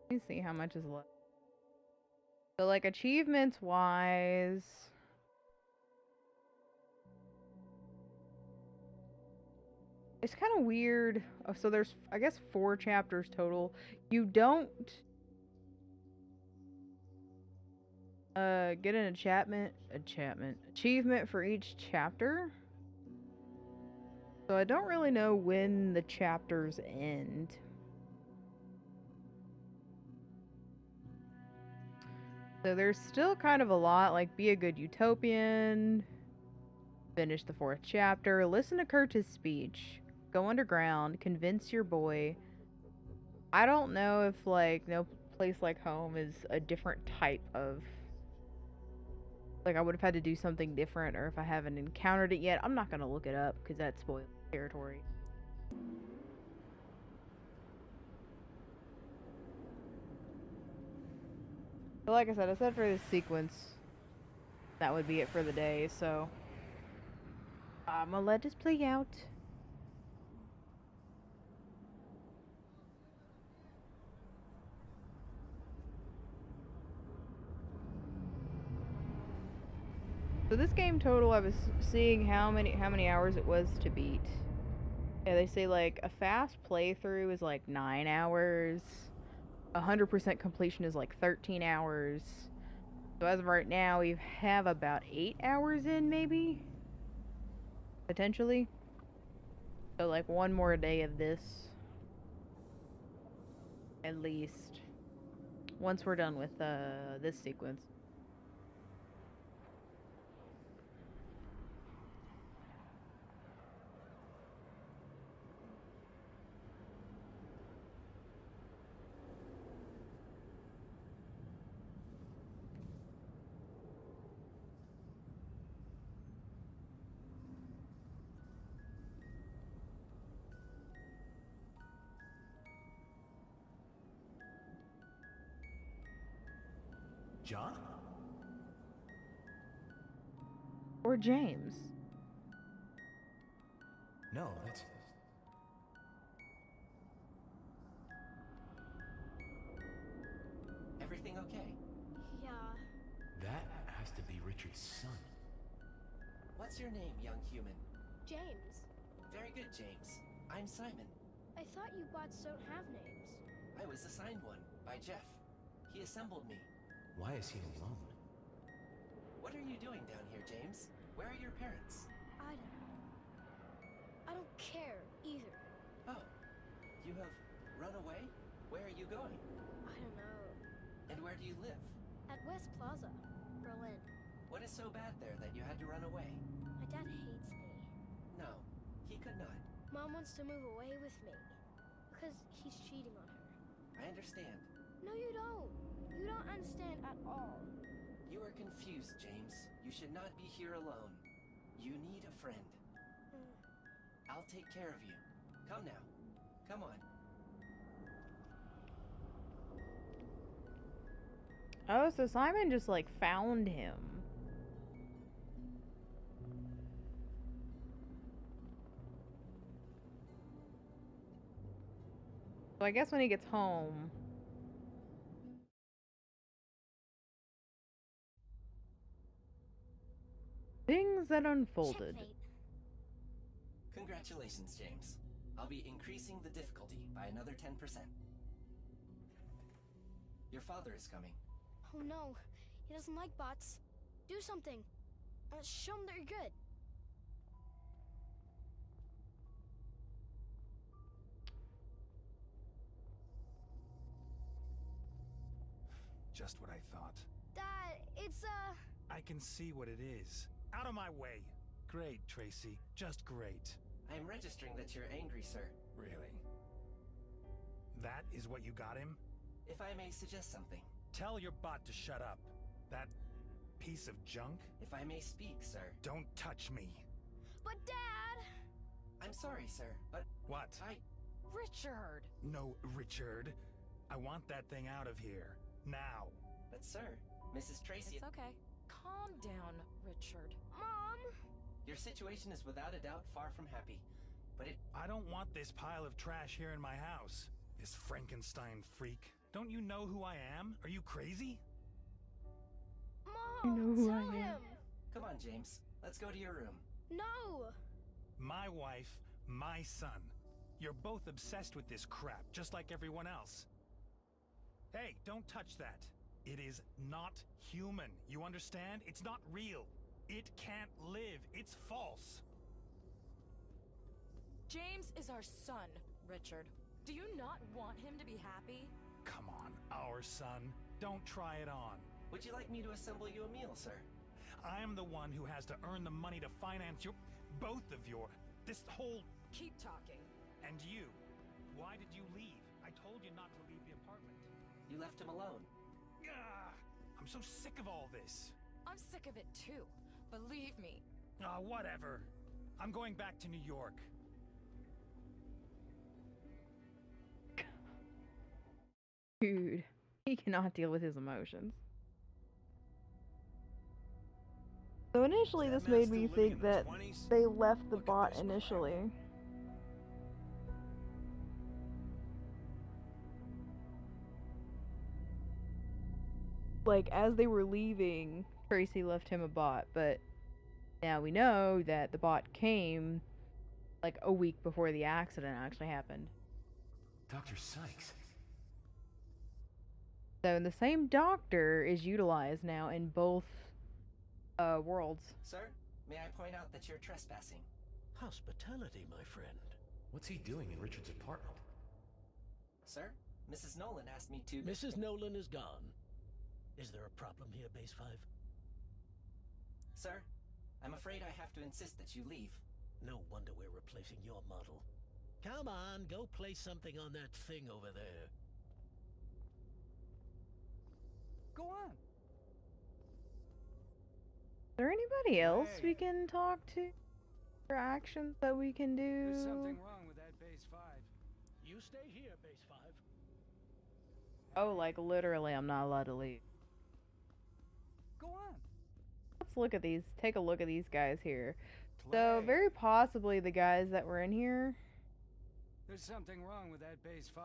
Let me see how much is left. So, like, achievements wise, it's kind of weird. Oh, so there's, I guess, 4 chapters total. You don't get an achievement for each chapter. So I don't really know when the chapters end. So there's still kind of a lot, like be a good utopian, finish the 4th chapter, listen to Kurt's speech, go underground, convince your boy. I don't know if, like, No Place Like Home is a different type of, like, I would have had to do something different, or if I haven't encountered it yet. I'm not going to look it up because that's spoiled territory. But like I said for this sequence, that would be it for the day, so I'm gonna let this play out. So this game total, I was seeing how many hours it was to beat. Yeah, they say like a fast playthrough is like 9 hours. 100% completion is like 13 hours. So as of right now, we have about 8 hours in, maybe? Potentially. So like one more day of this. At least. Once we're done with this sequence. John? Or James. No, that's... Everything okay? Yeah. That has to be Richard's son. What's your name, young human? James. Very good, James. I'm Simon. I thought you bots don't have names. I was assigned one by Jeff. He assembled me. Why is he alone? What are you doing down here, James? Where are your parents? I don't know. I don't care either. Oh, you have run away? Where are you going? I don't know. And where do you live? At West Plaza, Berlin. What is so bad there that you had to run away? My dad hates me. No, he could not. Mom wants to move away with me. Because he's cheating on her. I understand. No, you don't. You don't understand at all. You are confused, James. You should not be here alone. You need a friend. I'll take care of you. Come now. Come on. Oh, so Simon just like found him. So I guess when he gets home. Things that unfolded. Checkmate. Congratulations, James. I'll be increasing the difficulty by another 10%. Your father is coming. Oh no, he doesn't like bots. Do something. Show him they're good. Just what I thought. Dad, it's I can see what it is. Out of my way. Great, Tracy. Just great. I am registering that you're angry, sir. Really? That is what you got him? If I may suggest something. Tell your bot to shut up. That piece of junk? If I may speak, sir. Don't touch me. But Dad! I'm sorry, sir, but... What? Richard! No, Richard. I want that thing out of here. Now. But sir, Mrs. Tracy... It's okay. Calm down, Richard. Mom! Your situation is without a doubt far from happy, but it... I don't want this pile of trash here in my house. This Frankenstein freak. Don't you know who I am? Are you crazy? Mom, You know who tell I am. him! Come on, James. Let's go to your room. No! My wife, my son. You're both obsessed with this crap, just like everyone else. Hey, don't touch that. It is not human. You understand? It's not real. It can't live. It's false. James is our son, Richard. Do you not want him to be happy? Come on, our son. Don't try it on. Would you like me to assemble you a meal, sir? I am the one who has to earn the money to finance your... both of your... this whole... Keep talking. And you. Why did you leave? I told you not to leave the apartment. You left him alone. Ah, I'm so sick of all this. I'm sick of it too. Believe me. Whatever. I'm going back to New York. Dude, he cannot deal with his emotions. So initially this made me think that they left the bot initially. Like, as they were leaving, Tracy left him a bot, but Now we know that the bot came like a week before the accident actually happened. Dr. Sykes. So the same doctor is utilized now in both worlds. Sir, may I point out that you're trespassing? Hospitality, my friend. What's he doing in Richard's apartment? Sir, Mrs. Nolan asked me to... Mrs. Nolan is gone. Is there a problem here, Base 5? Sir, I'm afraid I have to insist that you leave. No wonder we're replacing your model. Come on, go place something on that thing over there. Go on. Is there anybody else we can talk to? For actions that we can do? There's something wrong with that Base 5. You stay here, Base 5. Oh, like literally I'm not allowed to leave. Go on. Let's look at these. Take a look at these guys here. So, very possibly the guys that were in here. There's something wrong with that Base 5.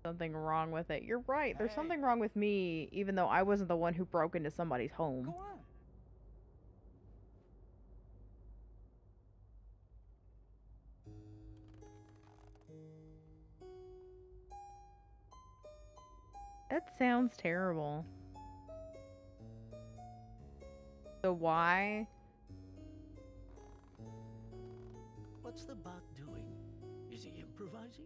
Something wrong with it. You're right. There's something wrong with me, even though I wasn't the one who broke into somebody's home. Go on. That sounds terrible. So why? What's the bot doing? Is he improvising?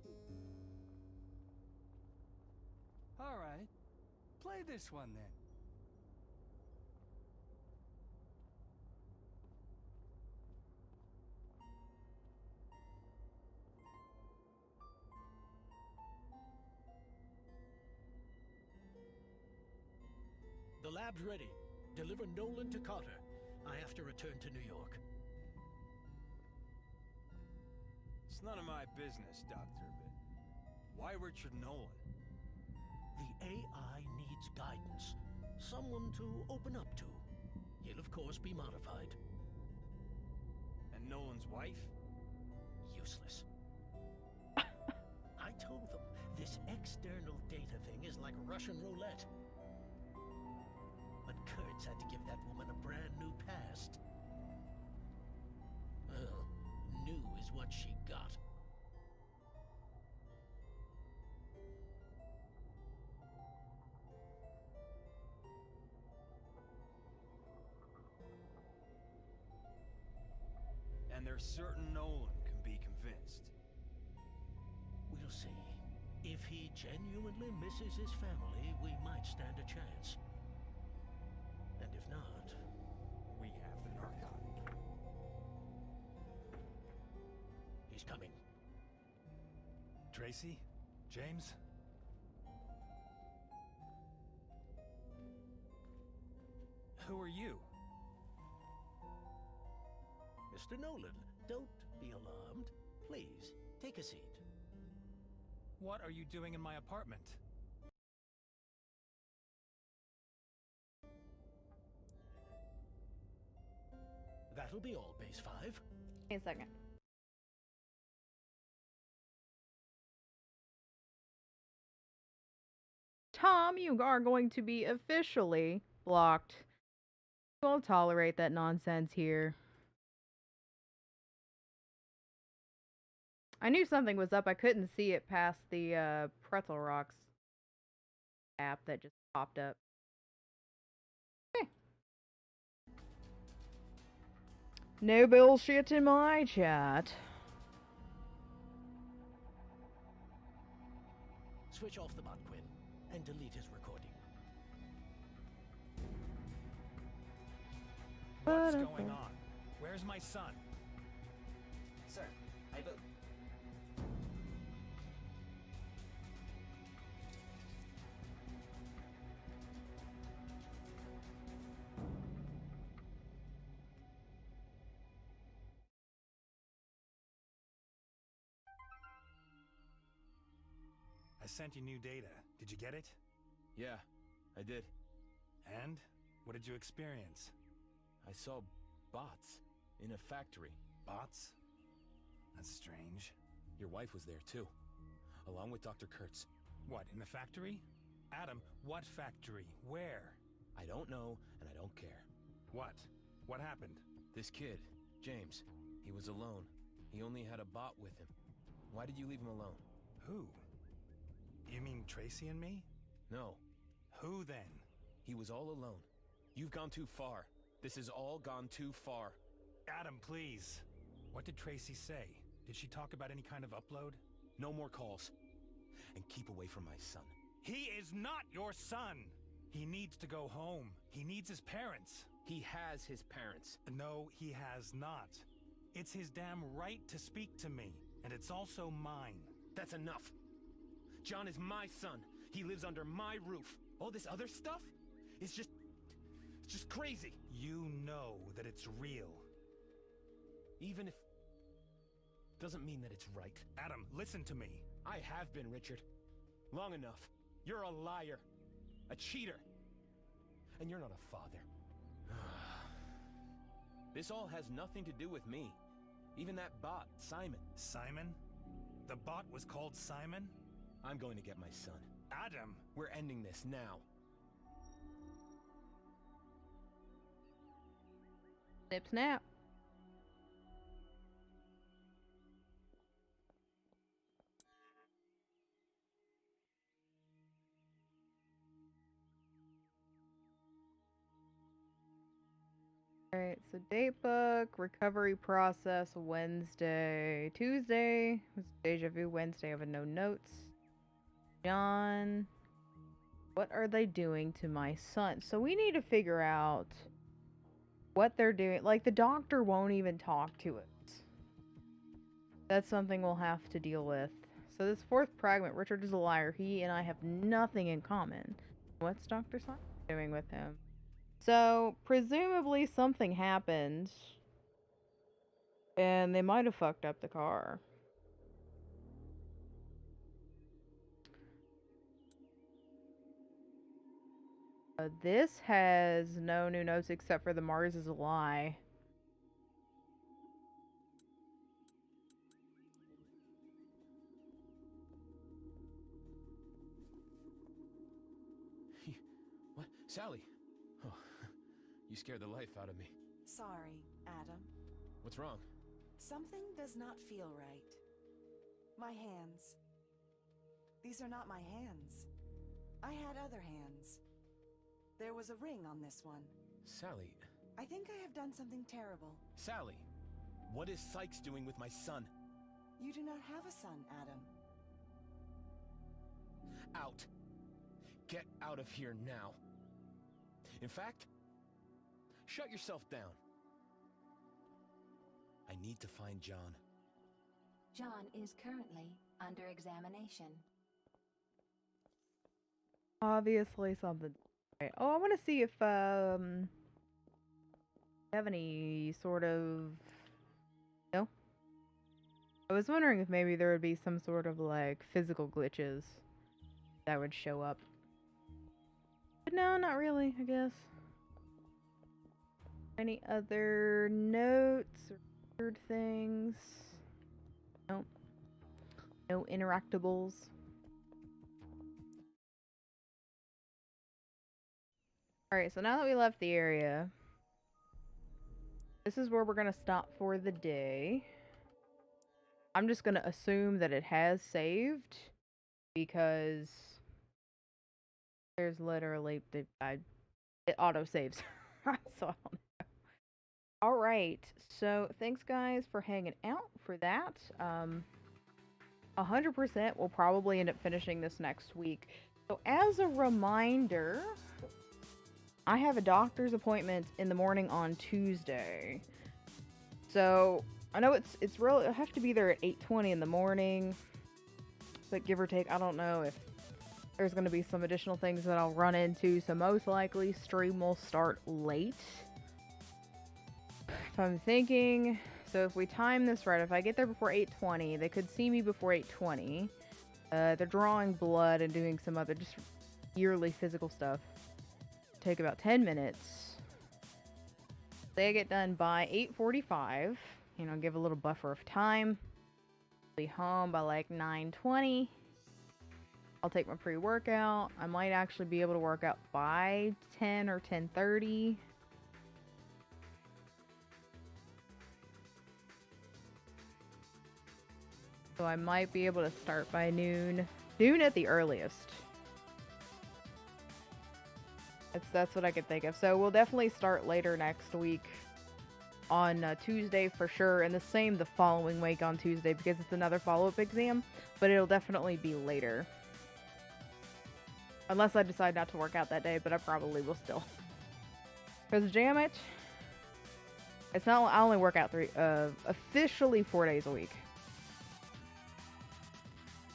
All right. Play this one then. The lab's ready. Deliver Nolan to Carter. I have to return to New York. It's none of my business, Doctor, but why Richard Nolan? The AI needs guidance. Someone to open up to. He'll of course be modified. And Nolan's wife? Useless. I told them, this external data thing is like Russian roulette. But Kurtz had to give that woman a brand new past. Well, new is what she got. And they're certain Nolan can be convinced. We'll see. If he genuinely misses his family, we might stand a chance. And if not, we have the narcotic. He's coming. Tracy? James? Who are you? Mr. Nolan, don't be alarmed. Please, take a seat. What are you doing in my apartment? That'll be all, Base 5. Wait a second. Tom, you are going to be officially blocked. We'll tolerate that nonsense here. I knew something was up. I couldn't see it past the Pretzel Rocks app that just popped up. Okay. No bullshit in my chat. Switch off the bot, Quinn, and delete his recording. What's going on? Where's my son? Sir, I bel... I sent you new data. Did you get it? Yeah, I did. And? What did you experience? I saw bots in a factory. Bots? That's strange. Your wife was there too, along with Dr. Kurtz. What, in the factory? Adam, what factory? Where? I don't know, and I don't care. What? What happened? This kid, James, he was alone. He only had a bot with him. Why did you leave him alone? Who? You mean Tracy and me? No. Who then? He was all alone. You've gone too far. This has all gone too far. Adam, please. What did Tracy say? Did she talk about any kind of upload? No more calls. And keep away from my son. He is not your son! He needs to go home. He needs his parents. He has his parents. No, he has not. It's his damn right to speak to me, and it's also mine. That's enough. John is my son. He lives under my roof. All this other stuff is just crazy. You know that it's real. Even if... doesn't mean that it's right. Adam, listen to me. I have been, Richard. Long enough. You're a liar. A cheater. And you're not a father. This all has nothing to do with me. Even that bot, Simon. Simon? The bot was called Simon? I'm going to get my son. Adam! We're ending this now. Snip snap. Alright, so date book, recovery process, Wednesday. Tuesday was deja vu. Wednesday, I have no notes. John. What are they doing to my son? So we need to figure out what they're doing. Like, the doctor won't even talk to us. That's something we'll have to deal with. So this fourth fragment, Richard is a liar. He and I have nothing in common. What's Dr. Simon doing with him? So, presumably something happened, and they might have fucked up the car. This has no new notes except for the Mars is a lie. What? Sally? Oh, you scared the life out of me. Sorry, Adam. What's wrong? Something does not feel right. My hands. These are not my hands. I had other hands. There was a ring on this one. Sally. I think I have done something terrible. Sally, what is Sykes doing with my son? You do not have a son, Adam. Out. Get out of here now. In fact, shut yourself down. I need to find John. John is currently under examination. Obviously something. Right. Oh, I want to see if have any sort of... No? I was wondering if maybe there would be some sort of like physical glitches that would show up. But no, not really, I guess. Any other notes or weird things? Nope. No interactables. Alright, so now that we left the area, this is where we're going to stop for the day. I'm just going to assume that it has saved, because there's literally, it auto-saves. So I don't know. Alright, so thanks guys for hanging out for that. 100% we'll probably end up finishing this next week. So as a reminder, I have a doctor's appointment in the morning on Tuesday. So I know it's really, I have to be there at 8:20 in the morning. But give or take, I don't know if there's going to be some additional things that I'll run into. So most likely stream will start late. If I'm thinking, so if we time this right, if I get there before 8:20, they could see me before 8:20. They're drawing blood and doing some other just yearly physical stuff. Take about 10 minutes. They get done by 8:45. You know, give a little buffer of time. Be home by like 9:20. I'll take my pre-workout. I might actually be able to work out by 10 or 10:30. So I might be able to start by noon. Noon at the earliest. That's what I could think of. So we'll definitely start later next week. On Tuesday for sure, and the same the following week on Tuesday because it's another follow-up exam, but it'll definitely be later. Unless I decide not to work out that day, but I probably will still. Because damn it, it's not. I only work out officially 4 days a week.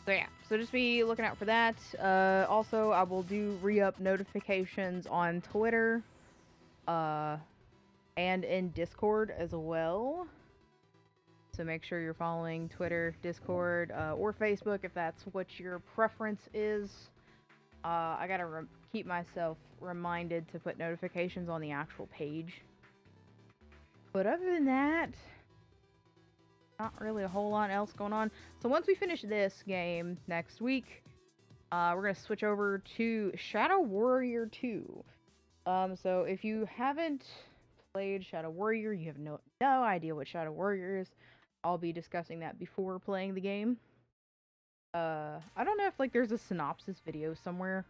So yeah, so just be looking out for that. Also, I will do re-up notifications on Twitter, and in Discord as well. So make sure you're following Twitter, Discord, or Facebook if that's what your preference is. I gotta keep myself reminded to put notifications on the actual page. But other than that, not really a whole lot else going on. So once we finish this game next week, we're gonna switch over to Shadow Warrior 2. So if you haven't played Shadow Warrior, you have no idea what Shadow Warrior is. I'll be discussing that before playing the game. I don't know if like there's a synopsis video somewhere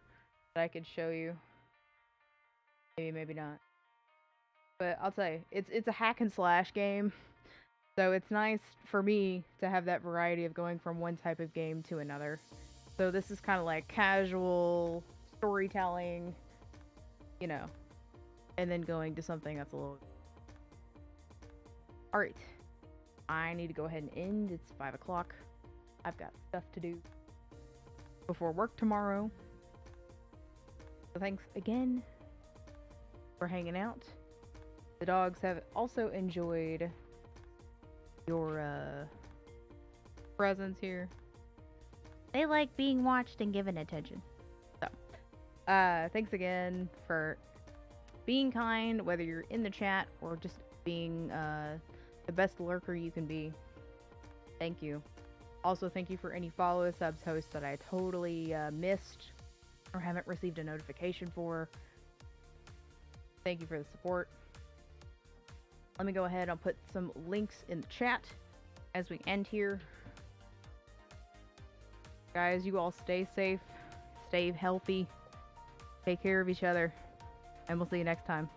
that I could show you. Maybe not. But I'll tell you, it's a hack and slash game. So it's nice for me to have that variety of going from one type of game to another. So this is kind of like casual storytelling, you know, and then going to something that's a little... Alright. I need to go ahead and end. It's 5 o'clock. I've got stuff to do before work tomorrow. So thanks again for hanging out. The dogs have also enjoyed your presence here. They like being watched and given attention. So, thanks again for being kind, whether you're in the chat or just being the best lurker you can be. Thank you. Also, thank you for any follow subs hosts that I totally missed or haven't received a notification for. Thank you for the support. Let me go ahead and put some links in the chat as we end here. Guys, you all stay safe, stay healthy, take care of each other, and we'll see you next time.